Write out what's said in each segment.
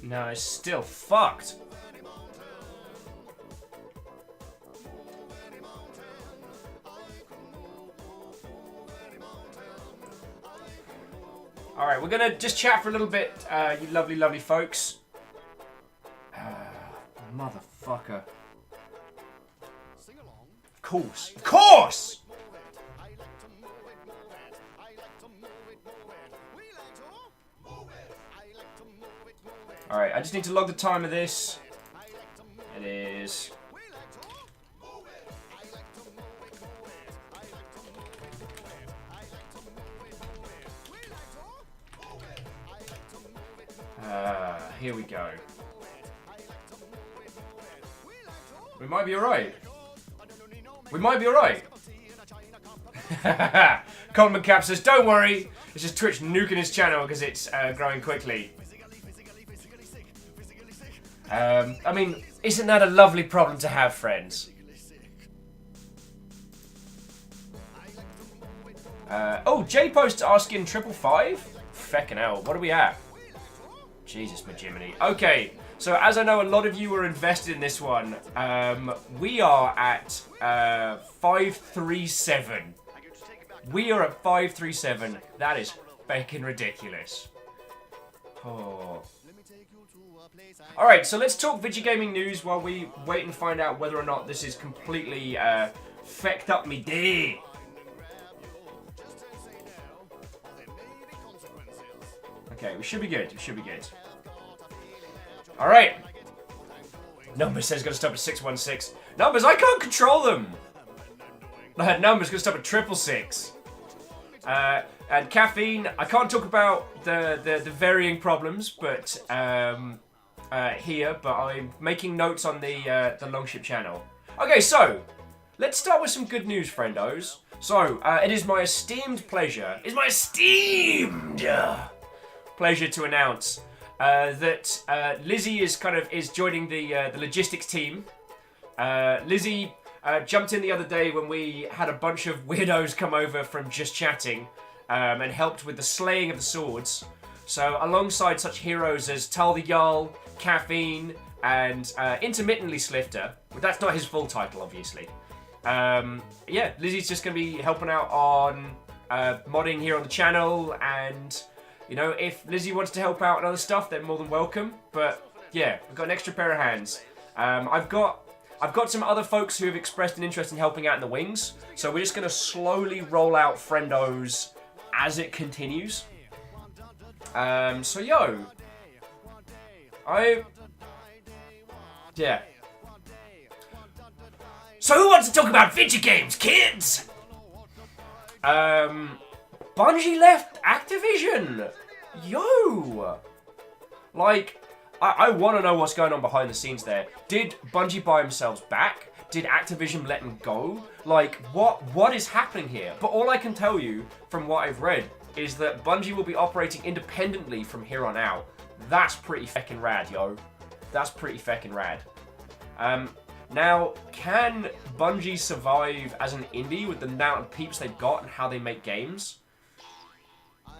No, it's still fucked. Alright, we're gonna just chat for a little bit, you lovely, lovely folks. Motherfucker. Of course. Of course! Alright, I just need to log the time of this. It is... here we go. We might be alright. We might be alright. Coleman Cap says, don't worry. It's just Twitch nuking his channel because it's growing quickly. I mean, isn't that a lovely problem to have, friends? Oh, J-Post asking 555? Feckin' hell, what are we at? Jesus, Majiminy. Okay, so as I know a lot of you are invested in this one, we are at 537. We are at 537. That is feckin' ridiculous. Oh. Alright, so let's talk video gaming news while we wait and find out whether or not this is completely fecked up me day. Okay, we should be good. We should be good. Alright. Numbers says gonna stop at 616. Numbers, I can't control them. Numbers gonna stop at 666. And caffeine, I can't talk about the varying problems, but here, but I'm making notes on the Longship channel. Okay, so let's start with some good news, friendos. So it is my esteemed pleasure. It's my esteemed pleasure to announce that Lizzie is joining the logistics team. Lizzie jumped in the other day when we had a bunch of weirdos come over from Just Chatting and helped with the slaying of the swords. So alongside such heroes as Tal the Jarl, Caffeine, and intermittently Slifter, but that's not his full title, obviously. Yeah, Lizzie's just going to be helping out on modding here on the channel, and you know, if Lizzie wants to help out on other stuff, they're more than welcome. But yeah, we've got an extra pair of hands. I've got some other folks who have expressed an interest in helping out in the wings, so we're just going to slowly roll out friendos as it continues. So yo, yeah. So who wants to talk about video games, kids? Bungie left Activision. Yo, like, I want to know what's going on behind the scenes there. Did Bungie buy themselves back? Did Activision let them go? Like, what is happening here? But all I can tell you from what I've read is that Bungie will be operating independently from here on out. That's pretty feckin' rad, yo. That's pretty feckin' rad. Now, can Bungie survive as an indie with the amount of peeps they've got and how they make games?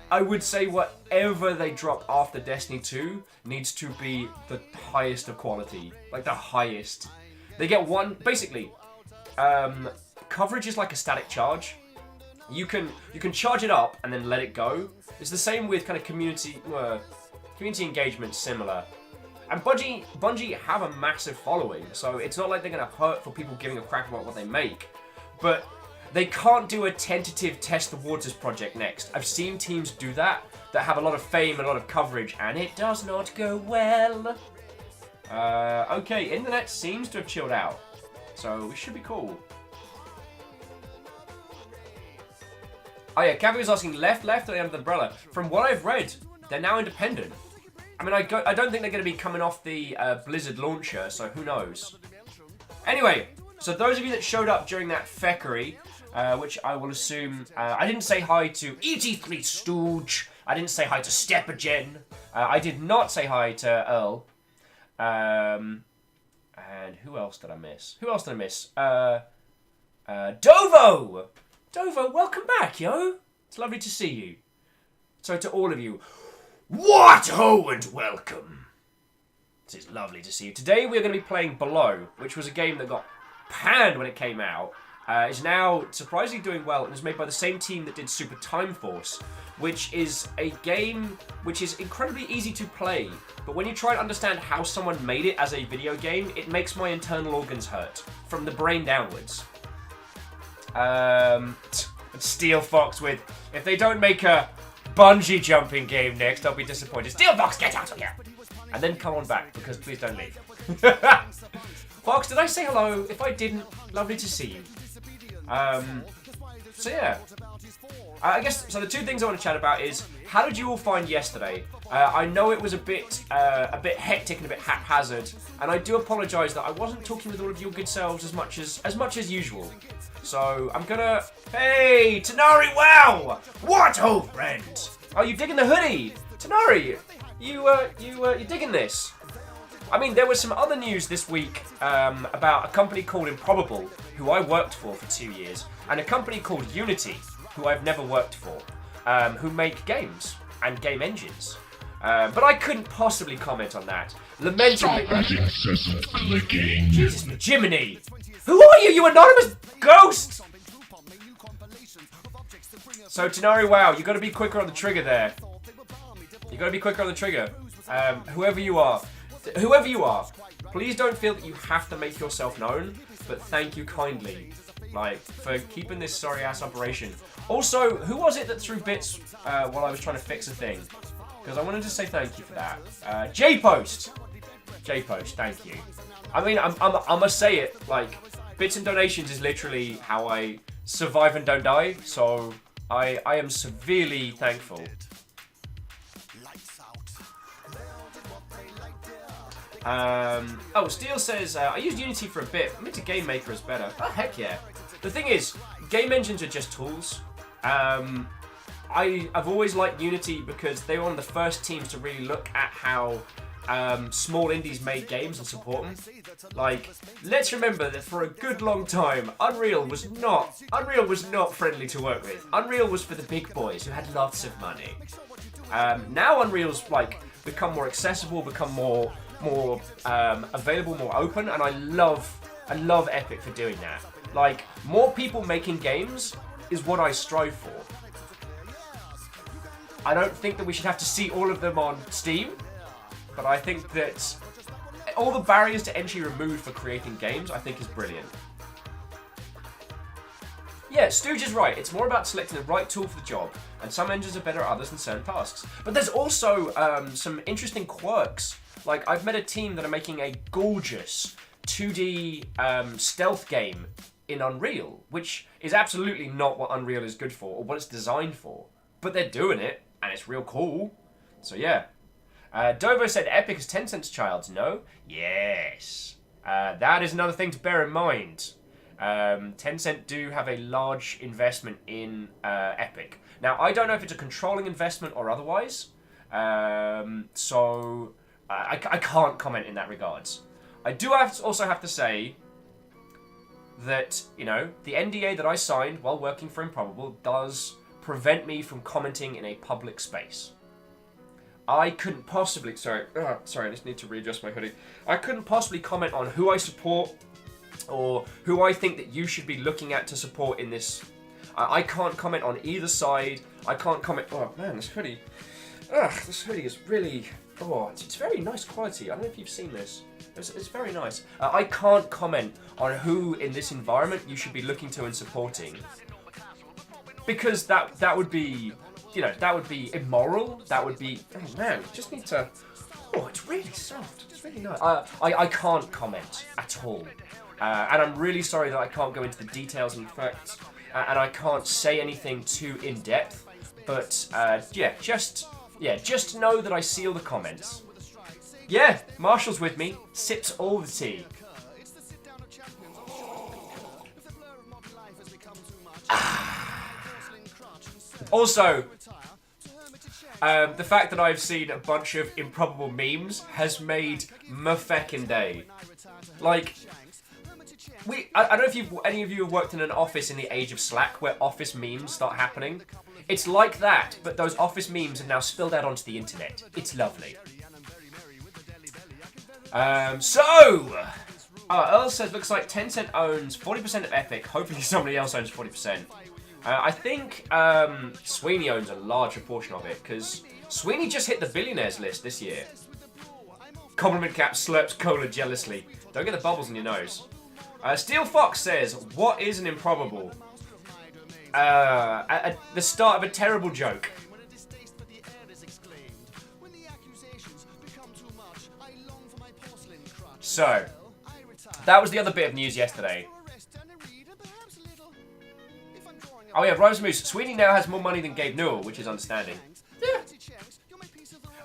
I would say whatever they drop after Destiny 2 needs to be the highest of quality. Like, the highest. They get one... Basically, coverage is like a static charge. You can charge it up and then let it go. It's the same with kind of community engagement, similar. And Bungie have a massive following, so it's not like they're going to hurt for people giving a crap about what they make. But they can't do a tentative test the waters project next. I've seen teams do that have a lot of fame and a lot of coverage, and it does not go well. Okay, internet seems to have chilled out, so we should be cool. Oh yeah, Cavi was asking left or the end of the umbrella. From what I've read, they're now independent. I mean, I don't think they're going to be coming off the Blizzard launcher, so who knows. Anyway, so those of you that showed up during that feckery, which I will assume... I didn't say hi to ET3 Stooge. I didn't say hi to Steppagen. I did not say hi to Earl. And who else did I miss? Dovo! Dovo, welcome back, yo. It's lovely to see you. So to all of you, What ho and welcome! It is lovely to see you. Today we're going to be playing Below, which was a game that got panned when it came out. Is now surprisingly doing well and is made by the same team that did Super Time Force, which is a game which is incredibly easy to play, but when you try and understand how someone made it as a video game, it makes my internal organs hurt, from the brain downwards. Steel Fox with, if they don't make a bungee jumping game next, I'll be disappointed. Steel Fox, get out of here! And then come on back, because please don't leave. Fox, did I say hello? If I didn't, lovely to see you. So yeah. I guess, so the two things I want to chat about is, how did you all find yesterday? I know it was a bit hectic and a bit haphazard, and I do apologise that I wasn't talking with all of your good selves as much as usual. So I'm gonna, hey, Tanari, wow! What, old friend? Oh, you digging the hoodie? Tanari, you digging this? I mean, there was some other news this week about a company called Improbable, who I worked for 2 years, and a company called Unity, who I've never worked for, who make games and game engines. But I couldn't possibly comment on that. Lamentably... Stop that incessant clicking. Jesus, Jiminy! Who are you, you anonymous ghost? So, Tanari, wow, you gotta be quicker on the trigger there. You gotta be quicker on the trigger. Whoever you are, please don't feel that you have to make yourself known, but thank you kindly, like, for keeping this sorry-ass operation. Also, who was it that threw bits while I was trying to fix a thing? Because I wanted to say thank you for that. J-Post, thank you. I mean, I must say it, like, bits and donations is literally how I survive and don't die, so I am severely thankful. Oh, Steel says, I used Unity for a bit. I'm into Game Maker is better. Oh, heck yeah. The thing is, game engines are just tools. I've always liked Unity because they were one of the first teams to really look at how small indies made games and support them. Like, let's remember that for a good long time, Unreal was not friendly to work with. Unreal was for the big boys who had lots of money. Now Unreal's like become more accessible, become more available, more open, and I love Epic for doing that. Like, more people making games is what I strive for. I don't think that we should have to see all of them on Steam, but I think that all the barriers to entry removed for creating games, I think is brilliant. Yeah, Stooge is right. It's more about selecting the right tool for the job, and some engines are better at others than certain tasks. But there's also some interesting quirks. Like, I've met a team that are making a gorgeous 2D stealth game in Unreal, which is absolutely not what Unreal is good for, or what it's designed for. But they're doing it, and it's real cool. So yeah. Dovo said Epic is Tencent's child. No? Yes. That is another thing to bear in mind. Tencent do have a large investment in Epic. Now, I don't know if it's a controlling investment or otherwise, so I can't comment in that regards. I do also have to say that, you know, the NDA that I signed while working for Improbable does prevent me from commenting in a public space. I couldn't possibly... Sorry, I just need to readjust my hoodie. I couldn't possibly comment on who I support or who I think that you should be looking at to support in this. I can't comment on either side. I can't comment... Oh, man, this hoodie... this hoodie is really... Oh, it's very nice quality. I don't know if you've seen this. It's very nice. I can't comment on who in this environment you should be looking to and supporting. Because that would be... You know, that would be immoral. That would be... Oh, man, you just need to... Oh, it's really soft. It's really nice. I can't comment at all. And I'm really sorry that I can't go into the details and facts. And I can't say anything too in-depth. But, just know that I see all the comments. Yeah, Marshall's with me. Sips all the tea. Also, the fact that I've seen a bunch of Improbable memes has made my feckin' day. Like, I don't know if any of you have worked in an office in the age of Slack where office memes start happening. It's like that, but those Office memes are now spilled out onto the internet. It's lovely. Earl says, looks like Tencent owns 40% of Epic. Hopefully somebody else owns 40%. I think Sweeney owns a larger portion of it, because Sweeney just hit the billionaires list this year. Compliment Cap slurps cola jealously. Don't get the bubbles in your nose. Steel Fox says, what is an improbable? At the start of a terrible joke. So, that was the other bit of news yesterday. Oh yeah, Rose Moose. Sweeney now has more money than Gabe Newell, which is understanding. Yeah.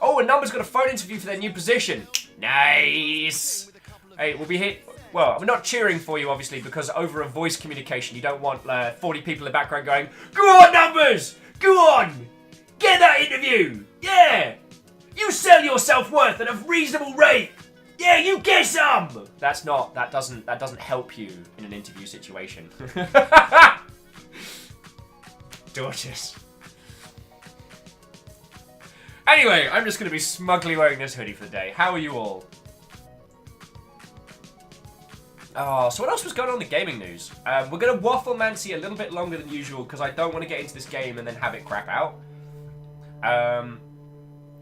Oh, and Number's got a phone interview for their new position. Nice. Hey, we'll be here. Well, we're not cheering for you, obviously, because over a voice communication, you don't want 40 people in the background going, "Go on, Numbers! Go on! Get that interview! Yeah! You sell your self-worth at a reasonable rate! Yeah, you get some!" That doesn't help you in an interview situation. Gorgeous. Anyway, I'm just going to be smugly wearing this hoodie for the day. How are you all? Oh, so what else was going on in the gaming news? We're going to waffle Mancy a little bit longer than usual because I don't want to get into this game and then have it crap out.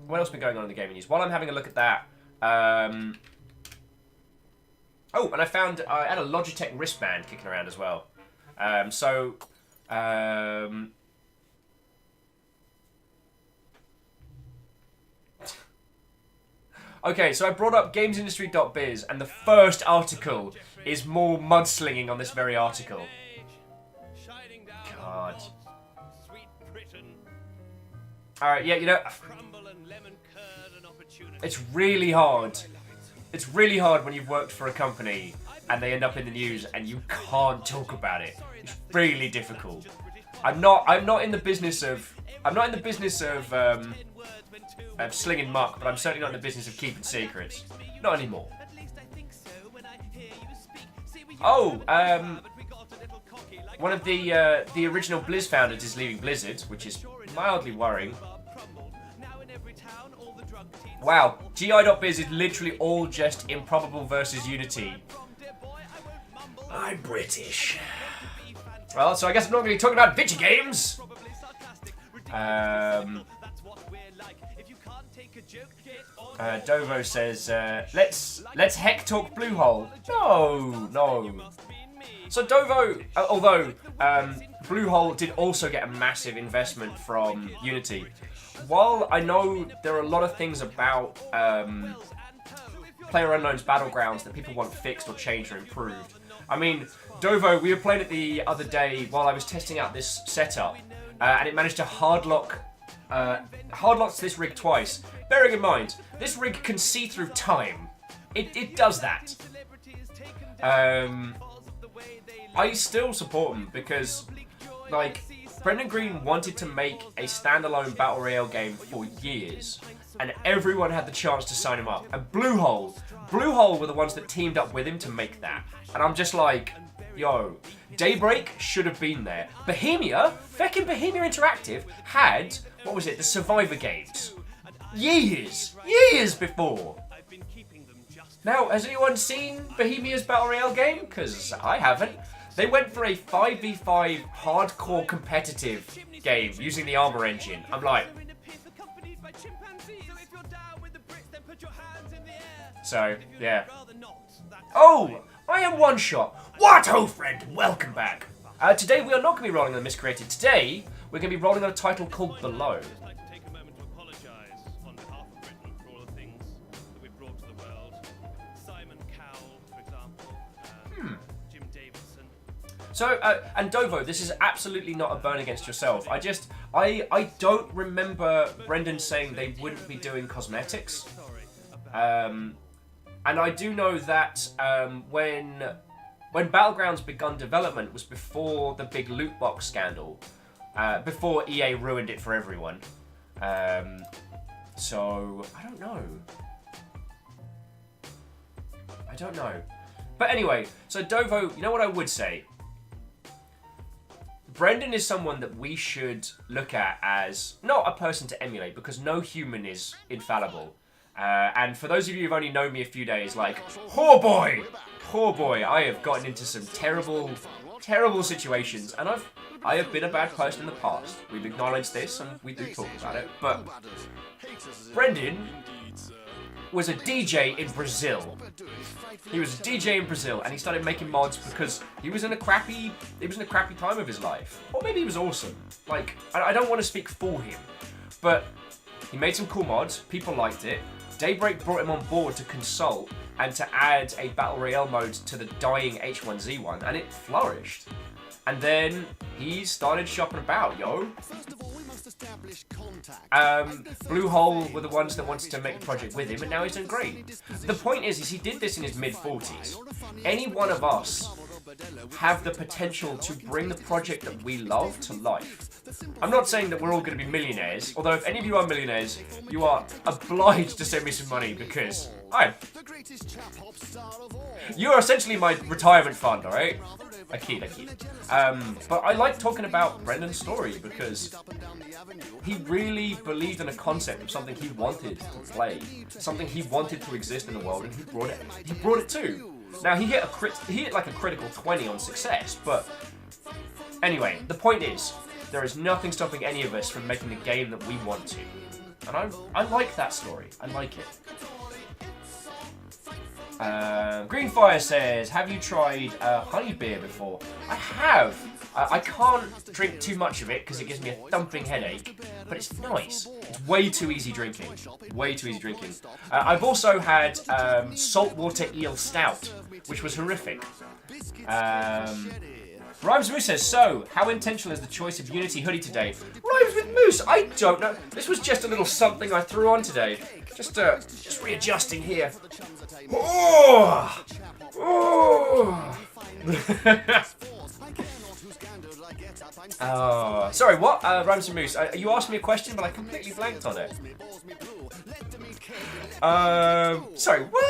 What else has been going on in the gaming news? While I'm having a look at that... Oh, and I found I had a Logitech wristband kicking around as well. Okay, so I brought up gamesindustry.biz, and the first article is more mudslinging on this very article. God. Alright, yeah, you know, it's really hard. It's really hard when you've worked for a company and they end up in the news and you can't talk about it. It's really difficult. I'm not in the business of slinging muck, but I'm certainly not in the business of keeping secrets. Not anymore. Oh, one of the original Blizz founders is leaving Blizzard, which is mildly worrying. Wow, GI.biz is literally all just Improbable versus Unity. I'm British. Well, so I guess I'm not going to be talking about video games. Dovo says, let's heck talk Bluehole. No. So Dovo, although Bluehole did also get a massive investment from Unity, while I know there are a lot of things about PlayerUnknown's Battlegrounds that people want fixed or changed or improved. I mean, Dovo, we were playing it the other day while I was testing out this setup, and it managed to hardlock this rig twice. Bearing in mind, this rig can see through time. It does that. I still support them because, like, Brendan Green wanted to make a standalone Battle Royale game for years, and everyone had the chance to sign him up. And Bluehole were the ones that teamed up with him to make that. And I'm just like, yo, Daybreak should have been there. Feckin' Bohemia Interactive had, what was it, the Survivor games. Years before. Now, has anyone seen Bohemia's Battle Royale game? Because I haven't. They went for a 5v5 hardcore competitive game using the Armor engine. I'm like... So, yeah. Oh! I am One Shot. What, ho friend? Welcome back. Today we are not going to be rolling on Miscreated. Today, we're going to be rolling on a title called Below. So, and Dovo, this is absolutely not a burn against yourself. I don't remember Brendan saying they wouldn't be doing cosmetics. And I do know that when Battlegrounds begun development was before the big loot box scandal, before EA ruined it for everyone. So, I don't know. But anyway, so Dovo, you know what I would say? Brendan is someone that we should look at as not a person to emulate, because no human is infallible. And for those of you who've only known me a few days, like, poor boy, I have gotten into some terrible, terrible situations, and I have been a bad person in the past. We've acknowledged this, and we do talk about it. But Brendan was a DJ in Brazil. He was a DJ in Brazil, and he started making mods because he was in a crappy time of his life. Or maybe he was awesome. Like, I don't want to speak for him, but he made some cool mods. People liked it. Daybreak brought him on board to consult and to add a Battle Royale mode to the dying H1Z1, and it flourished. And then he started shopping about, yo. Bluehole were the ones that wanted to make the project with him, and now he's doing great. The point is he did this in his mid-40s. Any one of us have the potential to bring the project that we love to life. I'm not saying that we're all going to be millionaires, although if any of you are millionaires, you are obliged to send me some money because you are essentially my retirement fund, alright? I kid. But I like talking about Brendan's story because he really believed in a concept of something he wanted to play, something he wanted to exist in the world, and he brought it too. Now he hit like a critical 20 on success, but anyway, the point is, there is nothing stopping any of us from making a game that we want to. And I like that story. I like it. Greenfire says, have you tried honey beer before? I have. I can't drink too much of it because it gives me a thumping headache, but it's nice. It's way too easy drinking. Way too easy drinking. I've also had saltwater eel stout, which was horrific. Rhymes Moose says, so, how intentional is the choice of Unity hoodie today? Rhymes with Moose, I don't know. This was just a little something I threw on today. Just readjusting here. Oh! Oh! Oh, sorry, what? Rhymes with Moose, you asked me a question, but I completely blanked on it. Sorry, what?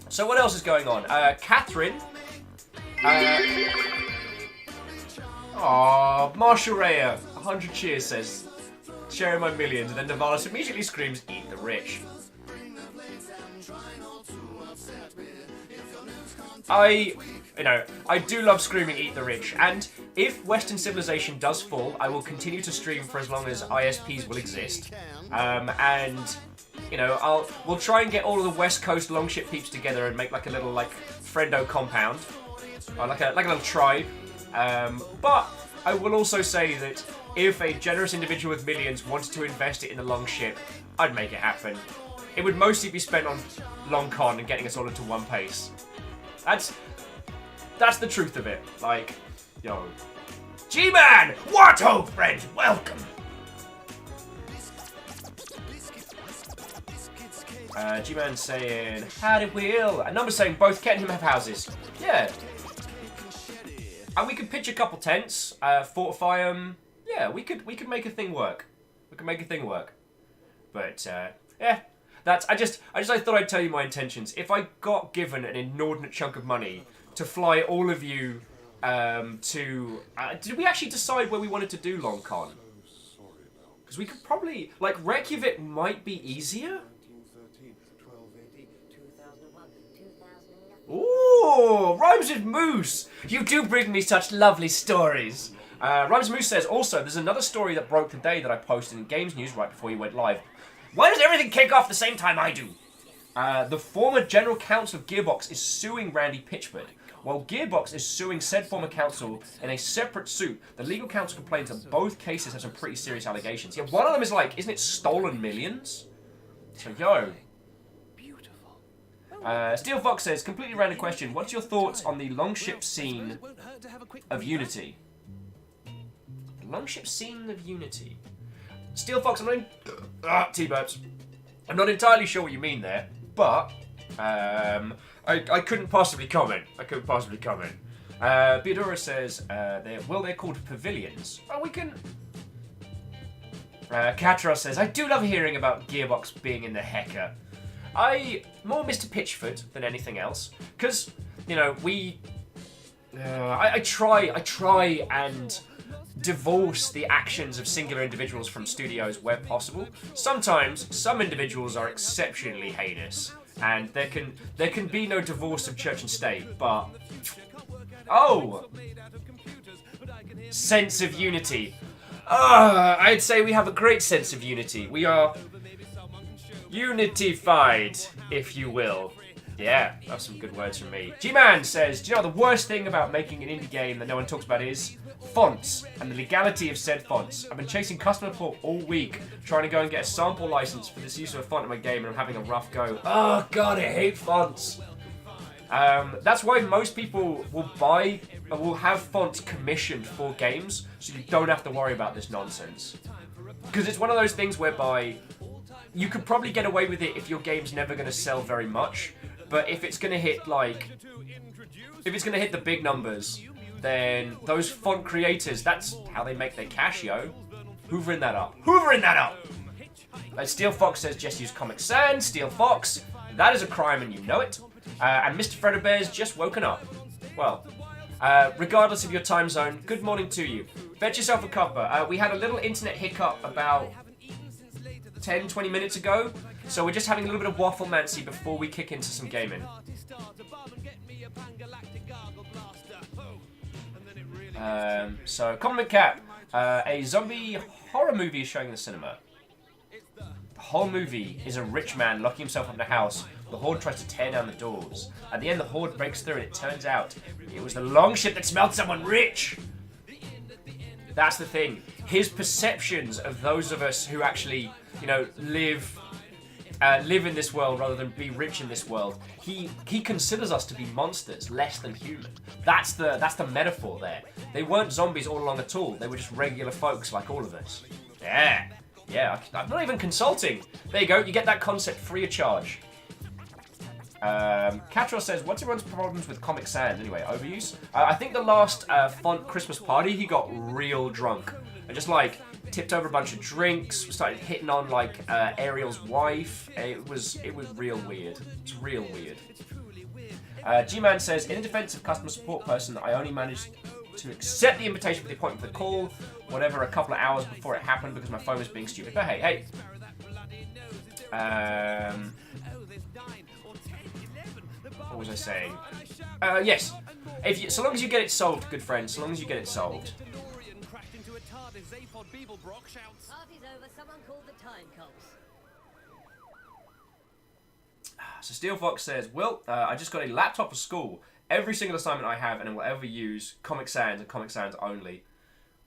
So what else is going on? Catherine. Marshall Raya, 100 cheers says, sharing my millions, and then Navalis immediately screams, eat the rich. I do love screaming eat the rich, and if Western civilization does fall, I will continue to stream for as long as ISPs will exist. We'll try and get all of the West Coast Longship peeps together and make like a little friendo compound, or like a little tribe. But I will also say that if a generous individual with millions wanted to invest it in a Longship, I'd make it happen. It would mostly be spent on Long Con and getting us all into one pace. That's the truth of it. Like, yo, G-Man, what hope, friend? Welcome. G-Man saying, howdy Will. And Number saying, both Ken and him have houses. Yeah. And we could pitch a couple tents, fortify them. Yeah, we could make a thing work. We could make a thing work. But, yeah. I thought I'd tell you my intentions. If I got given an inordinate chunk of money to fly all of you to... did we actually decide where we wanted to do Long Con? Because we could probably... Reykjavik might be easier? Ooh, Rhymes with Moose! You do bring me such lovely stories. Rhymes with Moose says, also, there's another story that broke today that I posted in Games News right before you went live. Why does everything kick off the same time I do? The former general counsel of Gearbox is suing Randy Pitchford. While Gearbox is suing said former counsel in a separate suit, the legal counsel complains that both cases have some pretty serious allegations. Yeah, one of them is isn't it stolen millions? So, yo. Steel Fox says, completely random question. What's your thoughts on the Longship scene of Unity? Longship scene of Unity. Steel Fox, T-Burps. I'm not entirely sure what you mean there, but I couldn't possibly comment. Beadora says, they're called pavilions. Oh, we can... Katros says, I do love hearing about Gearbox being in the Hecker. More Mr. Pitchford than anything else, because, you know, I try and divorce the actions of singular individuals from studios where possible. Sometimes, some individuals are exceptionally heinous, and there can be no divorce of church and state, but... Oh! Sense of unity. I'd say we have a great sense of unity. We are unitified, if you will. Yeah, that's some good words from me. G-Man says, do you know the worst thing about making an indie game that no one talks about is fonts and the legality of said fonts. I've been chasing customer support all week, trying to go and get a sample license for this use of a font in my game, and I'm having a rough go. Oh god, I hate fonts. That's why most people will have fonts commissioned for games, so you don't have to worry about this nonsense. Because it's one of those things whereby you could probably get away with it if your game's never going to sell very much, but if it's going to hit the big numbers, then those font creators, that's how they make their cash, yo. Hoovering that up. Hoovering that up! Steel Fox says just use Comic Sans. Steel Fox, that is a crime and you know it. And Mr. Freddo Bear's just woken up. Well, regardless of your time zone, good morning to you. Fetch yourself a cuppa. We had a little internet hiccup about 10-20 minutes ago, so we're just having a little bit of waffle-mancy before we kick into some gaming. So, Common Cap, a zombie horror movie is showing in the cinema. The whole movie is a rich man locking himself up in a house. The Horde tries to tear down the doors. At the end, the Horde breaks through, and it turns out it was the longship that smelled someone rich. That's the thing. His perceptions of those of us who actually, you know, live in this world rather than be rich in this world, he considers us to be monsters, less than human. That's the metaphor there. They weren't zombies all along at all. They were just regular folks like all of us. Yeah, I'm not even consulting. There you go, you get that concept free of charge. Catro says, what's everyone's problems with Comic Sans anyway? Overuse? I think the last Font Christmas party, he got real drunk. And just like tipped over a bunch of drinks, started hitting on like Ariel's wife. It was real weird. It's real weird. G-Man says, in a defense of customer support person, I only managed to accept the invitation for the appointment for the call, whatever, a couple of hours before it happened because my phone was being stupid. But hey. What was I saying? Yes. So long as you get it solved, good friend. So long as you get it solved. So Steel Fox says, Will, I just got a laptop for school. Every single assignment I have and will ever use Comic Sans and Comic Sans only.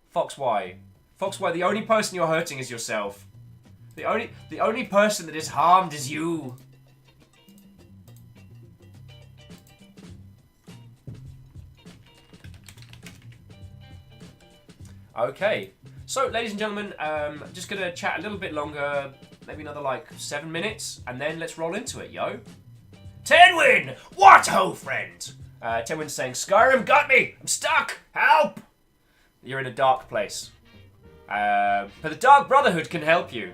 Fox, why? Fox, why? The only person you're hurting is yourself. The only person that is harmed is you. Okay, so ladies and gentlemen, just gonna chat a little bit longer, maybe another like 7 minutes, and then let's roll into it, yo. Tenwin! What ho, friend? Tenwin's saying, Skyrim got me! I'm stuck! Help! You're in a dark place. But the Dark Brotherhood can help you.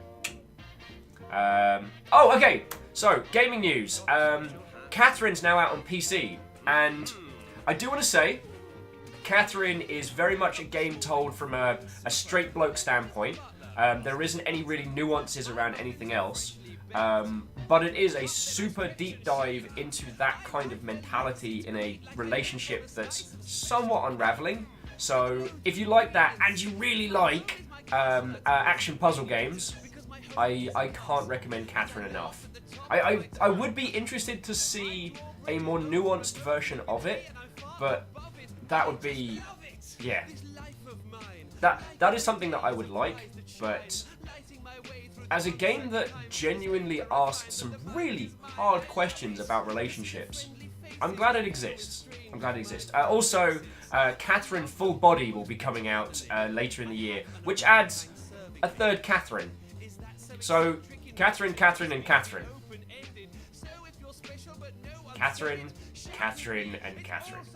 Oh, okay, so, gaming news. Catherine's now out on PC, and I do want to say, Catherine is very much a game told from a straight bloke standpoint. There isn't any really nuances around anything else. But it is a super deep dive into that kind of mentality in a relationship that's somewhat unraveling. So if you like that and you really like action puzzle games, I can't recommend Catherine enough. I would be interested to see a more nuanced version of it, but that would be, yeah. That is something that I would like, but as a game that genuinely asks some really hard questions about relationships, I'm glad it exists. Also, Catherine Full Body will be coming out later in the year, which adds a third Catherine. So, Catherine, and Catherine. Catherine, and Catherine.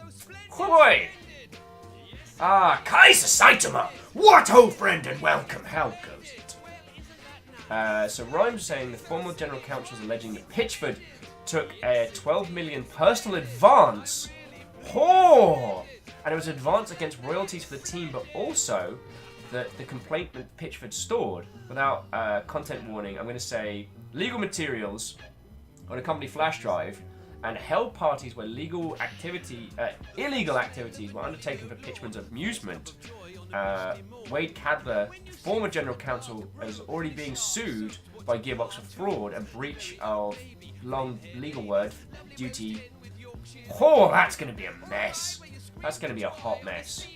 Hoi! Kaiser Saitama! What ho, friend, and welcome. How goes it? So Rhymes saying the former general counsel is alleging that Pitchford took a 12 million personal advance. Oh! And it was an advance against royalties for the team, but also that the complaint that Pitchford stored, without content warning, I'm going to say legal materials on a company flash drive and held parties where illegal activities were undertaken for Pitchford's amusement. Wade Cadler, former general counsel, is already being sued by Gearbox for fraud and breach of long legal word duty. Oh, that's going to be a mess. That's going to be a hot mess.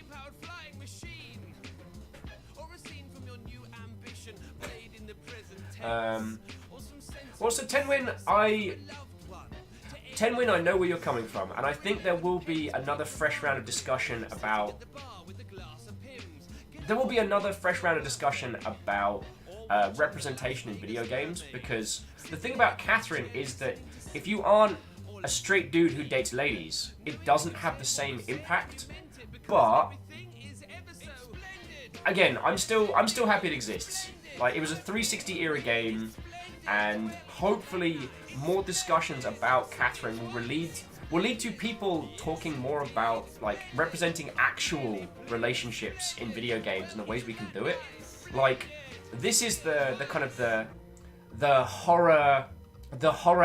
Well, so Tenwin, I know where you're coming from, and I think there will be another fresh round of discussion about. Representation in video games, because the thing about Catherine is that if you aren't a straight dude who dates ladies, it doesn't have the same impact. But again, I'm still happy it exists. Like, it was a 360 era game, and hopefully more discussions about Catherine will lead to people talking more about, like, representing actual relationships in video games and the ways we can do it. Like, this is the kind of the horror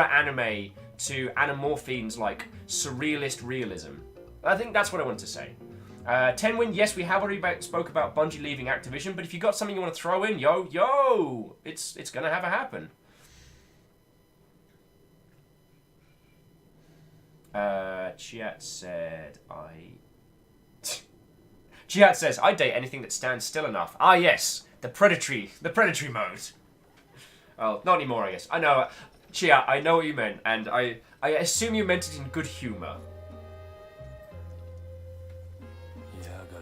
anime to Anamorphine's, like, surrealist realism. I think that's what I wanted to say. Tenwin, yes, we have already spoke about Bungie leaving Activision, but if you got something you want to throw in, it's gonna have to happen. Chat says, I date anything that stands still enough. Ah, yes, the predatory mode. Well, not anymore, I guess. I know, Chia, I know what you meant, and I assume you meant it in good humor.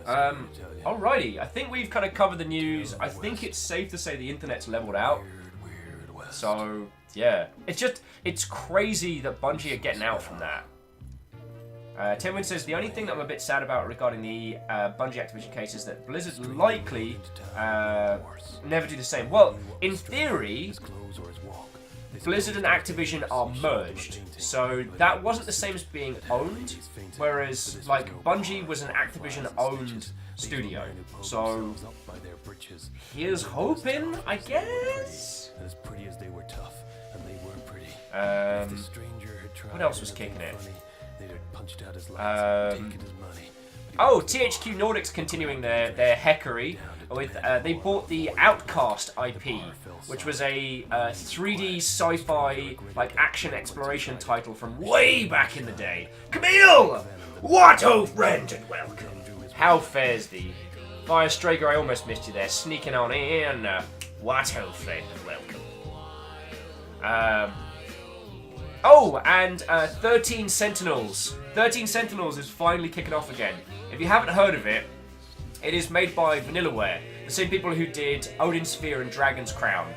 Alrighty, I think we've kind of covered the news. I think it's safe to say the internet's leveled out. So, yeah. It's crazy that Bungie are getting out from that. Tenwin says, the only thing that I'm a bit sad about regarding the Bungie Activision case is that Blizzard likely never do the same. Well, in theory, Blizzard and Activision are merged, so that wasn't the same as being owned, whereas, like, Bungie was an Activision-owned studio, so here's hoping, I guess? What else was kicking it? Oh, THQ Nordic's continuing their heckery with they bought the Outcast IP, which was a 3D sci-fi like action exploration title from way back in the day. Camille, what oh friend and welcome. How fares thee? Fire Straker, I almost missed you there, sneaking on in. What oh friend and welcome. Oh, and 13 Sentinels. 13 Sentinels is finally kicking off again. If you haven't heard of it, it is made by Vanillaware, the same people who did Odin Sphere and Dragon's Crown.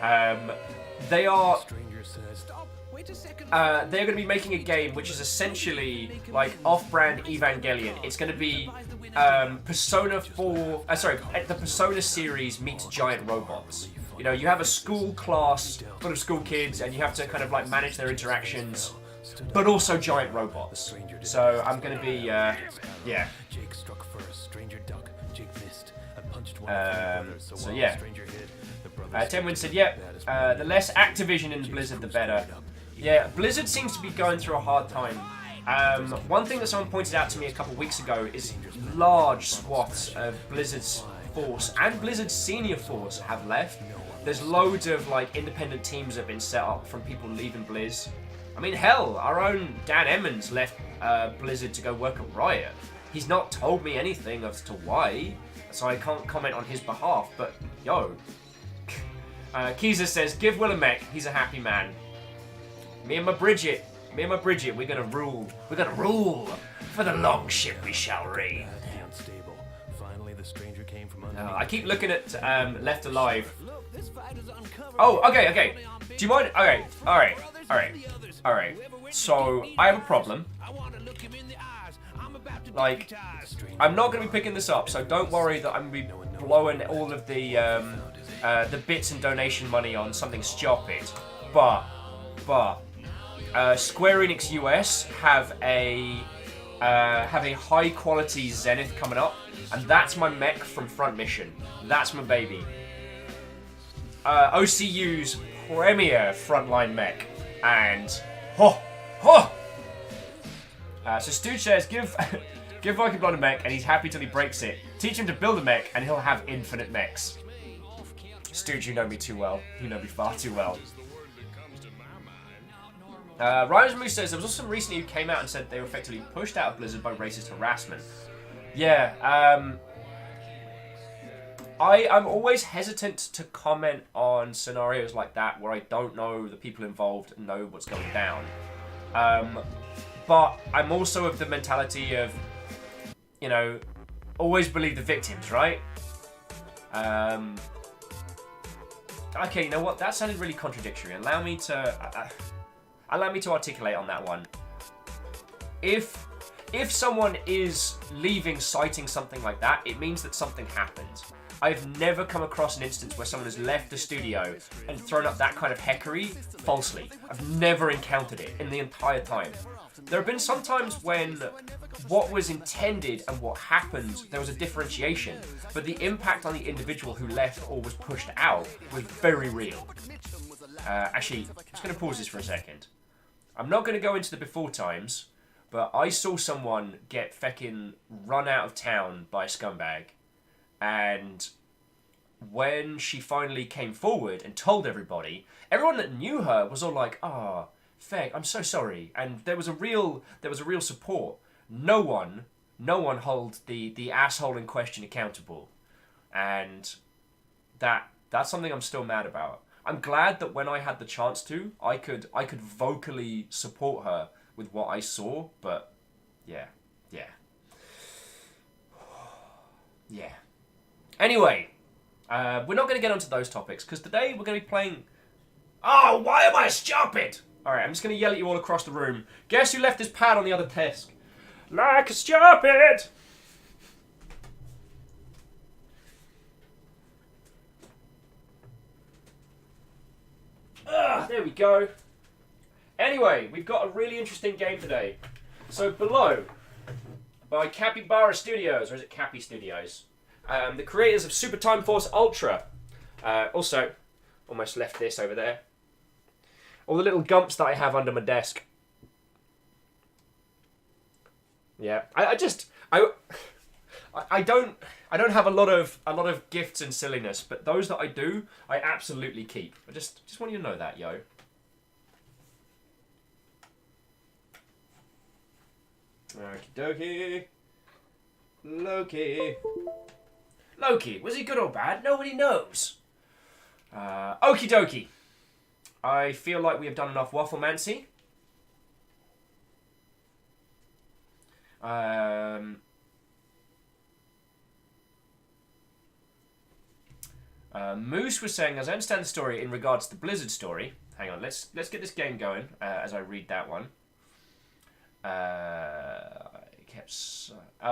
They're going to be making a game which is essentially like off-brand Evangelion. It's going to be Persona 4. The Persona series meets giant robots. You know, you have a school class full of school kids, and you have to kind of like manage their interactions, but also giant robots. So I'm going to be, yeah. So yeah. Tenwin said, yep, the less Activision in Blizzard, the better. Yeah, Blizzard seems to be going through a hard time. One thing that someone pointed out to me a couple of weeks ago is large swaths of Blizzard's force and Blizzard's senior force have left. There's loads of like independent teams that have been set up from people leaving Blizz. I mean, hell, our own Dan Emmons left Blizzard to go work at Riot. He's not told me anything as to why, so I can't comment on his behalf, but yo. Keezer says, give Will a mech, he's a happy man. Me and my Bridget, we're gonna rule. We're gonna rule. For the long ship we shall reign. I keep looking at Left Alive. Oh, okay. Do you mind? Okay, alright. So, I have a problem. Like, I'm not going to be picking this up, so don't worry that I'm going to be blowing all of the the bits and donation money on something stupid, but Square Enix US have a high quality Zenith coming up, and that's my mech from Front Mission. That's my baby. OCU's premier frontline mech, and so Stooge says give Viking Blood a mech, and he's happy till he breaks it. Teach him to build a mech, and he'll have infinite mechs. Stooge, you know me too well. You know me far too well. Ryan Moose says there was also some recently who came out and said they were effectively pushed out of Blizzard by racist harassment. Yeah, I'm always hesitant to comment on scenarios like that where I don't know the people involved and know what's going down. But I'm also of the mentality of, you know, always believe the victims, right? Okay, you know what? That sounded really contradictory. Allow me to articulate on that one. If someone is leaving citing something like that, it means that something happened. I've never come across an instance where someone has left the studio and thrown up that kind of heckery falsely. I've never encountered it in the entire time. There have been some times when what was intended and what happened, there was a differentiation, but the impact on the individual who left or was pushed out was very real. Actually, I'm just going to pause this for a second. I'm not going to go into the before times, but I saw someone get feckin' run out of town by a scumbag, and when she finally came forward and told everybody, everyone that knew her was all like, "Ah, Feck, I'm so sorry," and there was a real support. No one held the asshole in question accountable, and that's something I'm still mad about. I'm glad that when I had the chance to, I could vocally support her with what I saw, but yeah. Anyway, we're not going to get onto those topics, because today we're going to be playing... Oh, why am I stupid? Alright, I'm just going to yell at you all across the room. Guess who left his pad on the other desk? Like a stupid! There we go. Anyway, we've got a really interesting game today. So Below, by Capybara Studios, or is it Cappy Studios? The creators of Super Time Force Ultra. Also, almost left this over there. All the little gumps that I have under my desk. Yeah, I don't have a lot of gifts and silliness, but those that I do, I absolutely keep. I just want you to know that, yo. Okie dokie. Loki, was he good or bad? Nobody knows. Okie dokie. I feel like we have done enough wafflemancy. Moose was saying, as I understand the story in regards to the Blizzard story. Hang on, let's get this game going as I read that one.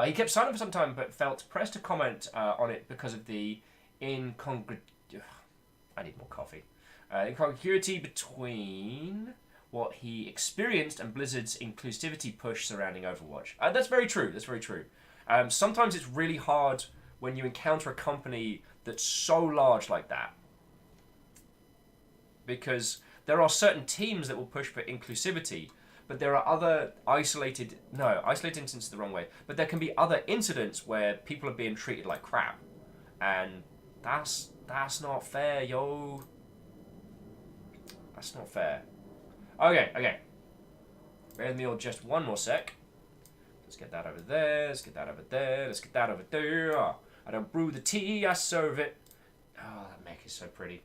He kept silent for some time, but felt pressed to comment on it because of the I need more coffee. Incongruity between what he experienced and Blizzard's inclusivity push surrounding Overwatch. That's very true. Sometimes it's really hard when you encounter a company that's so large like that, because there are certain teams that will push for inclusivity, but there are other isolated incidents is the wrong way, but there can be other incidents where people are being treated like crap, and that's not fair, yo. That's not fair. Okay. Bear with me all just one more sec. Let's get that over there, let's get that over there, let's get that over there. I don't brew the tea, I serve it. Oh, that mech is so pretty.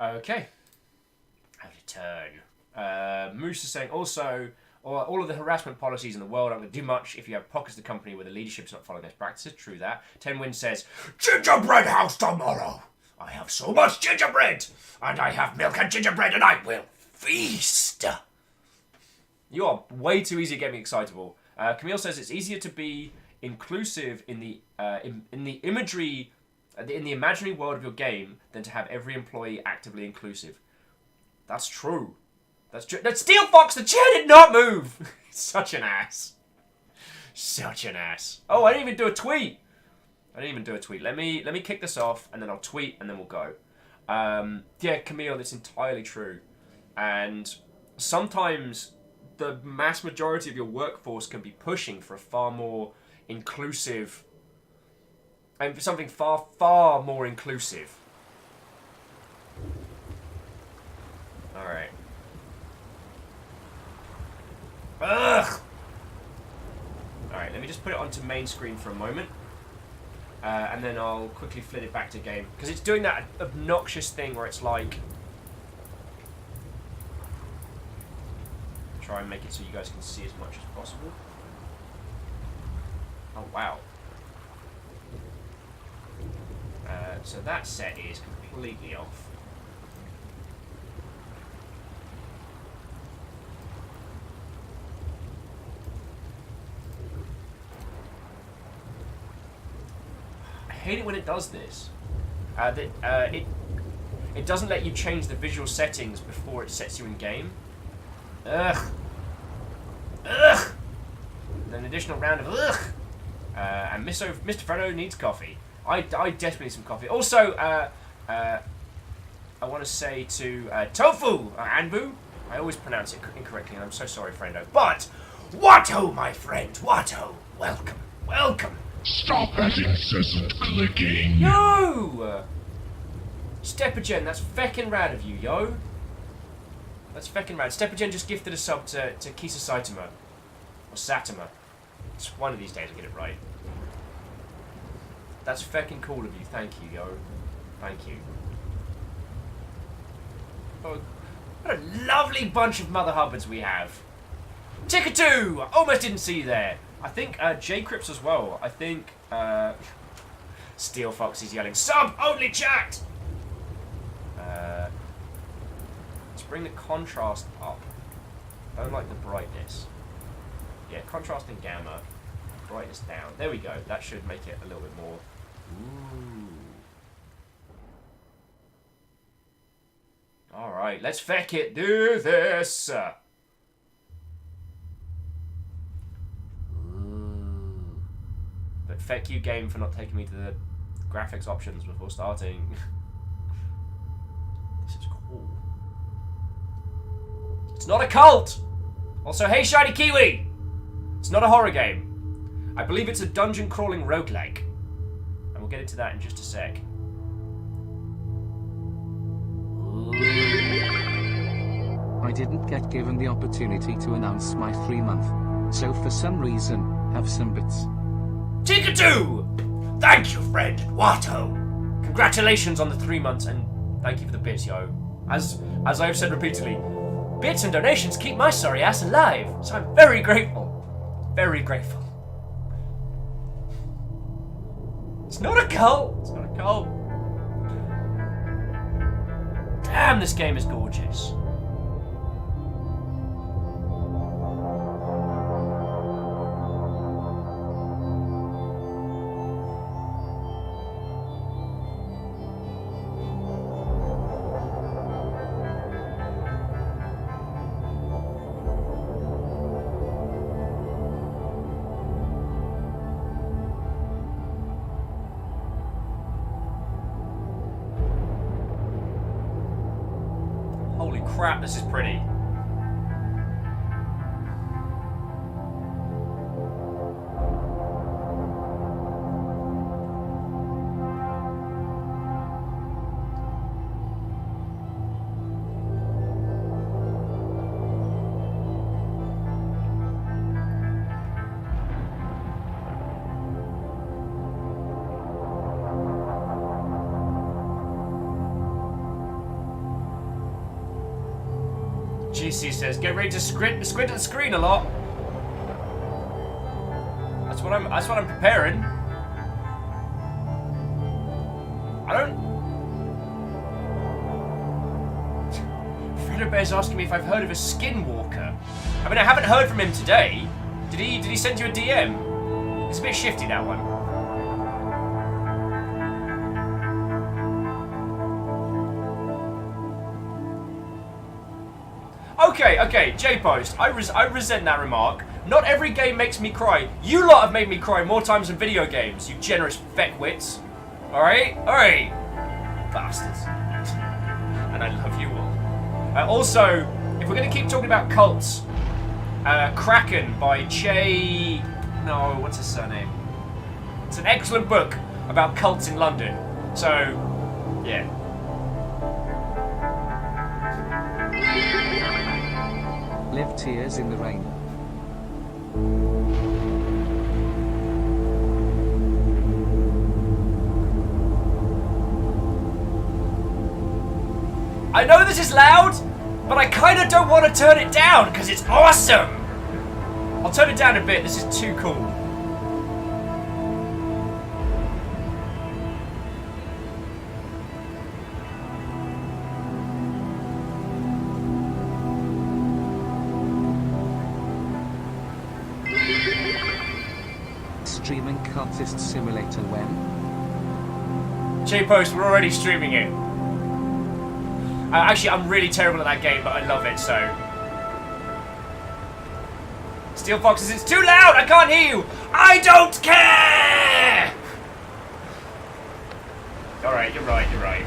Okay. I'll return. Moose is saying, also, Or all of the harassment policies in the world aren't going to do much if you have pockets of the company where the leadership's not following best practices. True that. Ten Win says, gingerbread house tomorrow. I have so much gingerbread. And I have milk and gingerbread and I will feast. You are way too easy to get me excitable. Camille says it's easier to be inclusive in the imagery, in the imaginary world of your game than to have every employee actively inclusive. That's true. That's true. No, Steel Fox, the chair did not move. Such an ass. Such an ass. Oh, I didn't even do a tweet. Let me kick this off, and then I'll tweet, and then we'll go. Yeah, Camille, that's entirely true. And sometimes the mass majority of your workforce can be pushing for a far more inclusive, and for something far, far more inclusive. Alright. Ugh! Alright, let me just put it onto main screen for a moment. And then I'll quickly flip it back to game. Because it's doing that obnoxious thing where it's like... Try and make it so you guys can see as much as possible. Oh, wow. So that set is completely off. I hate it when it does this. It doesn't let you change the visual settings before it sets you in game. Ugh. Ugh. And an additional round of ugh. And Mr. Freddo needs coffee. I desperately need some coffee. Also, I want to say to Tofu, Anbu. I always pronounce it incorrectly, and I'm so sorry, friendo. But, Watto, my friend, Watto. Welcome, welcome. Stop that incessant clicking. Yo! Stepagen, that's feckin' rad of you, yo. That's feckin' rad. Stepagen just gifted a sub to Kisa Saitama. Or Satama. It's one of these days I'll get it right. That's feckin' cool of you. Thank you, yo. Thank you. Oh, what a lovely bunch of Mother Hubbards we have. Tickatoo! I almost didn't see you there. I think J-Crips as well. I think Steel Fox is yelling, sub-only chat! Let's bring the contrast up. I don't like the brightness. Yeah, contrast and gamma. Brightness down. There we go. That should make it a little bit more. Ooh. Alright, let's feck it. Do this. But feck you, game, for not taking me to the graphics options before starting. This is cool. It's not a cult! Also, hey, Shiny Kiwi! It's not a horror game. I believe it's a dungeon crawling roguelike. And we'll get into that in just a sec. I didn't get given the opportunity to announce my 3-month, so for some reason, have some bits. Tickatoo! Thank you, friend, Watto! Congratulations on the 3 months, and thank you for the bits, yo. As I have said repeatedly, bits and donations keep my sorry ass alive, so I'm very grateful. Very grateful. It's not a cult! It's not a cult. Damn, this game is gorgeous. Holy crap, this is pretty. Kissy says, get ready to squint at the screen a lot. That's what I'm preparing. I don't. Fredo Bear's asking me if I've heard of a Skinwalker. I mean, I haven't heard from him today. Did he send you a DM? It's a bit shifty, that one. Okay, J-Post, I resent that remark. Not every game makes me cry. You lot have made me cry more times than video games, you generous feckwits. Alright? Alright. Bastards. And I love you all. Also, if we're going to keep talking about cults, Kraken by Che... No, what's his surname? It's an excellent book about cults in London. So, yeah. Live tears in the rain. I know this is loud, but I kind of don't want to turn it down because it's awesome. I'll turn it down a bit. This is too cool. Streaming Cultist Simulator when? J-Post, we're already streaming it. Actually, I'm really terrible at that game, but I love it, so... Steel Foxes, it's too loud! I can't hear you! I don't care! Alright, you're right, you're right.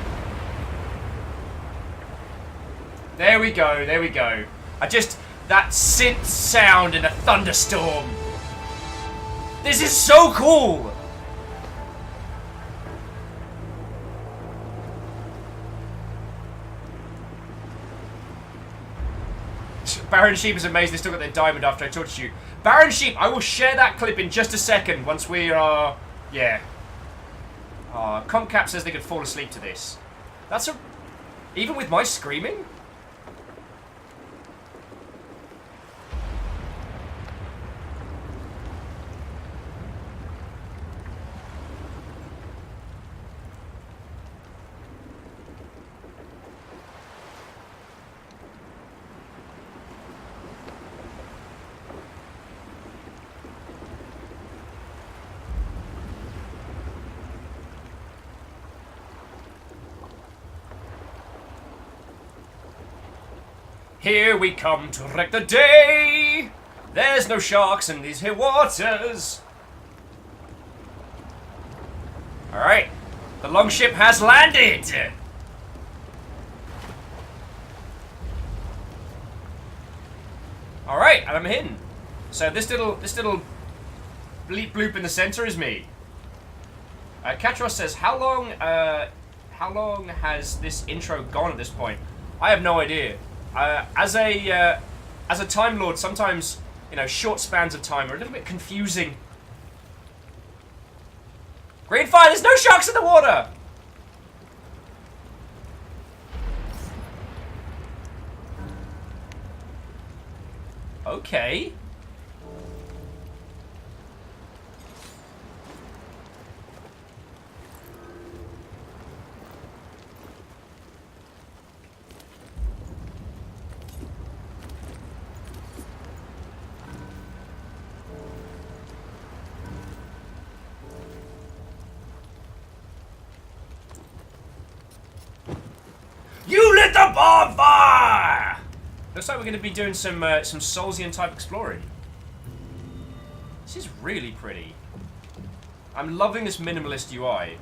There we go, there we go. That synth sound in a thunderstorm. This is so cool! Baron Sheep is amazing. They still got their diamond after I tortured you. Baron Sheep, I will share that clip in just a second once we are... Yeah. Comcap says they could fall asleep to this. That's a... Even with my screaming? Here we come to wreck the day. There's no sharks in these here waters. Alright. The longship has landed. Alright, and I'm in. So this little bleep bloop in the center is me. Katros says, how long has this intro gone at this point? I have no idea. As a Time Lord, sometimes, short spans of time are a little bit confusing. Green fire, there's no sharks in the water! Okay. You lit the bonfire! Looks like we're going to be doing some Soulsian type exploring. This is really pretty. I'm loving this minimalist UI.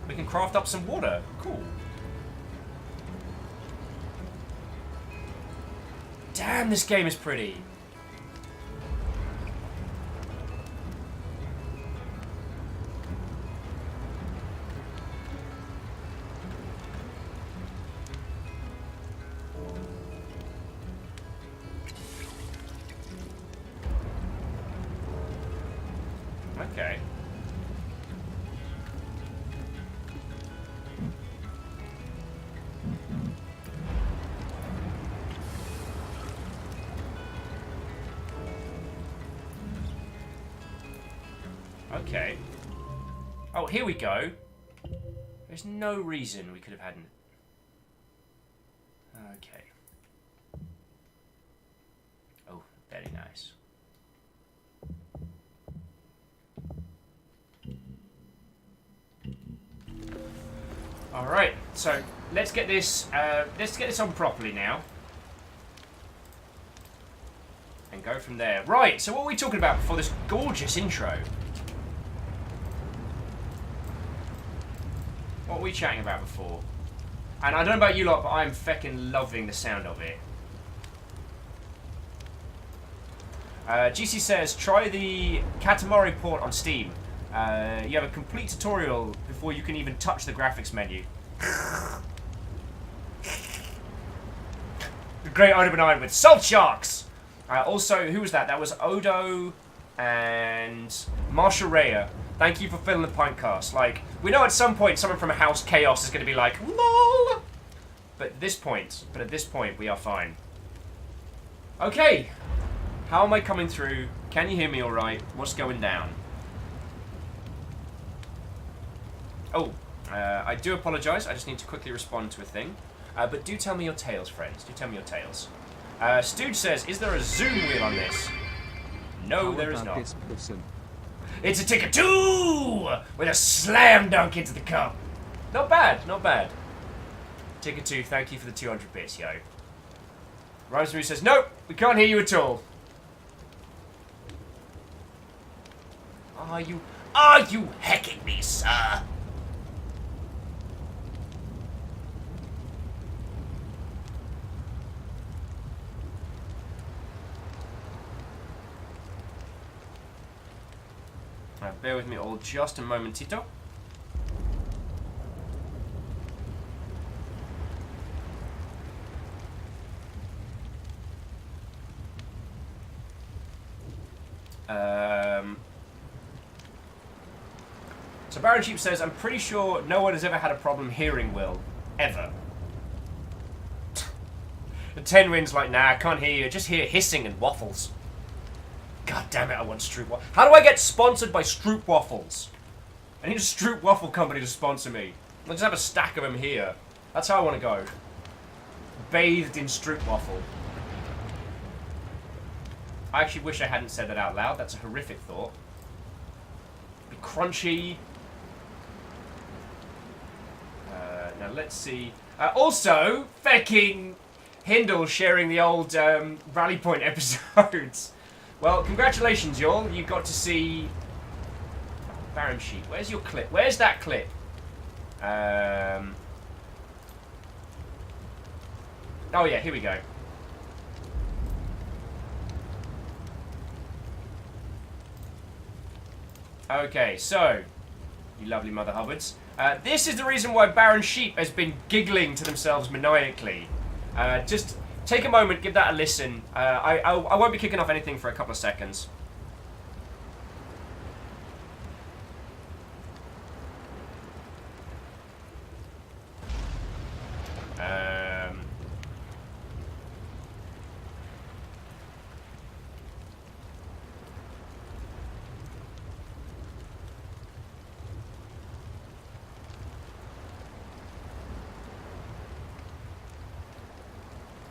We can craft up some water. Cool. Damn, this game is pretty. Okay. Okay. Oh, here we go. There's no reason we could have had an... Okay. Oh, very nice. Alright, so let's get this on properly now. And go from there. Right, so what were we talking about before this gorgeous intro? What were we chatting about before? And I don't know about you lot, but I'm feckin' loving the sound of it. GC says, try the Katamari port on Steam. You have a complete tutorial before you can even touch the graphics menu. The Great Odobenine with Salt Sharks! Also, who was that? That was Odo and Marshall Raya. Thank you for filling the pint cast. Like, we know at some point someone from House Chaos is going to be like, LOL! But at this point, we are fine. Okay. How am I coming through? Can you hear me alright? What's going down? Oh, I do apologise. I just need to quickly respond to a thing. But do tell me your tales, friends. Do tell me your tales. Stooge says, is there a zoom wheel on this? No, there is not. It's a ticket 2 with a slam dunk into the cup. Not bad, not bad. Ticket 2, thank you for the 200 bits, yo. Rhymes says, nope, we can't hear you at all. Are you hecking me, sir? Bear with me all just a momentito. So Baron Sheep says, I'm pretty sure no one has ever had a problem hearing Will. Ever. The 10 wins like, nah, I can't hear you. Just hear hissing and waffles. God damn it, I want Stroop Waffles. How do I get sponsored by Stroop Waffles? I need a Stroop Waffle company to sponsor me. I'll just have a stack of them here. That's how I want to go. Bathed in Stroop Waffle. I actually wish I hadn't said that out loud. That's a horrific thought. Be crunchy. Now let's see. Also, fecking Hindle sharing the old Rally Point episodes. Well, congratulations, y'all. You got to see Baron Sheep. Where's your clip? Where's that clip? Oh yeah, here we go. Okay, so you lovely Mother Hubbards. This is the reason why Baron Sheep has been giggling to themselves maniacally. Just take a moment, give that a listen. I won't be kicking off anything for a couple of seconds.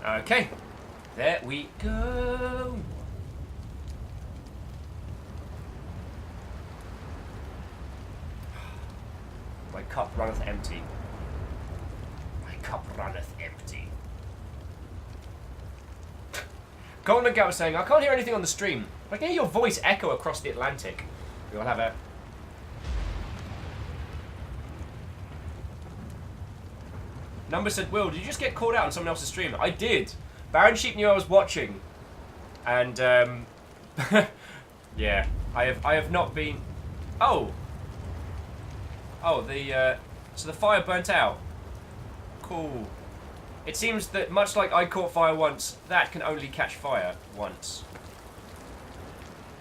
Okay, there we go. My cup runneth empty. My cup runneth empty. Golden Nugget was saying, I can't hear anything on the stream, but I can hear your voice echo across the Atlantic. We'll have a... Number said, Will, did you just get called out on someone else's stream? I did. Baron Sheep knew I was watching. And, yeah. I have not been... Oh. Oh, so the fire burnt out. Cool. It seems that, much like I caught fire once, that can only catch fire once.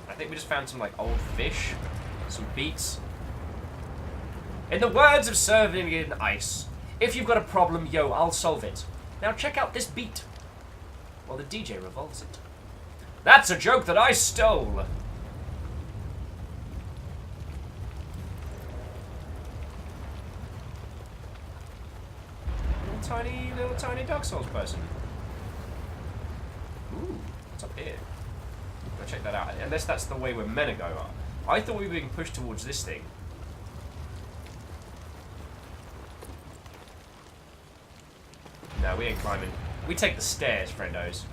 I think we just found some, like, old fish. Some beets. In the words of Serving in Ice... If you've got a problem, yo, I'll solve it. Now check out this beat. While the DJ revolves it. That's a joke that I stole. little tiny Dark Souls person. Ooh, what's up here? Go check that out. Unless that's the way we're meant to go. I thought we were being pushed towards this thing. No, we ain't climbing. We take the stairs, friendos.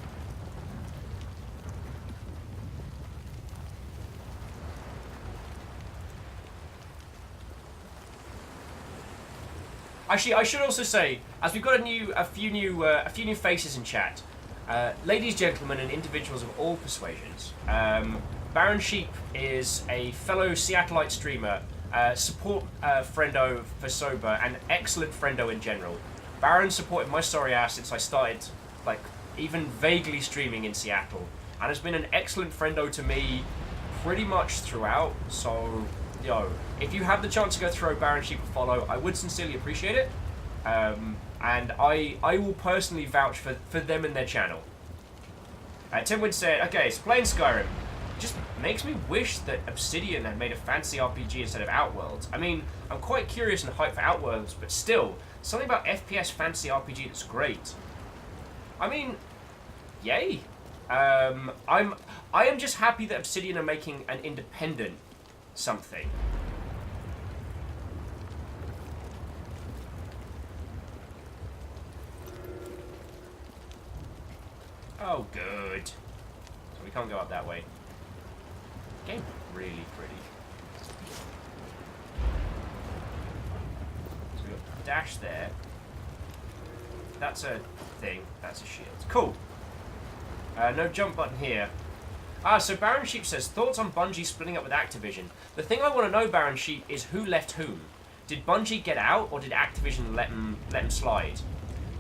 Actually, I should also say, as we've got a few new faces in chat, ladies, gentlemen, and individuals of all persuasions. Baron Sheep is a fellow Seattleite streamer, support friendo for Sober, and excellent friendo in general. Baron supported my sorry ass since I started, like, even vaguely streaming in Seattle, and has been an excellent friendo to me pretty much throughout. So, yo, if you have the chance to go throw Baron Sheep a follow, I would sincerely appreciate it. And I will personally vouch for them and their channel. Timwin said, okay, so playing Skyrim just makes me wish that Obsidian had made a fancy RPG instead of Outworlds. I mean, I'm quite curious and hyped for Outworlds, but still, something about FPS fantasy RPG that's great. I mean, yay. I am just happy that Obsidian are making an independent something. Oh, good. So we can't go up that way. Game's really pretty. So we got dash there. That's a thing. That's a shield. Cool. No jump button here. So Baron Sheep says, thoughts on Bungie splitting up with Activision? The thing I want to know, Baron Sheep, is who left whom? Did Bungie get out, or did Activision let them slide?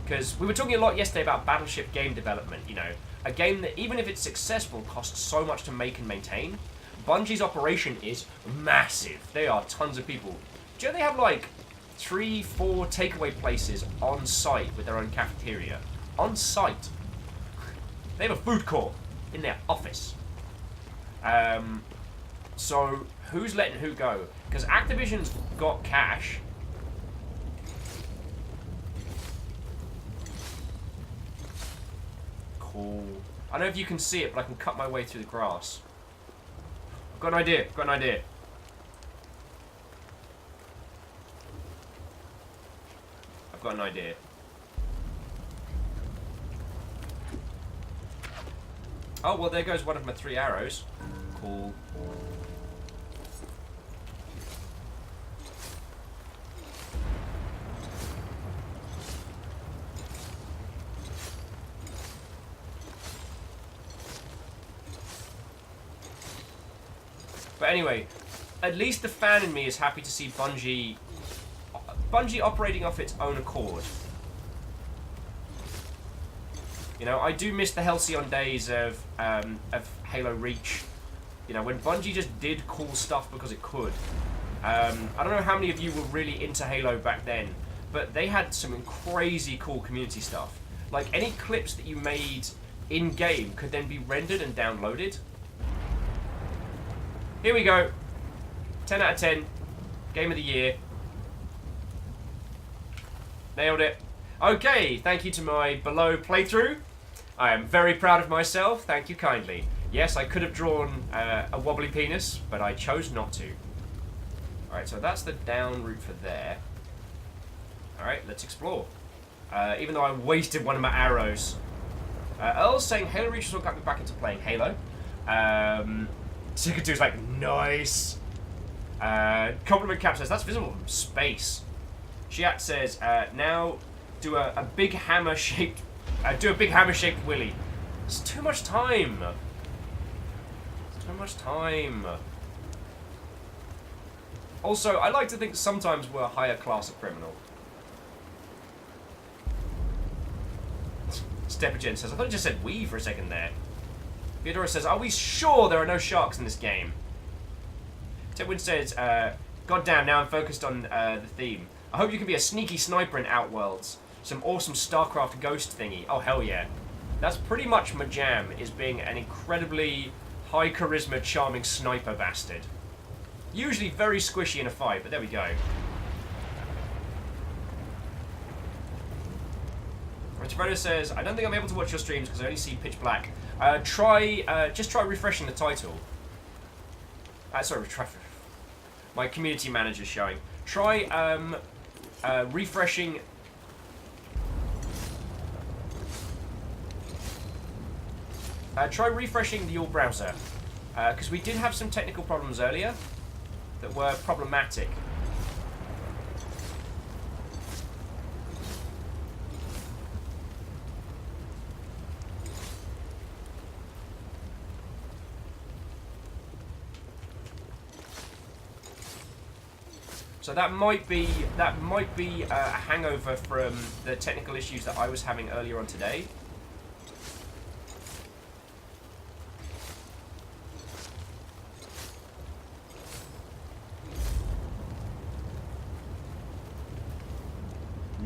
Because we were talking a lot yesterday about Battleship game development, you know. A game that, even if it's successful, costs so much to make and maintain. Bungie's operation is massive. They are tons of people. Do you know they have like 3-4 takeaway places on site with their own cafeteria? On site. They have a food court in their office. So who's letting who go? Because Activision's got cash. Cool. I don't know if you can see it, but I can cut my way through the grass. I've got an idea. I've got an idea. I've got an idea. Oh, well, there goes one of my 3 arrows. Cool. But anyway, at least the fan in me is happy to see Bungie operating off its own accord. You know, I do miss the halcyon days of Halo Reach. You know, when Bungie just did cool stuff because it could. I don't know how many of you were really into Halo back then, but they had some crazy cool community stuff. Like, any clips that you made in-game could then be rendered and downloaded. Here we go. 10 out of 10. Game of the year. Nailed it. Okay, thank you to my below playthrough. I am very proud of myself. Thank you kindly. Yes, I could have drawn a wobbly penis, but I chose not to. Alright, so that's the down route for there. Alright, let's explore. Even though I wasted one of my arrows. Earl's saying Halo Reach will get me back into playing Halo. Secret2's like, nice. Compliment Cap says, that's visible from space. Shiat says, now do a big hammer-shaped... do a big hammer-shaped willy. It's too much time. It's too much time. Also, I like to think sometimes we're a higher class of criminal. Steppagen says, I thought it just said we for a second there. Theodora says, are we sure there are no sharks in this game? Tedwin says, goddamn, now I'm focused on the theme. I hope you can be a sneaky sniper in Outworlds. Some awesome StarCraft ghost thingy. Oh, hell yeah. That's pretty much my jam, is being an incredibly high charisma, charming sniper bastard. Usually very squishy in a fight, but there we go. Toronto says, I don't think I'm able to watch your streams because I only see pitch black. Just try refreshing the title. Sorry, my community manager's showing. Try refreshing. Try refreshing your browser, because we did have some technical problems earlier that were problematic. So that might be a hangover from the technical issues that I was having earlier on today.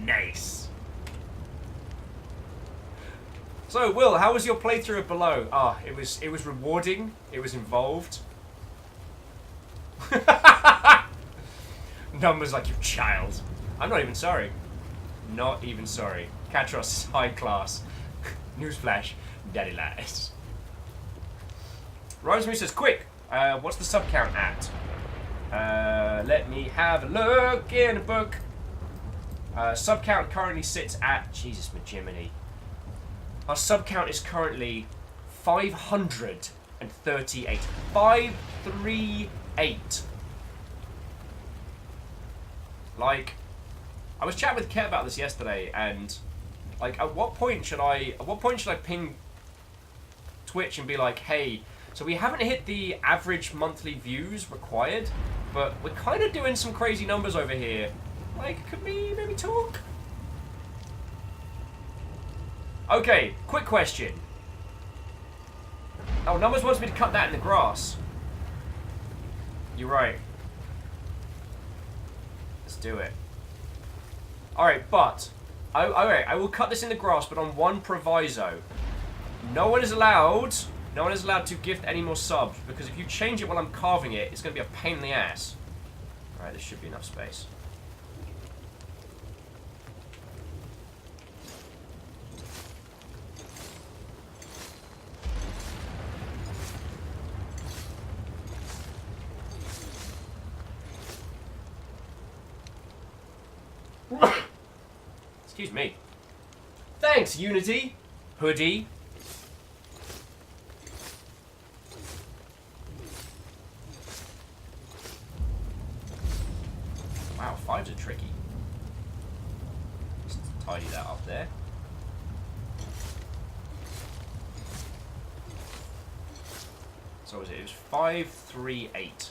Nice. So, Will, how was your playthrough of Below? Ah, it was rewarding. It was involved. Numbers like your child. I'm not even sorry. Not even sorry. Katros, high class. Newsflash, daddy lies. Rosemary says, quick, what's the sub count at? Let me have a look in a book. Sub count currently sits at, Jesus, Majiminy. Our sub count is currently 538. 538. Like, I was chatting with Ket about this yesterday, and like, at what point should I ping Twitch and be like, hey, so we haven't hit the average monthly views required, but we're kind of doing some crazy numbers over here. Like, could we maybe talk? Okay, quick question. Oh, Numbers wants me to cut that in the grass. You're right. Let's do it. Alright, but alright, I will cut this in the grass, but on one proviso. No one is allowed to gift any more subs, because if you change it while I'm carving it, it's going to be a pain in the ass. Alright, there should be enough space. Excuse me. Thanks, Unity. Hoodie. Wow, fives are tricky. Just tidy that up there. So what was it? It was 538.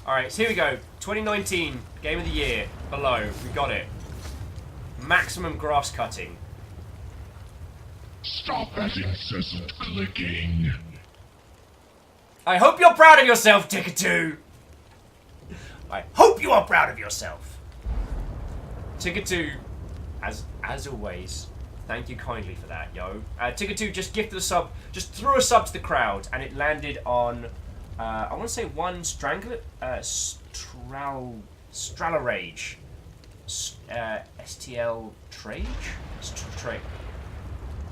Alright, so here we go. 2019, Game of the Year. Below. We got it. Maximum grass cutting. Stop that incessant clicking. I hope you're proud of yourself, Ticker2! I hope you are proud of yourself. Ticker2, as always, thank you kindly for that, yo. Ticker2 just gifted a sub, just threw a sub to the crowd, and it landed on... I want to say one Strangler, Stralarage, STL Trage?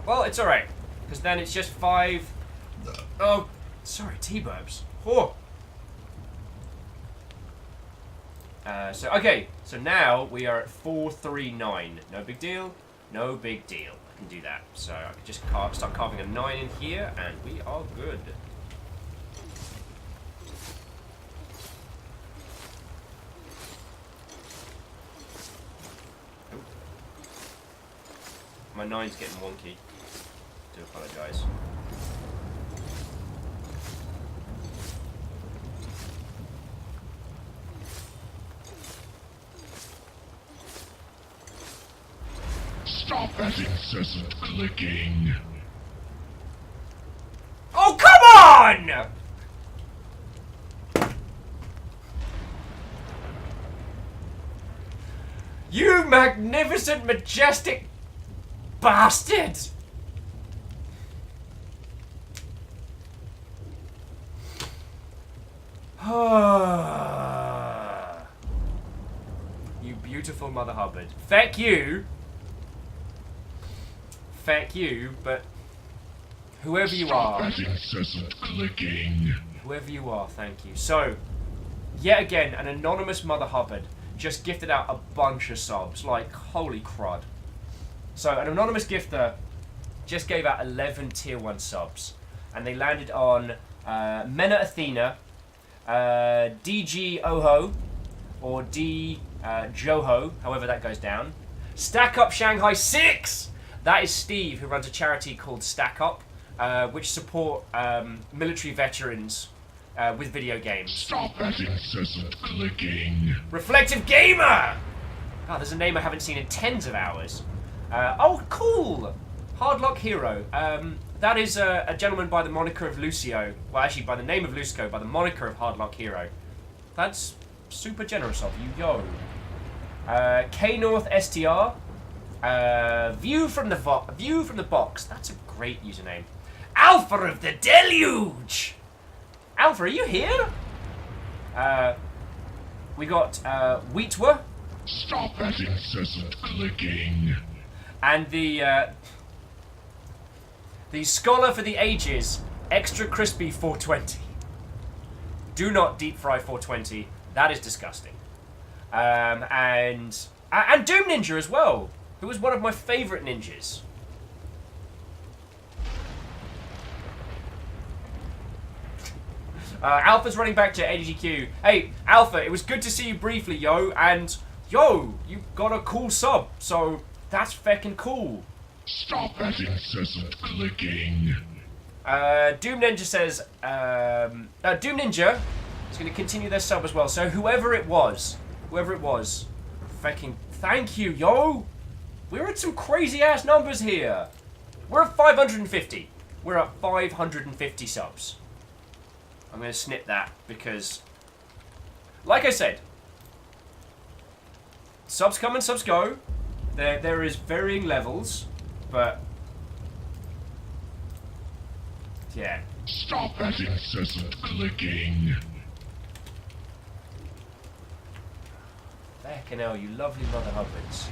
Well, it's alright, because then it's just 5, oh, sorry, T-Burbs, oh. Okay, so now we are at 439, no big deal, no big deal, I can do that, so I can just start carving a 9 in here, and we are good. My 9's getting wonky. Do apologise. Stop that incessant clicking. Oh, come on! You magnificent, majestic bastard! You beautiful Mother Hubbard. Feck you. Feck you, but whoever you Stop are. that incessant clicking. Whoever you are, thank you. So, yet again, an anonymous Mother Hubbard just gifted out a bunch of subs. Like, holy crud. So, an anonymous gifter just gave out 11 tier 1 subs. And they landed on Mena Athena, DG Oho, or D Joho, however that goes down. Stack Up Shanghai 6! That is Steve, who runs a charity called Stack Up, which support military veterans with video games. Stop that incessant clicking. Reflective Gamer! God, there's a name I haven't seen in tens of hours. Oh, cool! Hardlock Hero. That is a gentleman by the moniker of Lucio. Well, actually, by the name of Lucio, by the moniker of Hardlock Hero. That's super generous of you, yo. K North STR. View from the box. That's a great username. Alpha of the Deluge. Alpha, are you here? We got Wheatwa. Stop that incessant clicking. And the Scholar for the Ages, Extra Crispy 420. Do not deep fry 420. That is disgusting. And Doom Ninja as well, who was one of my favourite ninjas. Alpha's running back to ADGQ. Hey, Alpha, it was good to see you briefly, yo. And, yo, you got a cool sub, so that's feckin' cool. Stop that incessant clicking. Doom Ninja says, Doom Ninja is going to continue their sub as well. So whoever it was, feckin' thank you, yo. We're at some crazy ass numbers here. We're at 550. We're at 550 subs. I'm going to snip that because, like I said, subs come and subs go. There is varying levels, but yeah. Stop that incessant clicking. Feckin' hell, you lovely Mother Hubbards.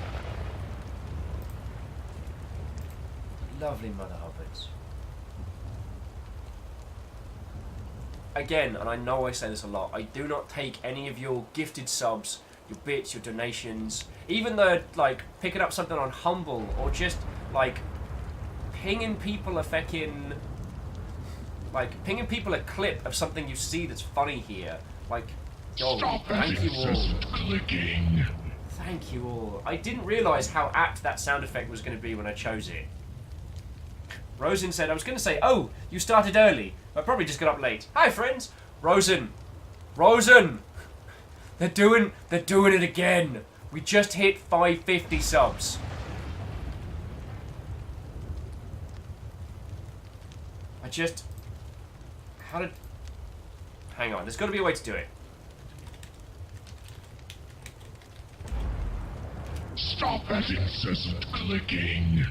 Lovely Mother Hubbards. Again, and I know I say this a lot, I do not take any of your gifted subs, your bits, your donations, even though, like, picking up something on Humble, or just, like, pinging people a feckin', like, pinging people a clip of something you see that's funny here. Like, yo, Stop that thank you all. incessant clicking. Thank you all. I didn't realise how apt that sound effect was going to be when I chose it. Rosen said, I was going to say, oh, you started early. I probably just got up late. Hi, friends. Rosen. They're doing it again. We just hit 550 subs. Hang on, there's got to be a way to do it. Stop that incessant clicking.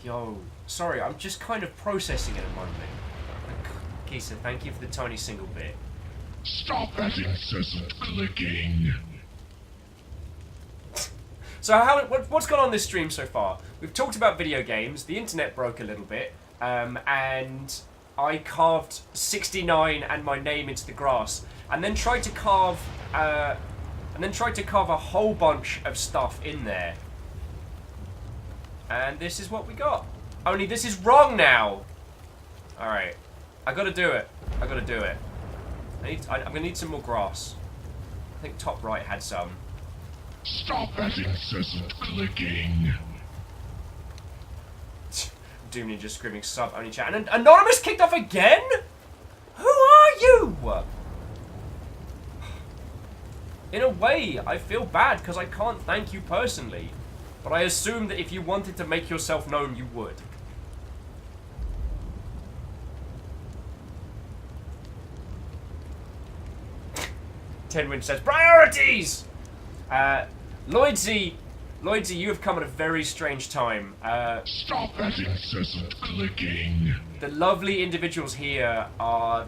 Yo, sorry, I'm just kind of processing it a moment. Kisa, thank you for the tiny single bit. Stop that incessant clicking. So what's gone on this stream so far? We've talked about video games, the internet broke a little bit, and I carved 69 and my name into the grass, and then tried to carve a whole bunch of stuff in there. And this is what we got. Only this is wrong now. Alright. I gotta do it. I'm gonna need some more grass. I think top right had some. Stop that incessant clicking. Doom Ninja screaming sub only chat. And Anonymous kicked off again? Who are you? In a way, I feel bad because I can't thank you personally. But I assume that if you wanted to make yourself known, you would. Tenwin says, priorities! Lloydsy, you have come at a very strange time. Stop that incessant clicking. The lovely individuals here are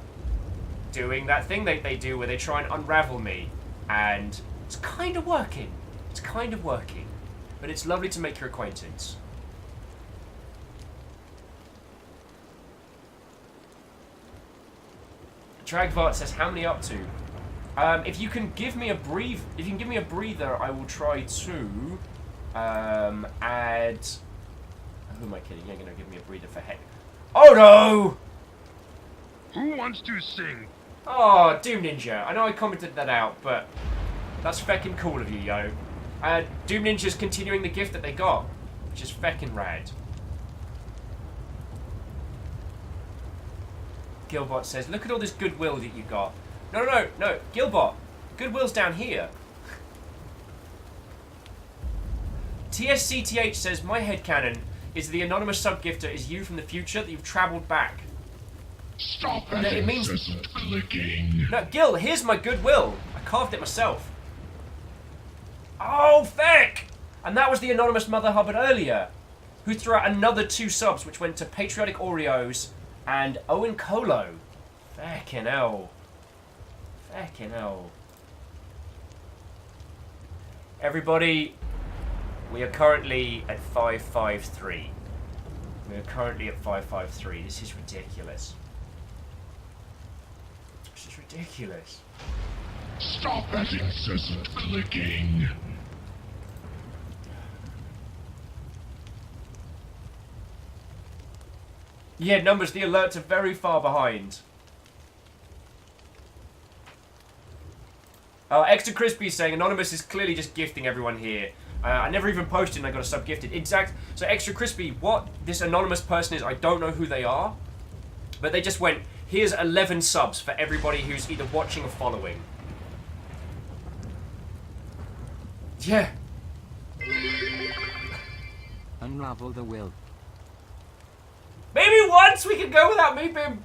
doing that thing they do where they try and unravel me. And it's kind of working. It's kind of working. But it's lovely to make your acquaintance. Dragvart says, how many up to? If you can give me a breather, I will try to add. Who am I kidding? You're gonna give me a breather for heck. Oh no! Who wants to sing? Oh, Doom Ninja. I know I commented that out, but that's feckin' cool of you, yo. Doom Ninja's continuing the gift that they got, which is feckin' rad. Gilbot says, look at all this goodwill that you got. No, Gilbot. Goodwill's down here. TSCTH says, my headcanon is the anonymous sub-gifter is you from the future that you've travelled back. Stop that No, it means- incessant clicking. No, Gil, here's my goodwill. I carved it myself. Oh, feck! And that was the anonymous Mother Hubbard earlier, who threw out another 2 subs, which went to Patriotic Oreos and Owen Colo. Feckin' hell. Feckin' hell. Everybody, we are currently at 553. We are currently at 553. This is ridiculous. This is ridiculous. Stop that incessant clicking. Yeah, numbers, the alerts are very far behind. Extra Crispy is saying Anonymous is clearly just gifting everyone here. I never even posted and I got a sub gifted. Exact. So Extra Crispy, what this anonymous person is, I don't know who they are. But they just went, here's 11 subs for everybody who's either watching or following. Yeah. Unravel the will. Maybe once we could go without me being...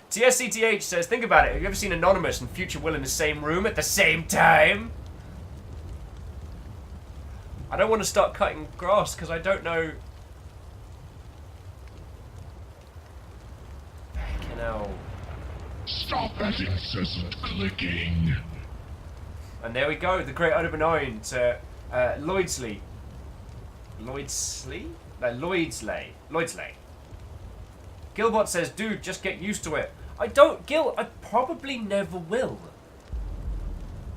TSCTH says, think about it. Have you ever seen Anonymous and Future Will in the same room at the same time? I don't want to start cutting grass because I don't know... Fucking hell. Stop that incessant clicking. And there we go, the Great Odobenine to Lloydsley. Lloydsley? No, Lloydsley. Lloydsley. Gilbot says, dude, just get used to it. I don't, Gil, I probably never will.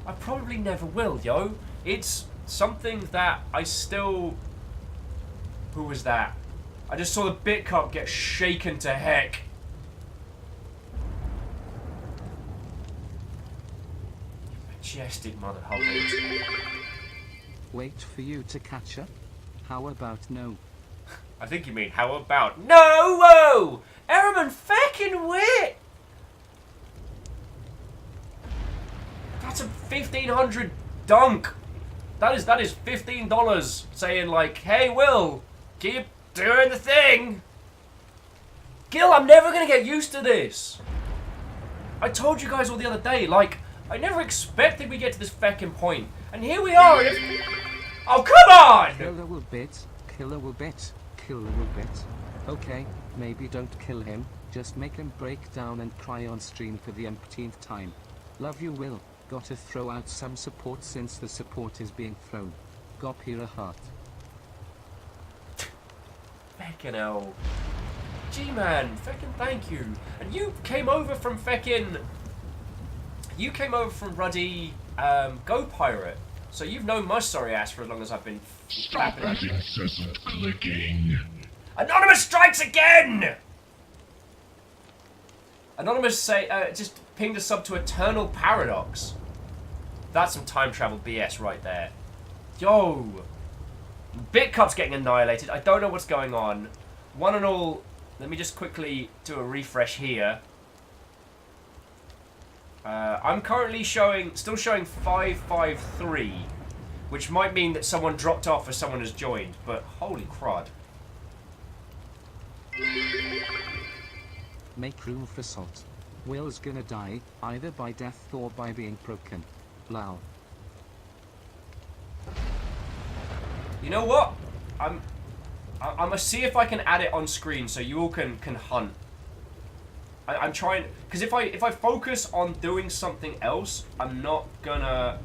I probably never will, yo. It's something that I still... Who was that? I just saw the bit cup get shaken to heck. Majestic Mother Hubbard. Wait for you to catch up? How about no? I think you mean, how about... No! Whoa! Ehrman feckin' wit! That's a 1,500 dunk. That is $15 saying like, hey Will, keep doing the thing. Gil, I'm never gonna get used to this. I told you guys all the other day, like, I never expected we get to this feckin' point. And here we are. Oh, come on! Killer will bit, killer will bit, killer will bit. Okay, maybe don't kill him, just make him break down and cry on stream for the umpteenth time. Love you, Will. Gotta throw out some support since the support is being thrown. Gop here a heart. Feckin' hell. G-Man, feckin' thank you. And you came over from feckin'... You came over from Ruddy Go Pirate. So you've known my sorry ass for as long as I've been... Stop that incessant clicking. Anonymous strikes again! Anonymous say, just pinged a sub to Eternal Paradox. That's some time travel BS right there. Yo! Bitcup's getting annihilated. I don't know what's going on. One and all, let me just quickly do a refresh here. I'm currently still showing 553, which might mean that someone dropped off or someone has joined, but holy crud. Make room for Salt. Will's gonna die, either by death or by being broken. Lol. You know what? I'm gonna see if I can add it on screen so you all can hunt. I'm trying, because if I focus on doing something else, I'm not gonna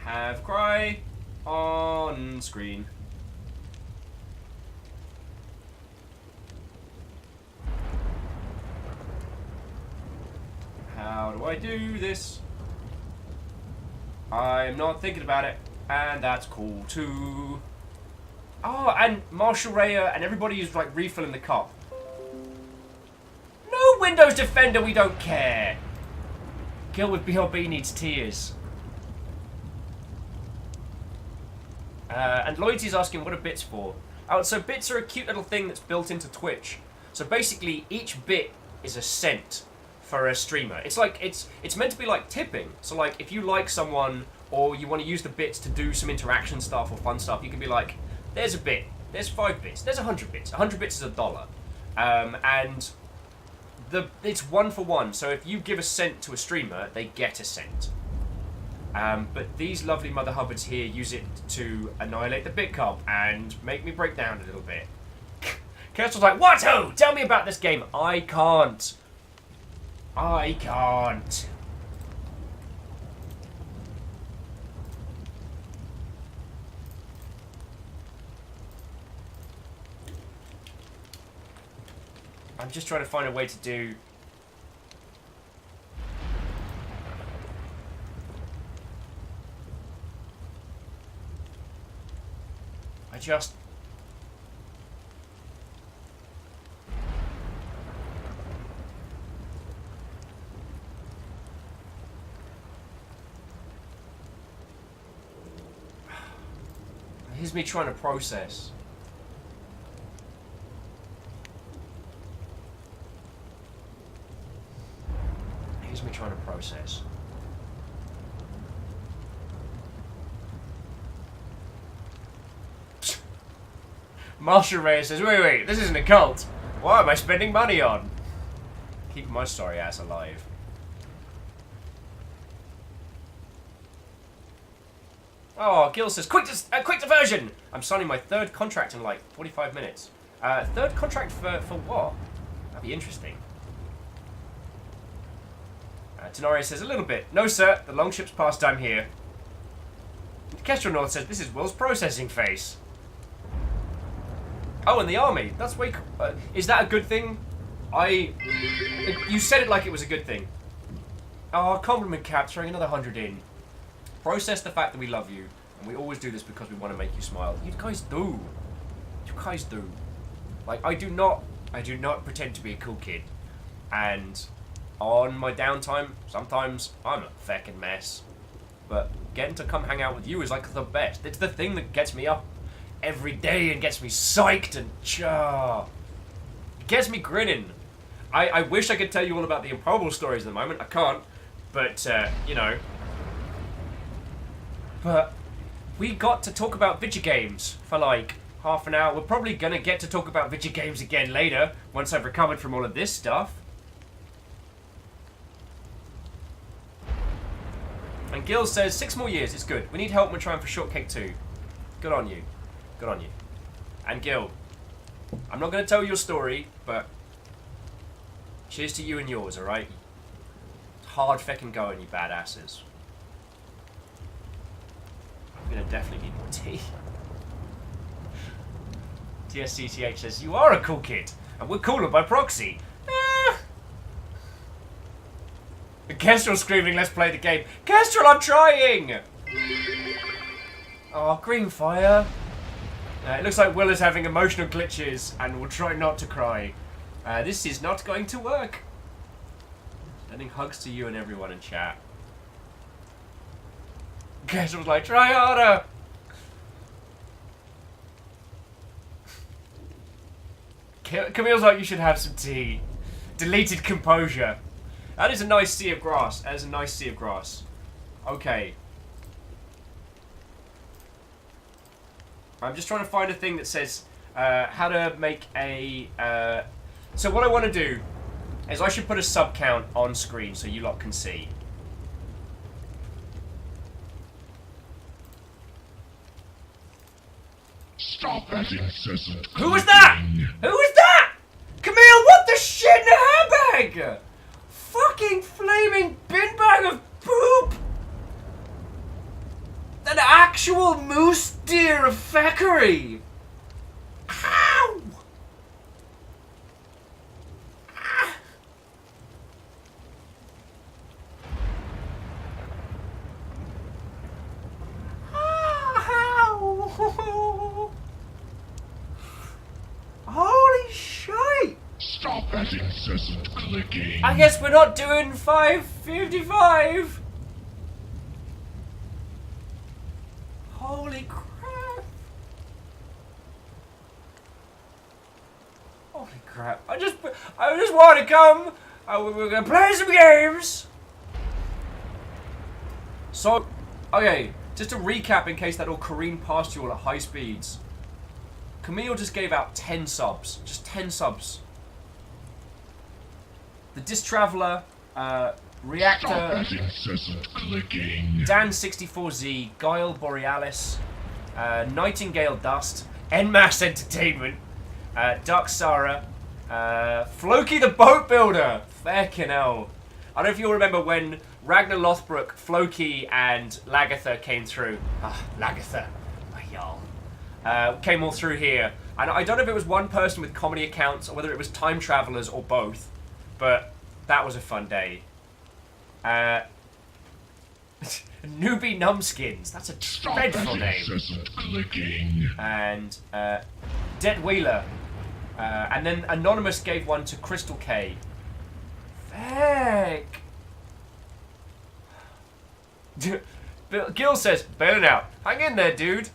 have Cry on screen. How do I do this? I'm not thinking about it, and that's cool too. Oh, and Marshall Raya and everybody is like refilling the cup. No Windows Defender, we don't care. Kill with BLB needs tears. And Lloyd's asking, what are bits for? Oh, so bits are a cute little thing that's built into Twitch. So basically, each bit is a cent for a streamer. It's like it's meant to be like tipping. So like, if you like someone or you want to use the bits to do some interaction stuff or fun stuff, you can be like, there's a bit, there's 5 bits, there's 100 bits. 100 bits is $1. And it's 1 for 1. So if you give a cent to a streamer, they get a cent. But these lovely Mother Hubbards here use it to annihilate the bit cup and make me break down a little bit. Kestrel's like, what ho? Tell me about this game. I can't. I can't. I'm just trying to find a way to do... Here's me trying to process. Here's me trying to process. Marshall Reyes says, wait, this isn't a cult. What am I spending money on? Keep my sorry ass alive. Oh, Gil says, quick diversion! I'm signing my 3rd contract in like 45 minutes. 3rd contract for what? That'd be interesting. Tenoria says, a little bit. No, sir, the longship's pastime here. Kestrel North says, this is Will's processing face. Oh, and the army. That's way cool. Is that a good thing? You said it like it was a good thing. Oh, compliment cap, throwing another 100 in. Process the fact that we love you, and we always do this because we want to make you smile. You guys do. You guys do. Like, I do not pretend to be a cool kid. And on my downtime, sometimes I'm a feckin' mess. But getting to come hang out with you is like the best. It's the thing that gets me up every day and gets me psyched and it gets me grinning. I wish I could tell you all about the improbable stories at the moment. I can't. But, you know. But we got to talk about video games for like half an hour. We're probably going to get to talk about video games again later, once I've recovered from all of this stuff. And Gil says, 6 more years, it's good. We need help, we're trying for Shortcake 2. Good on you. Good on you. And Gil, I'm not going to tell your story, but cheers to you and yours, alright? Hard feckin' going, you badasses. I'm going to definitely need more tea. TSCTH says, you are a cool kid, and we're cooler by proxy. Kestrel screaming, let's play the game. Kestrel, I'm trying! Oh, green fire. It looks like Will is having emotional glitches and will try not to cry. This is not going to work. Sending hugs to you and everyone in chat. Kestrel's like, try harder! Camille's like, you should have some tea. Deleted composure. That is a nice sea of grass. That is a nice sea of grass. Okay. I'm just trying to find a thing that says how to make a... So what I want to do is I should put a sub count on screen so you lot can see. Stop that incessant Who was that? clicking. Who was that? Camille, what the shit in a handbag? Fucking flaming bin bag of poop! An actual moose deer of feckery! Ow! Ah. Ow! Holy shit! Stop that incessant clicking. I guess we're not doing 555. Holy crap. Holy crap. I just want to come. We're going to play some games. So, okay, just to recap in case that all careened past you all at high speeds. Camille just gave out 10 subs. Just 10 subs. The Disc Traveller, Stop Reactor, that incessant clicking. Dan64Z, Guile Borealis, Nightingale Dust, Enmass Entertainment, Dark Sara, Floki the Boat Builder. Feckin' hell. I don't know if you'll remember when Ragnar Lothbrok, Floki, and Lagatha came through. Ah, Lagatha, my y'all. Came all through here. And I don't know if it was one person with comedy accounts or whether it was time travelers or both. But that was a fun day. Newbie Numbskins. That's a Stop dreadful that name. incessant clicking. And Dead Wheeler. And then Anonymous gave one to Crystal K. Feck. Gil says, bailing out. Hang in there, dude.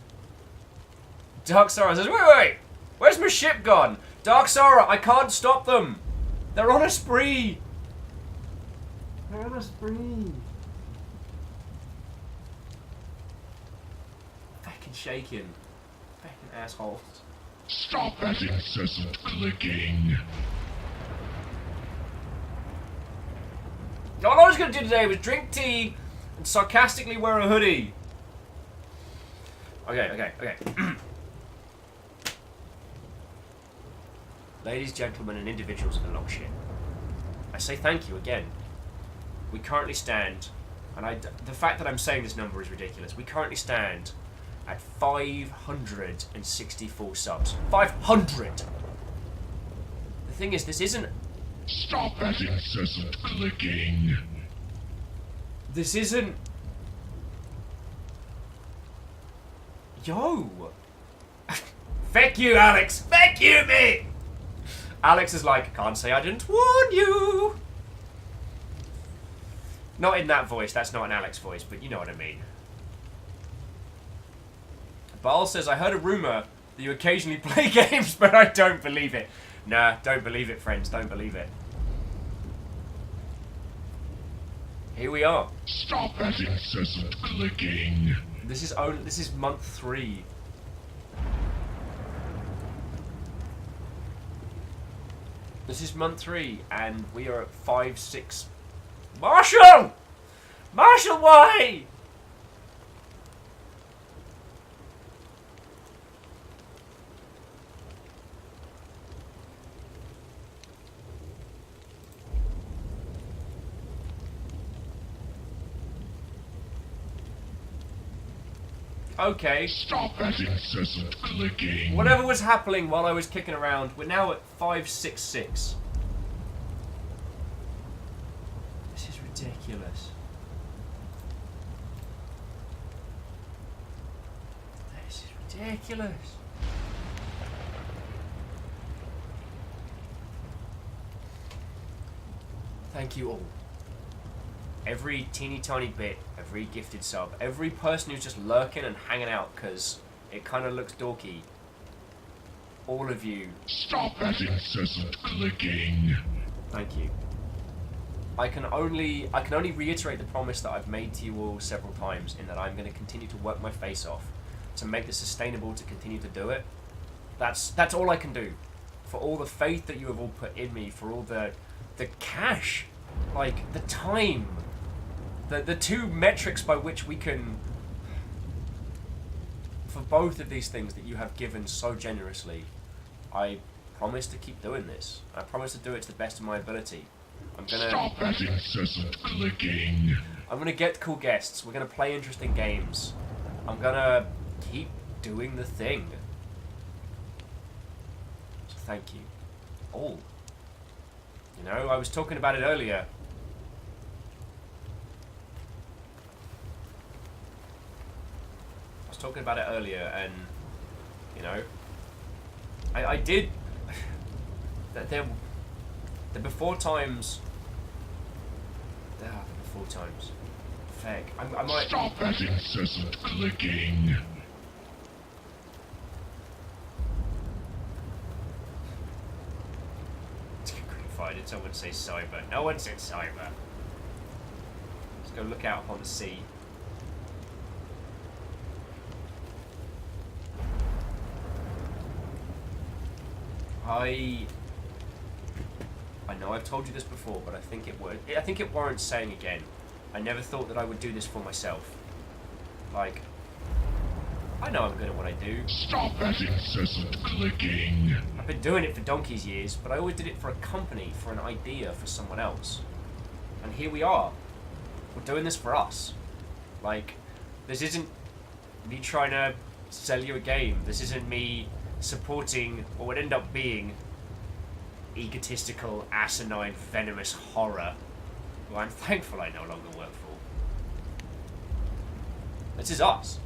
Dark Sara says, wait. Where's my ship gone? Dark Sara, I can't stop them. They're on a spree. They're on a spree. Fucking shaking. Fucking assholes. Stop that incessant clicking. All I was going to do today was drink tea and sarcastically wear a hoodie. Okay. Ladies, gentlemen, and individuals of the log ship, I say thank you again. We currently stand, and the fact that I'm saying this number is ridiculous. We currently stand at 564 subs. 500! The thing is, this isn't... Stop that incessant clicking. This isn't... Yo! Feck you, Alex! Feck you, mate! Alex is like, can't say I didn't warn you! Not in that voice, that's not an Alex voice, but you know what I mean. Baal says, I heard a rumour that you occasionally play games, but I don't believe it. Nah, don't believe it, friends, don't believe it. Here we are. Stop that incessant clicking. This is month 3. This is month 3, and we are at 5, 6. Marshall! Marshall, why? Okay. Stop that incessant clicking. Whatever was happening while I was kicking around, we're now at 566. This is ridiculous. This is ridiculous. Thank you all. Every teeny tiny bit, every gifted sub, every person who's just lurking and hanging out because it kind of looks dorky. all of you. Stop that incessant clicking. Thank you. I can only reiterate the promise that I've made to you all several times, in that I'm going to continue to work my face off to make this sustainable, to continue to do it. That's all I can do. For all the faith that you have all put in me, for all the cash, like the time, the two metrics by which we can, for both of these things that you have given so generously, I promise to keep doing this. I promise to do it to the best of my ability. Stop that incessant clicking. I'm gonna get cool guests. We're gonna play interesting games. I'm gonna keep doing the thing. So thank you. All. You know, I was talking about it earlier. And you know, I did. There before times. There are the before times. Feg. I might. Stop that incessant clicking. Why did someone say cyber? No one said cyber. Let's go look out upon the sea. I know I've told you this before, but I think it warrants saying again. I never thought that I would do this for myself. Like, I know I'm good at what I do. Stop that incessant clicking. I've been doing it for donkey's years, but I always did it for a company, for an idea, for someone else. And here we are. We're doing this for us. Like, this isn't me trying to sell you a game. This isn't me supporting what would end up being egotistical, asinine, venomous horror who I'm thankful I no longer work for. This is us.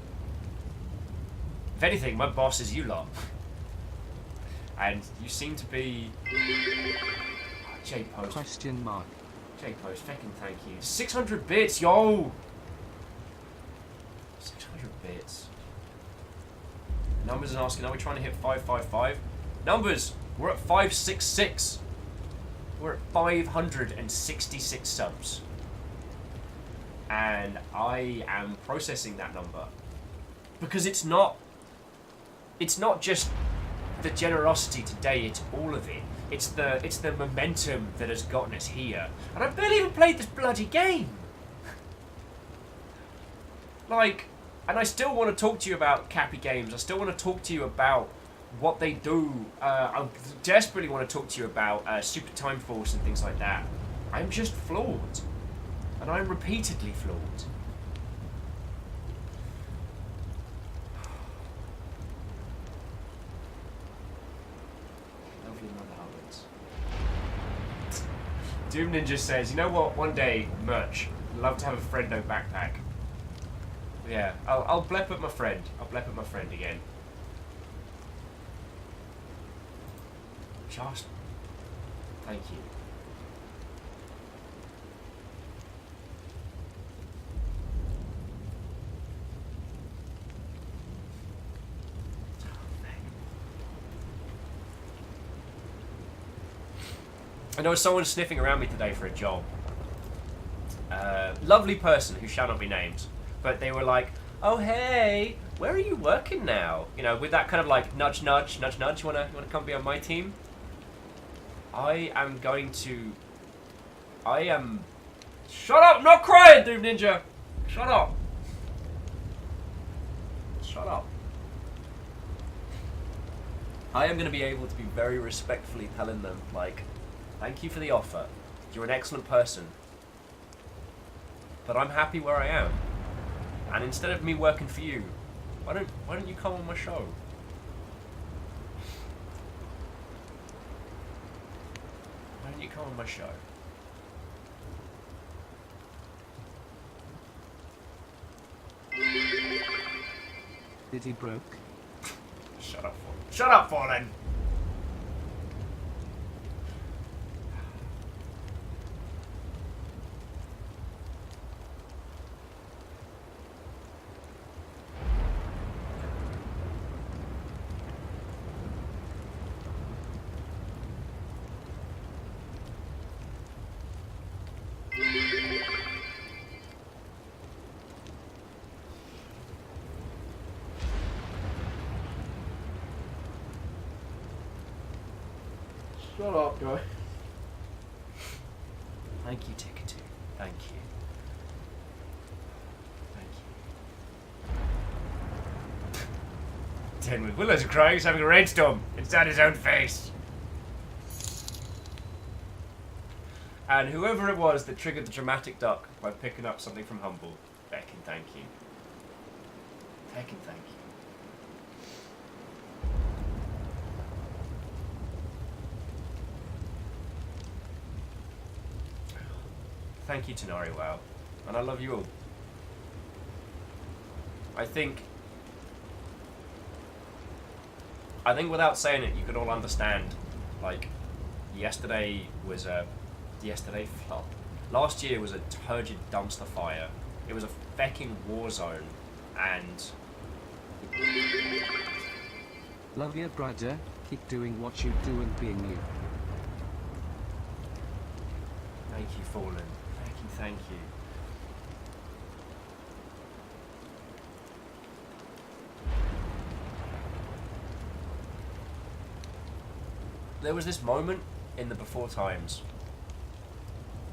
If anything, my boss is you lot. And you seem to be... J-Post. Question mark. J-Post, fucking thank you. 600 bits, yo! 600 bits. Numbers is asking, are we trying to hit 555? Numbers, we're at 566. We're at 566 subs. And I am processing that number. Because it's not just the generosity today, it's all of it. It's the momentum that has gotten us here. And I barely even played this bloody game. Like, and I still want to talk to you about Cappy Games. I still want to talk to you about what they do. I desperately want to talk to you about Super Time Force and things like that. I'm just flawed. And I'm repeatedly flawed. Lovely Mother Hubbards. Doom Ninja says, you know what, one day, merch. Love to have a friendo backpack. Yeah, I'll blep at my friend. I'll blep at my friend again. Just thank you. I know someone sniffing around me today for a job. Lovely person who shall not be named. But they were like, oh hey, where are you working now? You know, with that kind of like nudge, nudge, nudge, nudge. You wanna come be on my team? I am. Shut up! I'm not crying, Doom Ninja. Shut up. Shut up. I am gonna be able to be very respectfully telling them, like, thank you for the offer. You're an excellent person. But I'm happy where I am. And instead of me working for you, why don't you come on my show? Why don't you come on my show? Did he broke? Shut up, Fallen. Shut up, Fallen! Shut up, guy. Thank you, Tickety. Thank you. Thank you. Denwood Willows are crying. He's having a rainstorm inside his own face. And whoever it was that triggered the dramatic duck by picking up something from Humble, Feckin' thank you. Feckin' thank you. Thank you, Tanari Wow. And I love you all. I think without saying it, you could all understand, like, yesterday was a... Last year was a turgid dumpster fire. It was a fecking war zone, and... Love you, brother. Keep doing what you do and being you. Thank you, Fallen. Thank you. There was this moment in the before times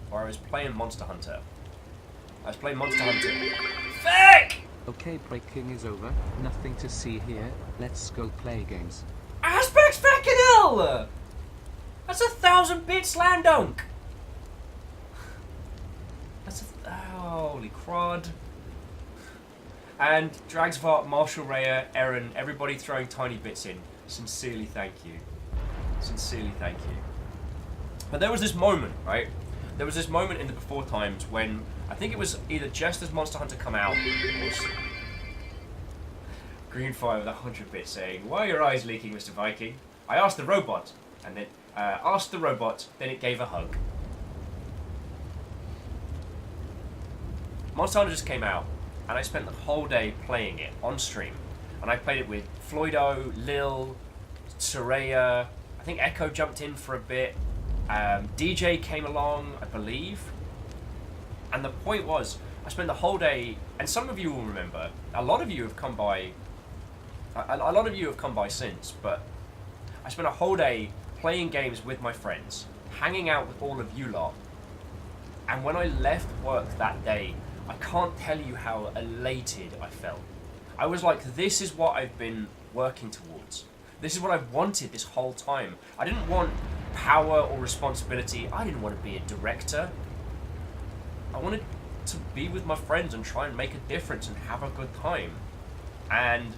where I was playing Monster Hunter. Feck! Okay, breaking is over. Nothing to see here. Let's go play games. Aspects feckin' hell! That's a 1000-bit slam dunk! Holy crud. And Dragsvart, Marshall Raya, Aaron, everybody throwing tiny bits in. Sincerely thank you. Sincerely thank you. But there was this moment, right? There was this moment in the before times when I think it was either just as Monster Hunter come out or Greenfire with 100 bits saying, "Why are your eyes leaking, Mr. Viking?" I asked the robot, and then then it gave a hug. Monster Hunter just came out, and I spent the whole day playing it on stream. And I played it with Floydo, Lil, Soraya, I think Echo jumped in for a bit, DJ came along, I believe. And the point was, I spent the whole day, and some of you will remember, a lot of you have come by since, but I spent a whole day playing games with my friends, hanging out with all of you lot. And when I left work that day, I can't tell you how elated I felt. I was like, this is what I've been working towards. This is what I've wanted this whole time. I didn't want power or responsibility. I didn't want to be a director. I wanted to be with my friends and try and make a difference and have a good time. And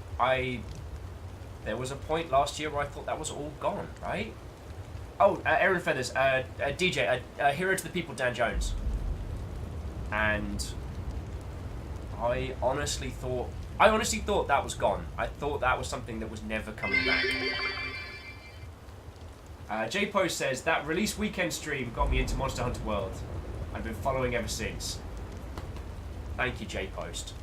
there was a point last year where I thought that was all gone, right? Oh, Aaron Feathers, DJ, Hero to the People, Dan Jones. And I honestly thought that was gone. I thought that was something that was never coming back. J-Post says, that release weekend stream got me into Monster Hunter World. I've been following ever since. Thank you, J-Post.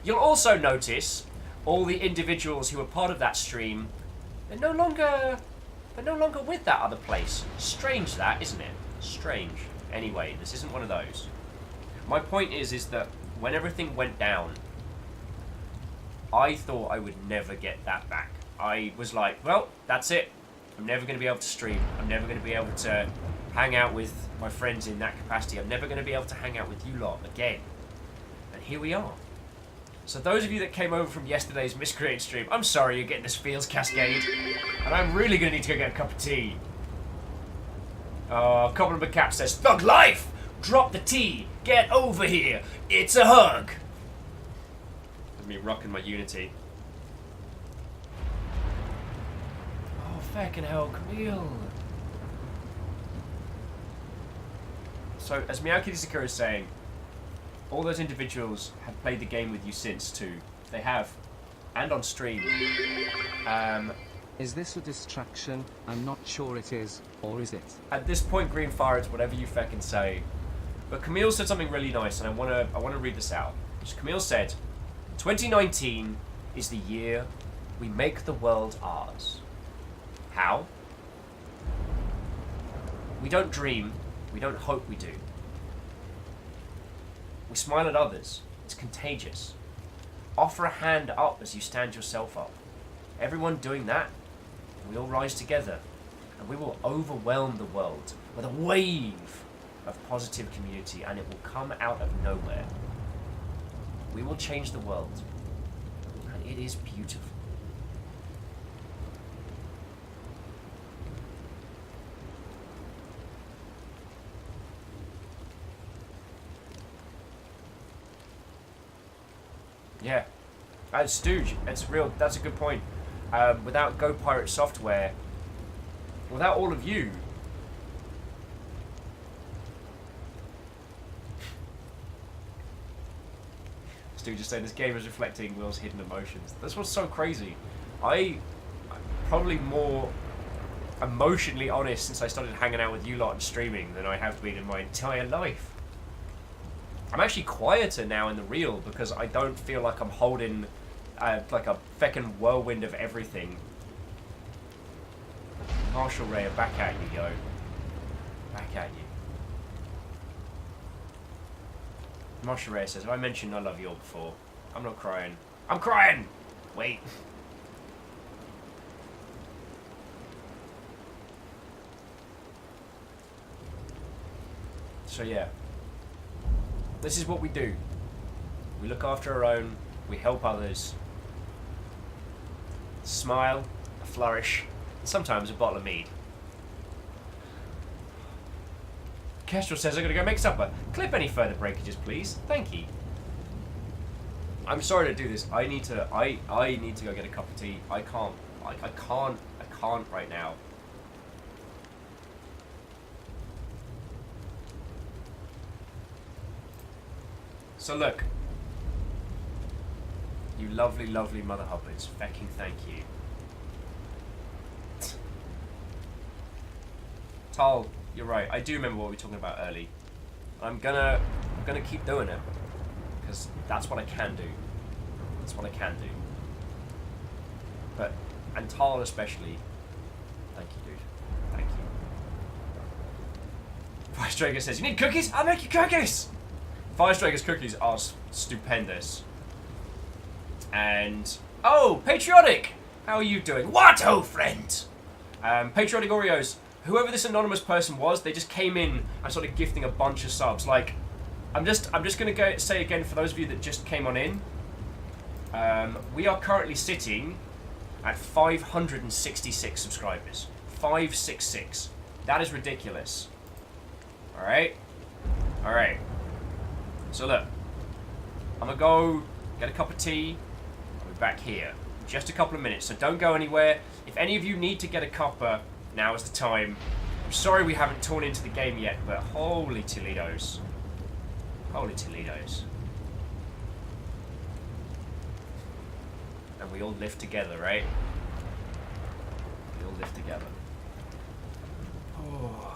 You'll also notice all the individuals who were part of that stream, they're no longer with that other place. Strange that, isn't it? Strange. Anyway, this isn't one of those. My point is that when everything went down, I thought I would never get that back. I was like, well, that's it. I'm never going to be able to stream. I'm never going to be able to hang out with my friends in that capacity. I'm never going to be able to hang out with you lot again. And here we are. So those of you that came over from yesterday's Miscreant stream, I'm sorry you're getting this feels cascade. And I'm really going to need to go get a cup of tea. Cobbler McCap says, Thug Life! Drop the tea! Get over here! It's a hug! That's me rocking my Unity. Oh, feckin' hell, Camille! So, as Miyaki Sakura is saying, all those individuals have played the game with you since, too. They have. And on stream. Is this a distraction? I'm not sure it is, or is it? At this point, Greenfire, it's whatever you feckin' say. But Camille said something really nice, and I wanna read this out. Camille said, 2019 is the year we make the world ours. How? We don't dream, we don't hope we do. We smile at others, it's contagious. Offer a hand up as you stand yourself up. Everyone doing that, we all rise together. And we will overwhelm the world with a wave of positive community, and it will come out of nowhere. We will change the world, and it is beautiful. Yeah, Stooge, it's real. That's a good point. Without Go Pirate Software, without all of you, Stooge just saying this game is reflecting Will's hidden emotions. That's what's so crazy. I'm probably more emotionally honest since I started hanging out with you lot and streaming than I have been in my entire life. I'm actually quieter now in the real because I don't feel like I'm holding like a feckin' whirlwind of everything. Marshall Ray, back at you, yo. Back at you. Marshall Ray says, have I mentioned I love you all before? I'm not crying. I'm crying! Wait. So yeah. This is what we do. We look after our own, we help others. Smile, a flourish, and sometimes a bottle of mead. Kestrel says I'm gonna go make supper. Clip any further breakages, please. Thank you. I'm sorry to do this. I need to go get a cup of tea. I can't right now. So look, you lovely, lovely mother hoppers, fecking thank you. Tal, you're right. I do remember what we were talking about early. I'm gonna keep doing it because that's what I can do. That's what I can do. But and Tal especially, thank you, dude. Thank you. Firestriker says, "You need cookies? I'll make you cookies." Firestriker's cookies are stupendous. And oh, Patriotic, how are you doing? What, oh friend? Patriotic Oreos. Whoever this anonymous person was, they just came in and started gifting a bunch of subs. Like, I'm just gonna say again for those of you that just came on in. We are currently sitting at 566 subscribers. 566. That is ridiculous. All right. All right. So look, I'm gonna go get a cup of tea. I'll be back here in just a couple of minutes, so don't go anywhere. If any of you need to get a cuppa, now is the time. I'm sorry we haven't torn into the game yet, but holy Toledos. Holy Toledos. And we all live together, right? We all live together. Oh.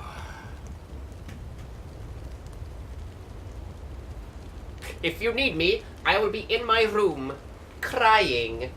If you need me, I will be in my room, crying.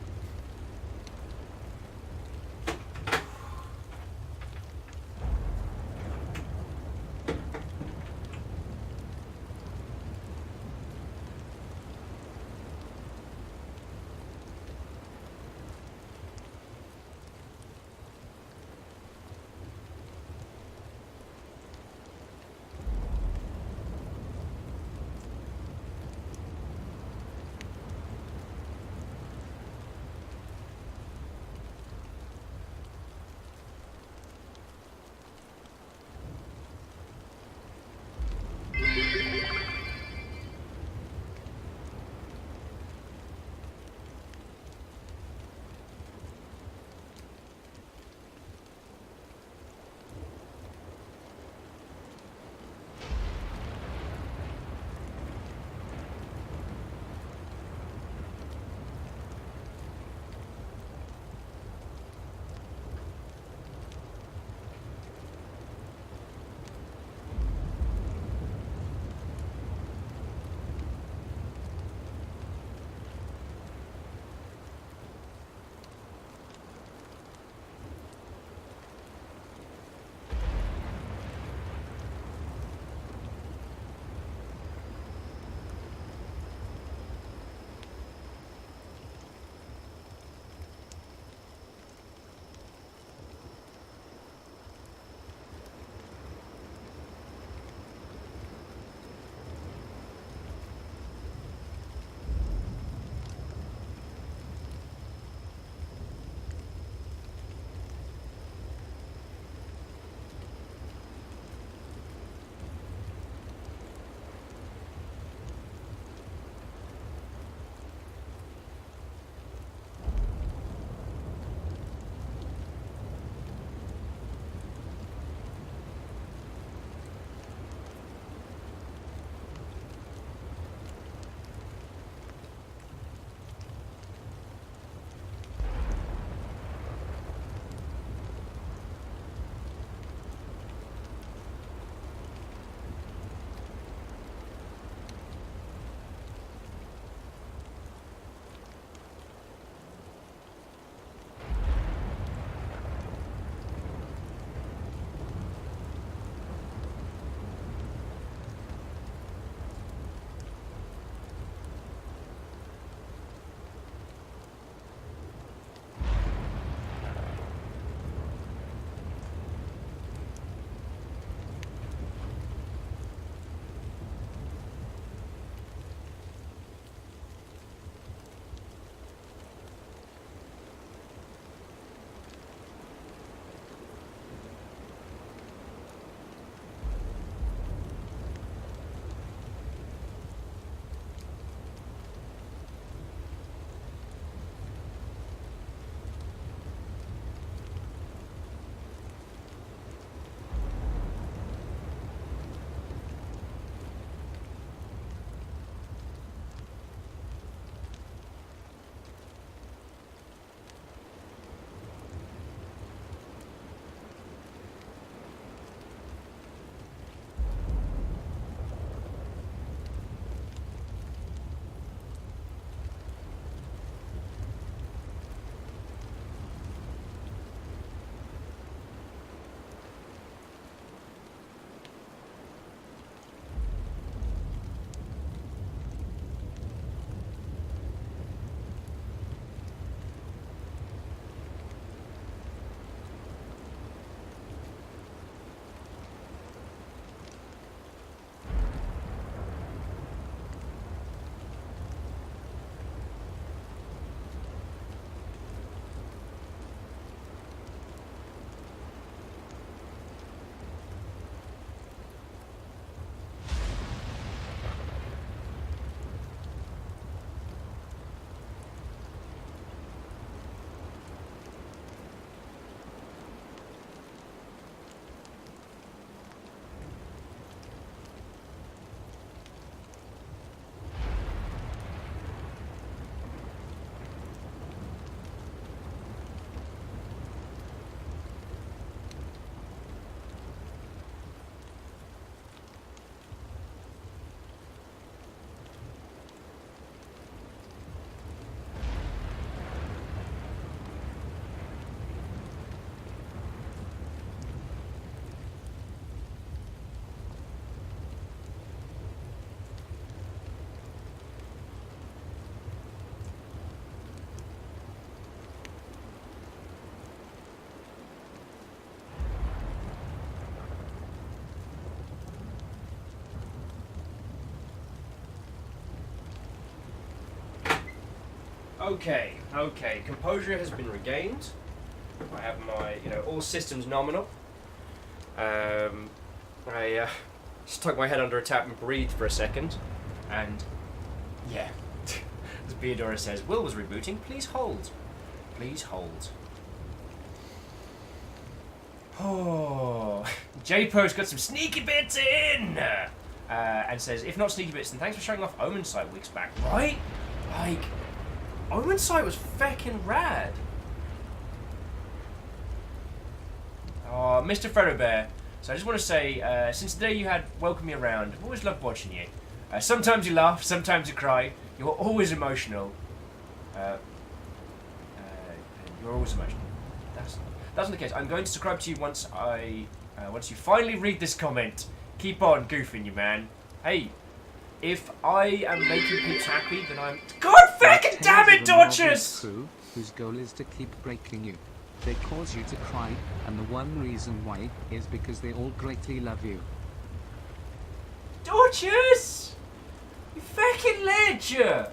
Okay, okay. Composure has been regained. I have my, all systems nominal. I stuck my head under a tap and breathed for a second. And, yeah. As Beodora says, Will was rebooting. Please hold. Please hold. Oh. J-Po's got some sneaky bits in! And says, if not sneaky bits, then thanks for showing off Omen Sight weeks back. Right? Like, Omen Sight was feckin' rad. Oh, Mr. Freddo Bear. So I just want to say, since the day you had Welcome Me Around, I've always loved watching you. Sometimes you laugh, sometimes you cry. You're always emotional. You're always emotional. That's not the case. I'm going to subscribe to you once you finally read this comment. Keep on goofing, you man. Hey, if I am making peeps happy, then I'm... God fucking damn it, Dorcas! Crew, whose goal is to keep breaking you. They cause you to cry, and the one reason why is because they all greatly love you. Dorcas! You fucking ledger!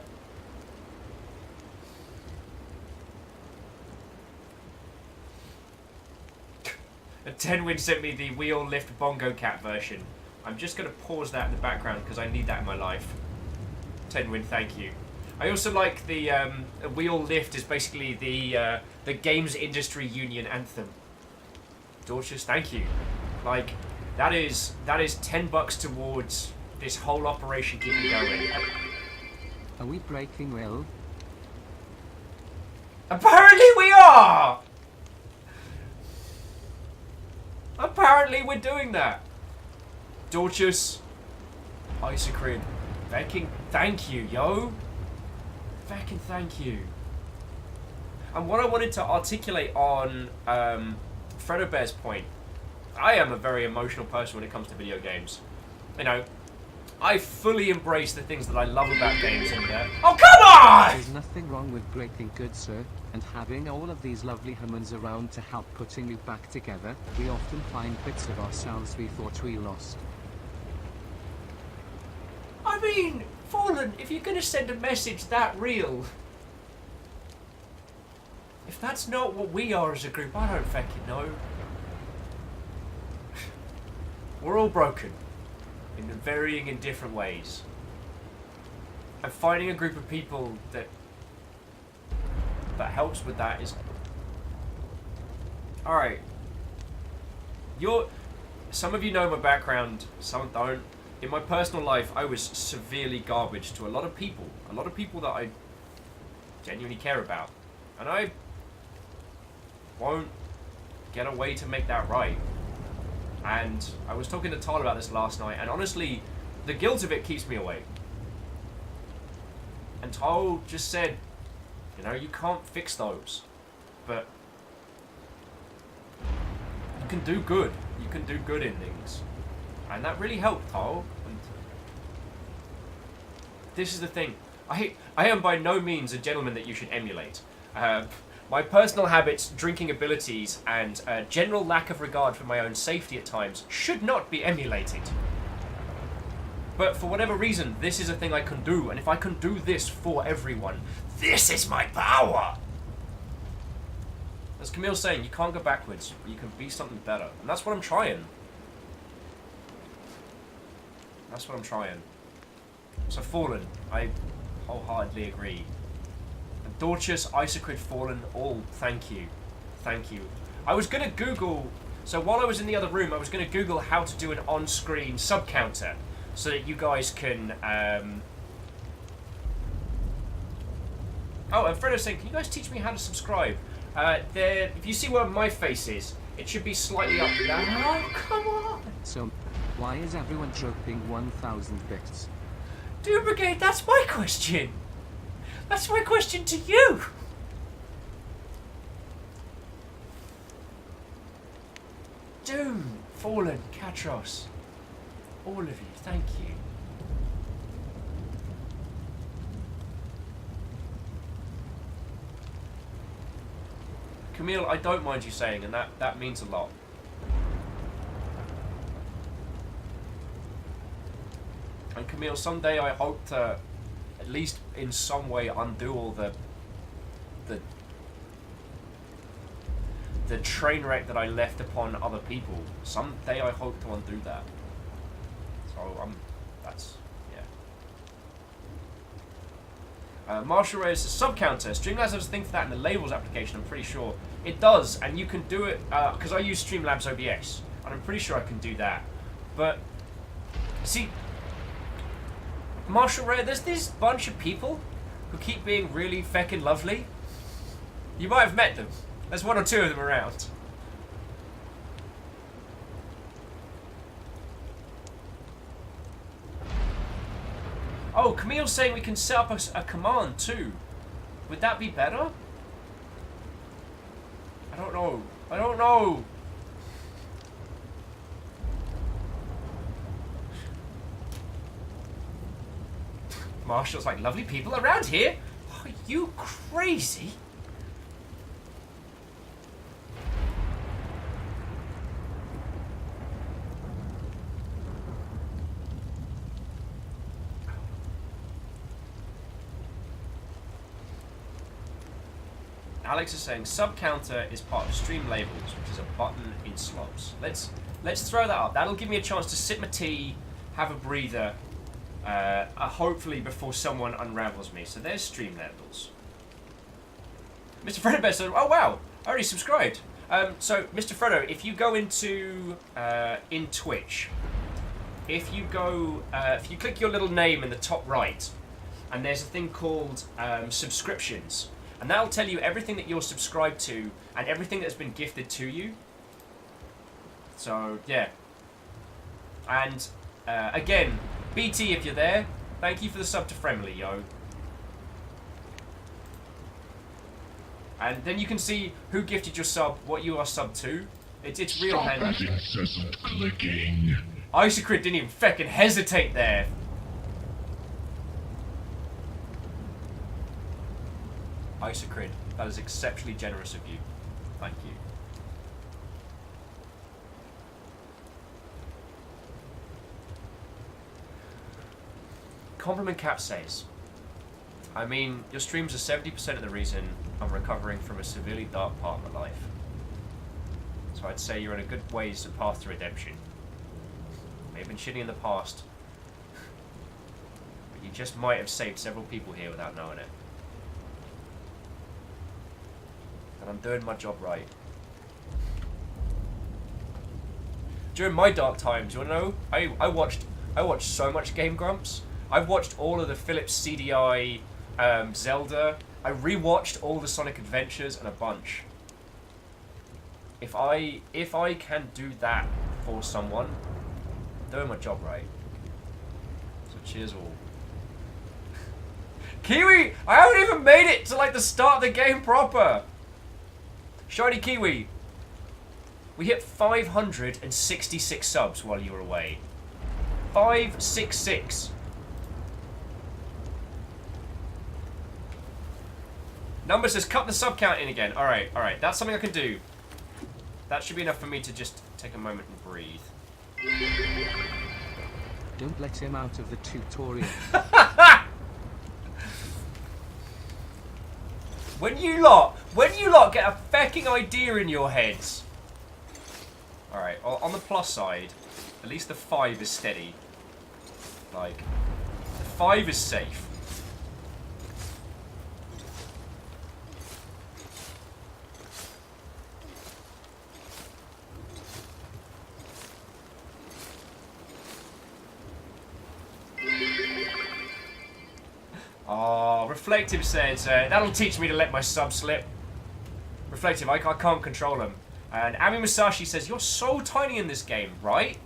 And Tenwin sent me the Wheel Lift Bongo Cat version. I'm just going to pause that in the background because I need that in my life. Tenwin, thank you. I also like the Wheel Lift is basically the games industry union anthem. Dorcas, thank you. Like, that is $10 towards this whole operation keeping going. Are we breaking Will? Apparently we are! Apparently we're doing that. Dorcas, Isocrid, fucking thank you, yo. Fucking thank you. And what I wanted to articulate on Freddo Bear's point, I am a very emotional person when it comes to video games. I fully embrace the things that I love about games and oh, come on! There's nothing wrong with breaking good, sir, and having all of these lovely humans around to help putting you back together. We often find bits of ourselves we thought we lost. I mean, Fallen, if you're gonna send a message that real, if that's not what we are as a group, I don't fucking know. We're all broken. In varying in different ways. And finding a group of people that helps with that is... Alright. Some of you know my background, some don't. In my personal life, I was severely garbage to a lot of people. A lot of people that I genuinely care about. And I won't get a way to make that right. And I was talking to Tyler about this last night, and honestly, the guilt of it keeps me awake. And Tyler just said, you can't fix those, but you can do good. You can do good in things. And that really helped, Tyler. And this is the thing. I am by no means a gentleman that you should emulate. My personal habits, drinking abilities, and general lack of regard for my own safety at times should not be emulated. But for whatever reason, this is a thing I can do, and if I can do this for everyone, this is my power! As Camille's saying, you can't go backwards, but you can be something better. And that's what I'm trying. That's what I'm trying. So Fallen, I wholeheartedly agree. Dorcas, Isocrid, Fallen, all thank you. Thank you. I was going to Google... So while I was in the other room, I was going to Google how to do an on-screen sub-counter. So that you guys can... Oh, and Fredo's saying, can you guys teach me how to subscribe? If you see where my face is, it should be slightly up there. Oh, come on! So, why is everyone dropping 1,000 bits? Doom Brigade, that's my question! That's my question to you! Doom, Fallen, Katros, all of you, thank you. Camille, I don't mind you saying, and that means a lot. And Camille, someday I hope to, at least in some way, undo all the the train wreck that I left upon other people. Someday I hope to undo that. So that's yeah. Marshall Reyes says sub counter. Streamlabs has a thing for that in the labels application. I'm pretty sure it does, and you can do it because I use Streamlabs OBS, and I'm pretty sure I can do that. But see, Marshall Reyes, there's this bunch of people who keep being really feckin' lovely. You might have met them. There's one or two of them around. Oh, Camille's saying we can set up a command too. Would that be better? I don't know. I don't know. Marshall's like, lovely people around here? Are you crazy? Alex is saying sub counter is part of stream labels, which is a button in slots. Let's throw that up. That'll give me a chance to sip my tea, have a breather, hopefully before someone unravels me. So there's stream labels. Mr. Fredo said, oh wow, I already subscribed. So Mr. Fredo, if you go into in Twitch, if you click your little name in the top right, and there's a thing called subscriptions. And that'll tell you everything that you're subscribed to and everything that's been gifted to you. So, yeah. And, again, BT, if you're there, thank you for the sub to Friendly, yo. And then you can see who gifted your sub, what you are sub to. It's real handy. Stop that incessant clicking. Isocrit didn't even feckin' hesitate there. Isocrid, that is exceptionally generous of you. Thank you. Compliment Cap says, I mean, your streams are 70% of the reason I'm recovering from a severely dark part of my life. So I'd say you're in a good ways to path to redemption. May have been shitty in the past, but you just might have saved several people here without knowing it. And I'm doing my job right. During my dark times, you wanna know? I watched so much Game Grumps. I've watched all of the Philips CDI Zelda. I rewatched all the Sonic Adventures and a bunch. If I can do that for someone, I'm doing my job right. So cheers all. Kiwi! I haven't even made it to like the start of the game proper! Shiny Kiwi, we hit 566 subs while you were away. 566. Number says cut the sub count in again. Alright, that's something I can do. That should be enough for me to just take a moment and breathe. Don't let him out of the tutorial. When you lot get a fecking idea in your heads. Alright, on the plus side, at least the 5 is steady. Like, the 5 is safe. Oh, Reflective says, that'll teach me to let my sub slip. Reflective, I can't control them. And Ami Musashi says, you're so tiny in this game, right?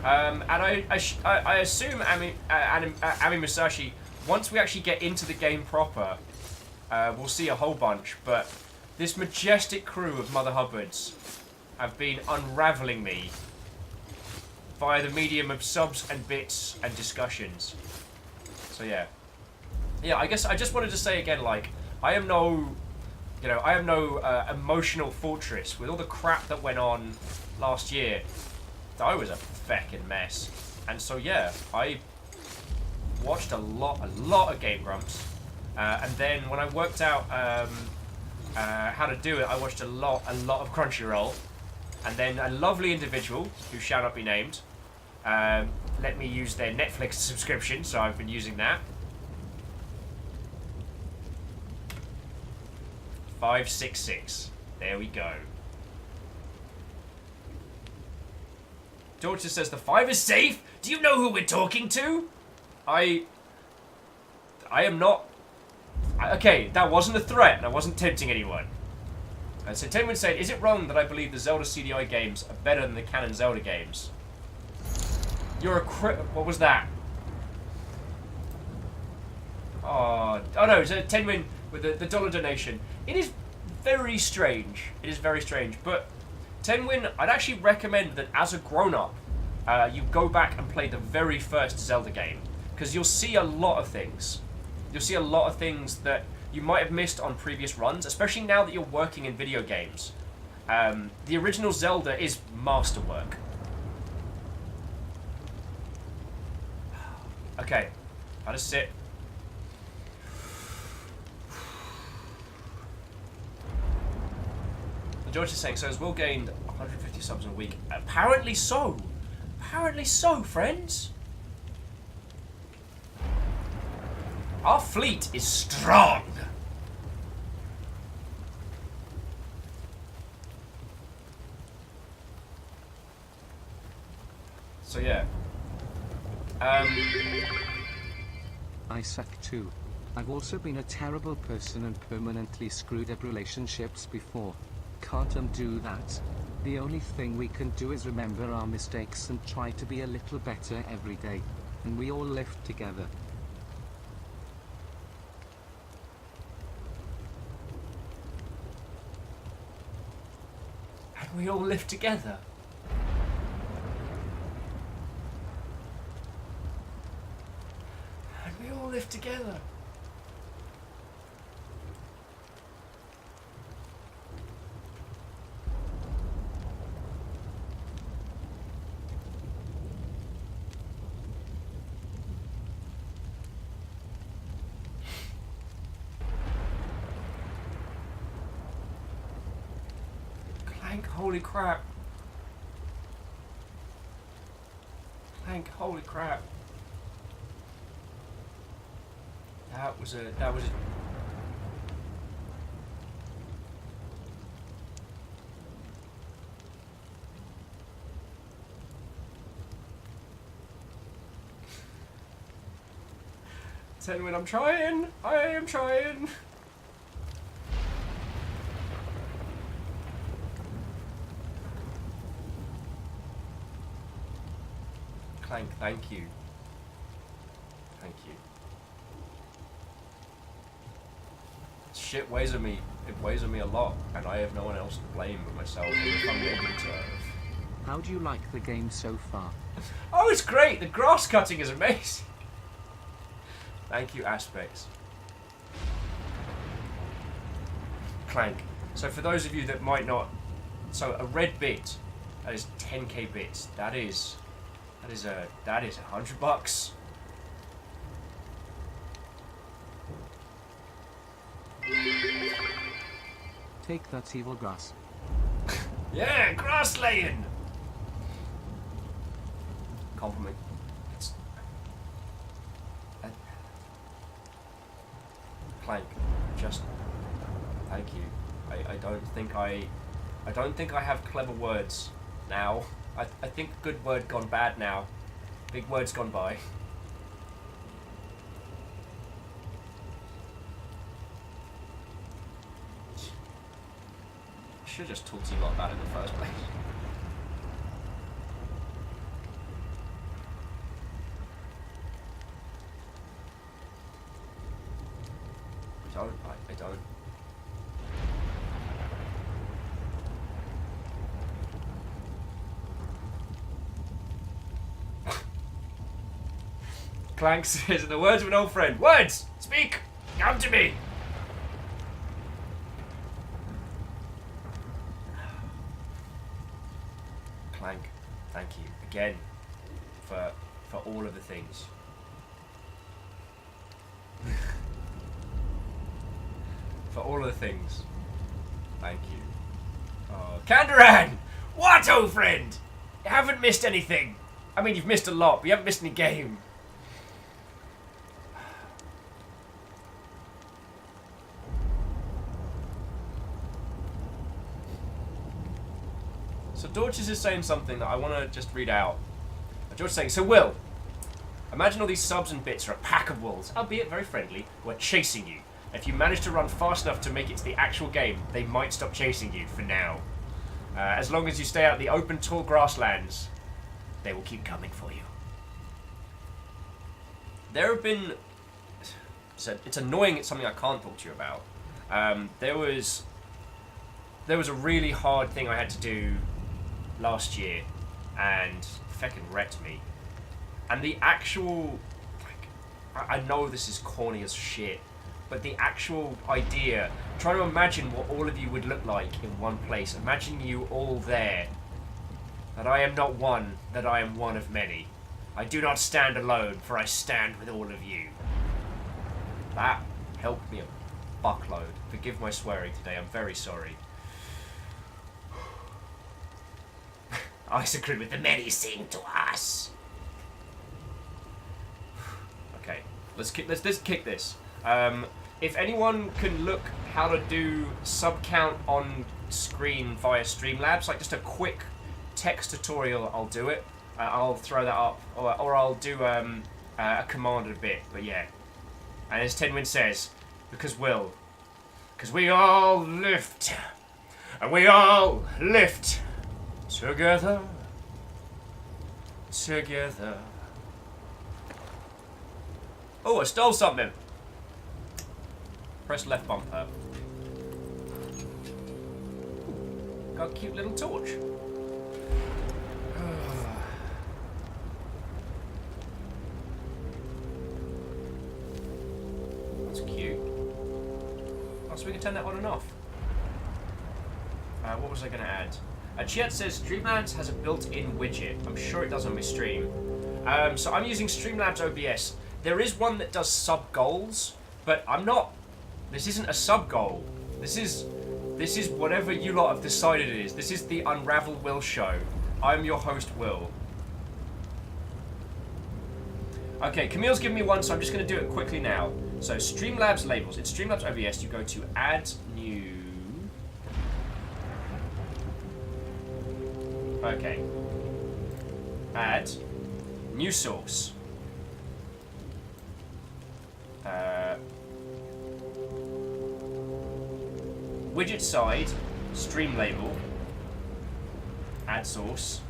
And I assume Ami Musashi, once we actually get into the game proper, we'll see a whole bunch. But this majestic crew of Mother Hubbards have been unraveling me via the medium of subs and bits and discussions. So yeah. Yeah, I guess I just wanted to say again, like, I am no emotional fortress. With all the crap that went on last year, I was a feckin' mess. And so yeah, I watched a lot of Game Grumps, and then when I worked out how to do it, I watched a lot of Crunchyroll, and then a lovely individual who shall not be named let me use their Netflix subscription, so I've been using that. 566. There we go. Daughter says the 5 is safe. Do you know who we're talking to? I am not. Okay, that wasn't a threat, and I wasn't tempting anyone. And so Tenwin said, "Is it wrong that I believe the Zelda CDI games are better than the canon Zelda games?" You're a what was that? Oh no, so Tenwin with the dollar donation. It is very strange. It is very strange, but Tenwin, I'd actually recommend that as a grown-up, you go back and play the very first Zelda game, because you'll see a lot of things. You'll see a lot of things that you might have missed on previous runs, especially now that you're working in video games. The original Zelda is masterwork. Okay, how to sit. George is saying, so has Will gained 150 subs in a week? Apparently so. Apparently so, friends. Our fleet is strong. So yeah. I suck too. I've also been a terrible person and permanently screwed up relationships before. Can't undo that. The only thing we can do is remember our mistakes and try to be a little better every day. And we all live together. And we all live together. And we all live together. Holy crap. Clank, holy crap. That was a Tenwin, I'm trying. I am trying. Clank, thank you. Thank you. Shit weighs on me. It weighs on me a lot, and I have no one else to blame but myself and the fundamental turf. How do you like the game so far? Oh, it's great! The grass cutting is amazing! Thank you, Aspects. Clank. So for those of you that might not... So a red bit, that is 10k bits. That is $100. Take that evil grass. Yeah, grass laying! Compliment. Clank, just thank you. I don't think I have clever words now. I think good word gone bad now. Big words gone by. Should have just talked to you lot about it in the first place. I don't. Clank says, in the words of an old friend, words! Speak! Come to me! Clank, thank you again for all of the things. For all of the things. Thank you. Oh, Kandaran! What, old friend? You haven't missed anything. I mean, you've missed a lot, but you haven't missed any game. So Dorches is saying something that I want to just read out. George is saying, so Will, imagine all these subs and bits are a pack of wolves, albeit very friendly, who are chasing you. If you manage to run fast enough to make it to the actual game, they might stop chasing you for now. As long as you stay out in the open, tall grasslands, they will keep coming for you. There have been... So it's annoying, it's something I can't talk to you about. There was a really hard thing I had to do last year, and feckin' wrecked me. And the actual... Like, I know this is corny as shit, but the actual idea, trying to imagine what all of you would look like in one place, imagine you all there, that I am not one, that I am one of many. I do not stand alone, for I stand with all of you. That helped me a buckload. Forgive my swearing today, I'm very sorry. Isaac with the many sing to us. Okay, let's kick this. If anyone can look how to do sub count on screen via Streamlabs, like just a quick text tutorial, I'll do it. I'll throw that up, or I'll do a command in a bit. But yeah, and as Tenwin says, because we all lift, and we all lift together. Oh, I stole something. Press left bumper. Got a cute little torch. That's cute. Oh, so we can turn that on and off. What was I going to add? Chiat says Streamlabs has a built-in widget. I'm sure it does on my stream. So I'm using Streamlabs OBS. There is one that does sub-goals, but I'm not... This isn't a sub-goal. This is whatever you lot have decided it is. This is the Unravel Will show. I'm your host, Will. Okay, Camille's given me one, so I'm just going to do it quickly now. So Streamlabs labels. It's Streamlabs OBS. You go to Add New... Okay. Add new source. Widget side, stream label, add source.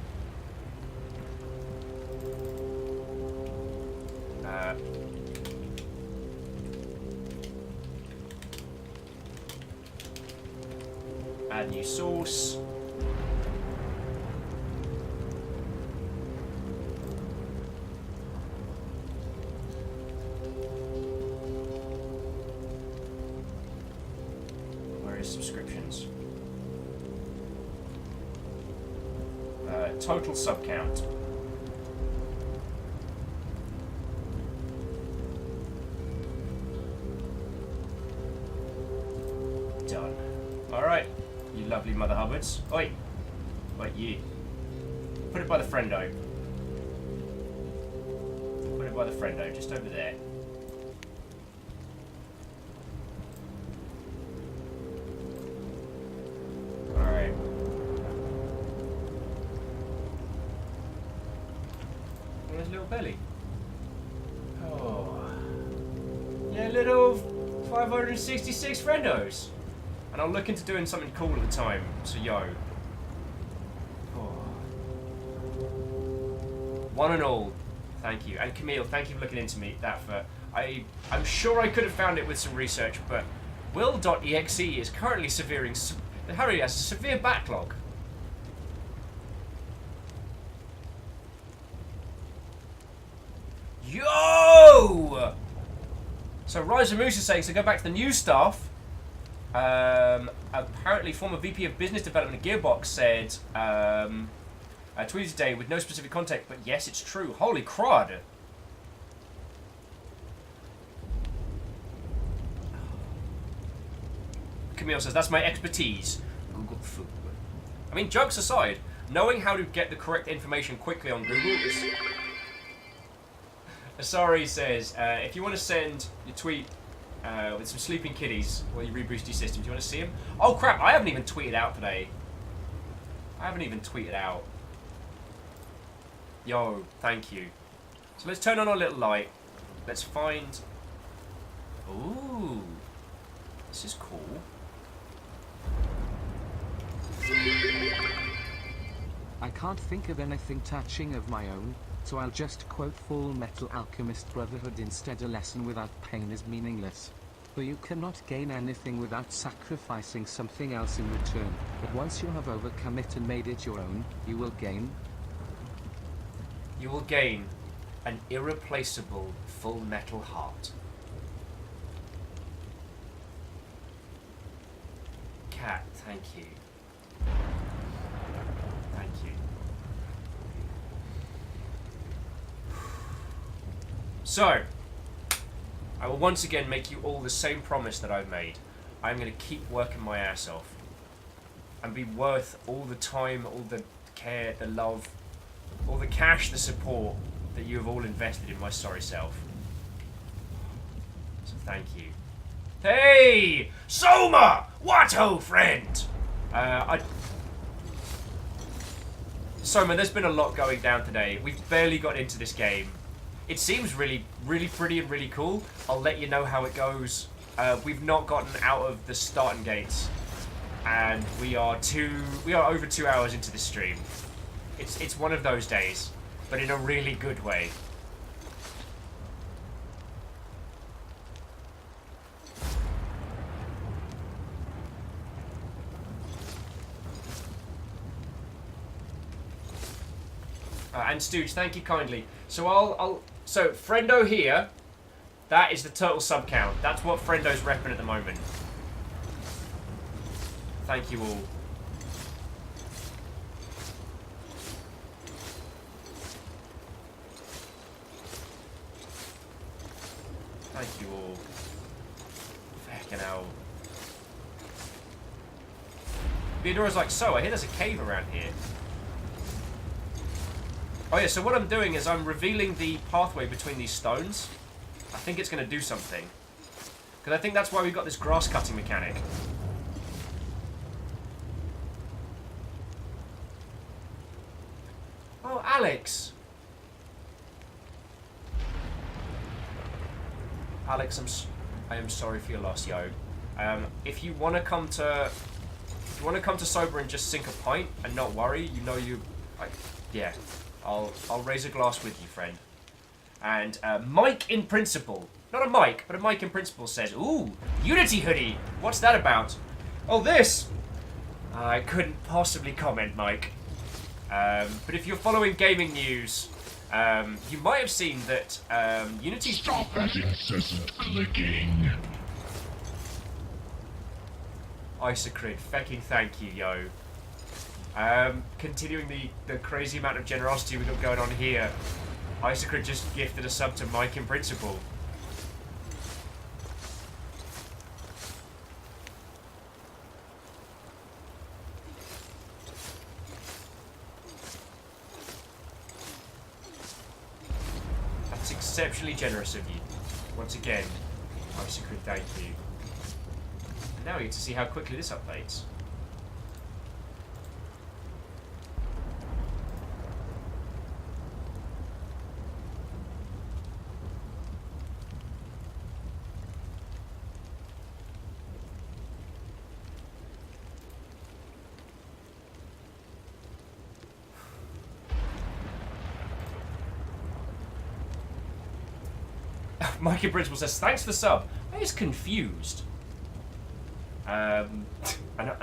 Add new source. Subscriptions. Total sub count. Done. Alright, you lovely Mother Hubbards. Oi! Wait, you. Put it by the friendo. Put it by the friendo, just over there. Belly. Oh. Yeah, little 566 friendos. And I'm looking to doing something cool at the time, so yo. Oh. One and all, thank you. And Camille, thank you for looking into that for... I'm sure I could have found it with some research, but will.exe is currently has a severe backlog. Yo! So Ryza Moose is saying, so go back to the new stuff. Apparently, former VP of Business Development at Gearbox said, tweeted today with no specific context, but yes, it's true. Holy crud. Camille says, that's my expertise. Google food. I mean, jokes aside, knowing how to get the correct information quickly on Google is... Asari says, if you want to send your tweet with some sleeping kitties while you reboost your system, do you want to see them? Oh crap, I haven't even tweeted out today. I haven't even tweeted out. Yo, thank you. So let's turn on our little light. Let's find... Ooh. This is cool. I can't think of anything touching of my own, so I'll just quote Full Metal Alchemist Brotherhood instead. A lesson without pain is meaningless. For you cannot gain anything without sacrificing something else in return, but once you have overcome it and made it your own, you will gain... You will gain an irreplaceable full metal heart. Cat, thank you. Thank you. So, I will once again make you all the same promise that I've made. I'm going to keep working my ass off. And be worth all the time, all the care, the love, all the cash, the support that you have all invested in my sorry self. So thank you. Hey! Soma! What ho, friend! Soma, there's been a lot going down today. We've barely got into this game. It seems really, really pretty and really cool. I'll let you know how it goes. We've not gotten out of the starting gates. And we are over 2 hours into this stream. It's one of those days, but in a really good way. And Stooge, thank you kindly. So so Friendo here, that is the total sub count. That's what Friendo's repping at the moment. Thank you all. Thank you all. Fucking hell. Theodora's like, so I hear there's a cave around here. Oh yeah, so what I'm doing is I'm revealing the pathway between these stones. I think it's going to do something. Because I think that's why we've got this grass cutting mechanic. Oh, Alex! Alex, I am sorry for your loss, yo. If you want to come to Sober and just sink a pint and not worry, you know yeah. I'll raise a glass with you, friend. And Mike in Principle, not a Mike, but a Mike in Principle says, ooh, Unity hoodie. What's that about? Oh, this. I couldn't possibly comment, Mike. But if you're following gaming news, you might have seen that Unity. Stop that incessant clicking. Isocrid, fecking thank you, yo. Continuing the crazy amount of generosity we've got going on here, Isocrid just gifted a sub to Mike in Principle. That's exceptionally generous of you. Once again, Isocrid, thank you. And now we get to see how quickly this updates. Mike in Principle says, thanks for the sub. I was confused.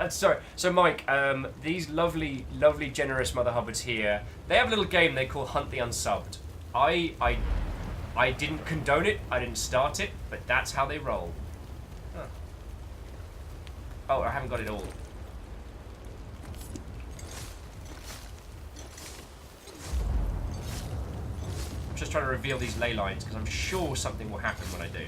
Sorry. So Mike, these lovely, lovely, generous Mother Hubbards here, they have a little game they call Hunt the Unsubbed. I didn't condone it, I didn't start it, but that's how they roll. Huh. Oh, I haven't got it all. I'm just trying to reveal these ley lines because I'm sure something will happen when I do.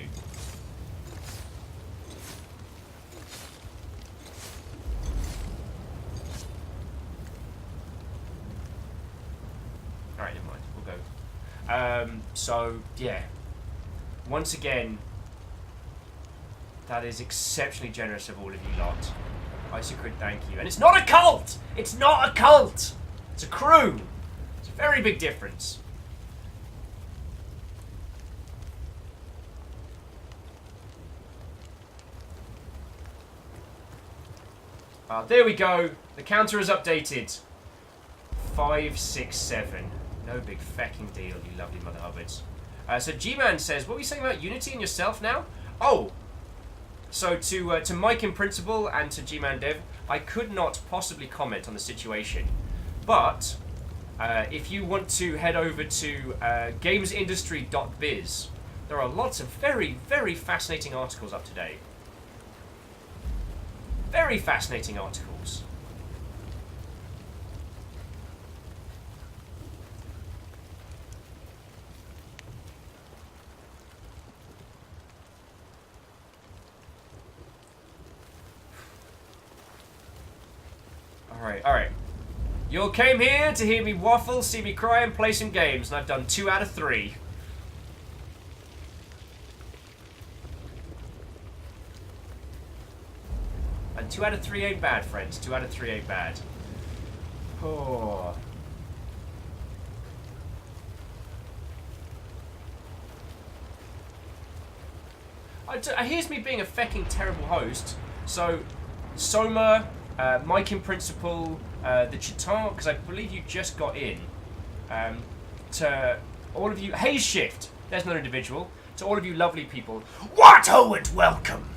So, yeah. Once again, that is exceptionally generous of all of you lot. Isocrid, thank you. And it's not a cult! It's not a cult! It's a crew! It's a very big difference. There we go. The counter is updated. 5, 6, 7. No big fecking deal, you lovely mother hubbards. So G-Man says, what were you saying about Unity and yourself now? Oh! So to Mike in principle and to G-Man Dev, I could not possibly comment on the situation. But if you want to head over to gamesindustry.biz, there are lots of very, very fascinating articles up to date. Very fascinating articles. Alright. You all came here to hear me waffle, see me cry, and play some games, and I've done 2 out of 3. And 2 out of 3 ain't bad, friends. 2 out of 3 ain't bad. Oh. Here's me being a fecking terrible host. So, Soma, Mike in principle, the Chitan, because I believe you just got in. To all of you, Haze Shift, there's another individual. To all of you lovely people, what ho and welcome!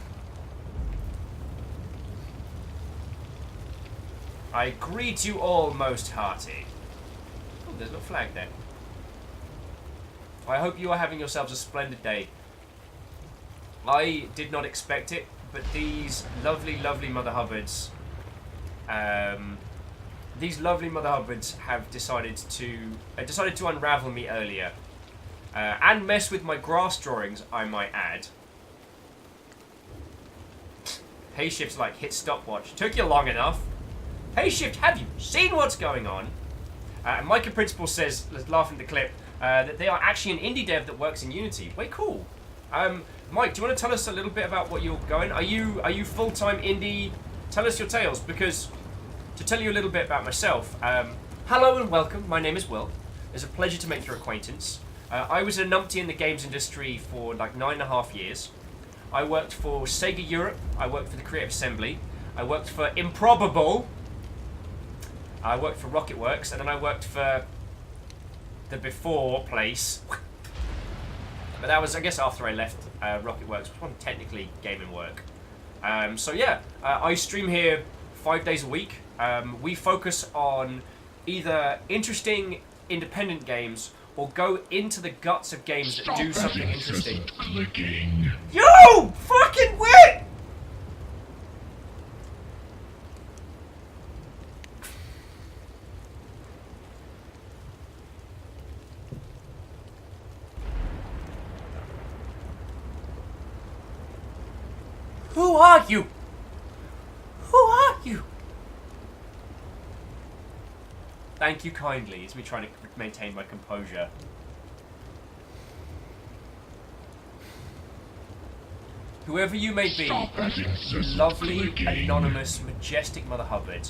I greet you all most hearty. Oh, there's no flag there. I hope you are having yourselves a splendid day. I did not expect it, but these lovely, lovely Mother Hubbards, have decided to unravel me earlier, and mess with my grass drawings, I might add. Hey Shift's like, hit stopwatch. Took you long enough. Hey Shift, have you seen what's going on? Micah Principal says, laughing at the clip, that they are actually an indie dev that works in Unity. Way cool. Mike, do you want to tell us a little bit about what you're going? Are you full-time indie? Tell us your tales, because to tell you a little bit about myself, hello and welcome. My name is Will. It's a pleasure to make your acquaintance. I was a numpty in the games industry for like 9.5 years. I worked for Sega Europe. I worked for the Creative Assembly. I worked for Improbable. I worked for Rocketworks, and then I worked for the Before place. But that was, I guess, after I left Rocketworks, which wasn't technically gaming work. So yeah, I stream here 5 days a week. We focus on either interesting independent games or go into the guts of games that do something interesting. Clicking. Yo! Fucking wit! Who are you? Who are you? Thank you kindly. It's me trying to maintain my composure. Whoever you may be, lovely, anonymous, majestic Mother Hubbard,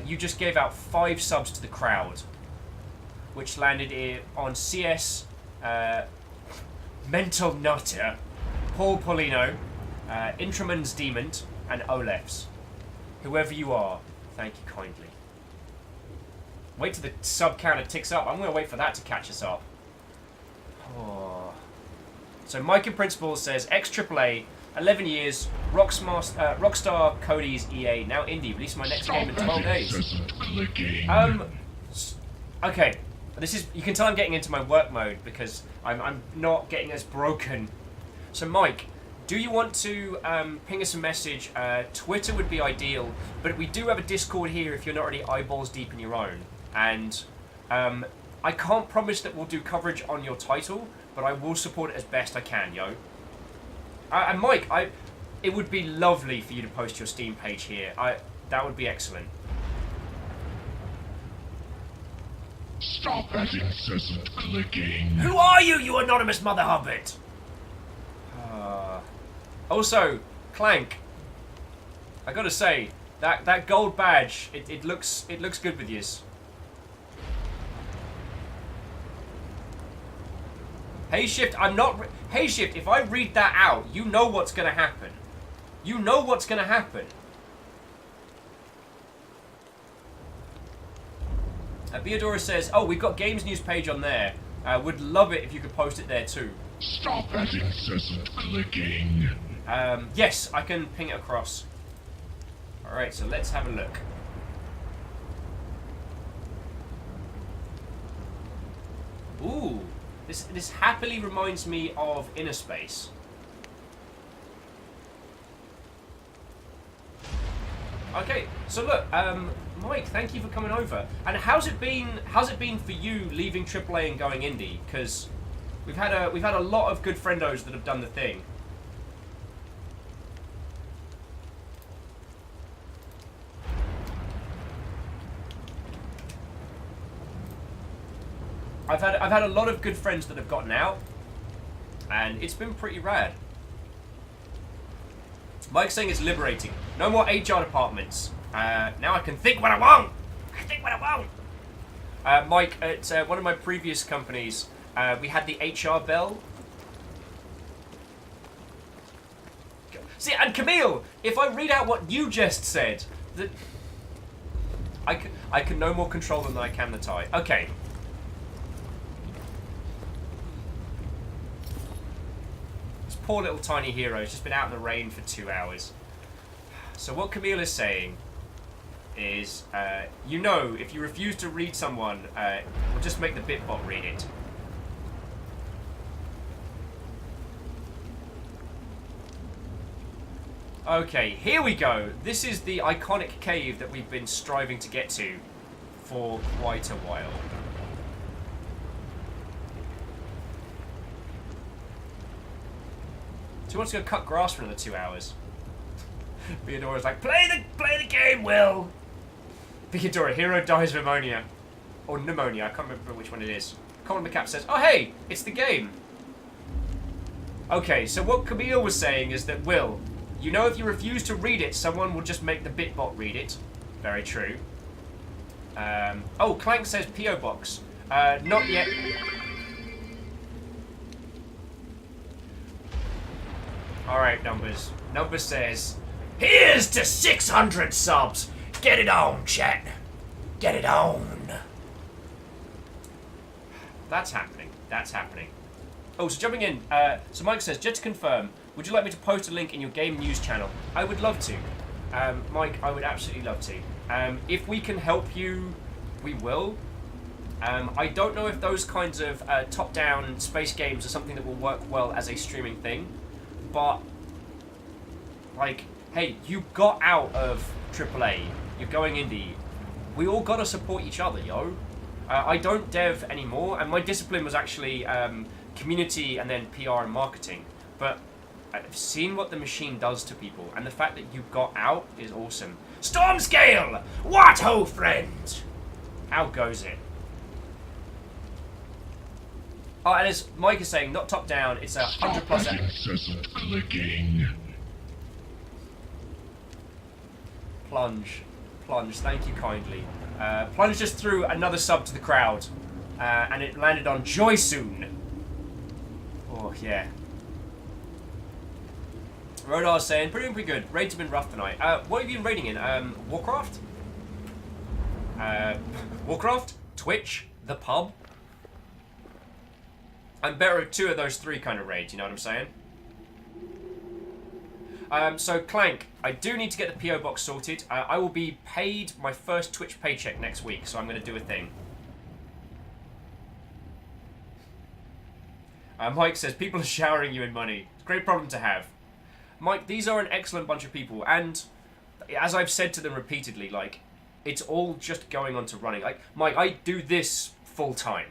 you just gave out 5 subs to the crowd, which landed on CS, Mental Nutter, Paul Polino, Intraman's Demon, and Olef's. Whoever you are, thank you kindly. Wait till the sub counter ticks up. I'm going to wait for that to catch us up. Oh. So Mike in Principle says, ex-AAA, 11 years, Rockstar, Cody's EA, now indie. Release my next game in 12 days. Okay. This is, you can tell I'm getting into my work mode because I'm not getting as broken. So Mike, do you want to ping us a message? Twitter would be ideal, but we do have a Discord here if you're not already eyeballs deep in your own. And I can't promise that we'll do coverage on your title, but I will support it as best I can, yo. And Mike, it would be lovely for you to post your Steam page here. That would be excellent. Stop that incessant clicking. Who are you, you anonymous mother hobbit? Also, Clank. I gotta say, that gold badge, it looks good with yous. Hey Shift, Hey Shift, if I read that out, you know what's gonna happen. You know what's gonna happen. Beodora says, oh, we've got games news page on there. Would love it if you could post it there too. Stop that incessant clicking. Yes, I can ping it across. Alright, so let's have a look. Ooh, this happily reminds me of Inner Space. Okay, so look, Mike, thank you for coming over. And how's it been for you leaving AAA and going indie? Because we've had a lot of good friendos that have done the thing. I've had a lot of good friends that have gotten out, and it's been pretty rad. Mike's saying it's liberating. No more HR departments. Now I can think what I want. I think what I want. Mike, at one of my previous companies, we had the HR bell. See, and Camille, if I read out what you just said, that I can no more control them than I can the tie. Okay. Poor little tiny hero has just been out in the rain for 2 hours. So what Camille is saying is, you know, if you refuse to read someone, we'll just make the Bitbot read it. Okay, here we go. This is the iconic cave that we've been striving to get to for quite a while. Who wants to go cut grass for another 2 hours? Theodora's like, play the game, Will! Theodora, hero dies of ammonia. Or pneumonia, I can't remember which one it is. Colin McCap says, oh hey, it's the game. Okay, so what Camille was saying is that, Will, you know if you refuse to read it, someone will just make the Bitbot read it. Very true. Oh, Clank says P.O. Box. Not yet. Alright, Numbers. Numbers says, here's to 600 subs! Get it on, chat! Get it on! That's happening. That's happening. Oh, so jumping in. So Mike says, just to confirm, would you like me to post a link in your game news channel? I would love to. Mike, I would absolutely love to. If we can help you, we will. I don't know if those kinds of top-down space games are something that will work well as a streaming thing. But, like, hey, you got out of AAA. You're going indie. We all gotta support each other, yo. I don't dev anymore, and my discipline was actually community and then PR and marketing. But I've seen what the machine does to people, and the fact that you got out is awesome. Stormscale! What ho, friend? How goes it? Oh, and as Mike is saying, not top down, it's 100 plus. Stop that incessant clicking. Plunge. Plunge, thank you kindly. Plunge just threw another sub to the crowd, and it landed on Joysoon. Oh, yeah. Rodar's saying, pretty good. Raids have been rough tonight. What have you been raiding in? Warcraft? Warcraft? Twitch? The pub? I'm better at 2 of those 3 kind of raids, you know what I'm saying? So Clank, I do need to get the P.O. box sorted. I will be paid my first Twitch paycheck next week, so I'm going to do a thing. Mike says, people are showering you in money. Great problem to have. Mike, these are an excellent bunch of people, and as I've said to them repeatedly, like, it's all just going on to running. Like, Mike, I do this full time.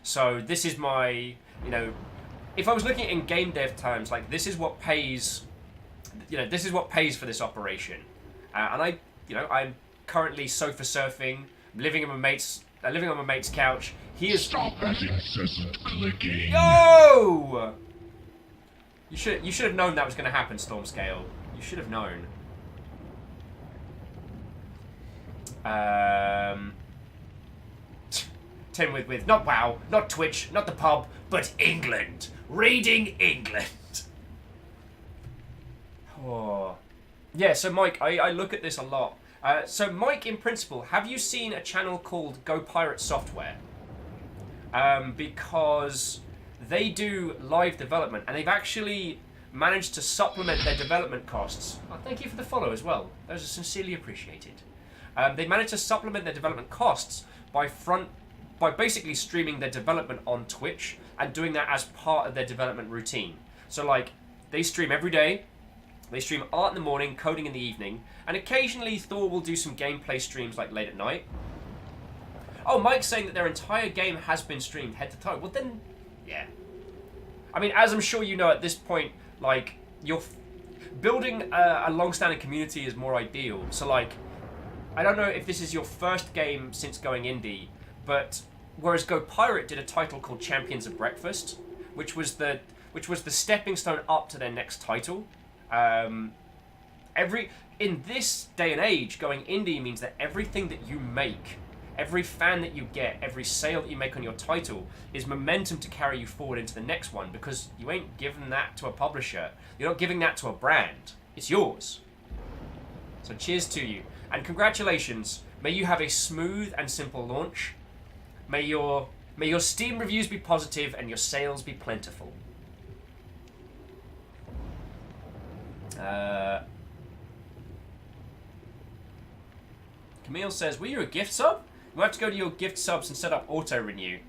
So this is my, you know, if I was looking in game dev terms, like, this is what pays, you know, this is what pays for this operation. And I'm currently sofa surfing, living in my mate's living on my mate's couch. He is. Stop that incessant clicking. Yo! You should have known that was going to happen, Stormscale. You should have known. Tim with not WoW, not Twitch, not the pub, but England. Raiding England. Oh. Yeah, so Mike, I look at this a lot. So Mike, in principle, have you seen a channel called Go Pirate Software? Because they do live development, and they've actually managed to supplement their development costs. Oh, thank you for the follow as well. Those are sincerely appreciated. They managed to supplement their development costs by basically streaming their development on Twitch and doing that as part of their development routine. So like, they stream every day. They stream art in the morning, coding in the evening, and occasionally Thor will do some gameplay streams like late at night. Oh, Mike's saying that their entire game has been streamed head to toe. Well then, yeah. I mean, as I'm sure you know at this point, like, building a long-standing community is more ideal. So like, I don't know if this is your first game since going indie, but whereas Go Pirate did a title called Champions of Breakfast, which was the stepping stone up to their next title. In this day and age, going indie means that everything that you make, every fan that you get, every sale that you make on your title is momentum to carry you forward into the next one, because you ain't giving that to a publisher. You're not giving that to a brand. It's yours. So cheers to you. And congratulations. May you have a smooth and simple launch. May your Steam reviews be positive and your sales be plentiful. Camille says, were you a gift sub? You have to go to your gift subs and set up auto-renew.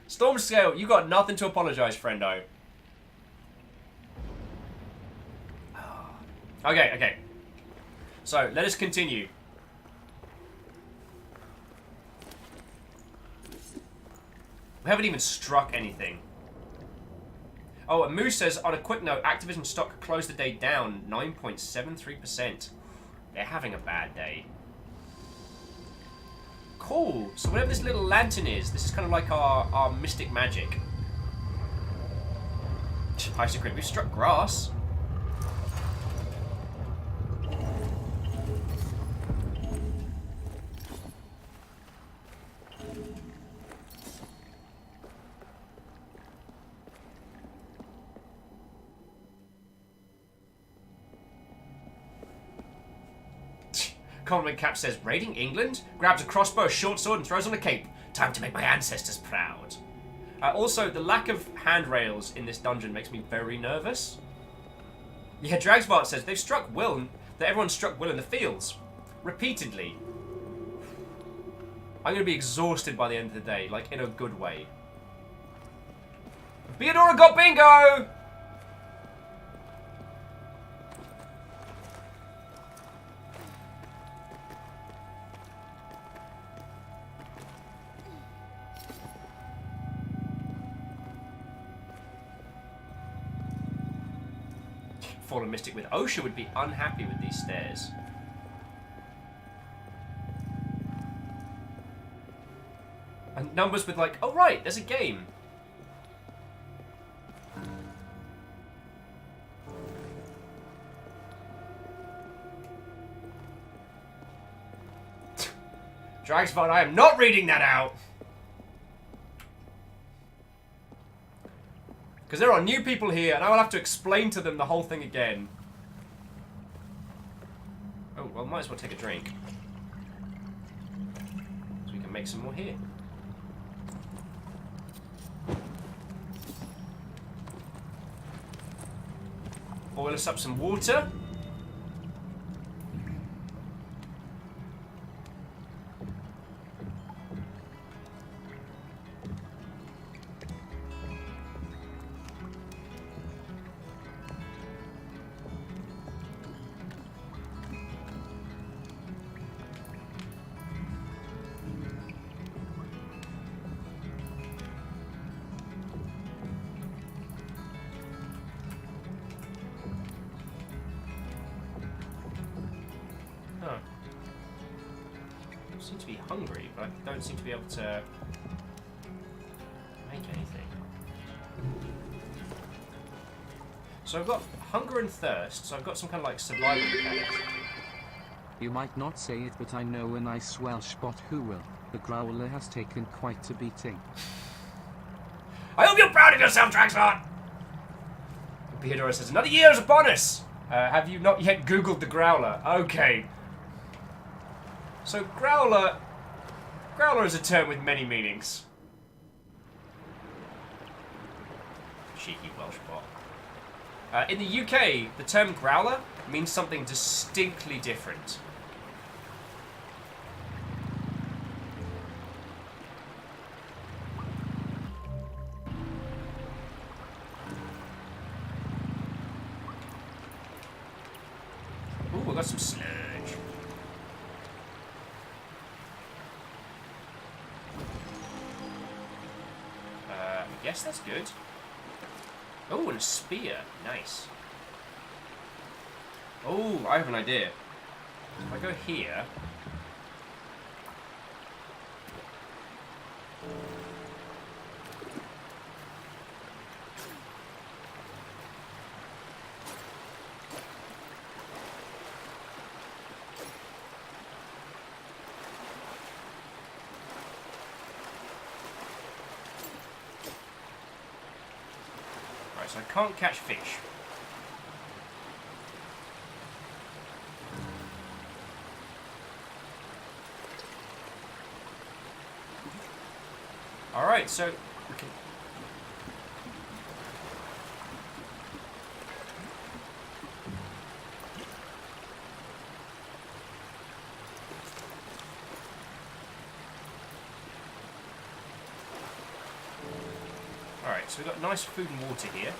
Stormscale, you got nothing to apologise, friendo. Okay. So, let us continue. We haven't even struck anything. Oh, and Moose says, on a quick note, Activision stock closed the day down 9.73%. They're having a bad day. Cool. So whatever this little lantern is, this is kind of like our mystic magic. Ice cream. We've struck grass. Conway Cap says, raiding England? Grabs a crossbow, a short sword, and throws on a cape. Time to make my ancestors proud. Also, the lack of handrails in this dungeon makes me very nervous. Yeah, Dragsbart says, they've struck Will, that everyone struck Will in the fields. Repeatedly. I'm going to be exhausted by the end of the day, like, in a good way. Theodora got bingo! Fallen Mystic with OSHA would be unhappy with these stairs. And Numbers with like, oh right, there's a game. Dragsbot, I am not reading that out. Because there are new people here, and I will have to explain to them the whole thing again. Oh, well, might as well take a drink. So we can make some more here. Boil us up some water. seem to be hungry, but I don't seem to be able to make anything. So I've got hunger and thirst, so I've got some kind of like survival mechanics. You might not say it, but I know a nice Welsh bot who will. The growler has taken quite a beating. I hope you're proud of yourself, Draxon! Theodora says, another year is upon us! Have you not yet Googled the Growler? Okay. So, Growler... Growler is a term with many meanings. Cheeky Welsh bot. In the UK, the term Growler means something distinctly different. Ooh, I got some sludge. I guess that's good. Oh, and a spear. Nice. Oh, I have an idea. If I go here... Right, so I can't catch fish. Alright, so we can... Alright, so we've got nice food and water here.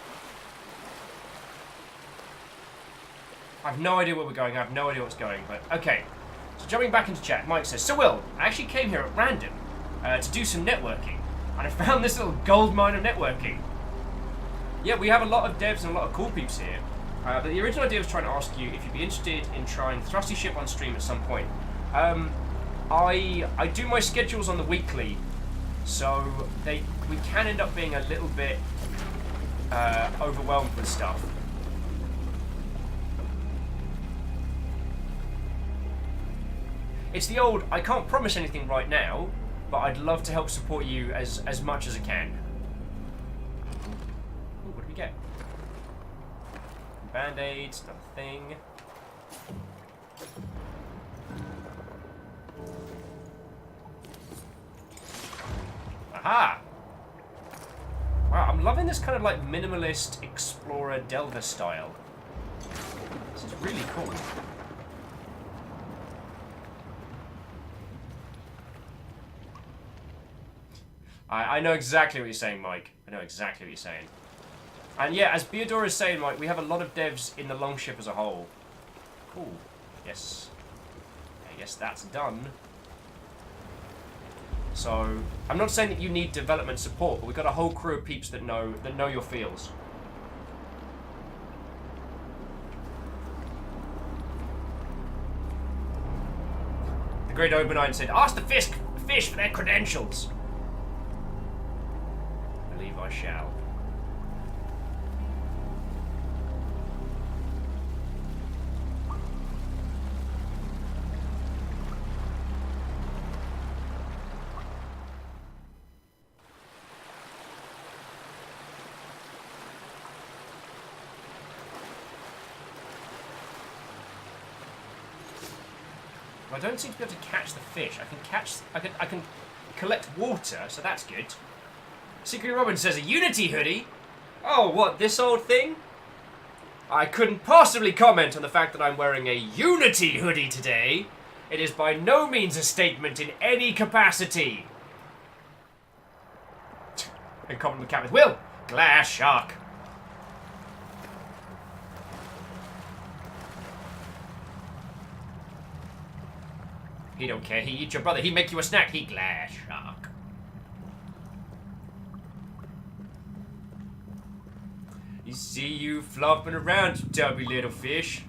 I have no idea where we're going, I have no idea what's going, but okay. So jumping back into chat, Mike says, so Will, I actually came here at random to do some networking. And I found this little gold mine of networking. Yeah, we have a lot of devs and a lot of cool peeps here. But the original idea was trying to ask you if you'd be interested in trying Thrusty Ship on stream at some point. I do my schedules on the weekly, so we can end up being a little bit overwhelmed with stuff. It's the old, I can't promise anything right now, but I'd love to help support you as much as I can. Ooh, what do we get? Band-aids, another thing. Aha! Wow, I'm loving this kind of like minimalist explorer delver style. This is really cool. I know exactly what you're saying, Mike. I know exactly what you're saying. And yeah, as Beodora is saying, Mike, we have a lot of devs in the Longship as a whole. Cool. Yes. I guess that's done. So, I'm not saying that you need development support, but we've got a whole crew of peeps that know your feels. The Great Obanine said, ask the fish for their credentials. I shall. I don't seem to be able to catch the fish. I can collect water, so that's good. Secret Robin says, a Unity hoodie? Oh, what, this old thing? I couldn't possibly comment on the fact that I'm wearing a Unity hoodie today. It is by no means a statement in any capacity. And comment the cat with Will, glass shark. He don't care, he eat your brother, he make you a snack, he glass shark. See you flopping around, you tubby little fish.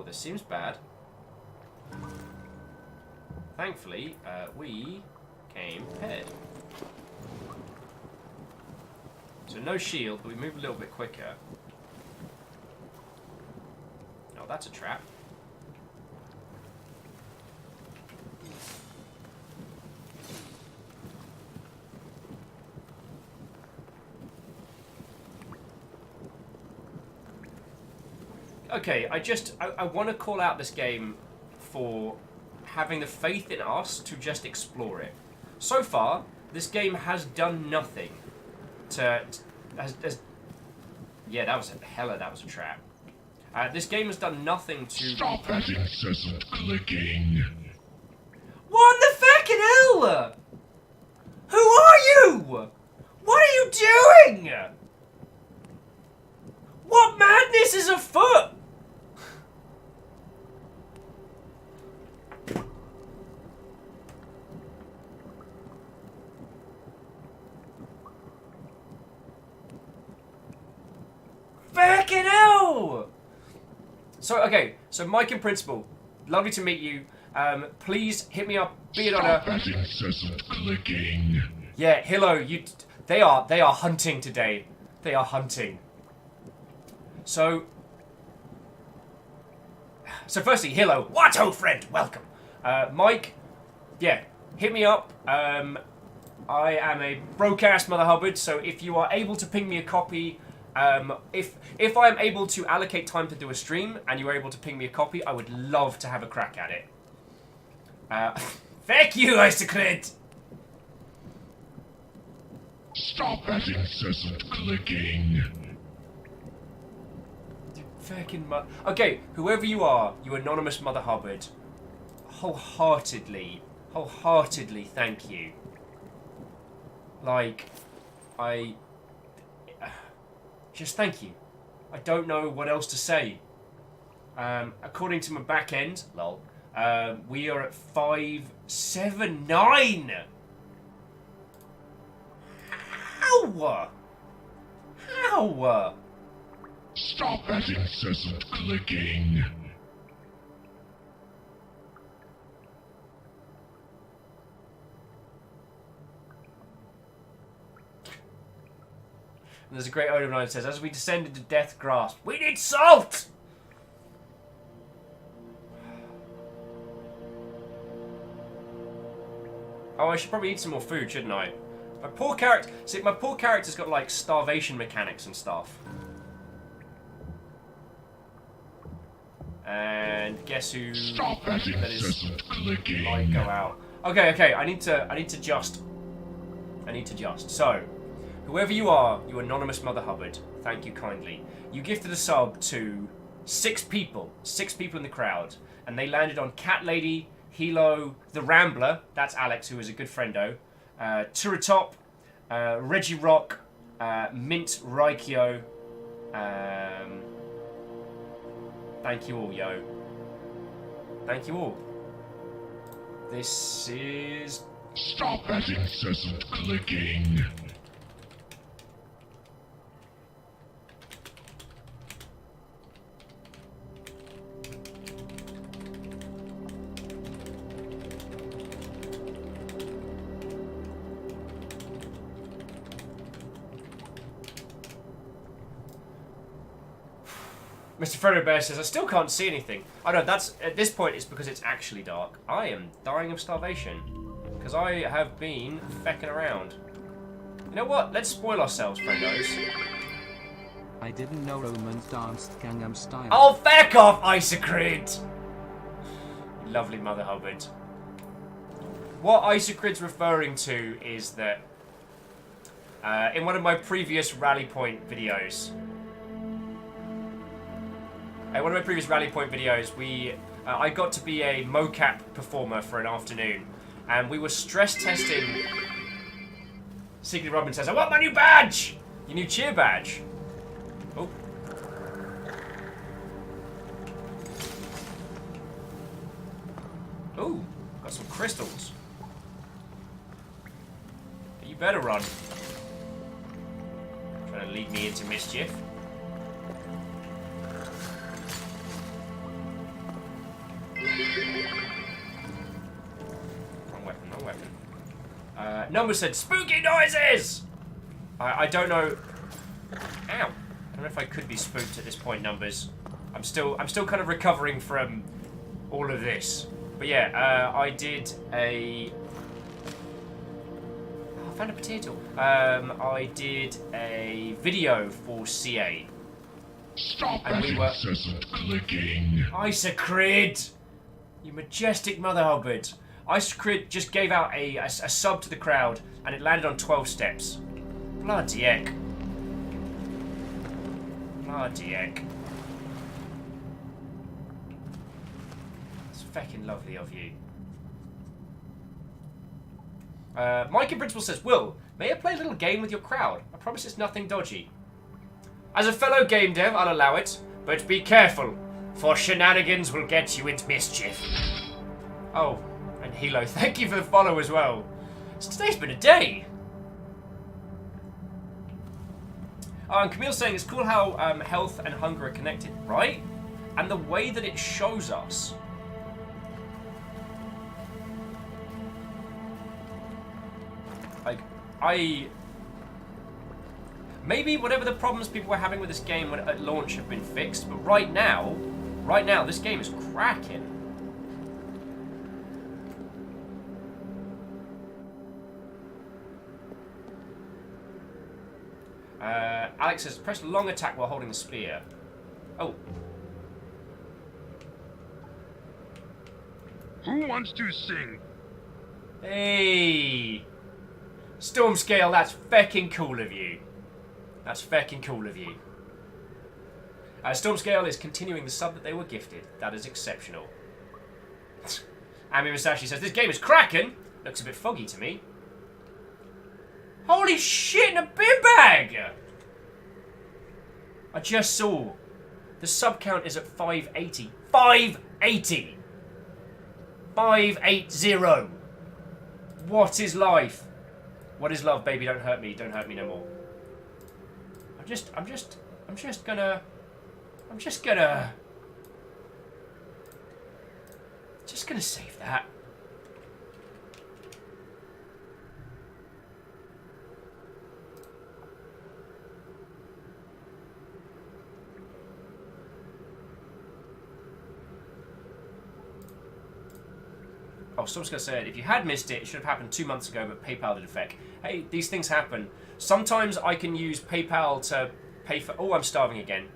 this seems bad. Thankfully, we came prepared. So no shield, but we move a little bit quicker. Oh, that's a trap. Okay, I want to call out this game for having the faith in us to just explore it. So far, this game has done nothing to... yeah, that was a trap. This game has done nothing to... Stop that incessant clicking. What the fucking hell? Who are you? What are you doing? What madness is afoot? Fucking hell! So, okay, so Mike and Principal, lovely to meet you. Please hit me up, be it on Stop a... that incessant clicking. Yeah, Hilo, they are hunting today. They are hunting. So firstly, Hilo, what ho friend, welcome. Mike, yeah, hit me up. I am a broadcast Mother Hubbard, so if you are able to ping me a copy, if I am able to allocate time to do a stream and you are able to ping me a copy, I would love to have a crack at it. Thank you, Isocrit! Stop that incessant clicking. Okay, whoever you are, you anonymous Mother Hubbard, wholeheartedly thank you. Like, just thank you. I don't know what else to say. According to my back end, lol, we are at 579. How? Stop that incessant clicking. And there's a great ode of mine that says, as we descend into death's grasp, we need salt! Oh, I should probably eat some more food, shouldn't I? My poor character... See, my poor character's got, like, starvation mechanics and stuff. And guess who... Stop that incessant clicking. Might go out. Okay, I need to just... So, whoever you are, you anonymous Mother Hubbard, thank you kindly. You gifted a sub to 6 people in the crowd, and they landed on Cat Lady, Hilo, the Rambler, that's Alex, who is a good friendo, Turatop, Reggie Rock, Mint Raikyo, thank you all, yo. Thank you all. This is... Stop that incessant clicking. Mr. Frodo Bear says, I still can't see anything. I know, that's, at this point, it's because it's actually dark. I am dying of starvation. Because I have been fecking around. You know what? Let's spoil ourselves, friendos. I didn't know Romans danced Gangnam Style. Oh, feck off, Isocrid! Lovely Mother Hubbard. What Isocrid's referring to is that in one of my previous Rally Point videos, I got to be a mocap performer for an afternoon, and we were stress testing. Secret Robin says, I want my new badge! Your new cheer badge. Oh. Ooh, got some crystals. You better run. Trying to lead me into mischief. Wrong weapon, wrong weapon. Number said, spooky noises! I don't know... Ow. I don't know if I could be spooked at this point, Numbers. I'm still kind of recovering from all of this. But yeah, I did a... Oh, I found a potato. I did a video for CA. Stop And that we were- incessant clicking. Isacrid! You majestic mother hubbard. Isacrid just gave out a sub to the crowd, and it landed on 12 steps. Bloody heck. Bloody heck. It's feckin' lovely of you. Mike in Principal says, Will, may I play a little game with your crowd? I promise it's nothing dodgy. As a fellow game dev, I'll allow it, but be careful, for shenanigans will get you into mischief. Oh, and Hilo, thank you for the follow as well. So today's been a day. Oh, and Camille's saying it's cool how health and hunger are connected, right? And the way that it shows us. Like, maybe whatever the problems people were having with this game when at launch have been fixed, but right now, this game is cracking. Alex says, press long attack while holding the spear. Oh. Who wants to sing? Hey. Stormscale, that's feckin' cool of you. That's feckin' cool of you. Stormscale is continuing the sub that they were gifted. That is exceptional. Ami Masashi says, this game is cracking. Looks a bit foggy to me. Holy shit, in a bin bag! I just saw. The sub count is at 580. 580! 580! What is life? What is love, baby? Don't hurt me. Don't hurt me no more. I'm just gonna save that. Oh, someone's going to say it. If you had missed it, it should have happened 2 months ago, but PayPal did affect. Hey, these things happen. Sometimes I can use PayPal to pay for... Oh, I'm starving again.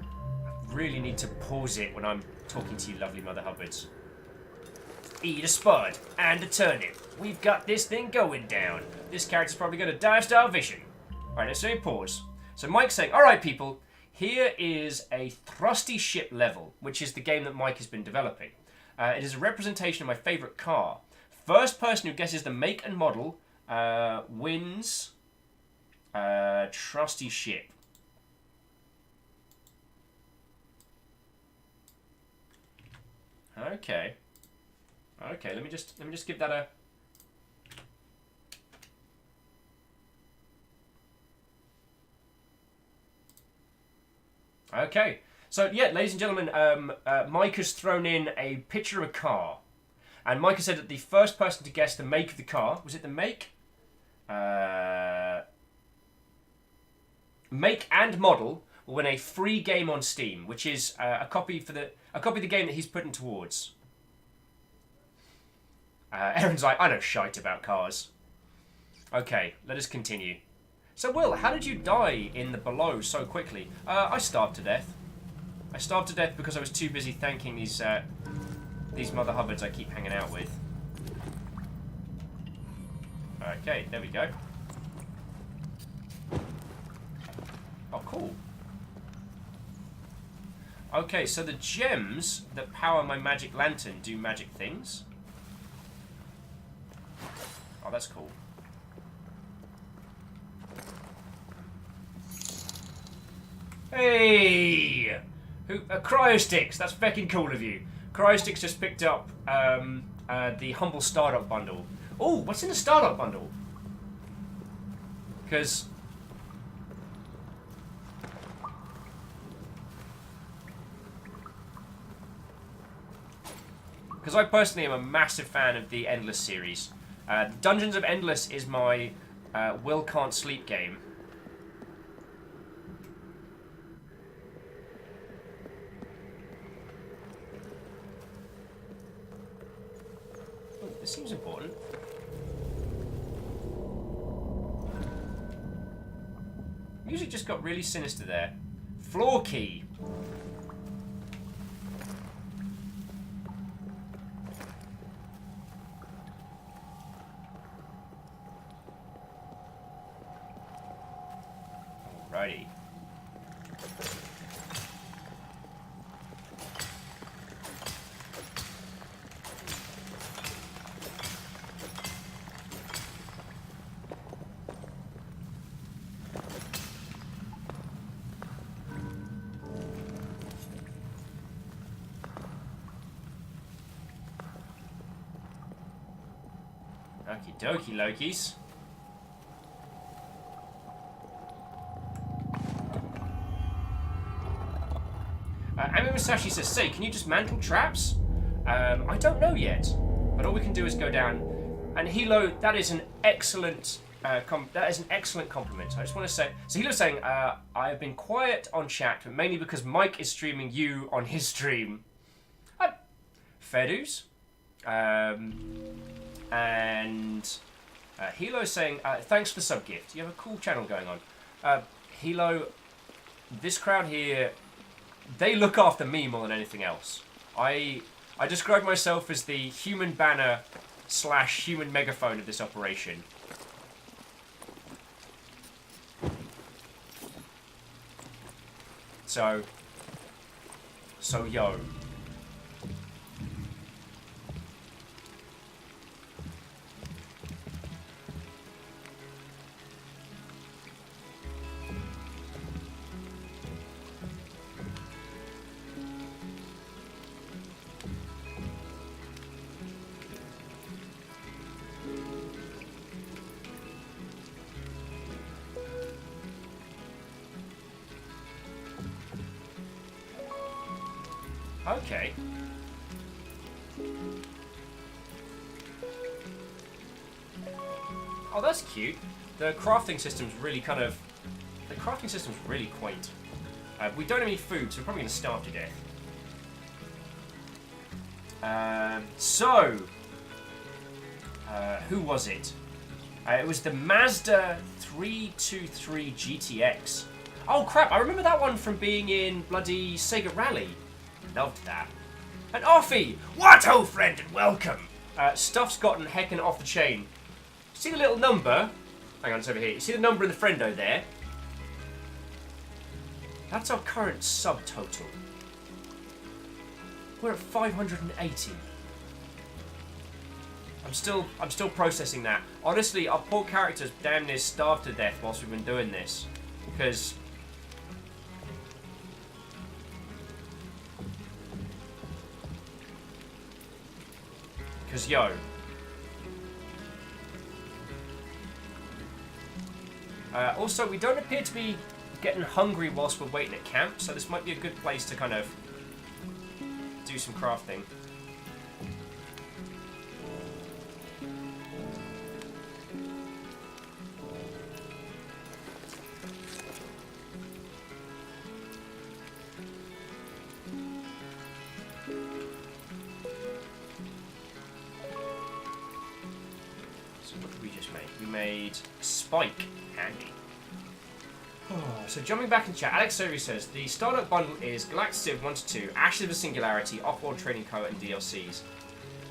I really need to pause it when I'm talking to you lovely Mother Hubbards. Eat a spud and a turnip. We've got this thing going down. This character's probably going to die of starvation. Alright, let's say pause. So Mike's saying, alright people, here is a Thrusty Ship level, which is the game that Mike has been developing. It is a representation of my favourite car. First person who guesses the make and model wins Trusty Ship. Okay. Okay, let me just give that a... Okay. So, yeah, ladies and gentlemen, Mike has thrown in a picture of a car. And Mike has said that the first person to guess the make of the car... Was it the make? Make and model will win a free game on Steam, which is a copy of the game that he's putting towards. Aaron's like, I know shite about cars. Okay, let us continue. So, Will, how did you die in the below so quickly? I starved to death. I starved to death because I was too busy thanking these Mother Hubbards I keep hanging out with. Okay, there we go. Oh, cool. Okay, so the gems that power my magic lantern do magic things. Oh, that's cool. Hey! Cryosticks, that's feckin' cool of you. Cryosticks just picked up the Humble Startup Bundle. Oh, what's in the Startup Bundle? Because... Because I personally am a massive fan of the Endless series. Dungeons of Endless is my Will Can't Sleep game. Oh, this seems important. Music just got really sinister there. Floor key. Alrighty. Okie dokie, Lokis. Ami Musashi says, "Say, can you dismantle traps?" I don't know yet, but all we can do is go down. And Hilo, that is an excellent, compliment. I just want to say, so Hilo's saying, "I have been quiet on chat, but mainly because Mike is streaming you on his stream." Fair dues. And Hilo's saying, "Thanks for the sub gift. You have a cool channel going on." Hilo, this crowd here, they look after me more than anything else. I describe myself as the human banner / human megaphone of this operation. So yo. Okay. Oh, that's cute. The crafting system's really really quaint. We don't have any food, so we're probably going to starve to death. Who was it? It was the Mazda 323 GTX. Oh crap, I remember that one from being in bloody Sega Rally. Loved that. And Offie! What, old friend, and welcome! Stuff's gotten heckin' off the chain. See the little number? Hang on, it's over here. You see the number in the friendo there? That's our current subtotal. We're at 580. I'm still processing that. Honestly, our poor character's damn near starved to death whilst we've been doing this. Because yo. Also, we don't appear to be getting hungry whilst we're waiting at camp, so this might be a good place to kind of do some crafting. Spike. Handy. So jumping back in chat, Alex Sovey says, the Stardock bundle is Galactic Civ 1-2, Ashes of the Singularity, Offworld Trading Co. and DLCs.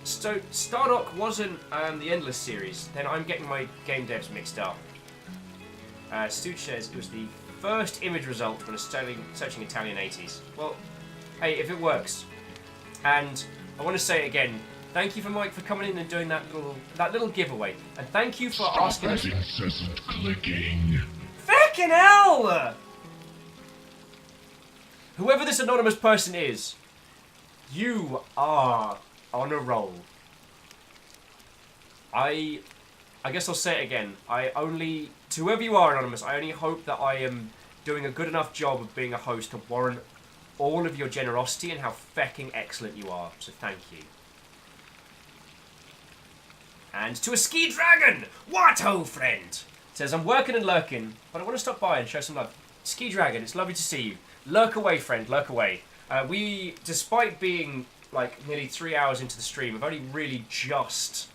So Stardock wasn't the Endless series, then I'm getting my game devs mixed up. Stooge says it was the first image result when searching Italian 80s. Well, hey, if it works. And I want to say again, thank you for Mike for coming in and doing that little giveaway, and thank you for asking us. Stop that incessant clicking. Fucking hell! Whoever this anonymous person is, you are on a roll. I guess I'll say it again. To whoever you are, anonymous, I only hope that I am doing a good enough job of being a host to warrant all of your generosity and how fecking excellent you are. So thank you. And to a ski dragon! What ho, friend? Says, I'm working and lurking, but I want to stop by and show some love. Ski dragon, it's lovely to see you. Lurk away, friend, lurk away. We, despite being like nearly 3 hours into the stream, I've only really just...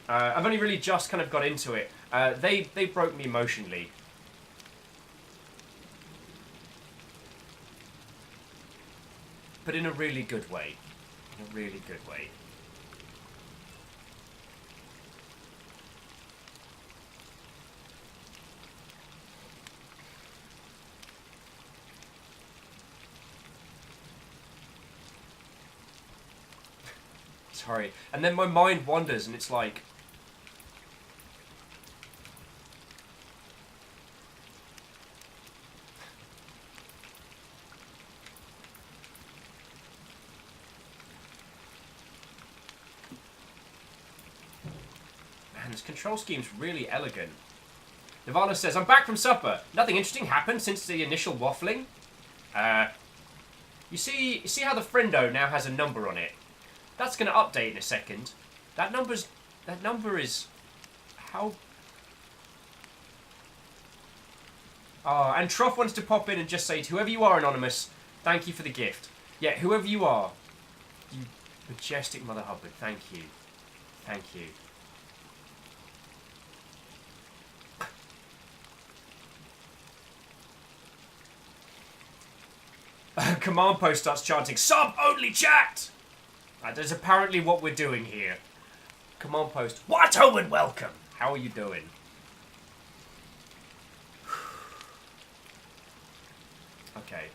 I've only really just kind of got into it. They broke me emotionally. But in a really good way. In a really good way. Sorry. And then my mind wanders and it's like... Man, this control scheme's really elegant. Nirvana says, I'm back from supper. Nothing interesting happened since the initial waffling. You see how the friendo now has a number on it? That's going to update in a second. That number is how... Oh, and Troff wants to pop in and just say to whoever you are, Anonymous, thank you for the gift. Yeah, whoever you are, you majestic Mother Hubbard, thank you. Thank you. Command post starts chanting, sub-only chat! That is apparently what we're doing here. Command post, what ho and welcome! How are you doing? Okay.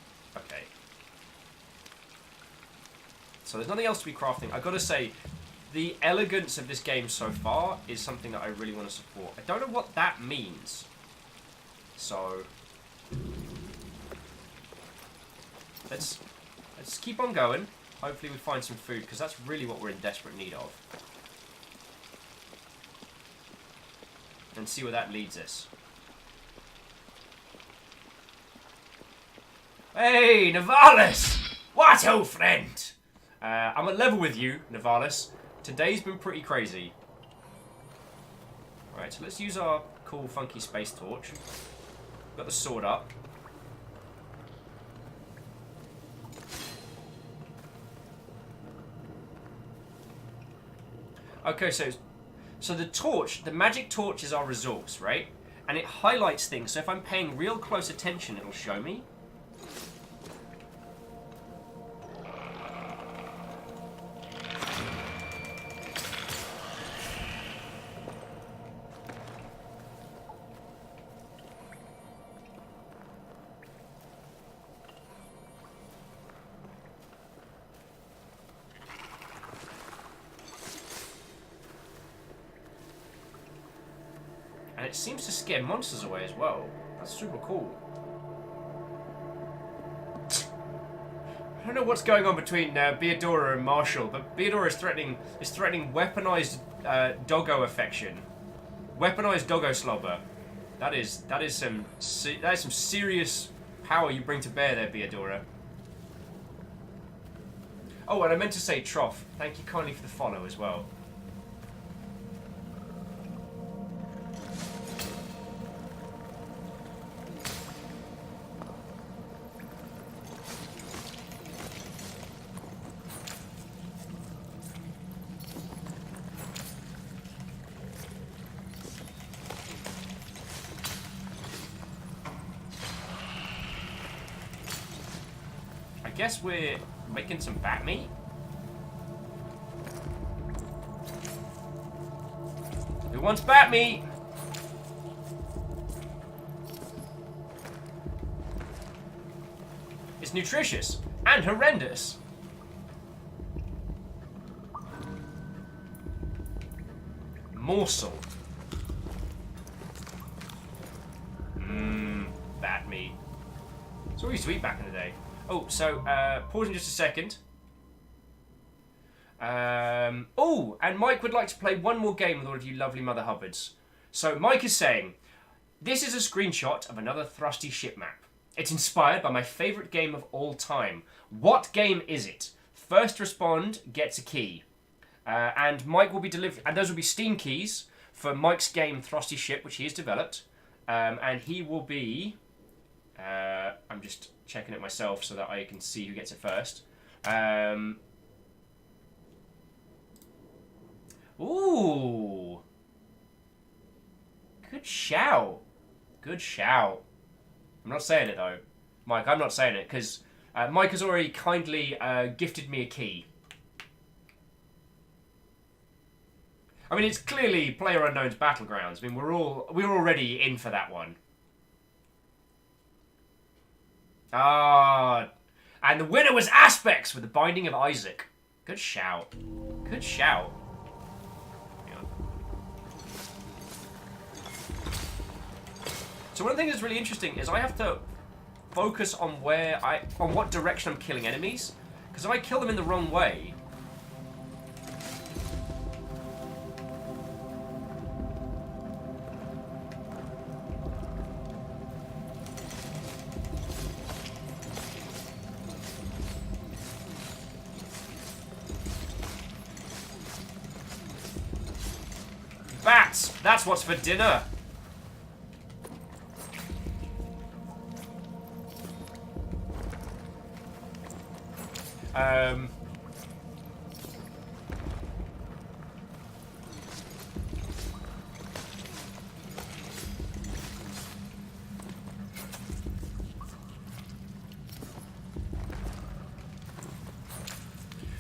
So there's nothing else to be crafting. I've got to say, the elegance of this game so far is something that I really want to support. I don't know what that means. So... Let's keep on going. Hopefully we find some food, because that's really what we're in desperate need of. And see where that leads us. Hey, Navalis! What ho, friend? I'm at level with you, Navalis. Today's been pretty crazy. Alright, so let's use our cool, funky space torch. Got the sword up. Okay, so the torch, the magic torch is our resource, right? And it highlights things, so if I'm paying real close attention, it'll show me. And it seems to scare monsters away as well. That's super cool. I don't know what's going on between Beadora and Marshall, but Beadora is threatening weaponized doggo affection, weaponized doggo slobber. That is some serious power you bring to bear there, Beadora. Oh, and I meant to say, Troff, thank you kindly for the follow as well. I guess we're making some bat meat. Who wants bat meat? It's nutritious and horrendous. Morsel. Bat meat. It's all we used to eat back in the day. Oh, so, pausing just a second. Oh, and Mike would like to play one more game with all of you lovely Mother Hubbards. So, Mike is saying, this is a screenshot of another thrusty ship map. It's inspired by my favourite game of all time. What game is it? First respond gets a key. And Mike will be delivered, and those will be Steam keys for Mike's game Throsty Ship, which he has developed. And he will be... I'm just checking it myself so that I can see who gets it first. Ooh. Good shout. Good shout. I'm not saying it, though. Mike, I'm not saying it, because Mike has already kindly gifted me a key. I mean, it's clearly PlayerUnknown's Battlegrounds. I mean, we're already in for that one. Ah, and the winner was Aspects with the Binding of Isaac. Good shout. Good shout. Yeah. So one of the things that's really interesting is I have to focus on on what direction I'm killing enemies, because if I kill them in the wrong way. Bats! That's what's for dinner!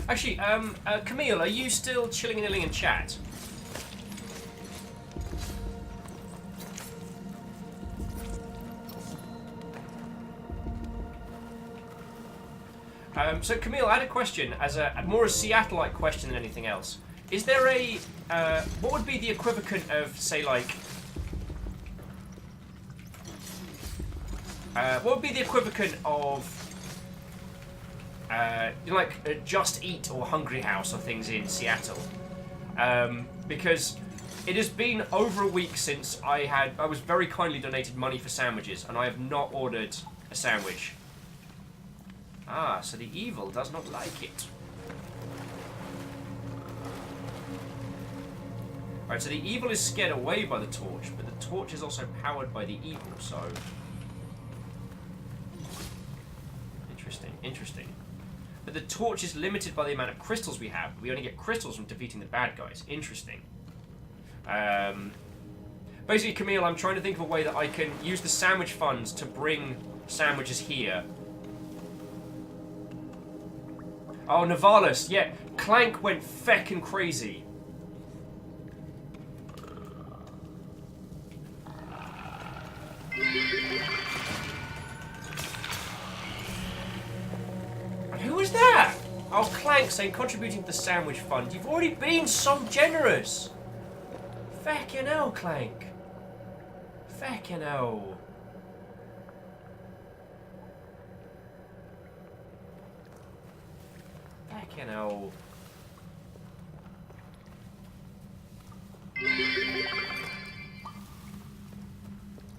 Actually, Camille, are you still chilling and illing in chat? So Camille, I had a question, as more a Seattle-like question than anything else. Is there a what would be the equivalent of, say, like what would be the equivalent of you know, like a Just Eat or Hungry House or things in Seattle? Because it has been over a week since I was very kindly donated money for sandwiches, and I have not ordered a sandwich. Ah, so the evil does not like it. Alright, so the evil is scared away by the torch, but the torch is also powered by the evil, so... Interesting, interesting. But the torch is limited by the amount of crystals we have. We only get crystals from defeating the bad guys. Interesting. Basically, Camille, I'm trying to think of a way that I can use the sandwich funds to bring sandwiches here. Oh, Navalis, yeah. Clank went feckin' crazy. Who was that? Oh, Clank saying contributing to the sandwich fund. You've already been so generous. Feckin' hell, Clank. Feckin' hell. Feckin' hell.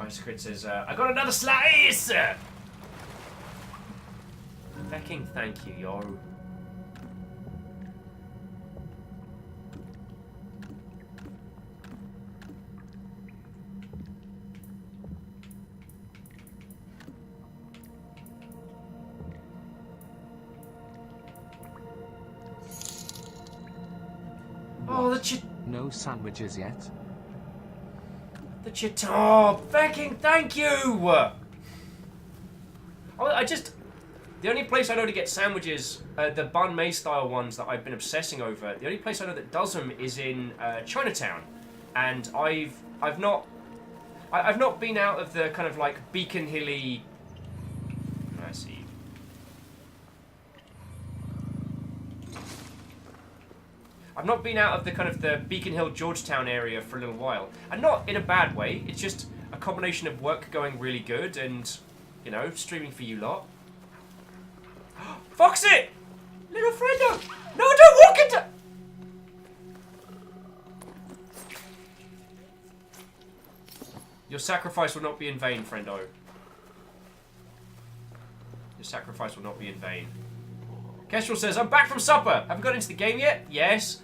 Ice Crit says, I got another slice! Fecking thank you, yo. Oh, no sandwiches yet. The Chitar! Fecking thank you! Oh, the only place I know to get sandwiches, the banh mi style ones that I've been obsessing over, the only place I know that does them is in Chinatown, and I've not been out of the kind of like Beacon Hilly. I see. I've not been out of the kind of the Beacon Hill Georgetown area for a little while, and not in a bad way. It's just a combination of work going really good and, you know, streaming for you lot. Fox it! Little friendo! No, don't walk into... Your sacrifice will not be in vain, friendo. Your sacrifice will not be in vain. Kestrel says, I'm back from supper. Haven't got into the game yet? Yes.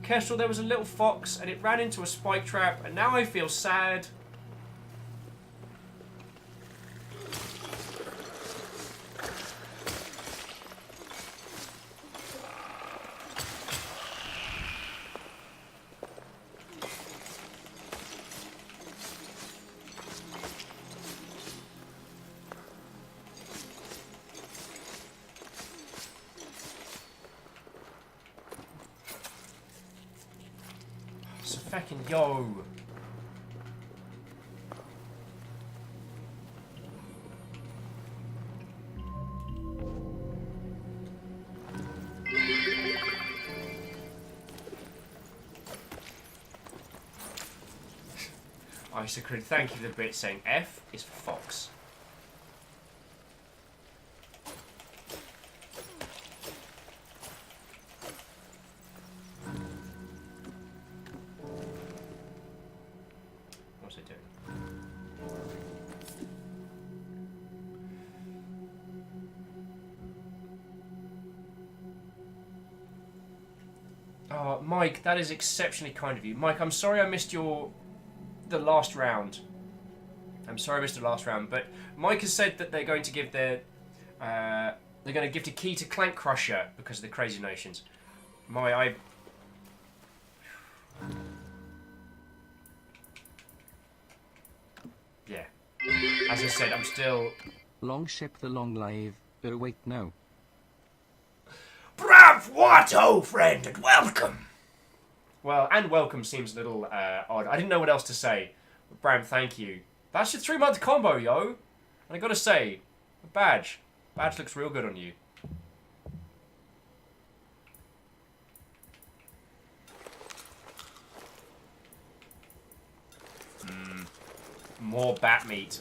Kestrel, there was a little fox and it ran into a spike trap and now I feel sad. So fucking yo. Isocrid, thank you for the bit saying F is for Fox. What's it doing? Oh, Mike, that is exceptionally kind of you. Mike, I'm sorry I missed the last round. I'm sorry I missed the last round, but Mike has said that they're going to give they're going to gift a key to Clank Crusher because of the Crazy Nations. Yeah. As I said, I'm still... Long ship the long live. Oh wait, no. Brav Watto, friend, and welcome! Well, and welcome seems a little odd. I didn't know what else to say. But Bram, thank you. That's your 3-month combo, yo. And I gotta say, a badge. Badge looks real good on you. More bat meat.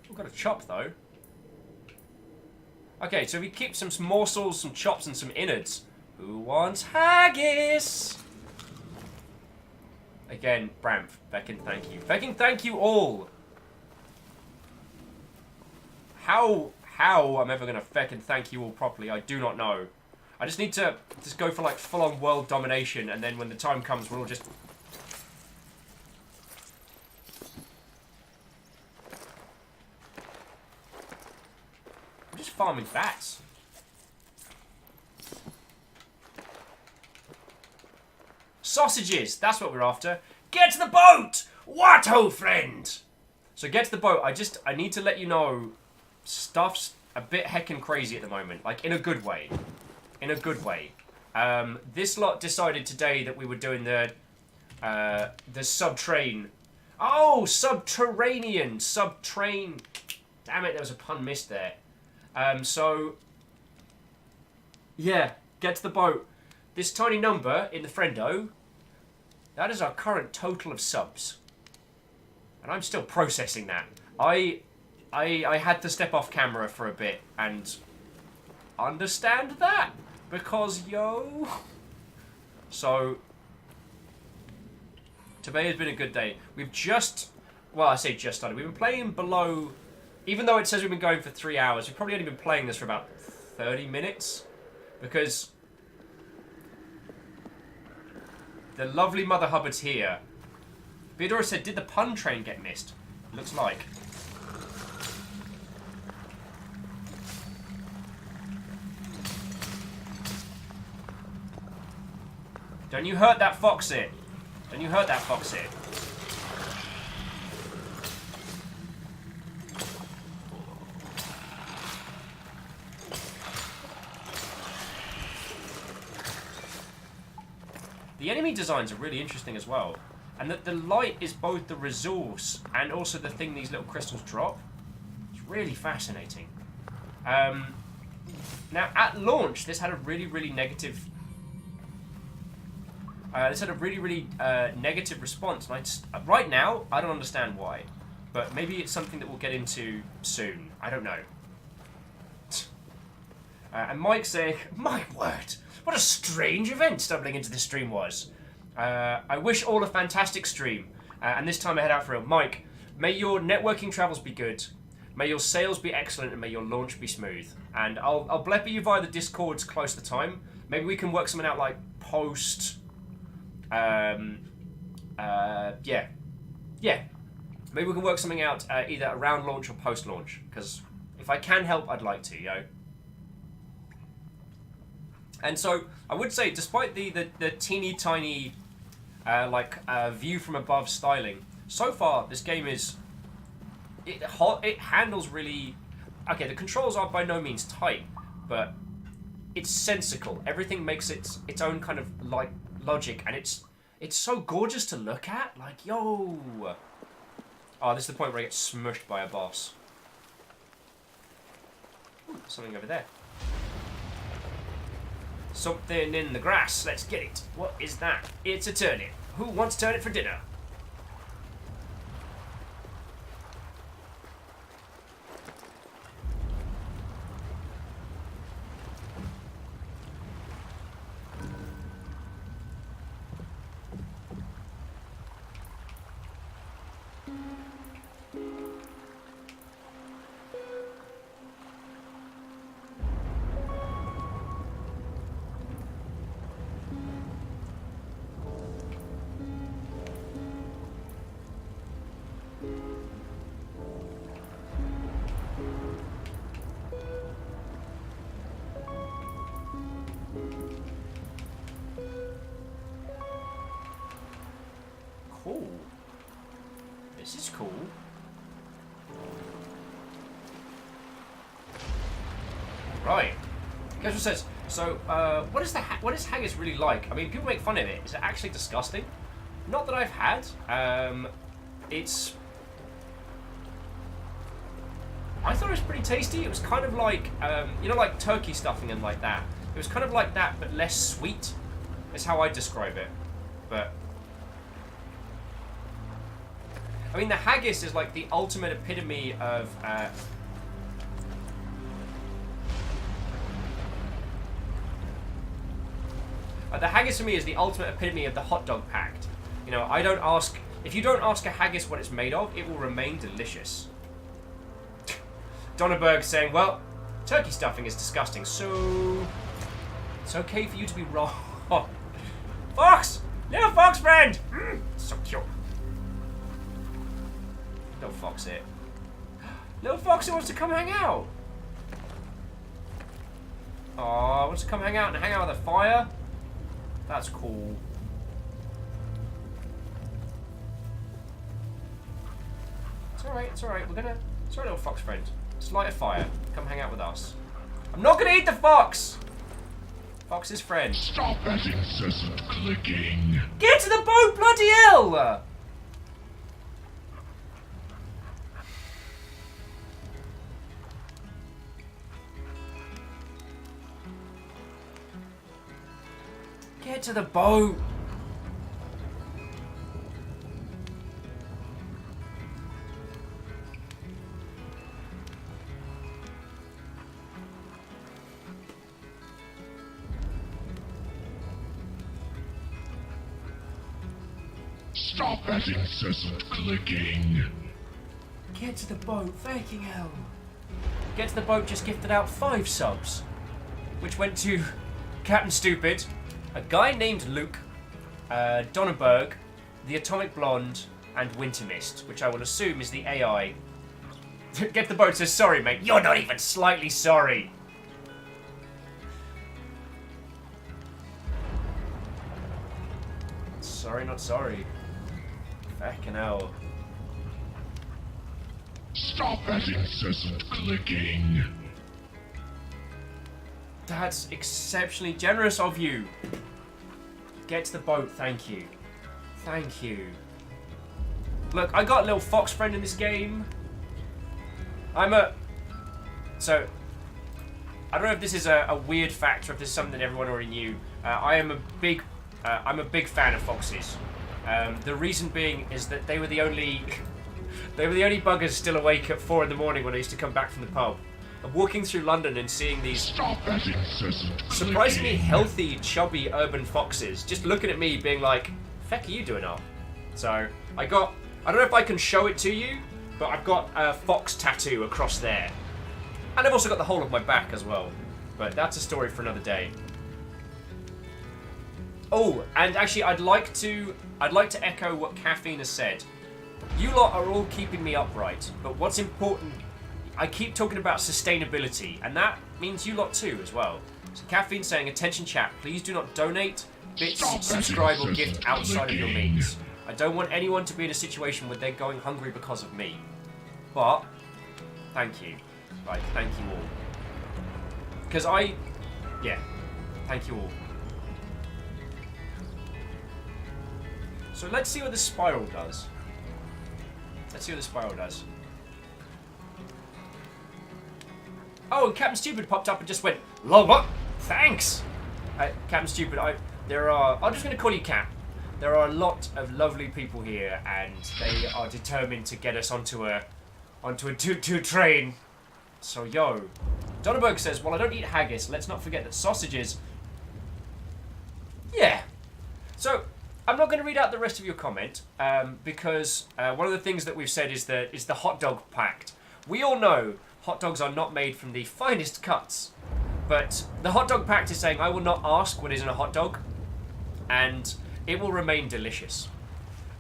We've got a chop, though. Okay, so we keep some morsels, some chops, and some innards. Who wants haggis? Again, Bramf, Feckin, thank you. Feckin, thank you all! How I'm ever gonna feckin' thank you all properly, I do not know. I just need to just go for like full-on world domination, and then when the time comes, we'll all just... I'm just farming bats. Sausages! That's what we're after. Get to the boat! What, ho, friend? So get to the boat. I need to let you know, stuff's a bit heckin' crazy at the moment. Like, in a good way. In a good way. This lot decided today that we were doing the sub-train. Oh, subterranean. Sub-train. Damn it, there was a pun missed there. So, yeah, get to the boat. This tiny number in the friendo, that is our current total of subs. And I'm still processing that. I had to step off camera for a bit and understand that. Because, yo... So, today has been a good day. We've just... Well, I say just started. We've been playing below... Even though it says we've been going for 3 hours, we've probably only been playing this for about 30 minutes. Because... the lovely Mother Hubbard's here. Theodora said, did the pun train get missed? Looks like. Don't you hurt that fox it. Don't you hurt that fox it. The enemy designs are really interesting as well. And that the light is both the resource and also the thing these little crystals drop. It's really fascinating. Now, at launch, this had a really, really negative... negative response. And right now, I don't understand why. But maybe it's something that we'll get into soon. I don't know. And Mike saying, my word, what a strange event stumbling into this stream was. I wish all a fantastic stream. And this time I head out for real. Mike, may your networking travels be good. May your sales be excellent and may your launch be smooth. And I'll blepper you via the Discords close to the time. Maybe we can work something out like post Yeah. Maybe we can work something out either around launch or post-launch. Because if I can help, I'd like to, yo. And so I would say, despite the teeny tiny view from above styling, so far this game is it handles really. Okay, the controls are by no means tight, but it's sensical. Everything makes its own kind of like logic, and it's so gorgeous to look at. Like, yo. Oh, this is the point where I get smushed by a boss. Ooh, something over there. Something in the grass. Let's get it. What is that? It's a turnip. Who wants turnip for dinner? Cool. This is cool. Right. Guess what says. So, what is haggis really like? I mean, people make fun of it. Is it actually disgusting? Not that I've had. It's. I thought it was pretty tasty. It was kind of like, you know, like turkey stuffing and like that. It was kind of like that, but less sweet. Is how I describe it. But. I mean, the haggis is like the ultimate epitome of. The haggis for me is the ultimate epitome of the hot dog pact. You know, I don't ask. If you don't ask a haggis what it's made of, it will remain delicious. Donnerberg saying, well, turkey stuffing is disgusting, so. It's okay for you to be wrong. Fox! Little fox friend! So cute. Little fox it. Little foxy wants to come hang out. Aw, wants to come hang out and hang out with a fire? That's cool. It's alright, it's alright. We're gonna. It's alright, little fox friend. Just light a fire. Come hang out with us. I'm not gonna eat the fox! Fox's friend. Stop that incessant clicking. Get to the boat, bloody hell! Get to the boat! Stop that incessant clicking. Get to the boat, fucking hell. Get to the boat just gifted out 5 subs, which went to Captain Stupid, a guy named Luke, Donnerberg, the Atomic Blonde, and Wintermist, which I will assume is the AI. Get to the boat says, sorry mate, you're not even slightly sorry. Sorry, not sorry. Fucking hell. Stop that incessant clicking. That's exceptionally generous of you. Get to the boat, thank you. Thank you. Look, I got a little fox friend in this game. So, I don't know if this is a weird fact or if this is something that everyone already knew. I'm a big fan of foxes. The reason being is that they were the only buggers still awake at 4 in the morning when I used to come back from the pub. I'm walking through London and seeing these Stop that incessant surprisingly clicking. healthy, chubby urban foxes just looking at me being like, feck are you doing up? So, I don't know if I can show it to you, but I've got a fox tattoo across there. And I've also got the whole of my back as well. But that's a story for another day. Oh, and actually, I'd like to echo what Caffeine has said. You lot are all keeping me upright, but what's important, I keep talking about sustainability, and that means you lot too as well. So Caffeine's saying, attention chat, please do not donate, bits, Stop subscribe, or that gift outside of your clicking. means. I don't want anyone to be in a situation where they're going hungry because of me. But, thank you. Like, thank you all. Because yeah, thank you all. So let's see what the spiral does. Let's see what the spiral does. Oh, and Captain Stupid popped up and just went, lol, what? Thanks! Captain Stupid, I'm just going to call you Cap. There are a lot of lovely people here, and they are determined to get us onto a toot-toot train. So, yo. Donnerberg says, well, I don't eat haggis. Let's not forget that sausages... Yeah. So, I'm not going to read out the rest of your comment, because one of the things that we've said is the hot dog pact. We all know hot dogs are not made from the finest cuts, but the hot dog pact is saying, I will not ask what is in a hot dog, and it will remain delicious.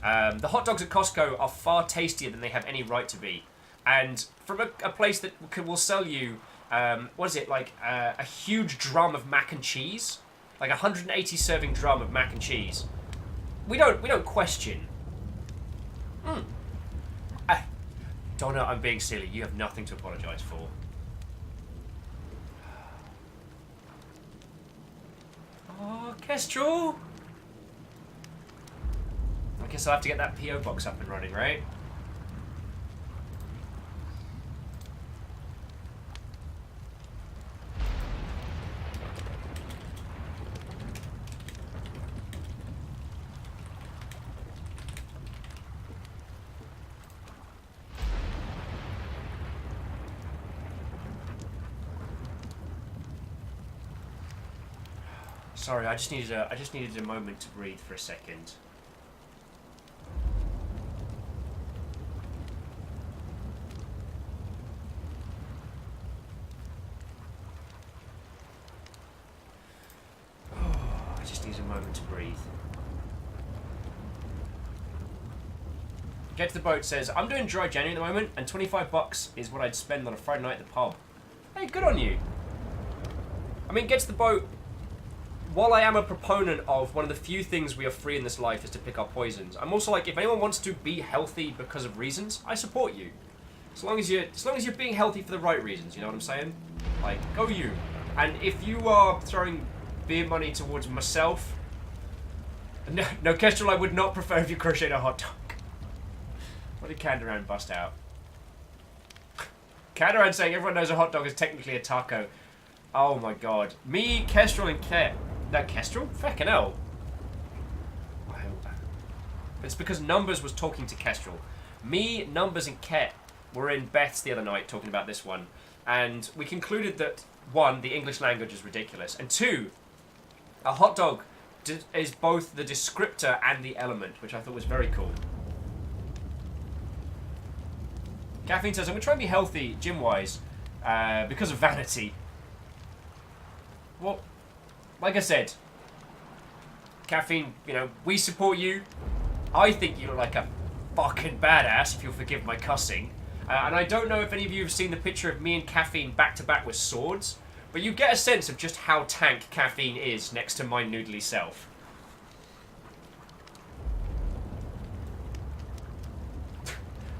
The hot dogs at Costco are far tastier than they have any right to be. And from a place that will sell you, what is it, like a huge drum of mac and cheese? Like a 180 serving drum of mac and cheese. We don't question. Donna, I'm being silly. You have nothing to apologise for. Oh, Kestrel! I guess I'll have to get that PO box up and running, right? Sorry, I just needed a moment to breathe for a second. I just need a moment to breathe. Get to the Boat says, I'm doing dry January at the moment, and $25 is what I'd spend on a Friday night at the pub. Hey, good on you. I mean, Get to the Boat, while I am a proponent of one of the few things we are free in this life is to pick our poisons, I'm also like, if anyone wants to be healthy because of reasons, I support you. As long as you're being healthy for the right reasons, you know what I'm saying? Like, go you. And if you are throwing beer money towards myself, no, Kestrel, I would not prefer if you crocheted a hot dog. What did Candaran bust out? Candaran saying everyone knows a hot dog is technically a taco. Oh my god. Me, Kestrel, and Ket. That Kestrel? Feckin' hell. It's because Numbers was talking to Kestrel. Me, Numbers, and Ket were in Beth's the other night talking about this one. And we concluded that, one, the English language is ridiculous. And two, a hot dog is both the descriptor and the element, which I thought was very cool. Caffeine says, I'm going to try and be healthy, gym-wise, because of vanity. Well, like I said, Caffeine, you know, we support you. I think you look like a fucking badass, if you'll forgive my cussing. And I don't know if any of you have seen the picture of me and Caffeine back-to-back with swords, but you get a sense of just how tank Caffeine is next to my noodly self.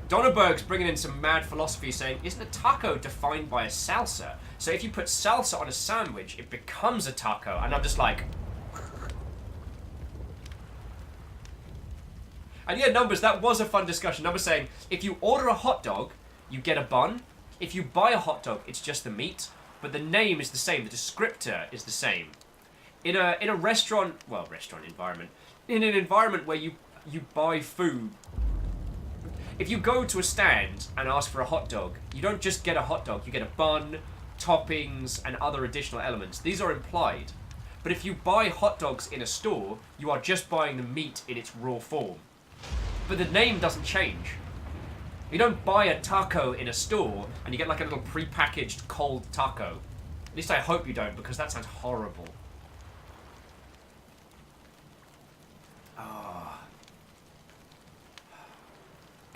Donnerberg's bringing in some mad philosophy saying, isn't a taco defined by a salsa? So if you put salsa on a sandwich, it becomes a taco. And I'm just like... And yeah, Numbers, that was a fun discussion. Numbers saying, if you order a hot dog, you get a bun. If you buy a hot dog, it's just the meat. But the name is the same. The descriptor is the same. In a restaurant... Well, restaurant environment. In an environment where you buy food... If you go to a stand and ask for a hot dog, you don't just get a hot dog. You get a bun, toppings, and other additional elements. These are implied. But if you buy hot dogs in a store, you are just buying the meat in its raw form. But the name doesn't change. You don't buy a taco in a store and you get like a little pre-packaged cold taco. At least I hope you don't, because that sounds horrible.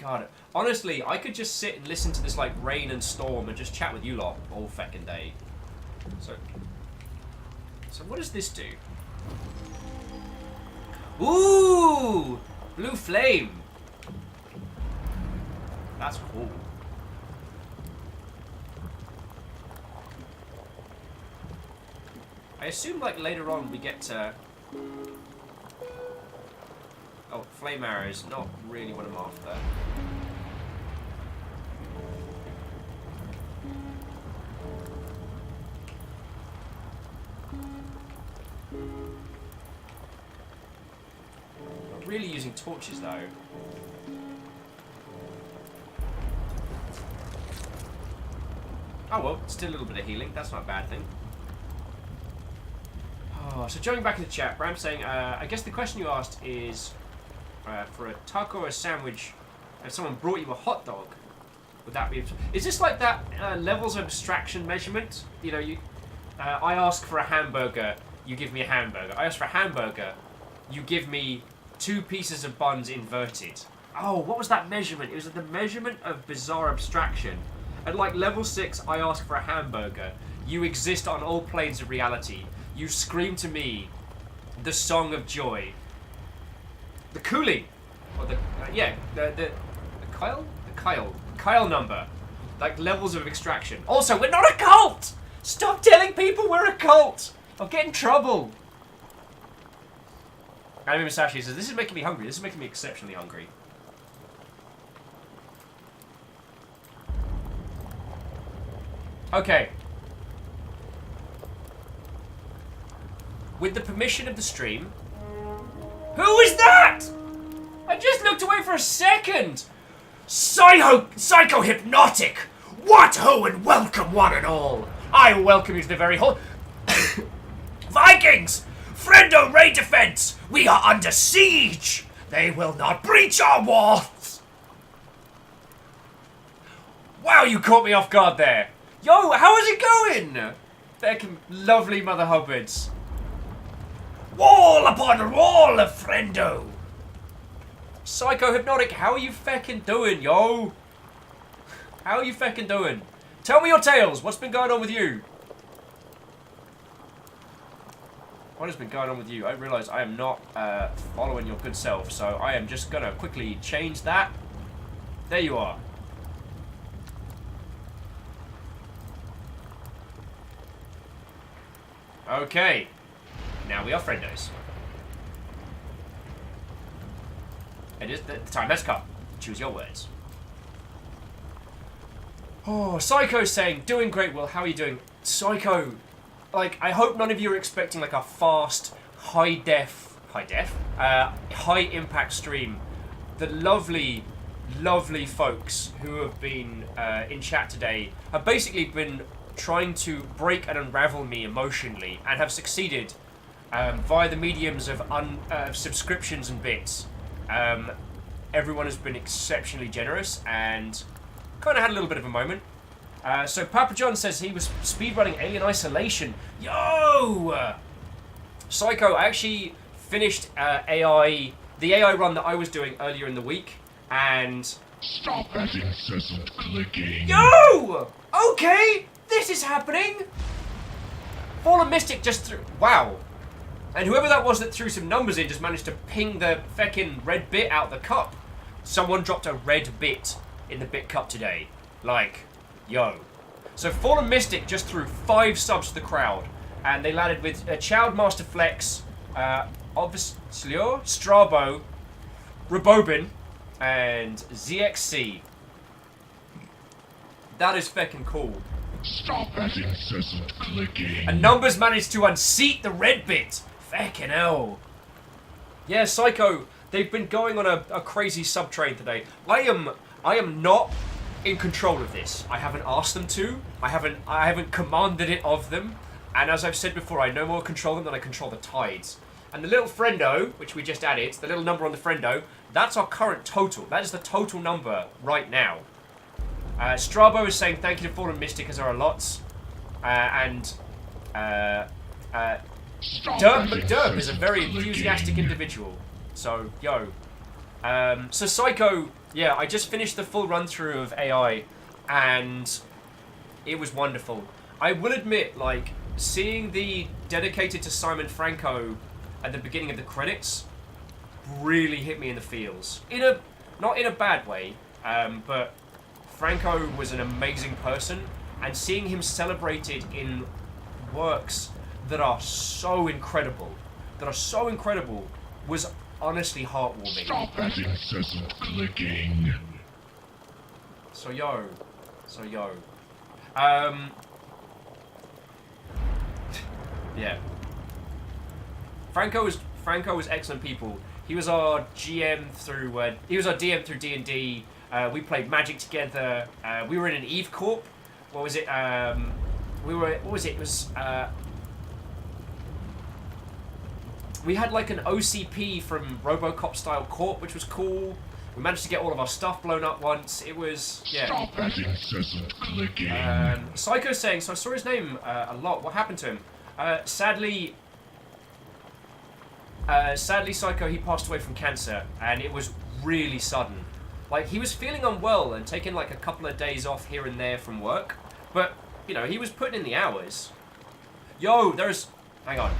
God, honestly, I could just sit and listen to this like rain and storm and just chat with you lot all feckin' day. So what does this do? Ooh! Blue flame! That's cool. I assume like later on we get to... Oh, flame arrows, not really what I'm after. Not really using torches though. Oh well, still a little bit of healing, that's not a bad thing. Oh, so jumping back in the chat, Bram saying, I guess the question you asked is, for a taco or a sandwich, if someone brought you a hot dog, would that be... Is this like that levels of abstraction measurement? You know, I ask for a hamburger, you give me a hamburger. I ask for a hamburger, you give me 2 pieces of buns inverted. Oh, what was that measurement? It was the measurement of bizarre abstraction. At like level 6, I ask for a hamburger. You exist on all planes of reality. You scream to me the song of joy. The cooling, or the Kyle number, like levels of extraction. Also, we're not a cult. Stop telling people we're a cult. I'll get in trouble. Anime Masashi says this is making me hungry. This is making me exceptionally hungry. Okay. With the permission of the stream. Who is that? I just looked away for a second. Psycho Hypnotic. What ho and welcome one and all. I welcome you to the very whole... Vikings! Friendo Ray Defense! We are under siege! They will not breach our walls! Wow, you caught me off guard there. Yo, how is it going? Feckin' lovely Mother Hubbards. Wall upon wall of friendo! Psycho Hypnotic, how are you feckin' doing, yo? How are you feckin' doing? Tell me your tales. What's been going on with you? What has been going on with you? I realise I am not following your good self, so I am just gonna quickly change that. There you are. Okay. Now we are friendos. It is the time has come. Choose your words. Oh, Psycho's saying, doing great, Will. How are you doing? Psycho, like, I hope none of you are expecting, like, a fast, high impact stream. The lovely, lovely folks who have been in chat today have basically been trying to break and unravel me emotionally and have succeeded via the mediums of subscriptions and bits. Everyone has been exceptionally generous and kind of had a little bit of a moment. So Papa John says he was speedrunning Alien Isolation. Yo! Psycho, I actually finished the AI run that I was doing earlier in the week, and... Stop that incessant clicking. Yo! Okay, this is happening! Fallen Mystic just threw... Wow. And whoever that was that threw some numbers in just managed to ping the feckin' red bit out the cup. Someone dropped a red bit in the bit cup today. Like, yo. So Fallen Mystic just threw 5 subs to the crowd. And they landed with Child Master Flex, obviously, Strabo, Rebobin, and ZXC. That is feckin' cool. Stop that incessant clicking. And Numbers managed to unseat the red bit. Feckin' hell. Yeah, Psycho, they've been going on a crazy sub-train today. I am not in control of this. I haven't asked them to. I haven't commanded it of them. And as I've said before, I no more control them than I control the tides. And the little friendo, which we just added, the little number on the friendo, that's our current total. That is the total number right now. Strabo is saying thank you to Fallen Mystic as there are lots. Derp McDerp is a very enthusiastic individual. So, yo. So Psycho, yeah, I just finished the full run through of AI, and it was wonderful. I will admit, like, seeing the dedicated to Simon Franco at the beginning of the credits really hit me in the feels. Not in a bad way, but Franco was an amazing person, and seeing him celebrated in works that are so incredible, was honestly heartwarming. Stop that incessant clicking. So yo. Yeah. Franco was excellent people. He was our GM through DM through D&D. We played Magic together. We were in an Eve Corp. What was it? It was we had like an OCP from RoboCop style corp, which was cool. We managed to get all of our stuff blown up once. It was, yeah. Stop that incessant clicking. Psycho's saying, so I saw his name a lot. What happened to him? Sadly, Psycho, he passed away from cancer, and it was really sudden. Like, he was feeling unwell and taking like a couple of days off here and there from work, but, you know, he was putting in the hours. Yo, hang on.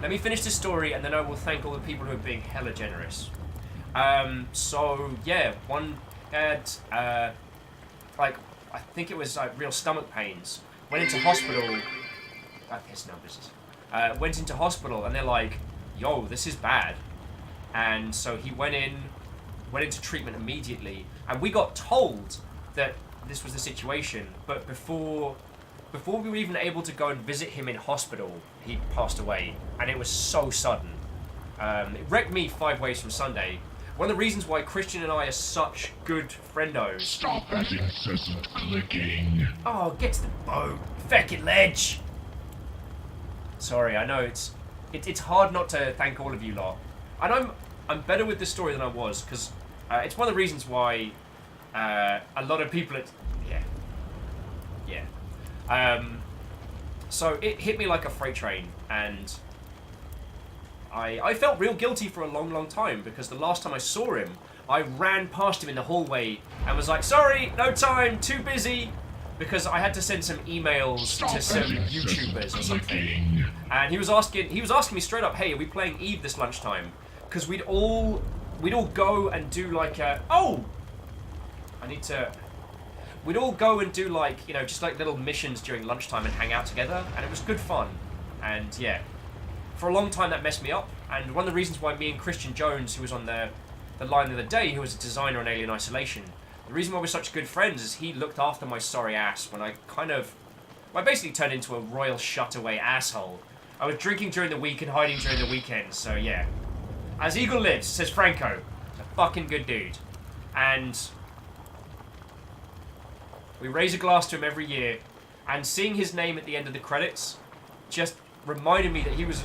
Let me finish this story, and then I will thank all the people who are being hella generous. So, yeah, one had, like, I think it was real stomach pains. Went into hospital. It's no business. Went into hospital, and they're like, yo, this is bad. And so he went into treatment immediately. And we got told that this was the situation, but before we were even able to go and visit him in hospital, he passed away, and it was so sudden. It wrecked me 5 ways from Sunday. One of the reasons why Christian and I are such good friendos. Stop that incessant clicking. Oh, get to the boat, feckin' ledge. Sorry, I know it's hard not to thank all of you lot, and I'm better with this story than I was, because it's one of the reasons why a lot of people so it hit me like a freight train, and I felt real guilty for a long time, because the last time I saw him, I ran past him in the hallway and was like, sorry, no time, too busy, because I had to send some emails to some YouTubers or something. And he was asking me straight up, hey, are we playing Eve this lunchtime? Because we'd all go and do like we'd all go and do like, you know, just like little missions during lunchtime and hang out together, and it was good fun. And yeah, for a long time that messed me up, and one of the reasons why me and Christian Jones, who was on the line the other day, who was a designer on Alien Isolation, the reason why we're such good friends is he looked after my sorry ass when I basically turned into a royal shut-away asshole. I was drinking during the week and hiding during the weekends, so yeah. As Eagle lives, says Franco. He's a fucking good dude. And we raise a glass to him every year, and seeing his name at the end of the credits just reminded me that he was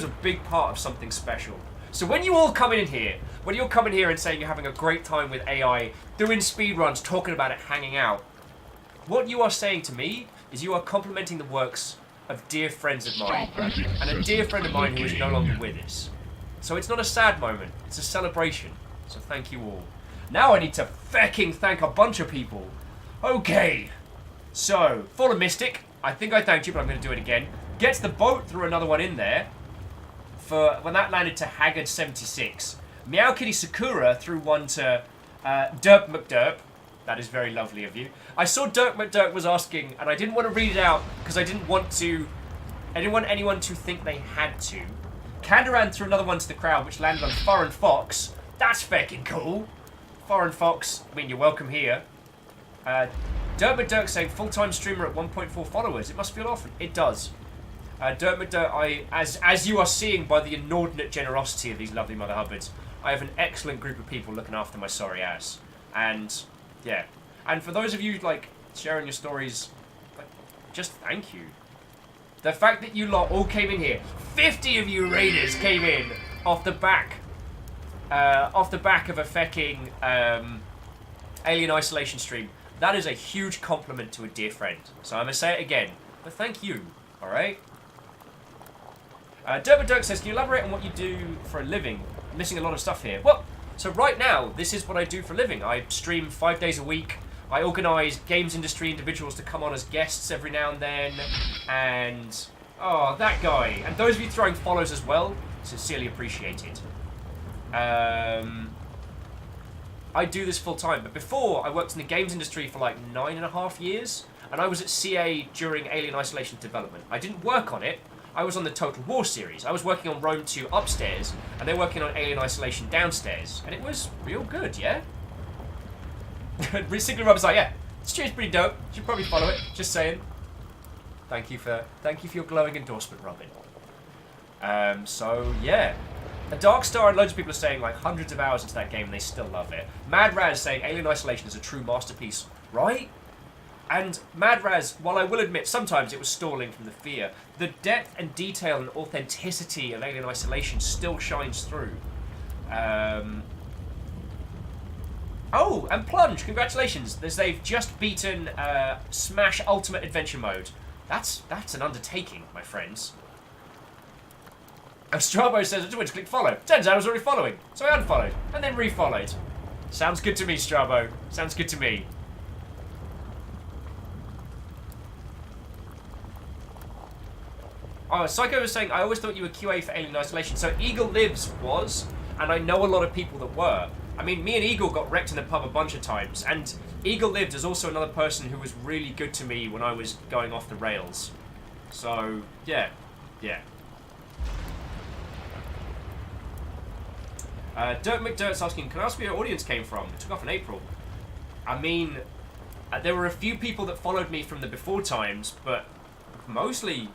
a big part of something special. So when you all come in here, when you're coming here and saying you're having a great time with AI, doing speedruns, talking about it, hanging out, what you are saying to me is you are complimenting the works of dear friends of mine, and a dear friend of mine who is no longer with us. So it's not a sad moment, it's a celebration. So thank you all. Now I need to fecking thank a bunch of people. Okay, so, Fallen Mystic, I think I thanked you, but I'm going to do it again. Gets the boat, threw another one in there. For when that landed to Haggard 76. Meow Kitty Sakura threw one to Derp McDerp. That is very lovely of you. I saw Dirk McDirk was asking, and I didn't want to read it out because I didn't want anyone to think they had to. Kandaran threw another one to the crowd, which landed on Foreign Fox. That's feckin' cool. Foreign Fox, I mean, you're welcome here. Dirt McDirk saying full-time streamer at 1.4 followers. It must feel awful. It does. Dirt McDirk, as you are seeing by the inordinate generosity of these lovely Mother Hubbards, I have an excellent group of people looking after my sorry ass. And yeah, and for those of you like sharing your stories, like, just thank you. The fact that you lot all came in here, 50 of you raiders came in off the back of a fecking Alien Isolation stream. That is a huge compliment to a dear friend. So I'm going to say it again, but thank you, alright? Derby Dirk says, can you elaborate on what you do for a living? I'm missing a lot of stuff here. Well, So right now, this is what I do for a living. I stream 5 days a week. I organise games industry individuals to come on as guests every now and then. And, oh, that guy. And those of you throwing follows as well, sincerely appreciated. I do this full time, but before I worked in the games industry for like 9.5 years, and I was at CA during Alien Isolation development. I didn't work on it. I was on the Total War series. I was working on Rome 2 upstairs, and they're working on Alien Isolation downstairs, and it was real good, yeah? Signal Robert's like, yeah, it's pretty dope. You should probably follow it. Just saying. Thank you for your glowing endorsement, Robin. So yeah. A Dark Star and loads of people are saying like hundreds of hours into that game and they still love it. Mad Raz saying Alien Isolation is a true masterpiece, right? And Mad Raz, while I will admit sometimes it was stalling from the fear, the depth and detail and authenticity of Alien Isolation still shines through. Oh, and Plunge, congratulations. They've just beaten Smash Ultimate Adventure Mode. That's an undertaking, my friends. And Strabo says, I just went to click follow. Turns out I was already following, so I unfollowed, and then refollowed. Sounds good to me, Strabo. Sounds good to me. Oh, Psycho was saying, I always thought you were QA for Alien Isolation. So Eagle Lives was, and I know a lot of people that were. I mean, me and Eagle got wrecked in the pub a bunch of times, and Eagle Lived is also another person who was really good to me when I was going off the rails. So, yeah. Dirt McDirt's asking, can I ask where your audience came from? It took off in April. I mean, there were a few people that followed me from the before times, but mostly